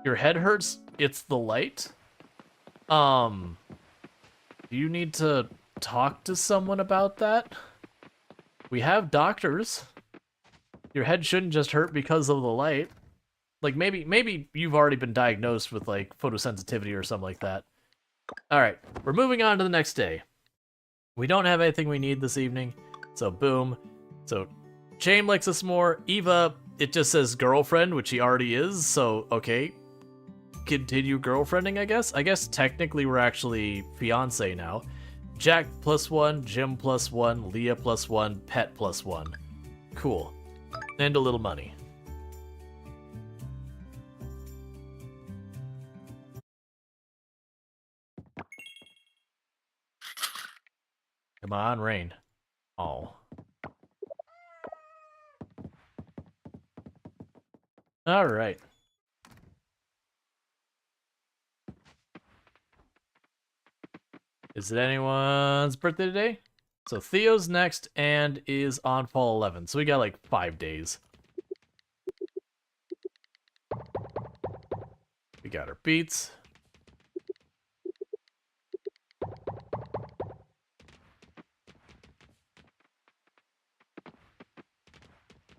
Your head hurts? It's the light? Do you need to talk to someone about that? We have doctors. Your head shouldn't just hurt because of the light. Like, maybe you've already been diagnosed with, like, photosensitivity or something like that. Alright, we're moving on to the next day. We don't have anything we need this evening, so boom. So, Shane likes us more. Eva, it just says girlfriend, which he already is, so okay. Continue girlfriending, I guess? I guess technically we're actually fiancé now. Jack +1, Jim +1, Leah +1, Pet +1. Cool. And a little money. Come on, rain. Oh. All right. Is it anyone's birthday today? So Theo's next and is on fall 11. So we got like 5 days. We got our beats.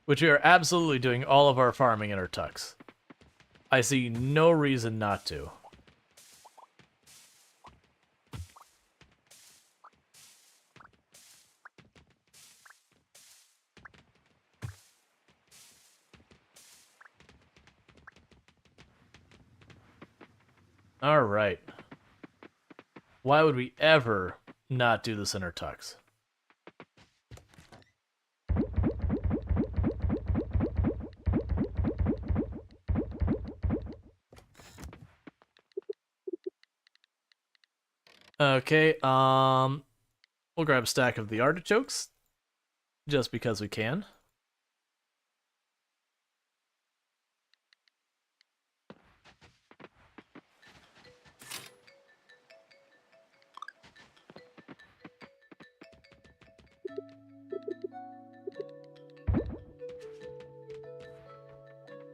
Which we are absolutely doing all of our farming in our tucks. I see no reason not to. All right. Why would we ever not do this in our tucks? Okay, we'll grab a stack of the artichokes, just because we can.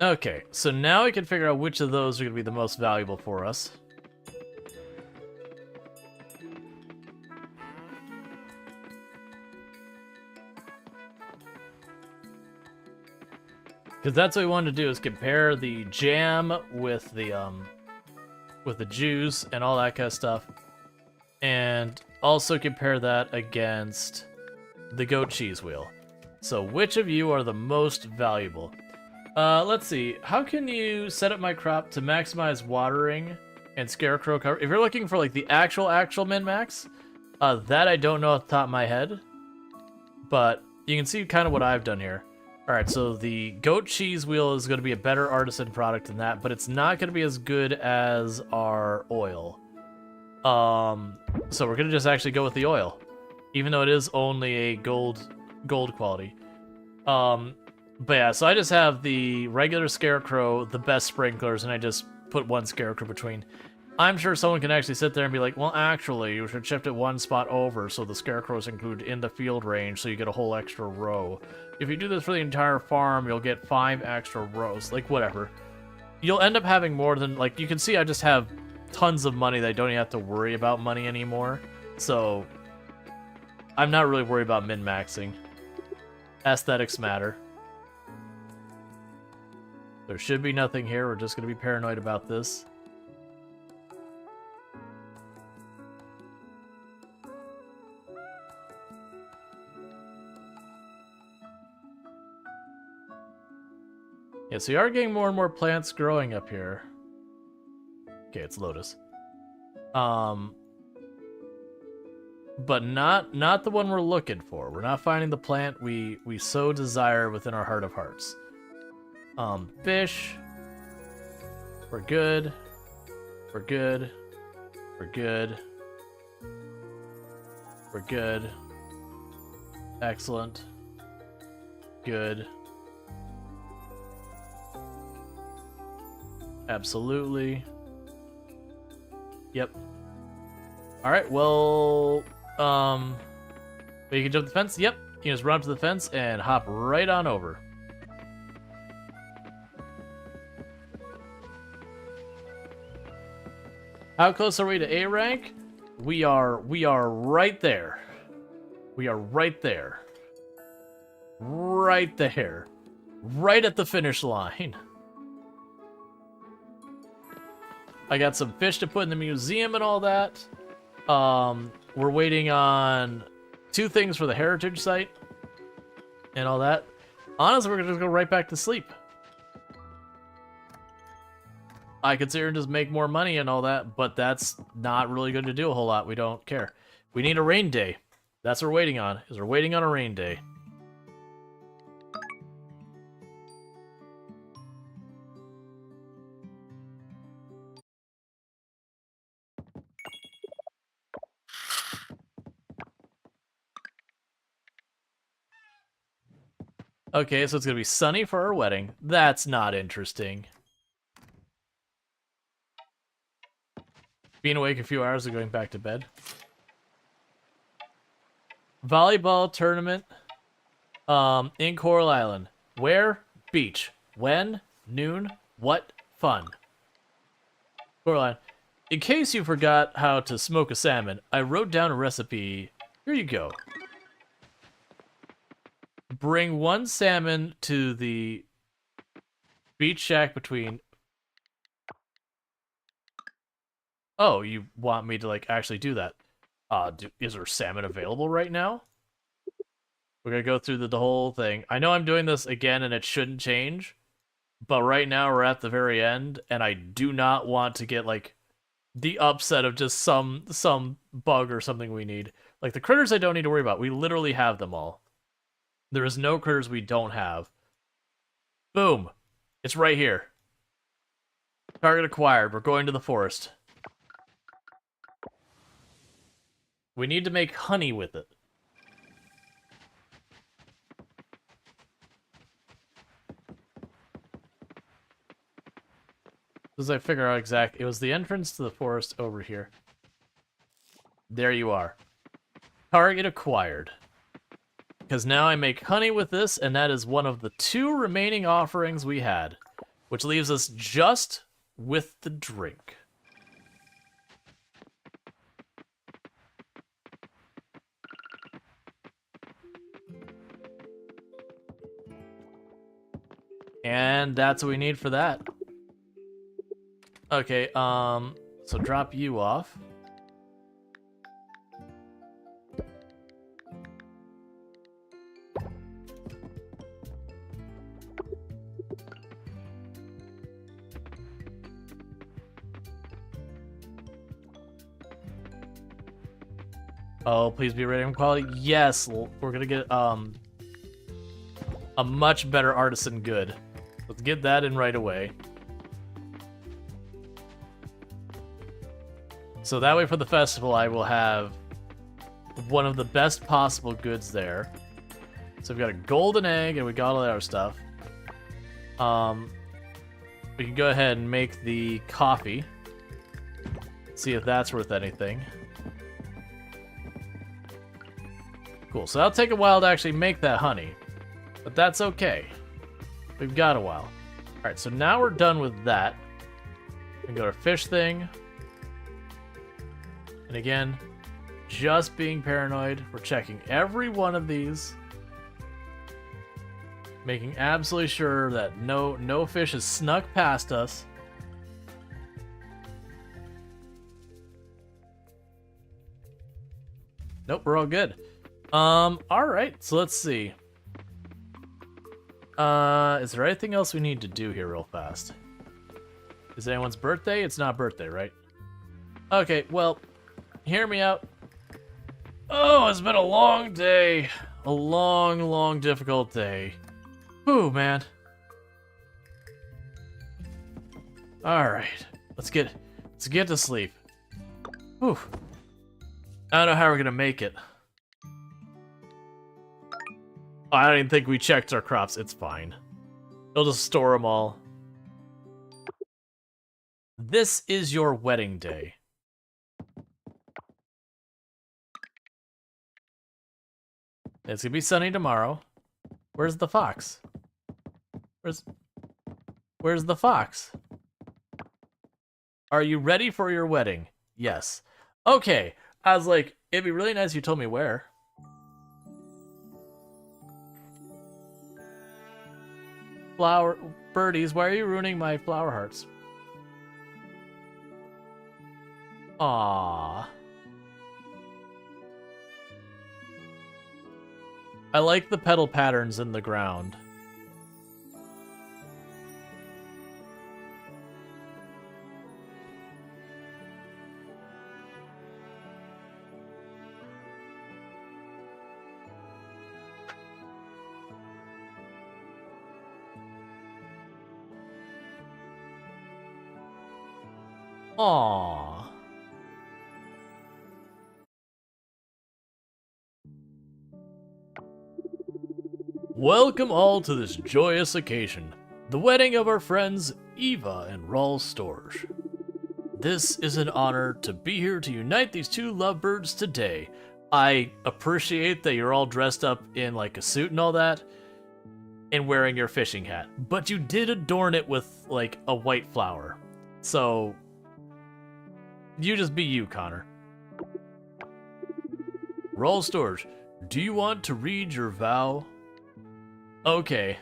Okay, so now we can figure out which of those are going to be the most valuable for us. Because that's what we wanted to do, is compare the jam with the juice and all that kind of stuff. And also compare that against the goat cheese wheel. So which of you are the most valuable? Let's see. How can you set up my crop to maximize watering and scarecrow cover? If you're looking for like the actual min-max, that I don't know off the top of my head. But you can see kind of what I've done here. Alright, so the goat cheese wheel is going to be a better artisan product than that, but it's not going to be as good as our oil. So we're going to just actually go with the oil, even though it is only a gold quality. But yeah, so I just have the regular scarecrow, the best sprinklers, and I just put one scarecrow between. I'm sure someone can actually sit there and be like, well, actually, you should shift it one spot over so the scarecrows include in the field range so you get a whole extra row. If you do this for the entire farm, you'll get 5 extra rows. Like, whatever. You'll end up having more than, like, you can see I just have tons of money that I don't even have to worry about money anymore. So, I'm not really worried about min-maxing. Aesthetics matter. There should be nothing here. We're just going to be paranoid about this. Yeah, so you are getting more and more plants growing up here. Okay, it's lotus. But not the one we're looking for. We're not finding the plant we so desire within our heart of hearts. Fish. We're good. We're good. We're good. We're good. Excellent. Good. Absolutely. Yep. Alright, well, but you can jump the fence? Yep. You can just run up to the fence and hop right on over. How close are we to A rank? We are right there. We are right there. Right there. Right at the finish line. I got some fish to put in the museum and all that. We're waiting on 2 things for the heritage site and all that. Honestly, we're gonna just go right back to sleep. I could sit here and just make more money and all that, but that's not really going to do a whole lot. We don't care. We need a rain day. That's what we're waiting on, is we're waiting on a rain day. Okay, so it's going to be sunny for our wedding. That's not interesting. Being awake a few hours and going back to bed. Volleyball tournament in Coral Island. Where? Beach. When? Noon. What? Fun. Coral Island. In case you forgot how to smoke a salmon, I wrote down a recipe. Here you go. Bring 1 salmon to the beach shack between... Oh, you want me to, like, actually do that? Is there salmon available right now? We're gonna go through the whole thing. I know I'm doing this again and it shouldn't change, but right now we're at the very end, and I do not want to get, like, the upset of just some bug or something we need. Like, the critters I don't need to worry about. We literally have them all. There is no critters we don't have. Boom. It's right here. Target acquired. We're going to the forest. We need to make honey with it. As I figure out exactly, it was the entrance to the forest over here. There you are. Target acquired. Because now I make honey with this, and that is one of the 2 remaining offerings we had. Which leaves us just with the drink. And that's what we need for that. Okay, so drop you off. Oh, please be rating quality. Yes, we're gonna get a much better artisan good. Let's get that in right away. So that way for the festival I will have one of the best possible goods there. So we've got a golden egg and we got all our stuff. We can go ahead and make the coffee. See if that's worth anything. Cool, so that'll take a while to actually make that honey. But that's okay. We've got a while. Alright, so now we're done with that. We can go to fish thing. And again, just being paranoid. We're checking every one of these. Making absolutely sure that no fish has snuck past us. Nope, we're all good. Alright, so let's see. Is there anything else we need to do here real fast? Is it anyone's birthday? It's not birthday, right? Okay, well, hear me out. Oh, it's been a long day. A long, difficult day. Whew, man. Alright, let's get to sleep. Whew. I don't know how we're gonna make it. I don't even think we checked our crops. It's fine. We'll just store them all. This is your wedding day. It's gonna be sunny tomorrow. Where's the fox? Where's the fox? Are you ready for your wedding? Yes. Okay. I was like, it'd be really nice if you told me where. Flower birdies, why are you ruining my flower hearts? Aww. I like the petal patterns in the ground. Aww. Welcome all to this joyous occasion, the wedding of our friends Eva and Rual Storge. This is an honor to be here to unite these 2 lovebirds today. I appreciate that you're all dressed up in like a suit and all that, and wearing your fishing hat, but you did adorn it with like a white flower. So you just be you, Connor. Rual Storge, do you want to read your vow? Okay.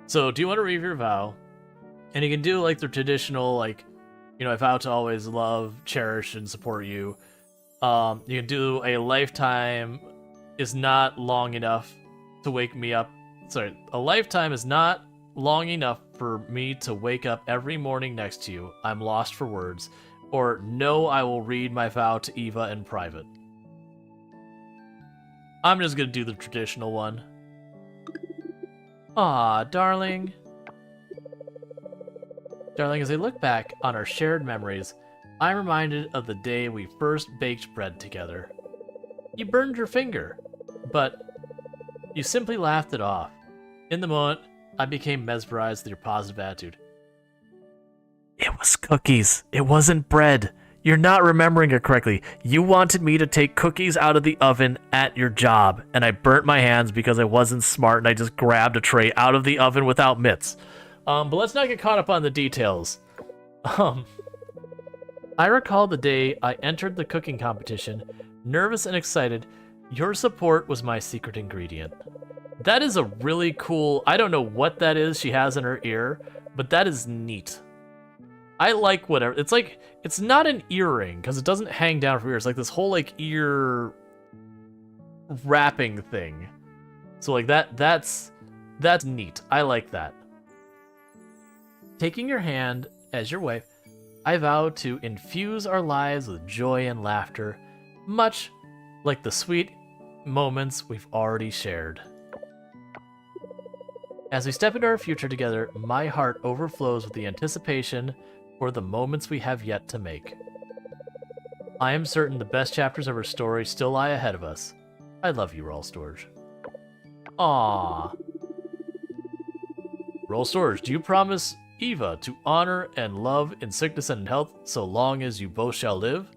So, do you want to read your vow? And you can do like the traditional, like, you know, I vow to always love, cherish, and support you. You can do a lifetime is not long enough to wake me up. Sorry, a lifetime is not long enough for me to wake up every morning next to you. I'm lost for words. Or, no, I will read my vow to Eva in private. I'm just gonna do the traditional one. Aw, darling. Darling, as I look back on our shared memories, I'm reminded of the day we first baked bread together. You burned your finger, but you simply laughed it off. In the moment, I became mesmerized with your positive attitude. It was cookies. It wasn't bread. You're not remembering it correctly. You wanted me to take cookies out of the oven at your job, and I burnt my hands because I wasn't smart and I just grabbed a tray out of the oven without mitts. But let's not get caught up on the details. I recall the day I entered the cooking competition, nervous and excited. Your support was my secret ingredient. That is a really cool, I don't know what that is she has in her ear, but that is neat. I like whatever. It's like, it's not an earring because it doesn't hang down from ears. Like this whole like ear wrapping thing. So like that's neat. I like that. Taking your hand as your wife, I vow to infuse our lives with joy and laughter, much like the sweet moments we've already shared. As we step into our future together, my heart overflows with the anticipation for the moments we have yet to make. I am certain the best chapters of our story still lie ahead of us. I love you, Rual Storge. Aww. Rual Storge, do you promise Eva to honor and love in sickness and in health so long as you both shall live?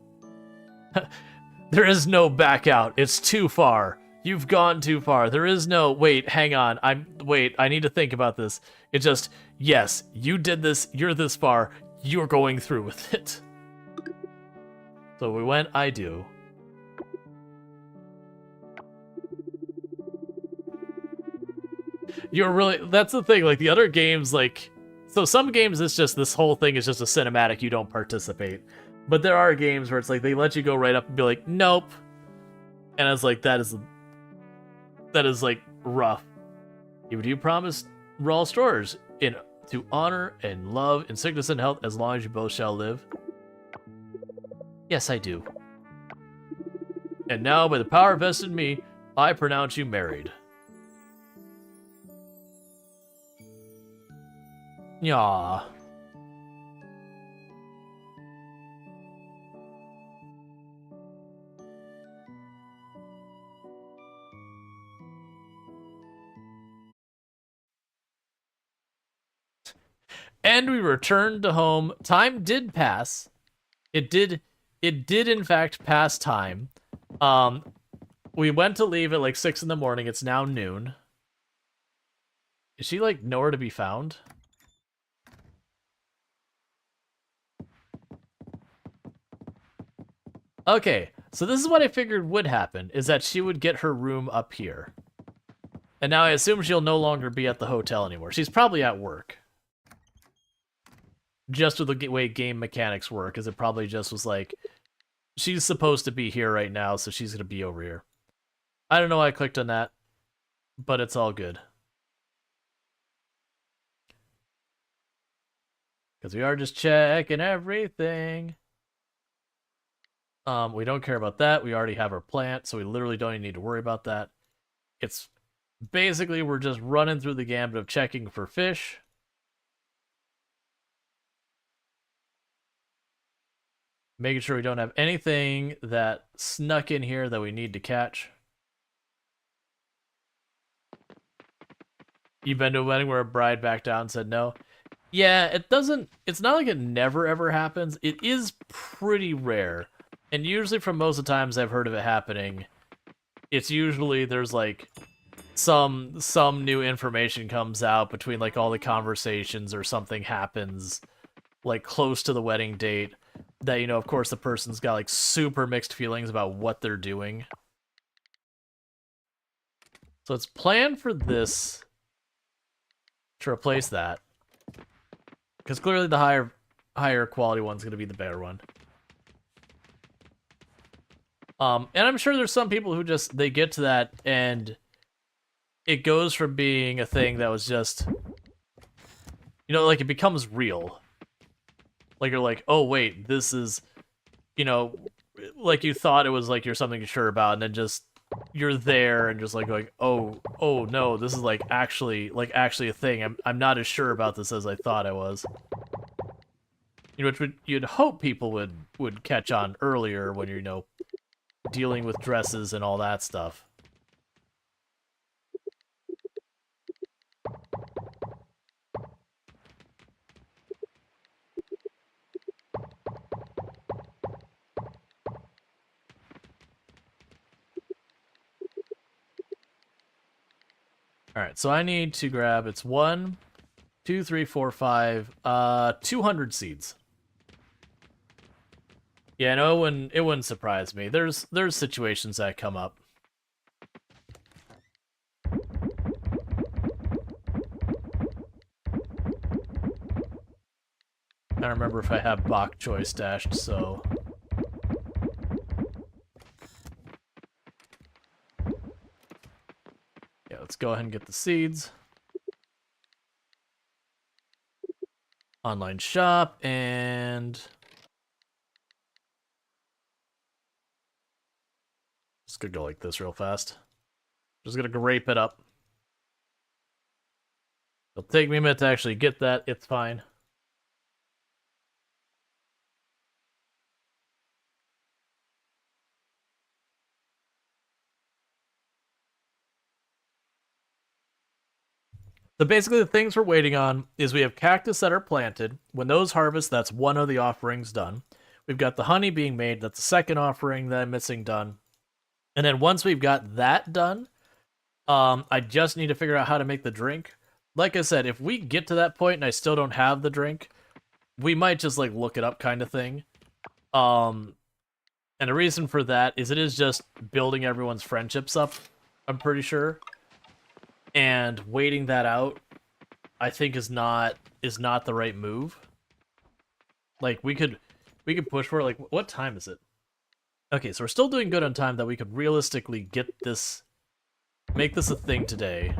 There is no back out. It's too far. You've gone too far. There is no, wait, hang on. I need to think about this. It's just, yes, you did this. You're this far. You're going through with it. So we went, I do. You're really, that's the thing, like the other games, like, so some games it's just, this whole thing is just a cinematic, you don't participate. But there are games where it's like, they let you go right up and be like, nope. And it's like, that is like, rough. Do you promise Rual Storge to honor and love in sickness and health as long as you both shall live? Yes, I do. And now, by the power vested in me, I pronounce you married. Yaw. And we returned to home. Time did pass. It did in fact pass time. We went to leave at like 6 in the morning. It's now noon. Is she like nowhere to be found? Okay, so this is what I figured would happen, is that she would get her room up here. And now I assume she'll no longer be at the hotel anymore. She's probably at work. Just with the way game mechanics work, is it probably just was like, she's supposed to be here right now, so she's going to be over here. I don't know why I clicked on that, but it's all good. Because we are just checking everything. We don't care about that. We already have our plant, so we literally don't even need to worry about that. It's basically, we're just running through the gambit of checking for fish. Making sure we don't have anything that snuck in here that we need to catch. You've been to a wedding where a bride backed down and said no? Yeah, it's not like it never ever happens. It is pretty rare. And usually from most of the times I've heard of it happening, it's usually there's like some new information comes out between like all the conversations, or something happens like close to the wedding date that, you know, of course the person's got like super mixed feelings about what they're doing. So it's planned for this to replace that, because clearly the higher quality one's going to be the better one. And I'm sure there's some people who just, they get to that and it goes from being a thing that was just, you know, like it becomes real. Like you're like, oh wait, this is, you know, like you thought it was like you're something you're sure about, and then just you're there and just like going, oh no, this is like actually a thing. I'm not as sure about this as I thought I was. which you'd hope people would catch on earlier when you're, dealing with dresses and all that stuff. Alright, so I need to grab, it's 1, 2, 3, 4, 5, 200 seeds. Yeah, no, it wouldn't surprise me. There's situations that come up. I don't remember if I have bok choy stashed, so... Yeah, let's go ahead and get the seeds. Online shop, and... Just gonna go like this real fast. Just gonna grape it up. It'll take me a minute to actually get that, it's fine. So basically the things we're waiting on is we have cactus that are planted. When those harvest, that's one of the offerings done. We've got the honey being made, that's the second offering that I'm missing done. And then once we've got that done, I just need to figure out how to make the drink. Like I said, if we get to that point and I still don't have the drink, we might just like look it up kind of thing. And the reason for that is it is just building everyone's friendships up, I'm pretty sure. And waiting that out, I think is not the right move. Like we could push for it. Like, what time is it? Okay, so we're still doing good on time that we could realistically get this, make this a thing today.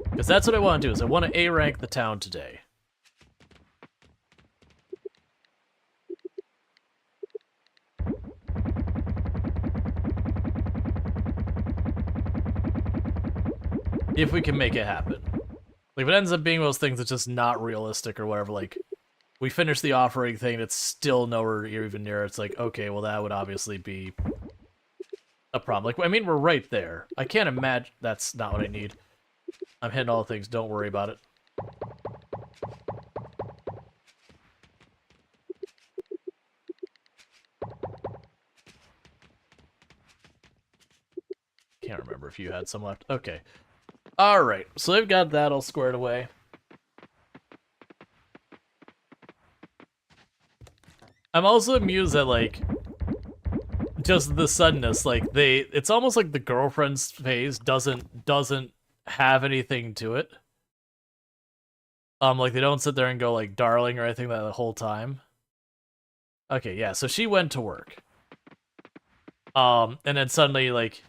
Because that's what I want to do, is I want to A-rank the town today. If we can make it happen. Like, if it ends up being one of those things that's just not realistic or whatever, like, we finish the offering thing, it's still nowhere even near, it's like, okay, well, that would obviously be a problem. Like, I mean, we're right there. I can't imagine, that's not what I need. I'm hitting all things, don't worry about it. Can't remember if you had some left. Okay. Alright, so they've got that all squared away. I'm also amused at, like, just the suddenness. Like, it's almost like the girlfriend's phase doesn't have anything to it. Like, they don't sit there and go, like, darling or anything that the whole time. Okay, yeah, so she went to work. And then suddenly, like,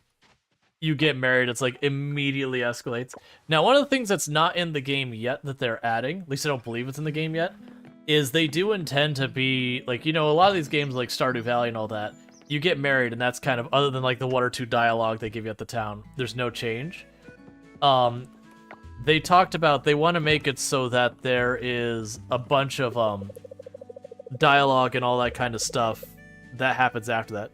you get married, it's like immediately escalates. Now, one of the things that's not in the game yet that they're adding, at least I don't believe it's in the game yet, is they do intend to be, like, a lot of these games like Stardew Valley and all that, you get married and that's kind of, other than like the 1 or 2 dialogue they give you at the town, there's no change. They talked about, they want to make it so that there is a bunch of dialogue and all that kind of stuff that happens after that.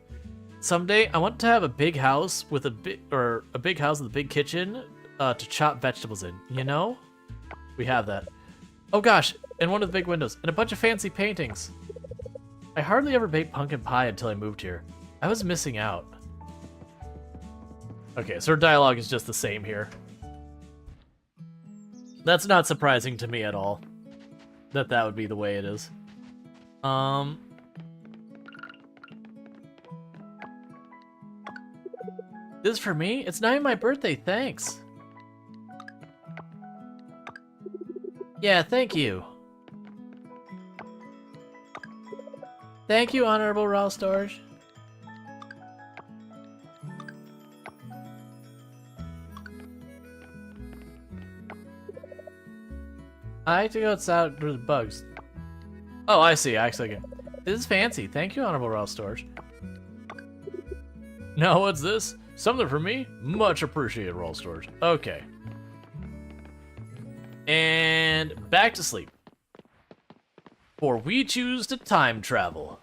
Someday, I want to have a big house with a big house with a big kitchen to chop vegetables in. We have that. Oh gosh, and one of the big windows, and a bunch of fancy paintings. I hardly ever baked pumpkin pie until I moved here. I was missing out. Okay, so her dialogue is just the same here. That's not surprising to me at all. That would be the way it is. This is for me? It's not even my birthday, thanks. Yeah, thank you. Thank you, Honorable Rual Storge. I like to go outside with bugs. Oh, I see, actually. This is fancy. Thank you, Honorable Rual Storge. Now, what's this? Something for me? Much appreciated, Rual Storge. Okay. And back to sleep. For we choose to time travel.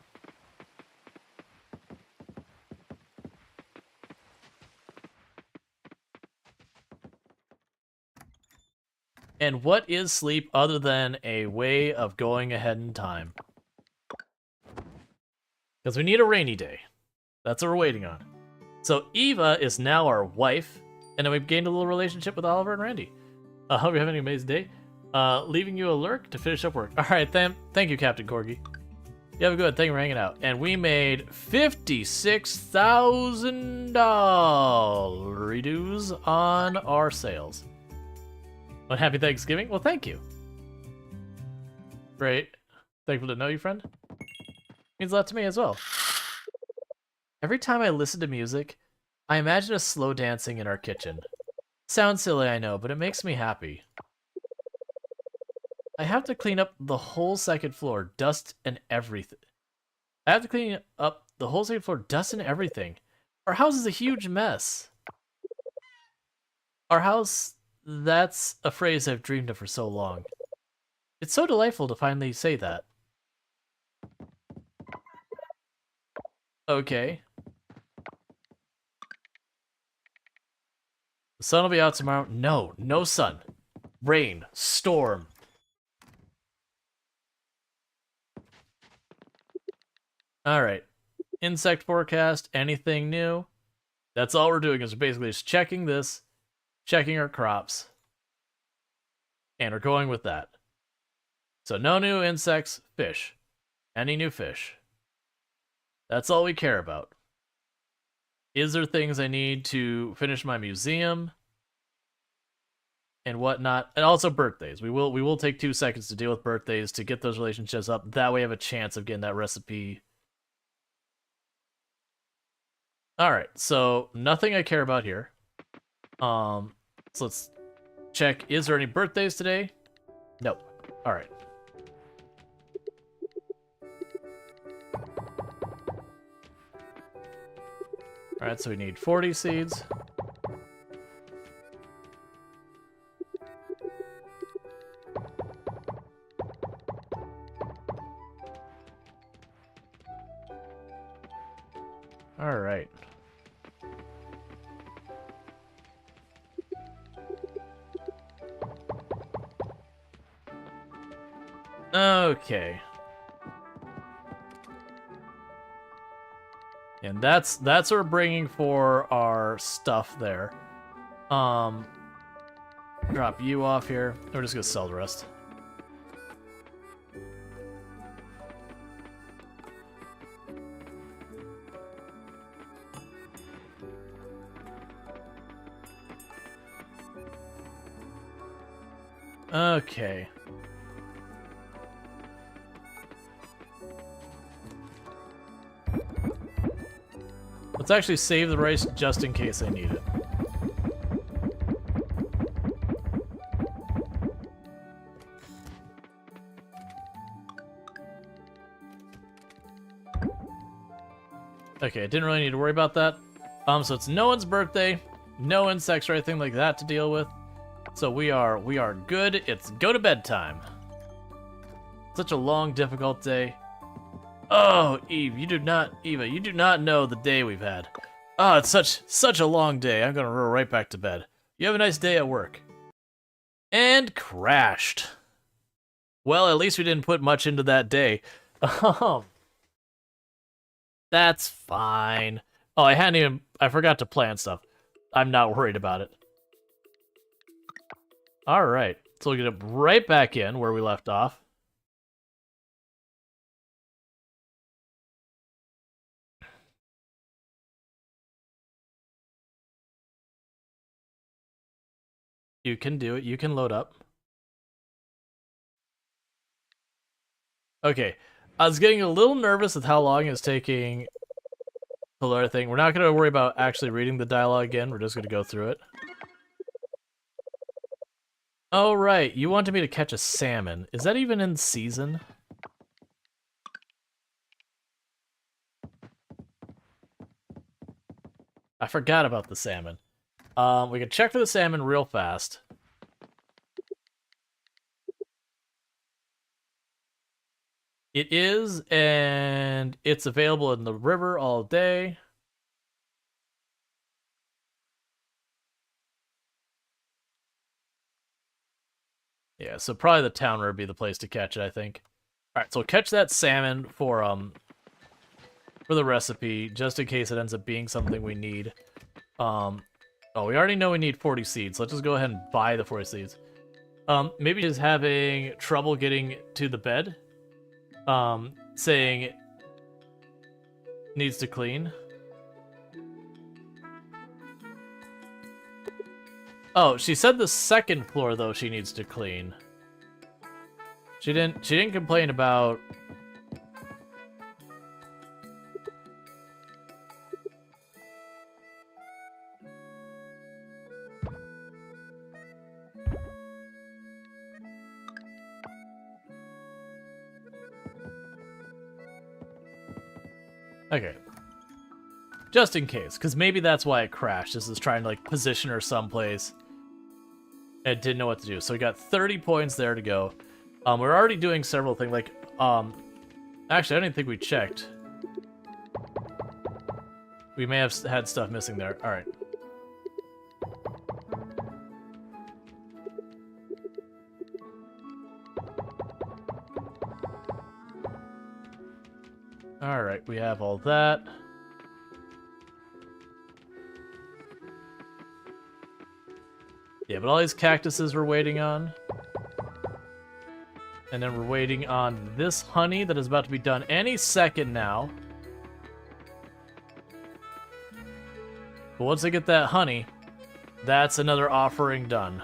And what is sleep other than a way of going ahead in time? Because we need a rainy day. That's what we're waiting on. So Eva is now our wife, and then we've gained a little relationship with Oliver and Randy. I hope you're having an amazing day. Leaving you a lurk to finish up work. All right, thank you, Captain Corgi. You have a good. Thank you for hanging out. And we made $56,000 redos on our sales. Well, happy Thanksgiving. Well, thank you. Great. Thankful to know you, friend. Means a lot to me as well. Every time I listen to music, I imagine us slow dancing in our kitchen. Sounds silly, I know, but it makes me happy. I have to clean up the whole second floor, dust and everything. Our house is a huge mess. Our house, that's a phrase I've dreamed of for so long. It's so delightful to finally say that. Okay. The sun will be out tomorrow. No, no sun. Rain, storm. Alright. Insect forecast, anything new? That's all we're doing is basically just checking this, checking our crops, and we're going with that. So no new insects, fish. Any new fish. That's all we care about. Is there things I need to finish my museum and whatnot? And also birthdays. We will take 2 seconds to deal with birthdays to get those relationships up. That way I have a chance of getting that recipe. Alright, so nothing I care about here. So let's check. Is there any birthdays today? Nope. Alright. Alright, so we need 40 seeds. Alright. Okay. And that's what we're bringing for our stuff there. Drop you off here. We're just gonna sell the rest. Okay. Let's actually save the rice just in case I need it. Okay, I didn't really need to worry about that. So it's no one's birthday, no insects or anything like that to deal with. So we are good. It's go to bed time. Such a long, difficult day. Oh, Eva, you do not know the day we've had. Oh, it's such a long day. I'm gonna roll right back to bed. You have a nice day at work. And crashed. Well, at least we didn't put much into that day. That's fine. Oh, I forgot to plan stuff. I'm not worried about it. Alright, so we'll get right back in where we left off. You can do it. You can load up. Okay. I was getting a little nervous with how long it's taking to load everything. We're not going to worry about actually reading the dialogue again. We're just going to go through it. Oh, right. You wanted me to catch a salmon. Is that even in season? I forgot about the salmon. We can check for the salmon real fast. It is, and it's available in the river all day. Yeah, so probably the town would be the place to catch it, I think. Alright, so catch that salmon for the recipe, just in case it ends up being something we need. Oh, we already know we need 40 seeds. Let's just go ahead and buy the 40 seeds. Maybe just having trouble getting to the bed. Saying needs to clean. Oh, she said the second floor though she needs to clean. She didn't complain about Okay. Just in case, because maybe that's why it crashed. This is trying to like position her someplace. It didn't know what to do. So we got 30 points there to go. We're already doing several things. Like, actually, I didn't think we checked. We may have had stuff missing there. All right. All right, we have all that. Yeah, but all these cactuses we're waiting on. And then we're waiting on this honey that is about to be done any second now. But once I get that honey, that's another offering done.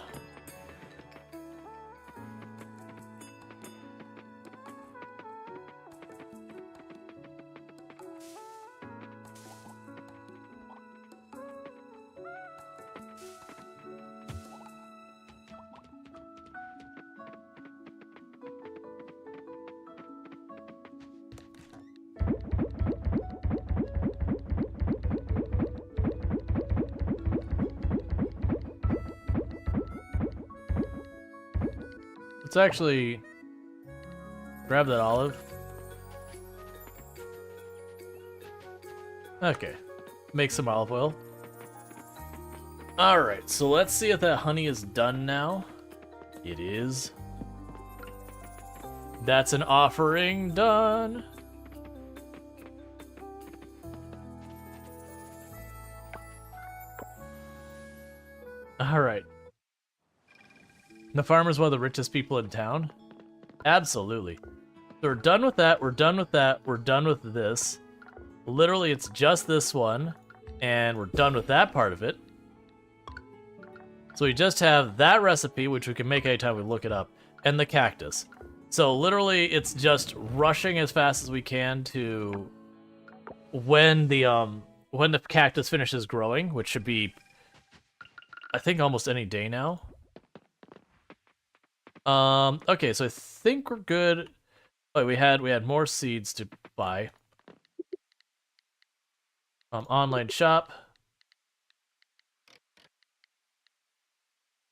Let's actually grab that olive. Okay, make some olive oil. Alright, so let's see if that honey is done now. It is. That's an offering done. Alright. The farmer's one of the richest people in town? Absolutely. So we're done with that, we're done with that, we're done with this. Literally, it's just this one, and we're done with that part of it. So we just have that recipe, which we can make anytime we look it up, and the cactus. So literally, it's just rushing as fast as we can to when the cactus finishes growing, which should be, I think, almost any day now. Okay, so I think we're good. Oh, we had more seeds to buy. Online shop.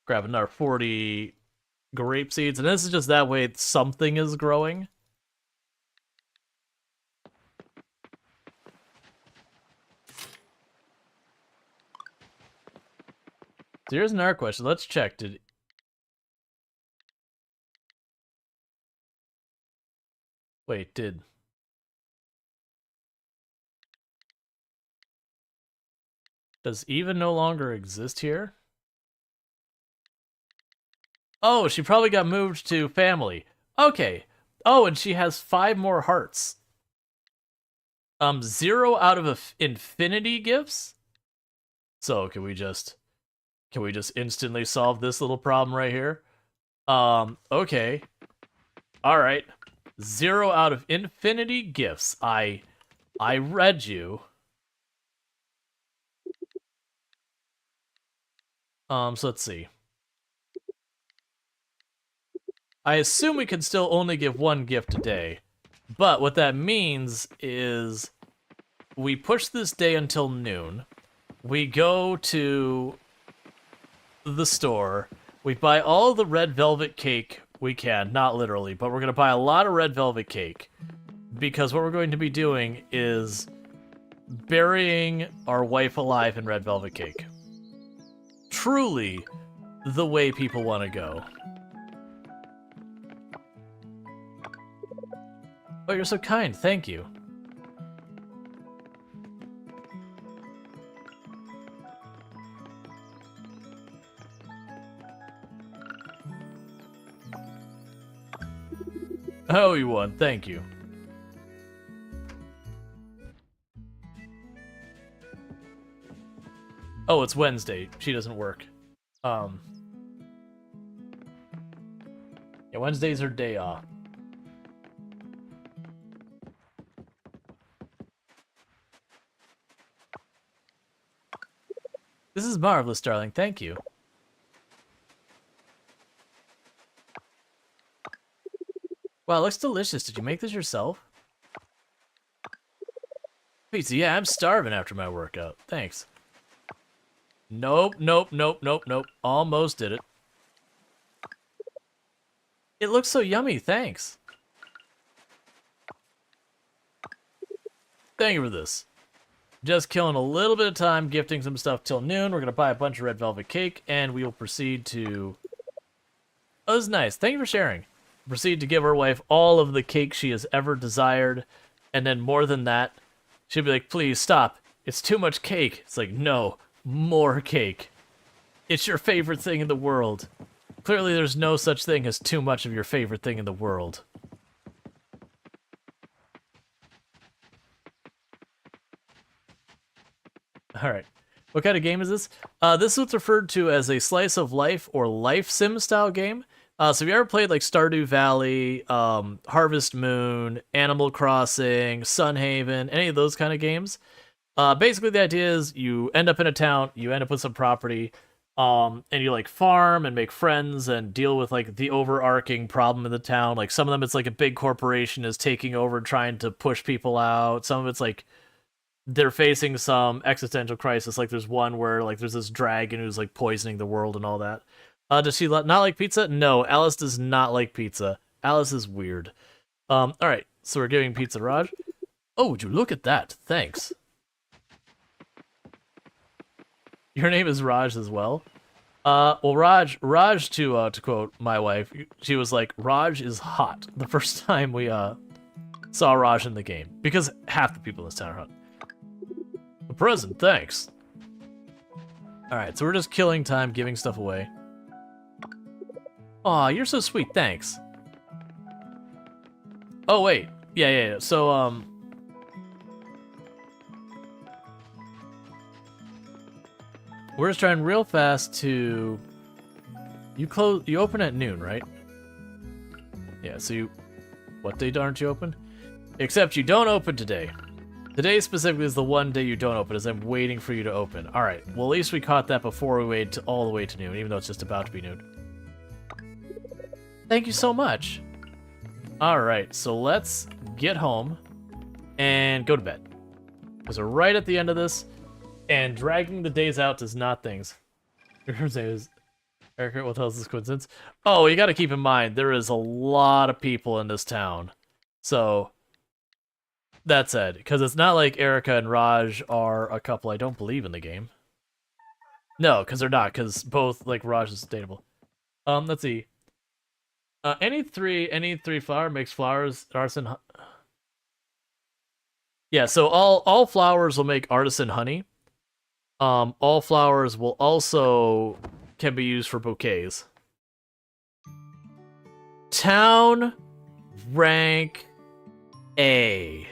Grab another 40 grape seeds, and this is just that way something is growing. So here's another question. Let's check. Does Eva no longer exist here? Oh, she probably got moved to family. Okay. Oh, and she has 5 more hearts. 0 out of infinity gifts? So, can we just instantly solve this little problem right here? Okay. Alright. 0 out of infinity gifts. I read you. So let's see. I assume we can still only give 1 gift a day. But what that means is we push this day until noon. We go to the store. We buy all the red velvet cake We can, not literally, but we're going to buy a lot of red velvet cake. Because what we're going to be doing is burying our wife alive in red velvet cake. Truly the way people want to go. Oh, you're so kind. Thank you. Oh, you won. Thank you. Oh, it's Wednesday. She doesn't work. Yeah, Wednesday's her day off. This is marvelous, darling. Thank you. Wow, it looks delicious. Did you make this yourself? Pizza, yeah, I'm starving after my workout. Thanks. Nope, nope, nope, nope, nope. Almost did it. It looks so yummy, thanks. Thank you for this. Just killing a little bit of time, gifting some stuff till noon. We're going to buy a bunch of red velvet cake, and we will proceed to... Oh, this is nice. Thank you for sharing. Proceed to give our wife all of the cake she has ever desired, and then more than that, she'll be like, please stop. It's too much cake. It's like, no, more cake. It's your favorite thing in the world. Clearly there's no such thing as too much of your favorite thing in the world. Alright. What kind of game is this? This is what's referred to as a slice of life or life sim style game. So if you ever played like Stardew Valley, Harvest Moon, Animal Crossing, Sunhaven, any of those kind of games, basically the idea is you end up in a town, you end up with some property, and you like farm and make friends and deal with like the overarching problem in the town. Like some of them it's like a big corporation is taking over trying to push people out. Some of it's like they're facing some existential crisis. Like there's one where like there's this dragon who's like poisoning the world and all that. Does she not like pizza? No, Alice does not like pizza. Alice is weird. Alright, so we're giving pizza Raj. Oh, would you look at that? Thanks. Your name is Raj as well? Well, Raj, to quote my wife, she was like, Raj is hot the first time we, saw Raj in the game. Because half the people in this town are hot. A present, thanks. Alright, so we're just killing time, giving stuff away. Aw, you're so sweet, thanks. Oh, wait. Yeah. So, we're just trying real fast to... You open at noon, right? Yeah, so you... What day aren't you open? Except you don't open today. Today specifically is the one day you don't open, as I'm waiting for you to open. Alright, well at least we caught that before we waited all the way to noon, even though it's just about to be noon. Thank you so much. Alright, so let's get home and go to bed. Because we're right at the end of this, and dragging the days out does not things. Erica will tell us this coincidence. Oh, you gotta keep in mind, there is a lot of people in this town. So, that said, because it's not like Erica and Raj are a couple I don't believe in the game. No, because they're not, because both, like, Raj is sustainable. Let's see. Any three flower makes flowers artisan. Yeah, so all flowers will make artisan honey. All flowers will also can be used for bouquets. Town rank A.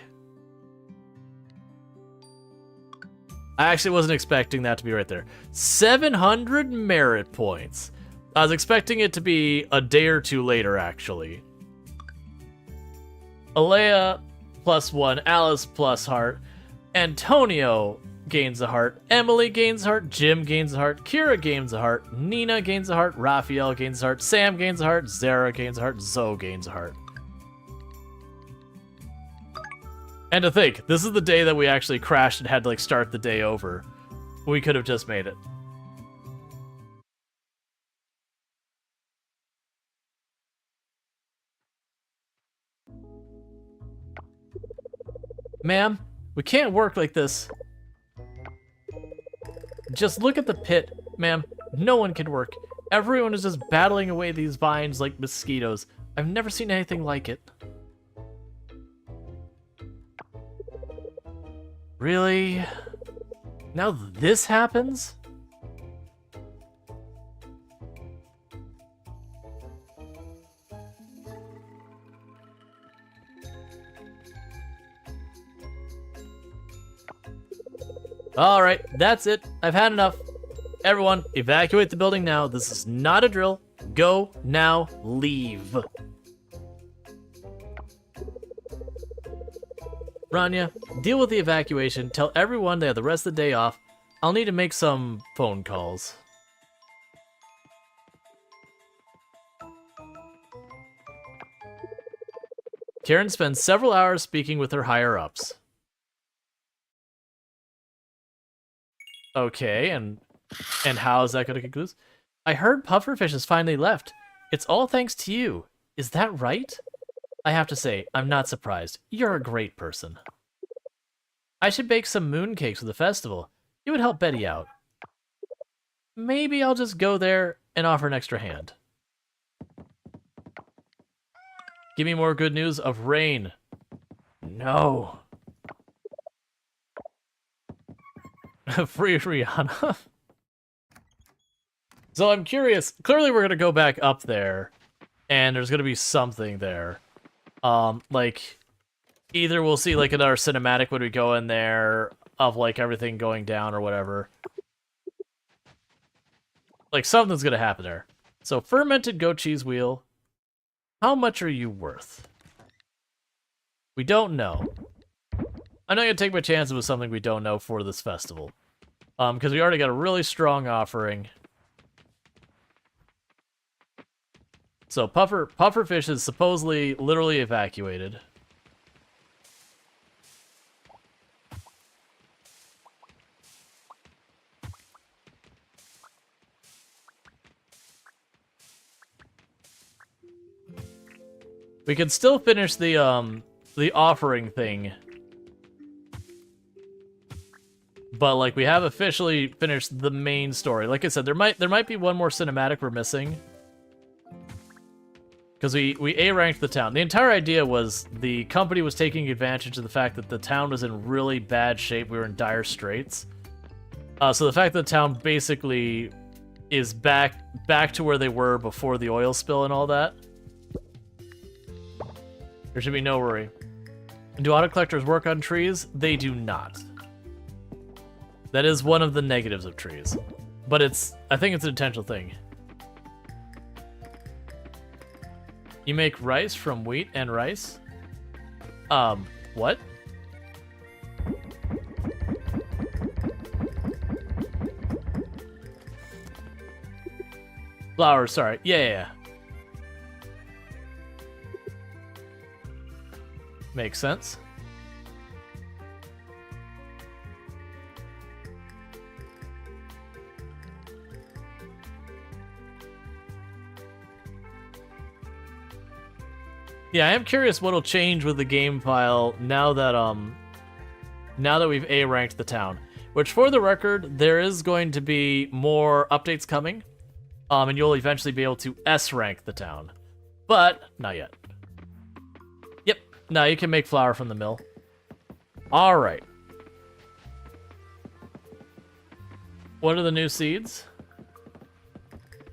I actually wasn't expecting that to be right there. 700 merit points. I was expecting it to be a day or two later, actually. Alea +1, Alice plus heart, Antonio gains a heart, Emily gains a heart, Jim gains a heart, Kira gains a heart, Nina gains a heart, Raphael gains a heart, Sam gains a heart, Zara gains a heart, Zoe gains a heart. And to think, this is the day that we actually crashed and had to like start the day over. We could have just made it. Ma'am, we can't work like this. Just look at the pit, ma'am. No one can work. Everyone is just battling away these vines like mosquitoes. I've never seen anything like it. Really? Now this happens? Alright, that's it. I've had enough. Everyone, evacuate the building now. This is not a drill. Go now, leave. Rania, deal with the evacuation. Tell everyone they have the rest of the day off. I'll need to make some phone calls. Karen spends several hours speaking with her higher-ups. Okay, and how is that going to conclude? I heard Pufferfish has finally left. It's all thanks to you. Is that right? I have to say, I'm not surprised. You're a great person. I should bake some mooncakes for the festival. It would help Betty out. Maybe I'll just go there and offer an extra hand. Give me more good news of rain. No. Free Rihanna. So I'm curious. Clearly we're going to go back up there, and there's going to be something there. Like, either we'll see, like, another cinematic when we go in there of, like, everything going down or whatever. Like, something's going to happen there. So, fermented goat cheese wheel. How much are you worth? We don't know. I'm not going to take my chances with something we don't know for this festival. Because we already got a really strong offering. So Pufferfish is supposedly literally evacuated. We can still finish the offering thing. But like we have officially finished the main story. Like I said, there might be one more cinematic we're missing. Because we A-ranked the town. The entire idea was the company was taking advantage of the fact that the town was in really bad shape. We were in dire straits. So the fact that the town basically is back to where they were before the oil spill and all that. There should be no worry. Do auto collectors work on trees? They do not. That is one of the negatives of trees. But I think it's an intentional thing. You make rice from wheat and rice? What? Flowers, sorry. Yeah. Makes sense. Yeah, I am curious what'll change with the game file now that we've A-ranked the town. Which, for the record, there is going to be more updates coming, and you'll eventually be able to S-rank the town. But, not yet. Yep, now you can make flour from the mill. Alright. What are the new seeds?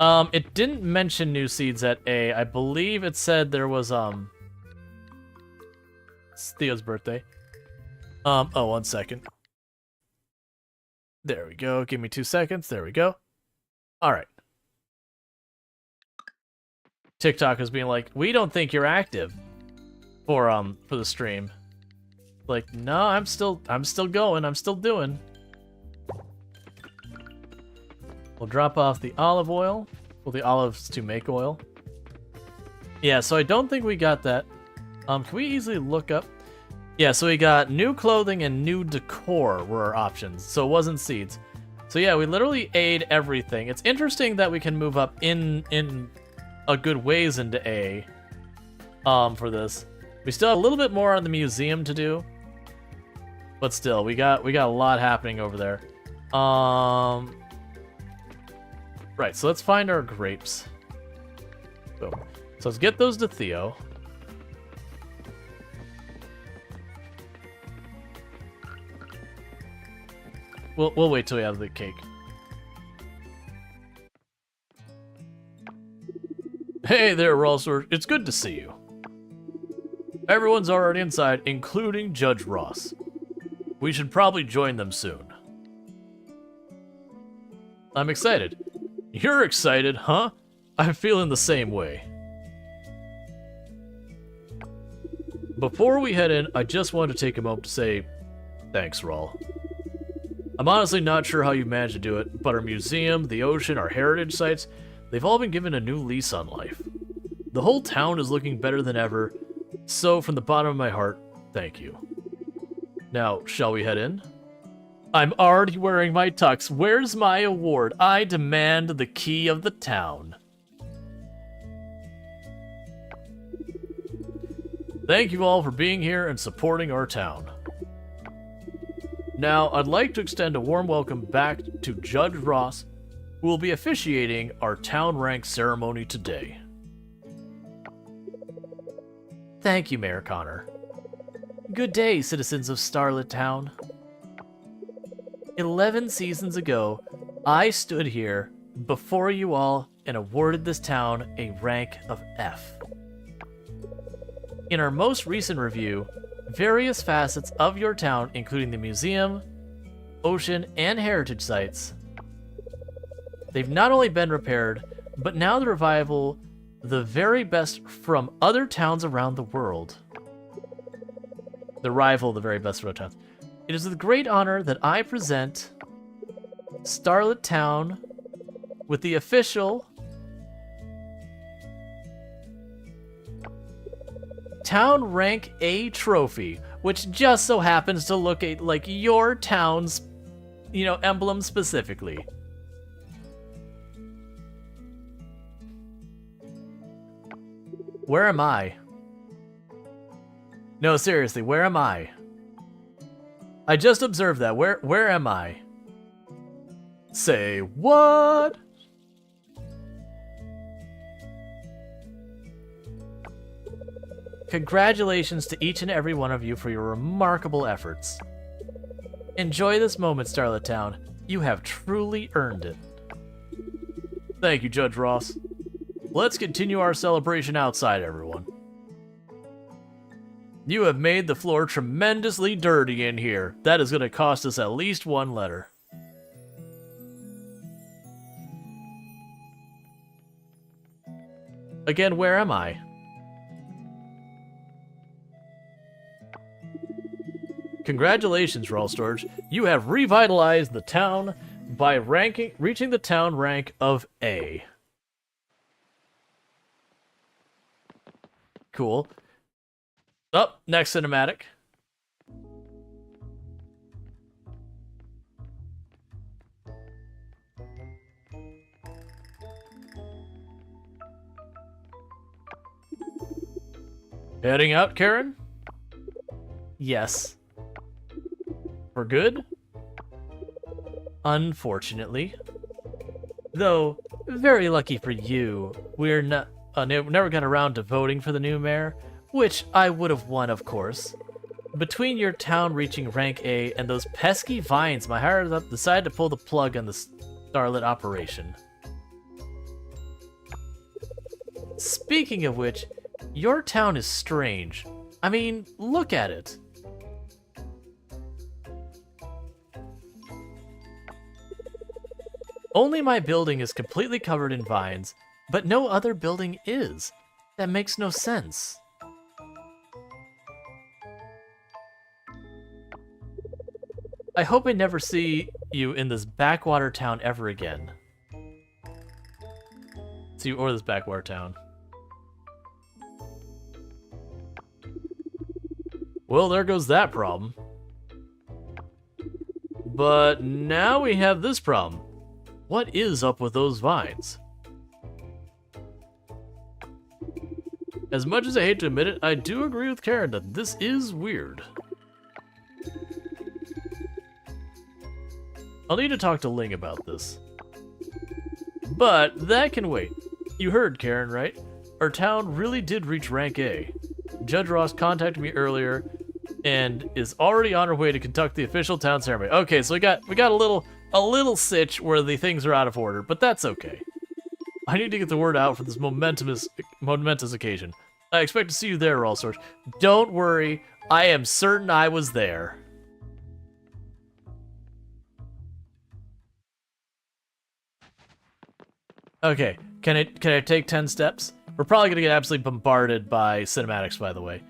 It didn't mention new seeds at A. I believe it said there was, it's Theo's birthday. Oh, 1 second. There we go. Give me 2 seconds. There we go. Alright. TikTok is being like, we don't think you're active for the stream. Like, no, I'm still going. I'm still doing. We'll drop off the olive oil. Well, the olives to make oil. Yeah, so I don't think we got that. Can we easily look up? Yeah, so we got new clothing and new decor were our options. So it wasn't seeds. So yeah, we literally A'd everything. It's interesting that we can move up in a good ways into A for this. We still have a little bit more on the museum to do. But still, we got a lot happening over there. Right, so let's find our grapes. Boom. So let's get those to Theo. We'll wait till we have the cake. Hey there, Rual. It's good to see you. Everyone's already inside, including Judge Ross. We should probably join them soon. I'm excited. You're excited, huh? I'm feeling the same way. Before we head in, I just wanted to take a moment to say thanks, Rual. I'm honestly not sure how you managed to do it, but our museum, the ocean, our heritage sites, they've all been given a new lease on life. The whole town is looking better than ever, so from the bottom of my heart, thank you. Now, shall we head in? I'm already wearing my tux. Where's my award? I demand the key of the town. Thank you all for being here and supporting our town. Now, I'd like to extend a warm welcome back to Judge Ross, who will be officiating our town rank ceremony today. Thank you, Mayor Connor. Good day, citizens of Starlit Town. 11 seasons ago, I stood here before you all and awarded this town a rank of F. In our most recent review, various facets of your town, including the museum, ocean, and heritage sites, they've not only been repaired, but now the revival the very best from other towns around the world. The rival the very best from other towns. It is with great honor that I present Starlit Town with the official Town Rank A trophy, which just so happens to look like your town's, emblem specifically. Where am I? No, seriously, where am I? I just observed that. Where am I? Say what? Congratulations to each and every one of you for your remarkable efforts. Enjoy this moment, Starlit Town. You have truly earned it. Thank you, Judge Ross. Let's continue our celebration outside, everyone. You have made the floor tremendously dirty in here. That is going to cost us at least one letter. Again, where am I? Congratulations, Rual Storge. You have revitalized the town by reaching the town rank of A. Cool. Up, next cinematic. Heading out, Karen? Yes. For good? Unfortunately. Though, very lucky for you, we're not... never got around to voting for the new mayor, which I would have won, of course. Between your town reaching rank A and those pesky vines, my higher up decided to pull the plug on the Starlit operation. Speaking of which, your town is strange. I mean, look at it. Only my building is completely covered in vines, but no other building is. That makes no sense. I hope I never see you in this backwater town ever again. Or this backwater town. Well, there goes that problem. But now we have this problem. What is up with those vines? As much as I hate to admit it, I do agree with Karen that this is weird. I'll need to talk to Ling about this. But that can wait. You heard, Karen, right? Our town really did reach rank A. Judge Ross contacted me earlier and is already on her way to conduct the official town ceremony. Okay, so we got a little sitch where the things are out of order, but that's okay. I need to get the word out for this momentous occasion. I expect to see you there, Rual Storge. Don't worry, I am certain I was there. Okay, can I take 10 steps? We're probably gonna get absolutely bombarded by cinematics, by the way.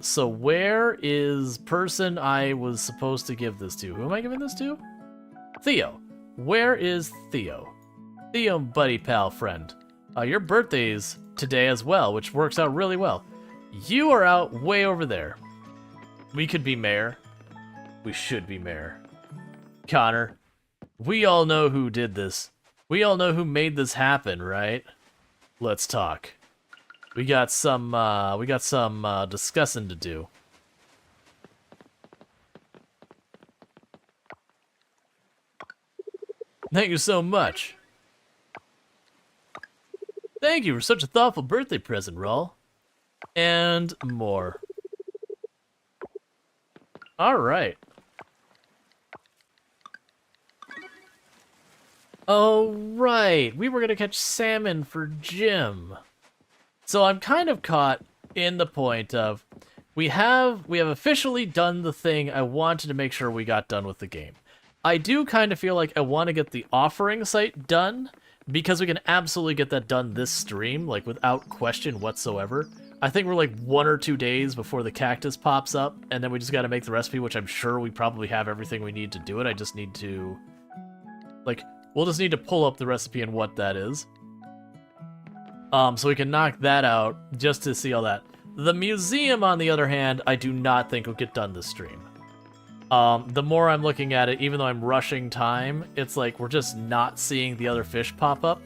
So where is person I was supposed to give this to? Who am I giving this to? Theo. Where is Theo? Theo, buddy, pal, friend. Your birthday's today as well, which works out really well. You are out way over there. We could be mayor. We should be mayor. Connor, we all know who did this. We all know who made this happen, right? Let's talk. We got some discussing to do. Thank you so much. Thank you for such a thoughtful birthday present, Rual. And more. Alright. Oh, right. We were going to catch salmon for Jim. So I'm kind of caught in the point of we have officially done the thing I wanted to make sure we got done with the game. I do kind of feel like I want to get the offering site done because we can absolutely get that done this stream, like without question whatsoever. I think we're like 1 or 2 days before the cactus pops up, and then we just got to make the recipe, which I'm sure we probably have everything we need to do it. I just need to, like, we'll just need to pull up the recipe and what that is. So we can knock that out just to see all that. The museum, on the other hand, I do not think will get done this stream. The more I'm looking at it, even though I'm rushing time, it's like we're just not seeing the other fish pop up.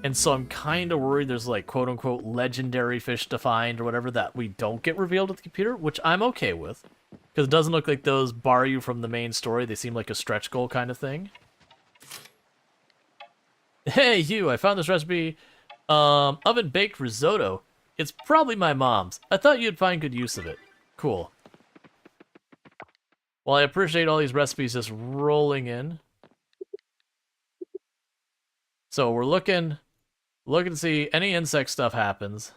And so I'm kind of worried there's like quote-unquote legendary fish to find or whatever that we don't get revealed at the computer, which I'm okay with. Because it doesn't look like those bar you from the main story. They seem like a stretch goal kind of thing. Hey, you, I found this recipe. Oven-baked risotto. It's probably my mom's. I thought you'd find good use of it. Cool. Well, I appreciate all these recipes just rolling in. So we're looking to see any insect stuff happens.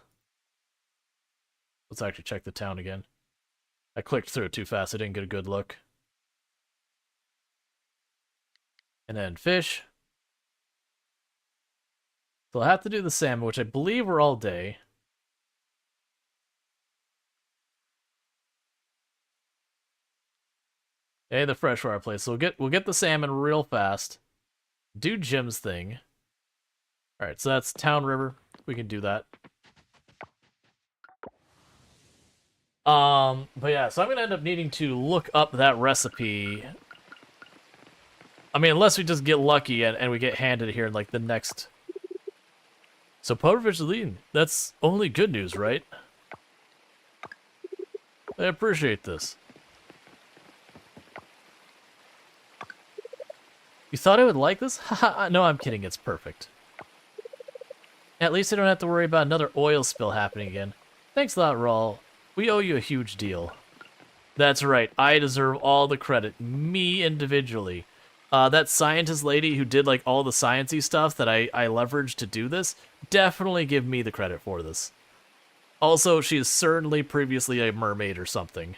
Let's actually check the town again. I clicked through it too fast. I didn't get a good look. And then fish. So I'll have to do the salmon, which I believe are all day. Hey, the freshwater place. So we'll get the salmon real fast. Do Jim's thing. Alright, so that's Town River. We can do that. But yeah, so I'm gonna end up needing to look up that recipe. I mean, unless we just get lucky and we get handed here in like the next. So Powderfish is leading. That's only good news, right? I appreciate this. You thought I would like this? Haha, no, I'm kidding. It's perfect. At least I don't have to worry about another oil spill happening again. Thanks a lot, Rual. We owe you a huge deal. That's right. I deserve all the credit. Me individually. That scientist lady who did like all the sciencey stuff that I leveraged to do this, definitely give me the credit for this. Also, she is certainly previously a mermaid or something.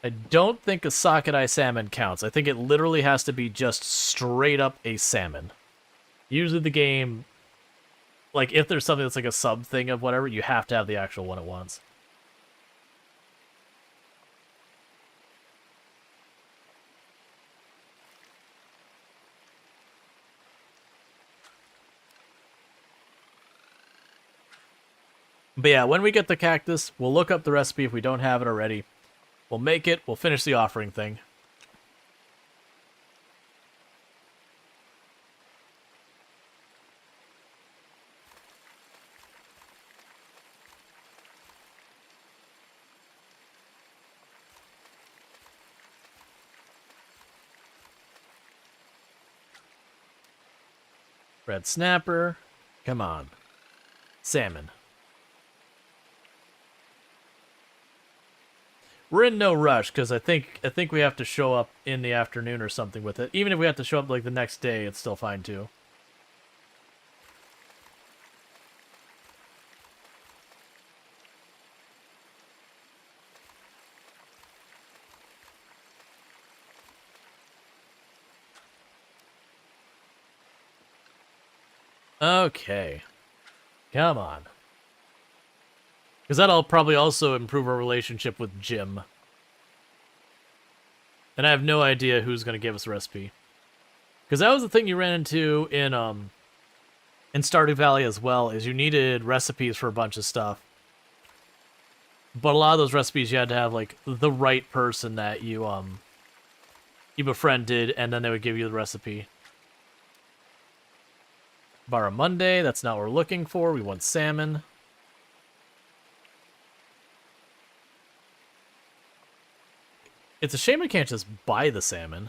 I don't think a sockeye salmon counts. I think it literally has to be just straight up a salmon. Usually the game, like if there's something that's like a sub thing of whatever, you have to have the actual one at once. But yeah, when we get the cactus, we'll look up the recipe if we don't have it already. We'll make it, we'll finish the offering thing. Red snapper. Come on. Salmon. We're in no rush because I think we have to show up in the afternoon or something with it. Even if we have to show up like the next day, it's still fine too. Okay. Come on. Because that'll probably also improve our relationship with Jim. And I have no idea who's going to give us a recipe. Because that was the thing you ran into in Stardew Valley as well, is you needed recipes for a bunch of stuff. But a lot of those recipes you had to have like the right person that you befriended, and then they would give you the recipe. Barramundi, that's not what we're looking for. We want salmon. It's a shame I can't just buy the salmon.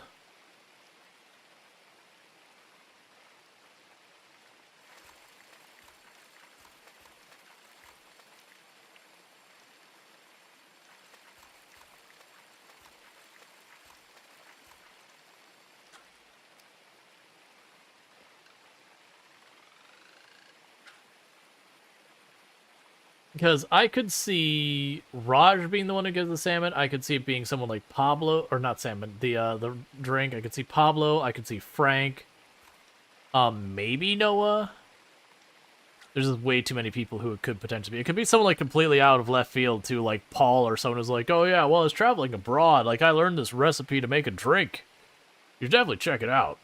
Because I could see Raj being the one who gives the salmon. I could see it being someone like Pablo, or not salmon, the drink. I could see Pablo. I could see Frank. Maybe Noah. There's just way too many people who it could potentially be. It could be someone like completely out of left field too, like Paul or someone who's like, oh yeah, well I was traveling abroad. Like I learned this recipe to make a drink. You should definitely check it out.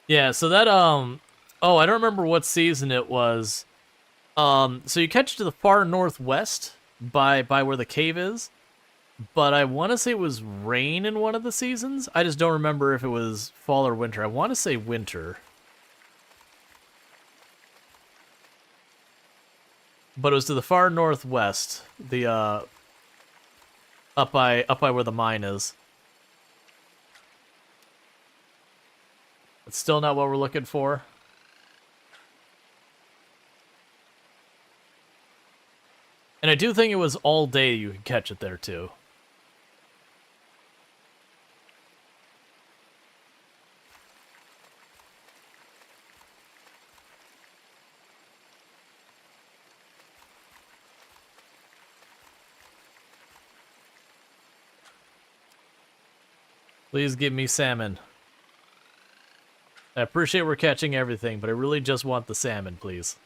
Yeah, so that, oh, I don't remember what season it was. So you catch it to the far northwest by where the cave is, but I want to say it was rain in one of the seasons. I just don't remember if it was fall or winter. I want to say winter. But it was to the far northwest, the, up by where the mine is. It's still not what we're looking for. And I do think it was all day you could catch it there, too. Please give me salmon. I appreciate we're catching everything, but I really just want the salmon, please.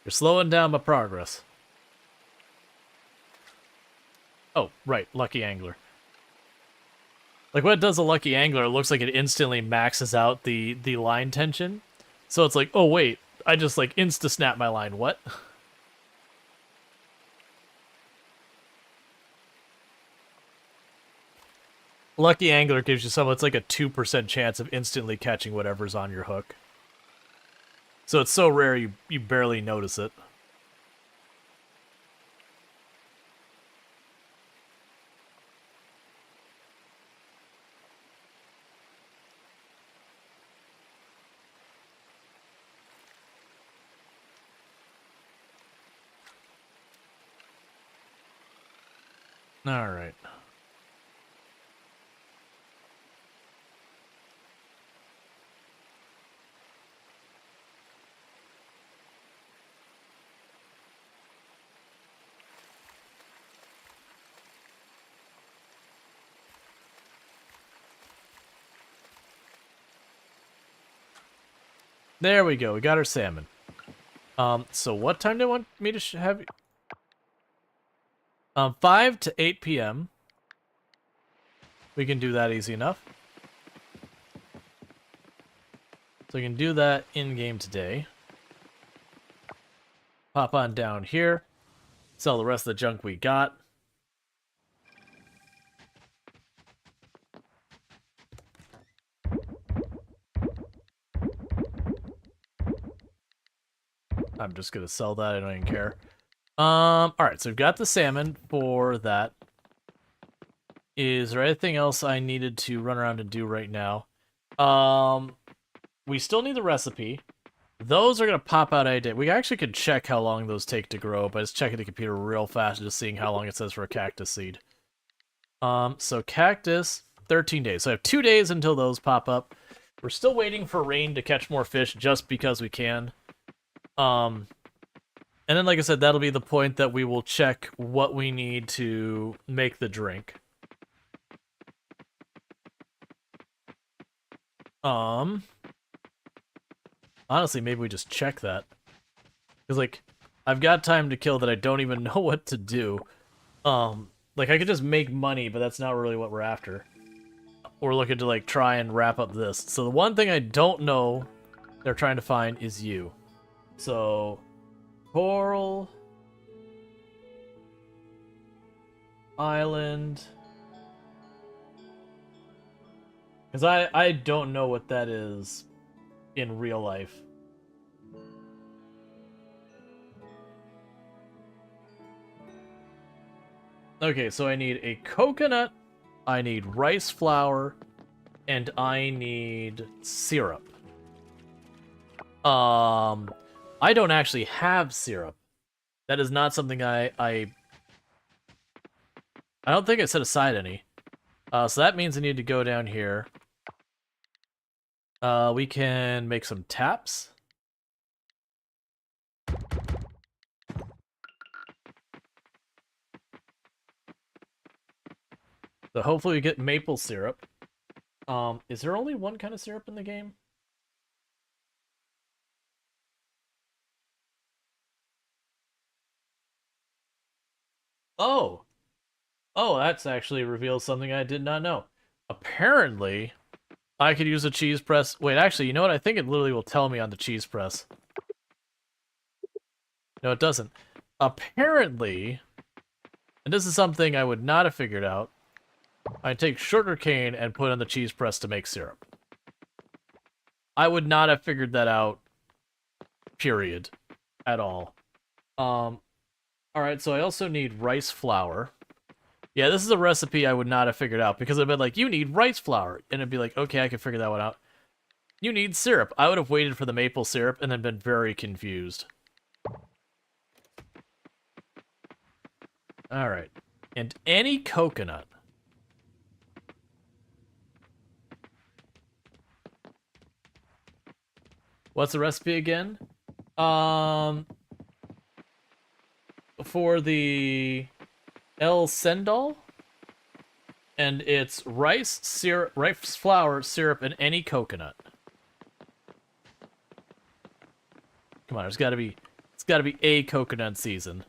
You're slowing down my progress. Oh, right, Lucky Angler. Like, when it does a Lucky Angler, it looks like it instantly maxes out the line tension. So it's like, oh wait, I just like insta-snap my line, what? Lucky Angler gives you it's like a 2% chance of instantly catching whatever's on your hook. So it's so rare you barely notice it. All right. There we go. We got our salmon. So what time do you want me to have? 5 to 8 p.m. We can do that easy enough. So we can do that in-game today. Pop on down here. Sell the rest of the junk we got. I'm just gonna sell that. I don't even care. Alright, so we've got the salmon for that. Is there anything else I needed to run around and do right now? We still need the recipe. Those are gonna pop out any day. We actually could check how long those take to grow, but it's checking the computer real fast and just seeing how long it says for a cactus seed. So cactus, 13 days. So I have 2 days until those pop up. We're still waiting for rain to catch more fish just because we can. And then, like I said, that'll be the point that we will check what we need to make the drink. Honestly, maybe we just check that. Because, like, I've got time to kill that I don't even know what to do. Like, I could just make money, but that's not really what we're after. We're looking to, like, try and wrap up this. So the one thing I don't know they're trying to find is you. So, Coral Island. Because I don't know what that is in real life. Okay, so I need a coconut, I need rice flour, and I need syrup. I don't actually have syrup. That is not something I don't think I set aside any. So that means I need to go down here. We can make some taps. So hopefully we get maple syrup. Is there only one kind of syrup in the game? Oh! Oh, that's actually reveals something I did not know. Apparently, I could use a cheese press. Wait, actually, you know what? I think it literally will tell me on the cheese press. No, it doesn't. Apparently, and this is something I would not have figured out, I take sugar cane and put on the cheese press to make syrup. I would not have figured that out, period, at all. Alright, so I also need rice flour. Yeah, this is a recipe I would not have figured out, because I'd been like, you need rice flour, and it'd be like, okay, I can figure that one out. You need syrup. I would have waited for the maple syrup and then been very confused. Alright. And any coconut. What's the recipe again? For the El Sendal, and it's rice, syrup, rice flour, syrup, and any coconut. Come on, it's gotta be a coconut season.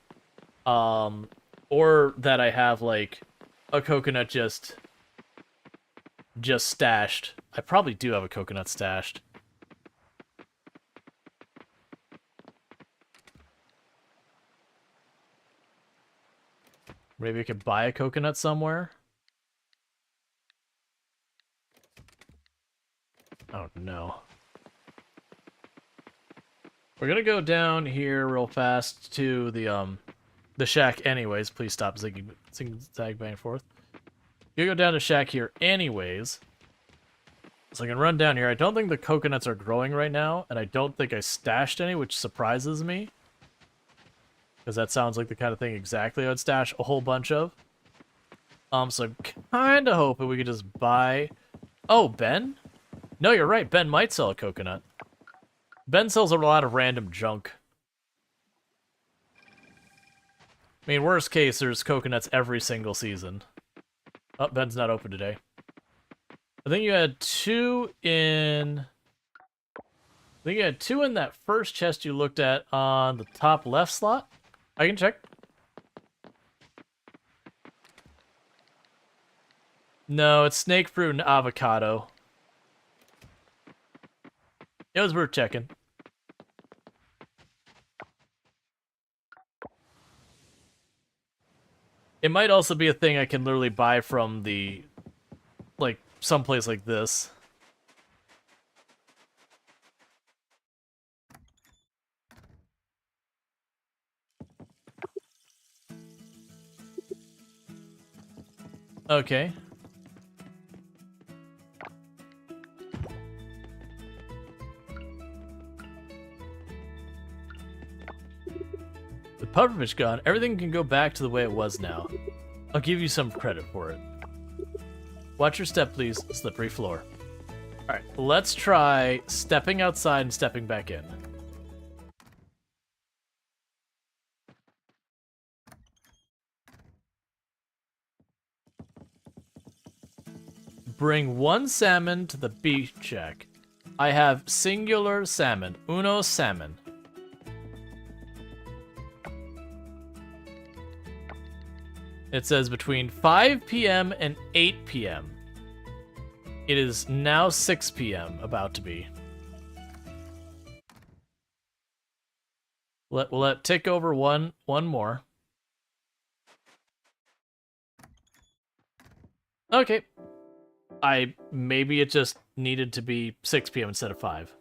Or that I have, like, a coconut just stashed. I probably do have a coconut stashed. Maybe I could buy a coconut somewhere? Oh, no. We're gonna go down here real fast to the shack anyways. Please stop zag back and forth. You go down to shack here anyways. So I can run down here. I don't think the coconuts are growing right now, and I don't think I stashed any, which surprises me. Because that sounds like the kind of thing exactly I would stash a whole bunch of. So I'm kind of hoping we could just buy... Oh, Ben? No, you're right. Ben might sell a coconut. Ben sells a lot of random junk. I mean, worst case, there's coconuts every single season. Oh, Ben's not open today. I think you had two in... I think you had two in that first chest you looked at on the top left slot. I can check. No, it's snake fruit and avocado. It was worth checking. It might also be a thing I can literally buy from the, like, someplace like this. Okay. The pufferfish gone. Everything can go back to the way it was now. I'll give you some credit for it. Watch your step, please. Slippery floor. Alright, let's try stepping outside and stepping back in. Bring 1 salmon to the beach shack. I have singular salmon. Uno salmon. It says between 5 p.m. and 8 p.m. It is now 6 p.m. about to be. We'll let tick over one more. Okay. Maybe it just needed to be 6 p.m. instead of 5.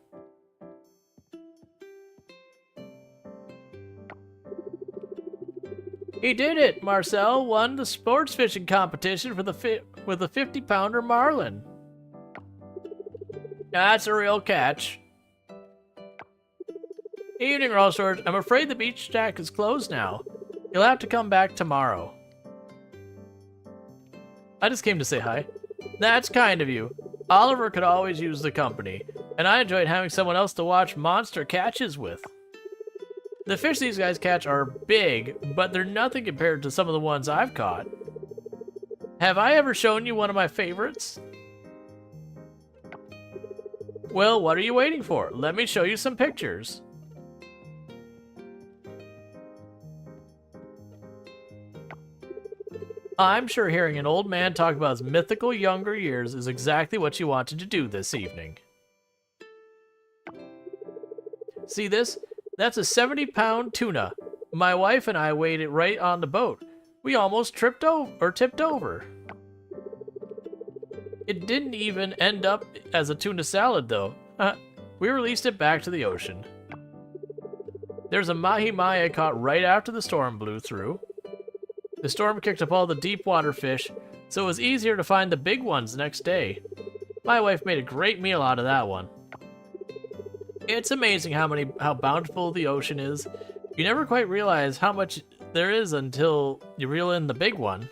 He did it! Marcel won the sports fishing competition for with a 50-pounder marlin. That's a real catch. Evening, Rual Storge. I'm afraid the beach shack is closed now. You'll have to come back tomorrow. I just came to say hi. That's kind of you. Oliver could always use the company, and I enjoyed having someone else to watch monster catches with. The fish these guys catch are big, but they're nothing compared to some of the ones I've caught. Have I ever shown you one of my favorites? Well, what are you waiting for? Let me show you some pictures. I'm sure hearing an old man talk about his mythical younger years is exactly what you wanted to do this evening. See this? That's a 70-pound tuna. My wife and I weighed it right on the boat. We almost tipped over. It didn't even end up as a tuna salad, though. We released it back to the ocean. There's a mahi-mai I caught right after the storm blew through. The storm kicked up all the deep water fish, so it was easier to find the big ones the next day. My wife made a great meal out of that one. It's amazing how bountiful the ocean is. You never quite realize how much there is until you reel in the big one.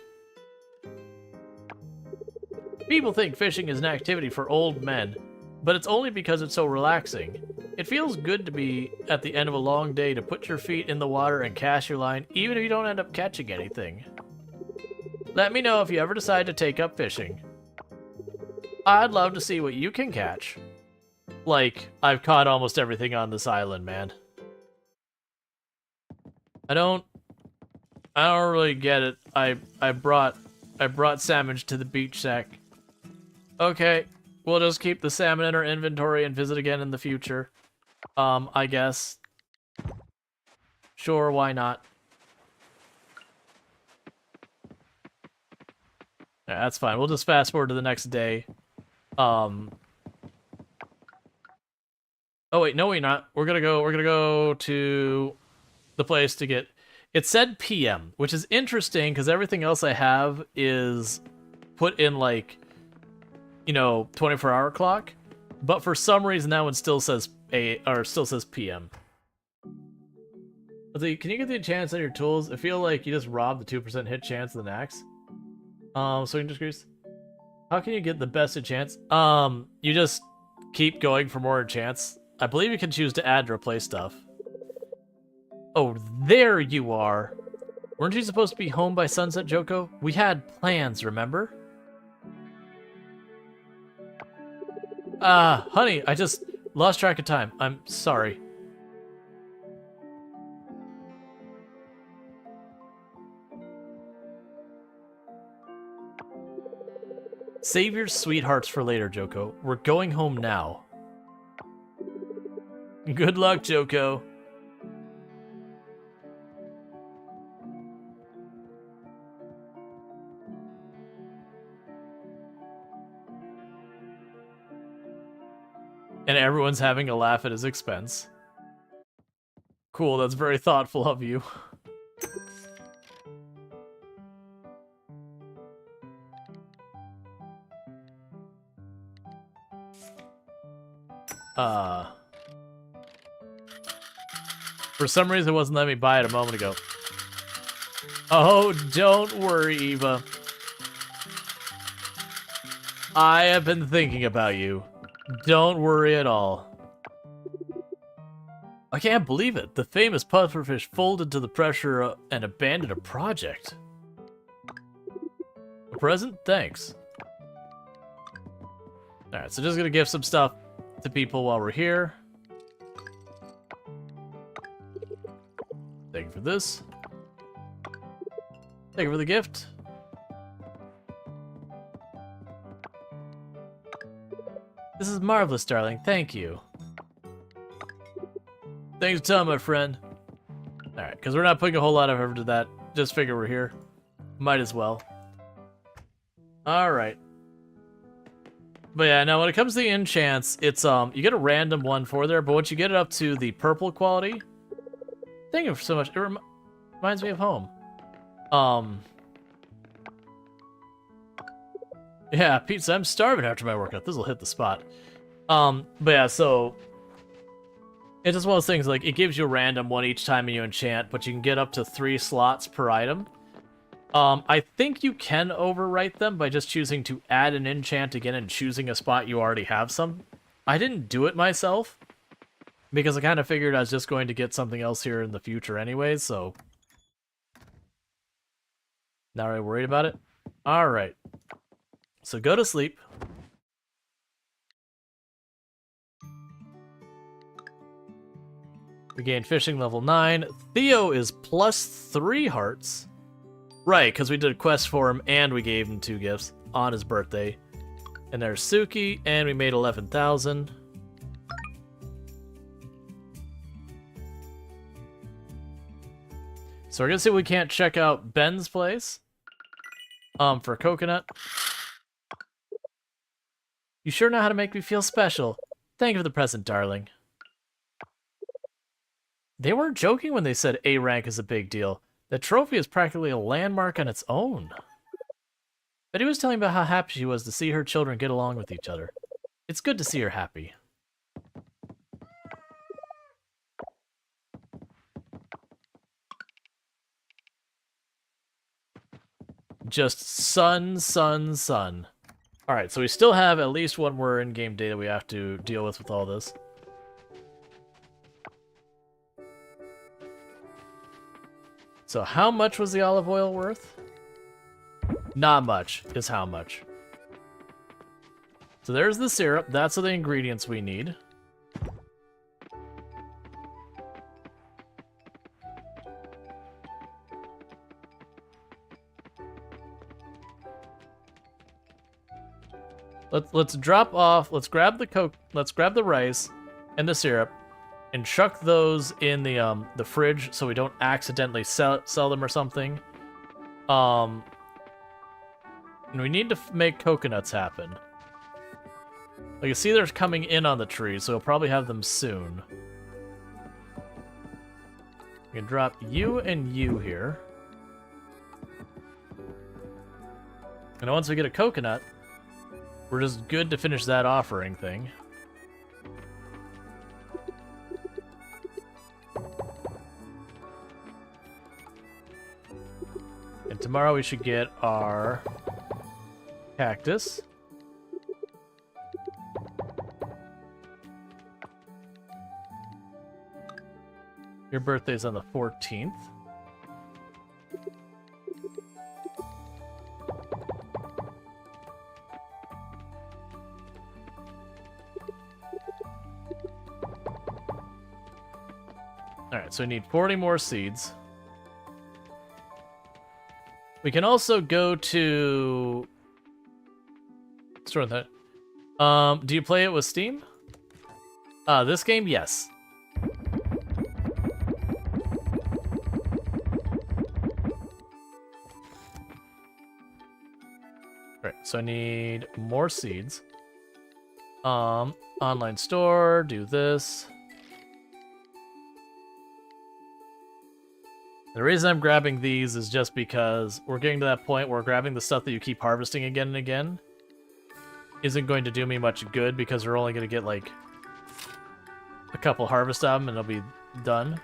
People think fishing is an activity for old men, but it's only because it's so relaxing. It feels good to be at the end of a long day to put your feet in the water and cast your line, even if you don't end up catching anything. Let me know if you ever decide to take up fishing. I'd love to see what you can catch. Like, I've caught almost everything on this island, man. I don't really get it. I brought salmon to the beach shack. Okay, we'll just keep the salmon in our inventory and visit again in the future. I guess. Sure, why not? Yeah, that's fine. We'll just fast forward to the next day. Oh wait, no, we're not. We're gonna go to the place to get. It said PM, which is interesting because everything else I have is put in like, 24-hour clock, but for some reason that one still says PM. Can you get the chance on your tools? I feel like you just robbed the 2% hit chance of the axe. Swing decrease. How can you get the best hit chance? You just keep going for more chance. I believe you can choose to add or replace stuff. Oh, there you are. Weren't you supposed to be home by sunset, Joko? We had plans, remember? Honey, I just lost track of time. I'm sorry. Save your sweethearts for later, Joko. We're going home now. Good luck, Joko. And everyone's having a laugh at his expense. Cool, that's very thoughtful of you. For some reason, it wasn't letting me buy it a moment ago. Oh, don't worry, Eva. I have been thinking about you. Don't worry at all. I can't believe it. The famous pufferfish folded to the pressure and abandoned a project. A present? Thanks. Alright, so just gonna give some stuff to people while we're here. Thank you for this. Thank you for the gift. This is marvelous, darling. Thank you. Thanks a ton, my friend. Alright, because we're not putting a whole lot of effort to that. Just figure we're here. Might as well. Alright. But yeah, now when it comes to the enchants, it's you get a random one for there, but once you get it up to the purple quality, thank you so much. It reminds me of home. Yeah, pizza. I'm starving after my workout. This will hit the spot. But yeah, so it's just one of those things, like, it gives you a random one each time you enchant, but you can get up to 3 slots per item. I think you can overwrite them by just choosing to add an enchant again and choosing a spot you already have some. I didn't do it myself, because I kind of figured I was just going to get something else here in the future anyways, so not really worried about it. Alright. So go to sleep. We gained fishing level 9. Theo is +3 hearts. Right, because we did a quest for him and we gave him 2 gifts on his birthday. And there's Suki, and we made 11,000. So we're gonna see if we can't check out Ben's place. For coconut. You sure know how to make me feel special. Thank you for the present, darling. They weren't joking when they said A rank is a big deal. The trophy is practically a landmark on its own. Betty was telling about how happy she was to see her children get along with each other. It's good to see her happy. Just sun, sun, sun. Alright, so we still have at least one more in-game data we have to deal with all this. So how much was the olive oil worth? Not much is how much. So there's the syrup. That's the ingredients we need. Let's drop off. Let's grab the rice and the syrup and chuck those in the fridge so we don't accidentally sell them or something. And we need to make coconuts happen. Like, you see they're coming in on the tree, so we'll probably have them soon. We can drop you and you here. And once we get a coconut, we're just good to finish that offering thing. And tomorrow we should get our cactus. Your birthday's on the 14th. Alright, so we need 40 more seeds. We can also go to... Store that. Do you play it with Steam? This game, yes. Right, so I need more seeds. Online store, do this. The reason I'm grabbing these is just because we're getting to that point where grabbing the stuff that you keep harvesting again and again isn't going to do me much good because we're only going to get, like, a couple harvest of them and it'll be done.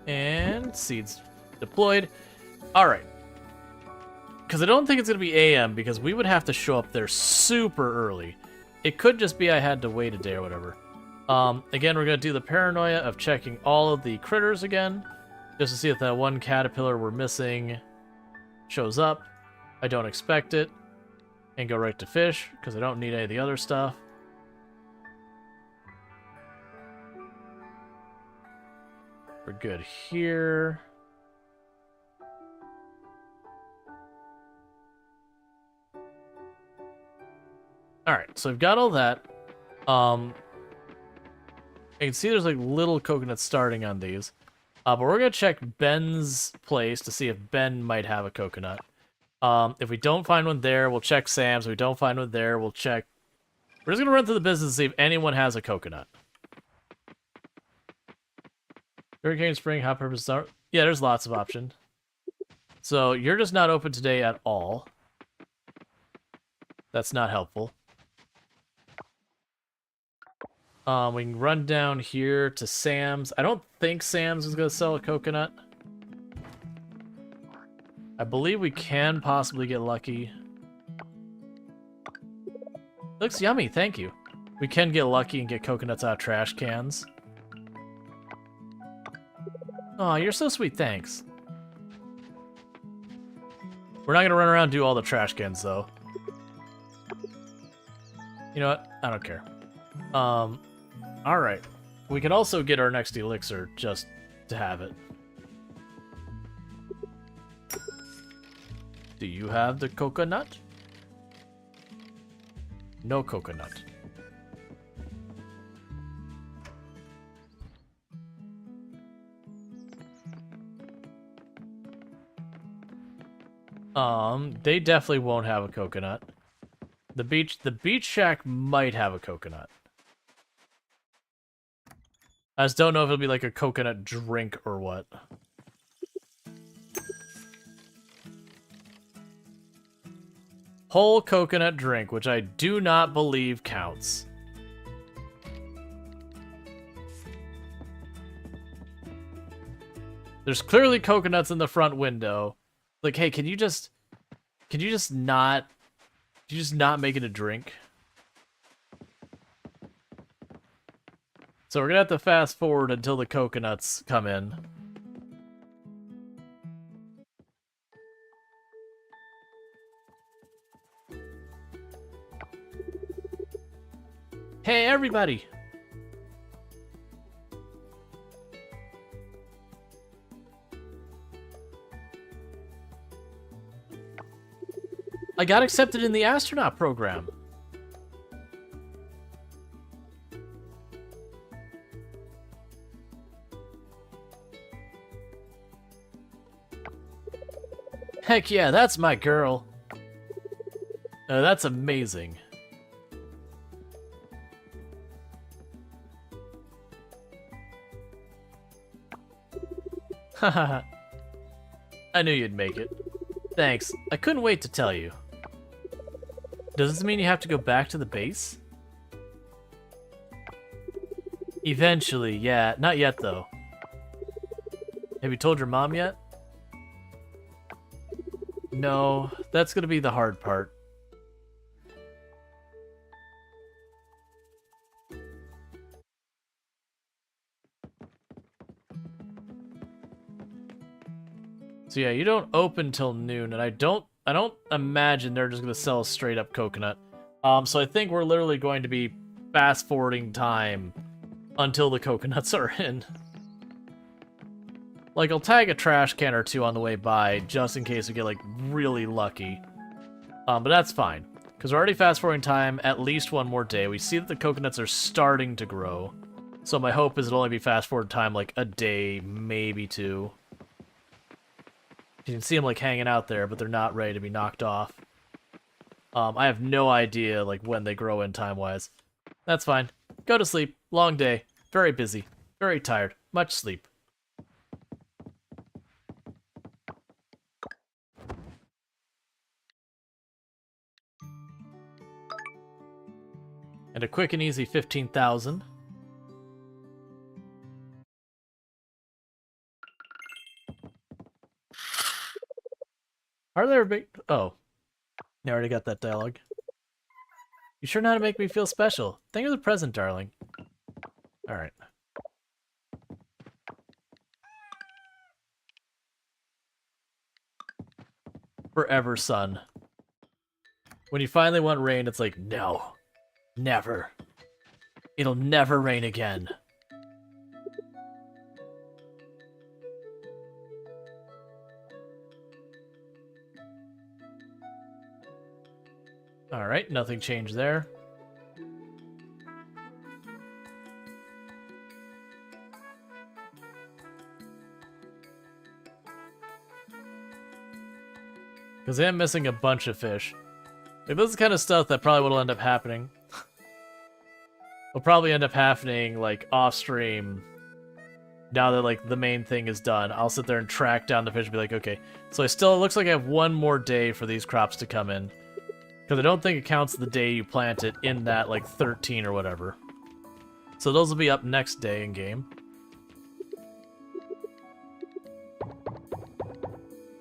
And seeds deployed. All right. Because I don't think it's going to be AM, because we would have to show up there super early. It could just be I had to wait a day or whatever. Again, we're going to do the paranoia of checking all of the critters again, just to see if that one caterpillar we're missing shows up. I don't expect it. And go right to fish, because I don't need any of the other stuff. We're good here. Alright, so I've got all that. You can see there's like little coconuts starting on these. But we're going to check Ben's place to see if Ben might have a coconut. If we don't find one there, we'll check Sam's. If we don't find one there, we'll check... We're just going to run through the business and see if anyone has a coconut. Hurricane Spring, hot purpose start. Yeah, there's lots of options. So you're just not open today at all. That's not helpful. We can run down here to Sam's. I don't think Sam's is going to sell a coconut. I believe we can possibly get lucky. Looks yummy, thank you. We can get lucky and get coconuts out of trash cans. Aw, you're so sweet, thanks. We're not gonna run around and do all the trash cans, though. You know what? I don't care. Alright. We can also get our next elixir, just to have it. Do you have the coconut? No coconut. They definitely won't have a coconut. The beach shack might have a coconut. I just don't know if it'll be like a coconut drink or what. Whole coconut drink, which I do not believe counts. There's clearly coconuts in the front window. Like, hey, can you just not make it a drink? So we're gonna have to fast forward until the coconuts come in. Hey, everybody! I got accepted in the astronaut program. Heck yeah, that's my girl. That's amazing. Haha. I knew you'd make it. Thanks. I couldn't wait to tell you. Does this mean you have to go back to the base? Eventually, yeah. Not yet, though. Have you told your mom yet? No, that's gonna be the hard part. So yeah, you don't open till noon, and I don't imagine they're just gonna sell a straight up coconut. So I think we're literally going to be fast forwarding time until the coconuts are in. Like, I'll tag a trash can or two on the way by, just in case we get, like, really lucky. But that's fine, because we're already fast-forwarding time at least one more day. We see that the coconuts are starting to grow. So my hope is it'll only be fast-forward time, like, a day, maybe two. You can see them, like, hanging out there, but they're not ready to be knocked off. I have no idea, like, when they grow in time-wise. That's fine. Go to sleep. Long day. Very busy. Very tired. Much sleep. And a quick and easy 15,000. Are there big... Oh. I already got that dialogue. You sure know how to make me feel special. Thank you for the present, darling. Alright. Forever, son. When you finally want rain, it's like, no. Never. It'll never rain again. Alright, nothing changed there. Because I am missing a bunch of fish. Like, this is the kind of stuff that probably will end up happening. Will probably end up happening, like, off-stream. Now that, like, the main thing is done. I'll sit there and track down the fish and be like, okay. So it looks like I have one more day for these crops to come in. Because I don't think it counts the day you plant it in that, like, 13 or whatever. So those will be up next day in game.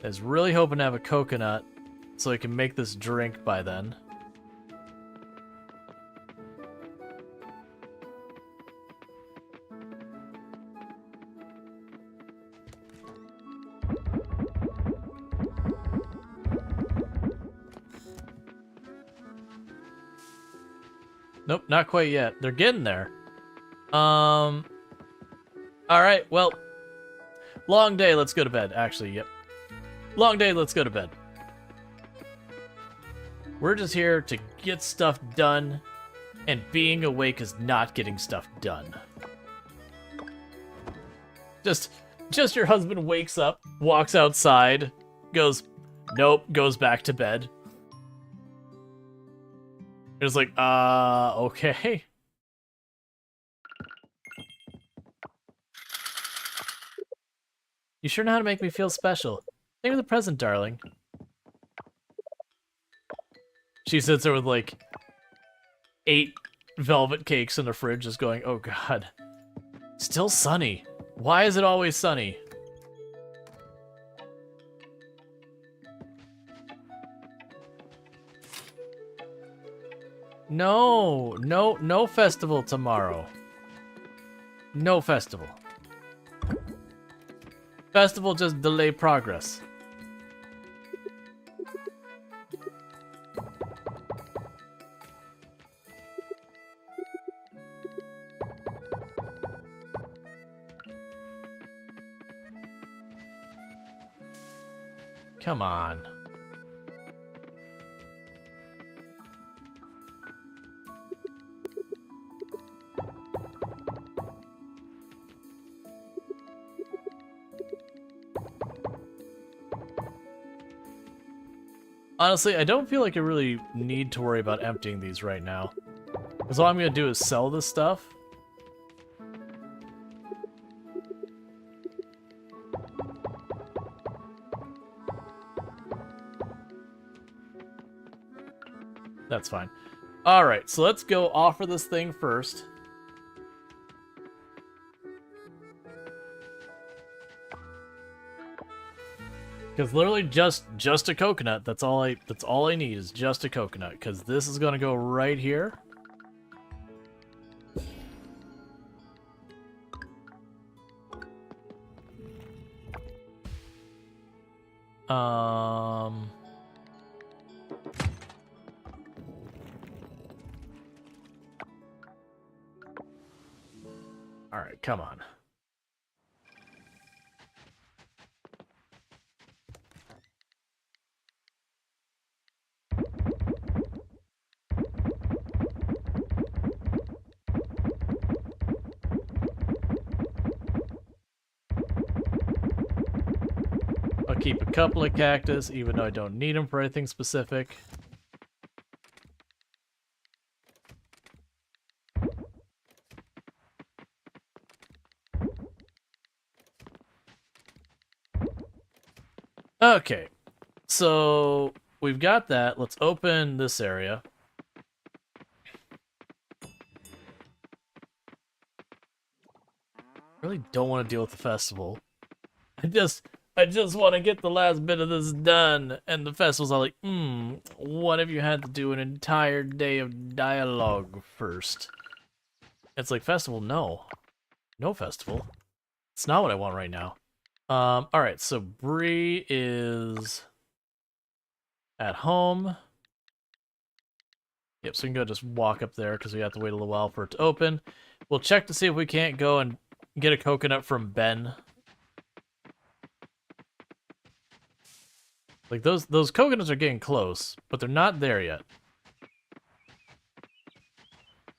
I was really hoping to have a coconut so I can make this drink by then. Nope, not quite yet. They're getting there. Alright, well. Long day, let's go to bed. Actually, yep. Long day, let's go to bed. We're just here to get stuff done, and being awake is not getting stuff done. Just your husband wakes up, walks outside, goes, nope, goes back to bed. It's like, okay. You sure know how to make me feel special. Thank you for the present, darling. She sits there with, like, 8 velvet cakes in the fridge, just going, oh god. Still sunny. Why is it always sunny? No festival tomorrow. No festival. Festival just delay progress. Come on. Honestly, I don't feel like I really need to worry about emptying these right now. Because all I'm going to do is sell this stuff. That's fine. Alright, so let's go offer this thing first. Because literally just a coconut. That's all I need is just a coconut. Because this is gonna go right here. Alright, come on. I'll keep a couple of cactus, even though I don't need them for anything specific. Okay, so we've got that. Let's open this area. Really don't want to deal with the festival. I just want to get the last bit of this done. And the festival's all like, what if you had to do an entire day of dialogue first? It's like, festival, no. No festival. It's not what I want right now. Alright, so Bree is at home. Yep, so we can go just walk up there because we have to wait a little while for it to open. We'll check to see if we can't go and get a coconut from Ben. Like, those coconuts are getting close, but they're not there yet.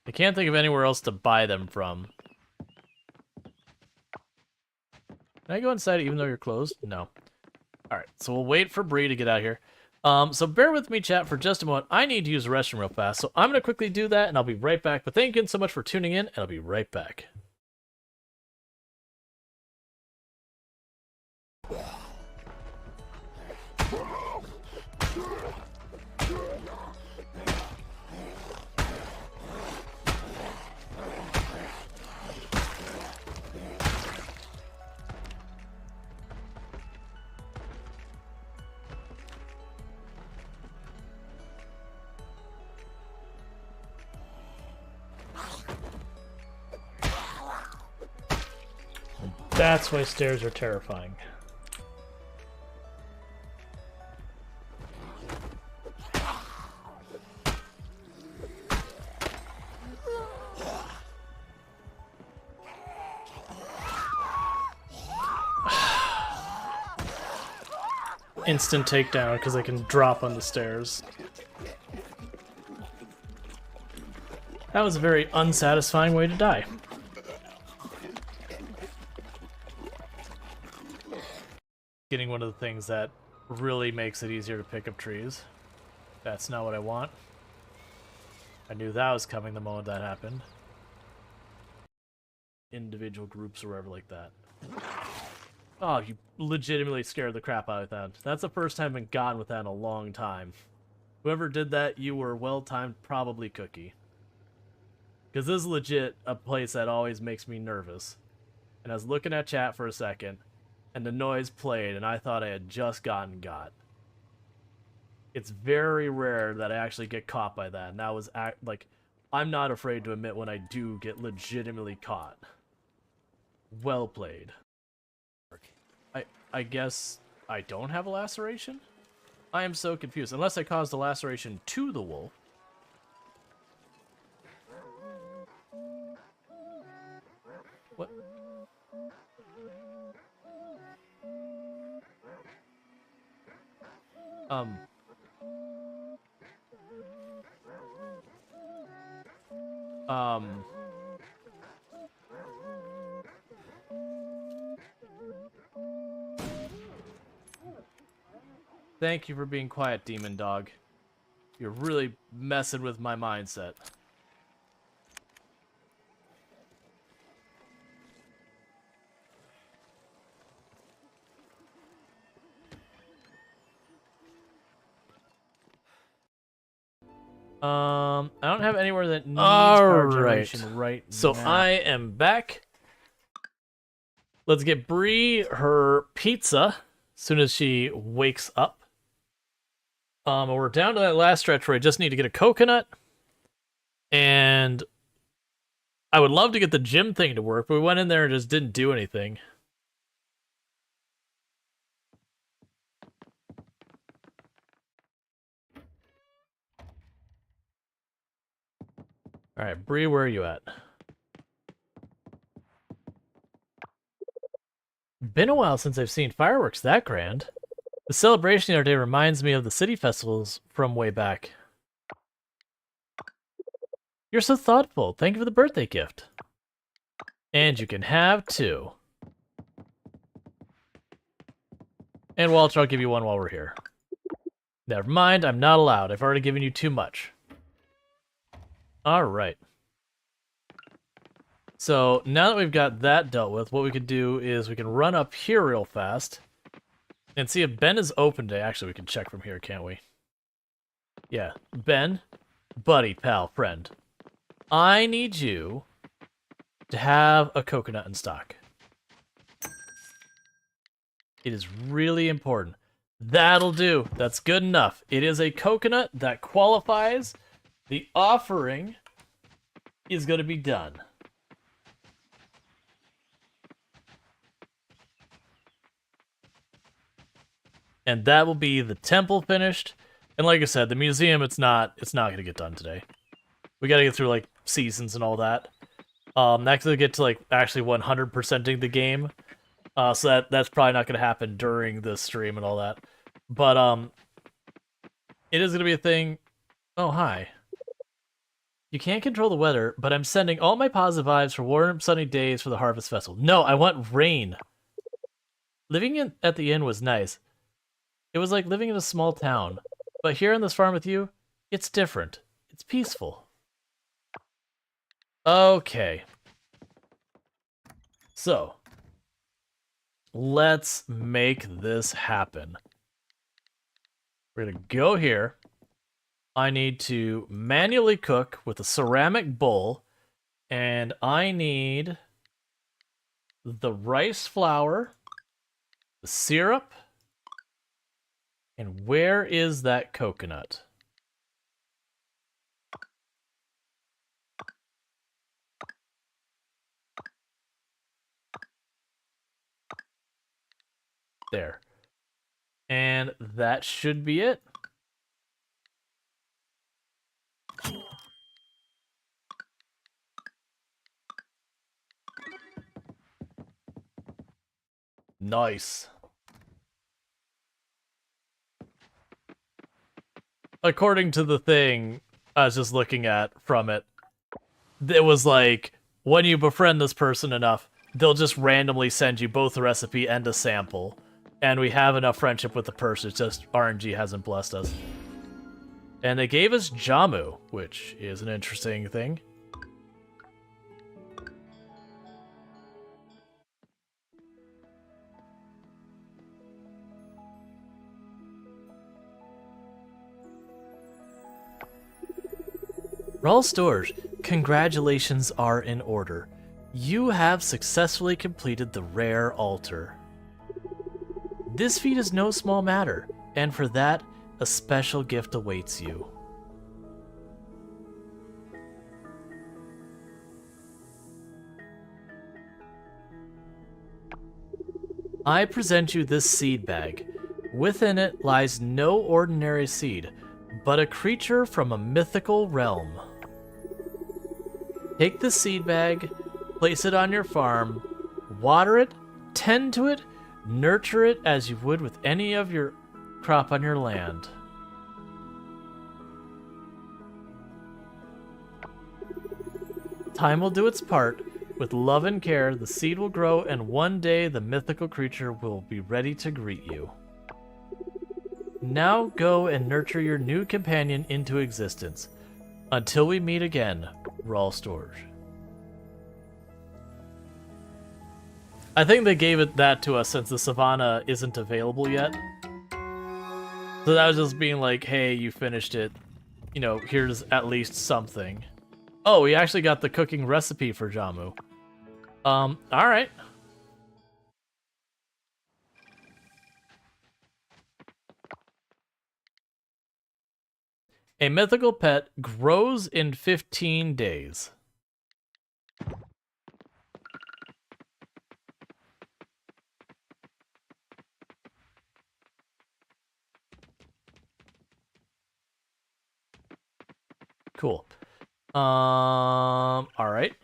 I can't think of anywhere else to buy them from. Can I go inside even though you're closed? No. Alright, so we'll wait for Bree to get out here. So bear with me, chat, for just a moment. I need to use the restroom real fast, so I'm going to quickly do that, and I'll be right back. But thank you so much for tuning in, and I'll be right back. That's why stairs are terrifying. Instant takedown because I can drop on the stairs. That was a very unsatisfying way to die. Getting one of the things that really makes it easier to pick up trees. That's not what I want. I knew that was coming the moment that happened. Individual groups or whatever like that. Oh, you legitimately scared the crap out of that. That's the first time I've been gotten with that in a long time. Whoever did that, you were well-timed, probably Cookie. Because this is legit a place that always makes me nervous. And I was looking at chat for a second, and the noise played, and I thought I had just gotten got. It's very rare that I actually get caught by that, and that was, like, I'm not afraid to admit when I do get legitimately caught. Well played. I guess I don't have a laceration? I am so confused. Unless I caused a laceration to the wolf. What? Thank you for being quiet, Demon Dog. You're really messing with my mindset. I don't have anywhere that needs power generation right so now. I am back. Let's get Bree her pizza as soon as she wakes up. We're down to that last stretch where I just need to get a coconut. And I would love to get the gym thing to work, but we went in there and just didn't do anything. Alright, Bree, where are you at? Been a while since I've seen fireworks that grand. The celebration the other day reminds me of the city festivals from way back. You're so thoughtful. Thank you for the birthday gift. And you can have two. And Walter, I'll give you one while we're here. Never mind, I'm not allowed. I've already given you too much. Alright. So, now that we've got that dealt with, what we could do is we can run up here real fast. And see if Ben is open today. Actually, we can check from here, can't we? Yeah. Ben, buddy, pal, friend. I need you to have a coconut in stock. It is really important. That'll do. That's good enough. It is a coconut that qualifies. The offering is going to be done. And that will be the temple finished. And like I said, the museum, it's not going to get done today. We got to get through like seasons and all that. Next we get to like actually 100%ing the game. So that's probably not going to happen during the stream and all that. But it is going to be a thing. Oh, hi. You can't control the weather, but I'm sending all my positive vibes for warm, sunny days for the Harvest Festival. No, I want rain. Living at the inn was nice. It was like living in a small town. But here on this farm with you, it's different. It's peaceful. Okay. So, let's make this happen. We're going to go here. I need to manually cook with a ceramic bowl. And I need the rice flour, the syrup, and where is that coconut? There. And that should be it. Nice. According to the thing I was just looking at from it, it was like, when you befriend this person enough, they'll just randomly send you both a recipe and a sample. And we have enough friendship with the person, it's just RNG hasn't blessed us. And they gave us Jamu, which is an interesting thing. Rual Storge, congratulations are in order. You have successfully completed the rare altar. This feat is no small matter, and for that, a special gift awaits you. I present you this seed bag. Within it lies no ordinary seed, but a creature from a mythical realm. Take the seed bag, place it on your farm, water it, tend to it, nurture it as you would with any of your crop on your land. Time will do its part. With love and care, the seed will grow, and one day the mythical creature will be ready to greet you. Now go and nurture your new companion into existence. Until we meet again, Rual Storge. I think they gave that to us since the Savannah isn't available yet. So that was just being like, hey, you finished it. You know, here's at least something. Oh, we actually got the cooking recipe for Jamu. Alright. A mythical pet grows in 15 days. Cool. All right.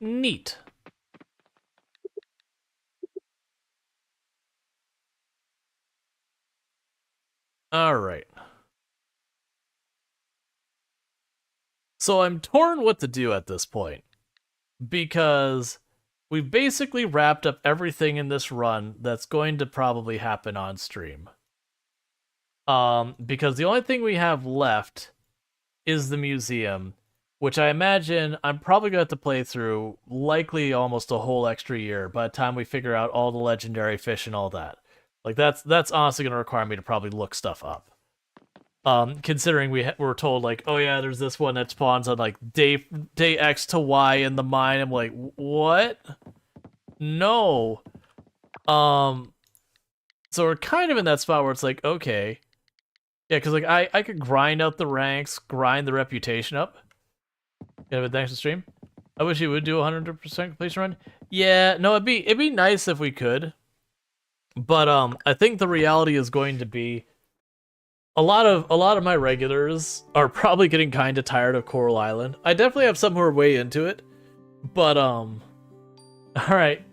Neat. All right. So I'm torn what to do at this point, because we've basically wrapped up everything in this run that's going to probably happen on stream. Because the only thing we have left is the museum, which I imagine I'm probably going to have to play through likely almost a whole extra year by the time we figure out all the legendary fish and all that. Like, that's honestly going to require me to probably look stuff up. Considering we're told, like, oh yeah, there's this one that spawns on, like, day X to Y in the mine. I'm like, what? No. So we're kind of in that spot where it's like, okay. Yeah, because, like, I could grind out the ranks, grind the reputation up. Yeah, thanks to stream. I wish you would do 100% completion run. Yeah, no, it'd be nice if we could. But I think the reality is going to be a lot of my regulars are probably getting kind of tired of Coral Island. I definitely have some who are way into it, but all right.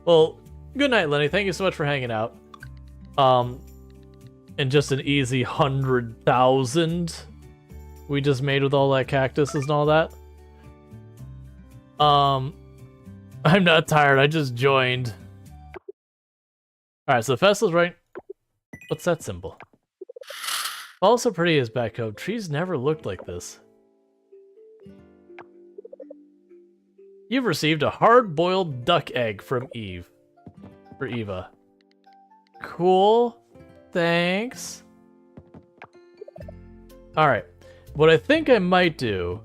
Well, good night, Lenny. Thank you so much for hanging out. And just an easy 100,000 we just made with all that cactuses and all that. I'm not tired. I just joined. All right, so the festival's right. What's that symbol? Also pretty as back home. Trees never looked like this. You've received a hard-boiled duck egg from Eve. For Eva. Cool. Thanks. Alright. What I think I might do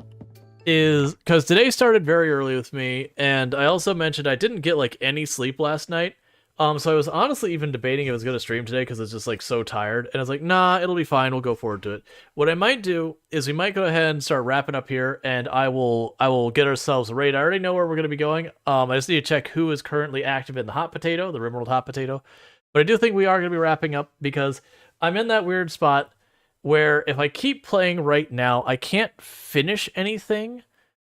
is... because today started very early with me, and I also mentioned I didn't get, like, any sleep last night. So I was honestly even debating if I was going to stream today because it's just, like, so tired. And I was like, nah, it'll be fine. We'll go forward to it. What I might do is we might go ahead and start wrapping up here, and I will get ourselves a raid. I already know where we're going to be going. I just need to check who is currently active in the hot potato, the Rimworld hot potato. But I do think we are going to be wrapping up because I'm in that weird spot where if I keep playing right now, I can't finish anything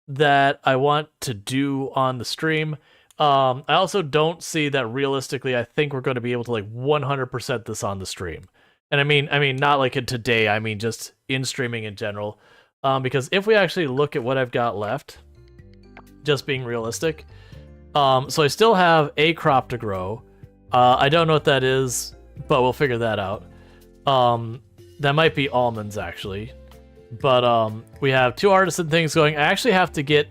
that I want to do on the stream. I also don't see that realistically. I think we're going to be able to like 100% this on the stream, and I mean not like in today. I mean just in streaming in general, because if we actually look at what I've got left, just being realistic, so I still have a crop to grow. I don't know what that is, but we'll figure that out. That might be almonds actually, but we have 2 artisan things going. I actually have to get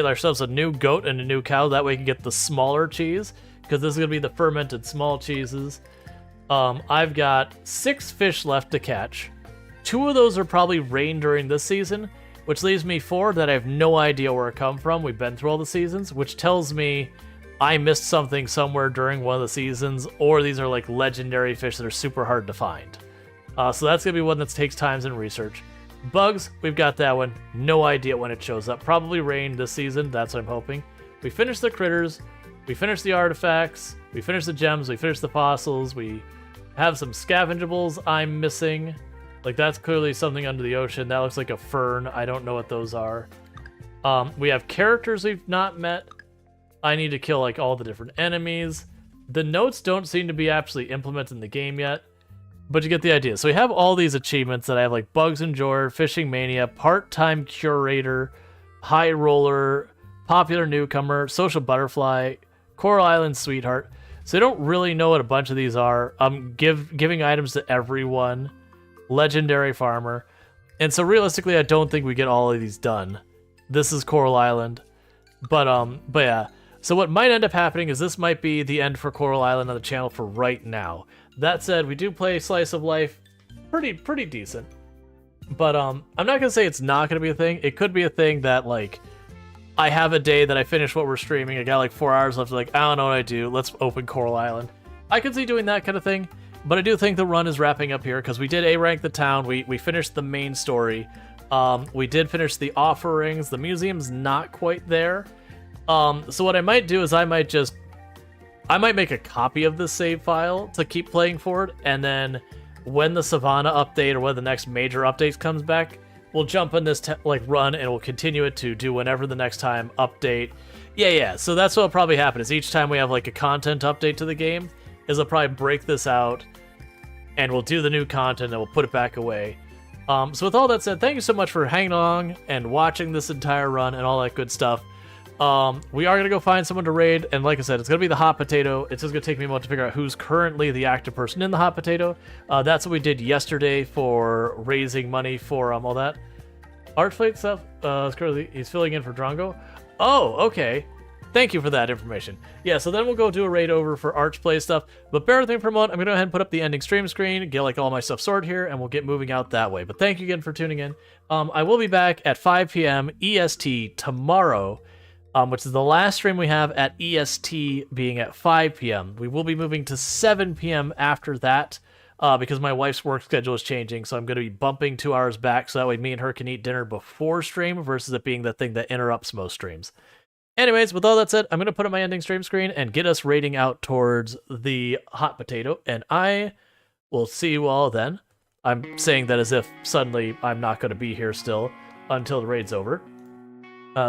ourselves a new goat and a new cow. That way we can get the smaller cheese, because this is going to be the fermented small cheeses. I've got 6 fish left to catch. 2 of those are probably rain during this season, which leaves me 4 that I have no idea where it come from. We've been through all the seasons, which tells me I missed something somewhere during one of the seasons, or these are like legendary fish that are super hard to find. So that's going to be one that takes time and research. Bugs, we've got that one. No idea when it shows up. Probably rain this season. That's what I'm hoping. We finished the critters. We finished the artifacts. We finished the gems. We finished the fossils. We have some scavengeables I'm missing. Like, that's clearly something under the ocean. That looks like a fern. I don't know what those are. We have characters we've not met. I need to kill, like, all the different enemies. The notes don't seem to be actually implemented in the game yet. But you get the idea. So we have all these achievements that I have, like Bugs Enjoyer, Fishing Mania, Part-Time Curator, High Roller, Popular Newcomer, Social Butterfly, Coral Island Sweetheart. So I don't really know what a bunch of these are. Giving items to everyone, Legendary Farmer. And so realistically, I don't think we get all of these done. This is Coral Island. But yeah. So what might end up happening is this might be the end for Coral Island on the channel for right now. That said, we do play Slice of Life pretty decent. But I'm not going to say it's not going to be a thing. It could be a thing that, like, I have a day that I finish what we're streaming. I got, like, 4 hours left. Like, I don't know what I do. Let's open Coral Island. I could see doing that kind of thing. But I do think the run is wrapping up here because we did A-rank the town. We finished the main story. We did finish the offerings. The museum's not quite there. So what I might do is I might make a copy of this save file to keep playing forward, and then when the Savannah update or when the next major update comes back, we'll jump in this run and we'll continue it to do whenever the next time update. Yeah. So that's what'll probably happen is each time we have like a content update to the game, is I'll probably break this out and we'll do the new content and we'll put it back away. So with all that said, thank you so much for hanging along and watching this entire run and all that good stuff. We are gonna go find someone to raid, and like I said, it's gonna be the hot potato. It's just gonna take me a moment to figure out who's currently the active person in the hot potato. That's what we did yesterday for raising money for all that. Archplate stuff. He's filling in for Drongo. Oh, okay. Thank you for that information. Yeah, so then we'll go do a raid over for Archplay stuff. But bear with me for a moment. I'm gonna go ahead and put up the ending stream screen, get like all my stuff sorted here, and we'll get moving out that way. But thank you again for tuning in. I will be back at 5 p.m. EST tomorrow. Which is the last stream we have at EST being at 5 p.m. We will be moving to 7 p.m. after that because my wife's work schedule is changing, so I'm going to be bumping 2 hours back so that way me and her can eat dinner before stream versus it being the thing that interrupts most streams. Anyways, with all that said, I'm going to put up my ending stream screen and get us raiding out towards the hot potato, and I will see you all then. I'm saying that as if suddenly I'm not going to be here still until the raid's over.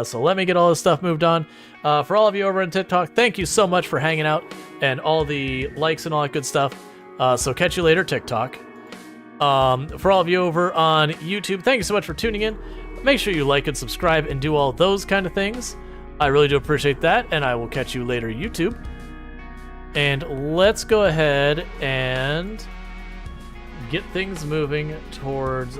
So let me get all this stuff moved on. For all of you over on TikTok, thank you so much for hanging out and all the likes and all that good stuff. So catch you later, TikTok. For all of you over on YouTube, thank you so much for tuning in. Make sure you like and subscribe and do all those kind of things. I really do appreciate that, and I will catch you later, YouTube. And let's go ahead and get things moving towards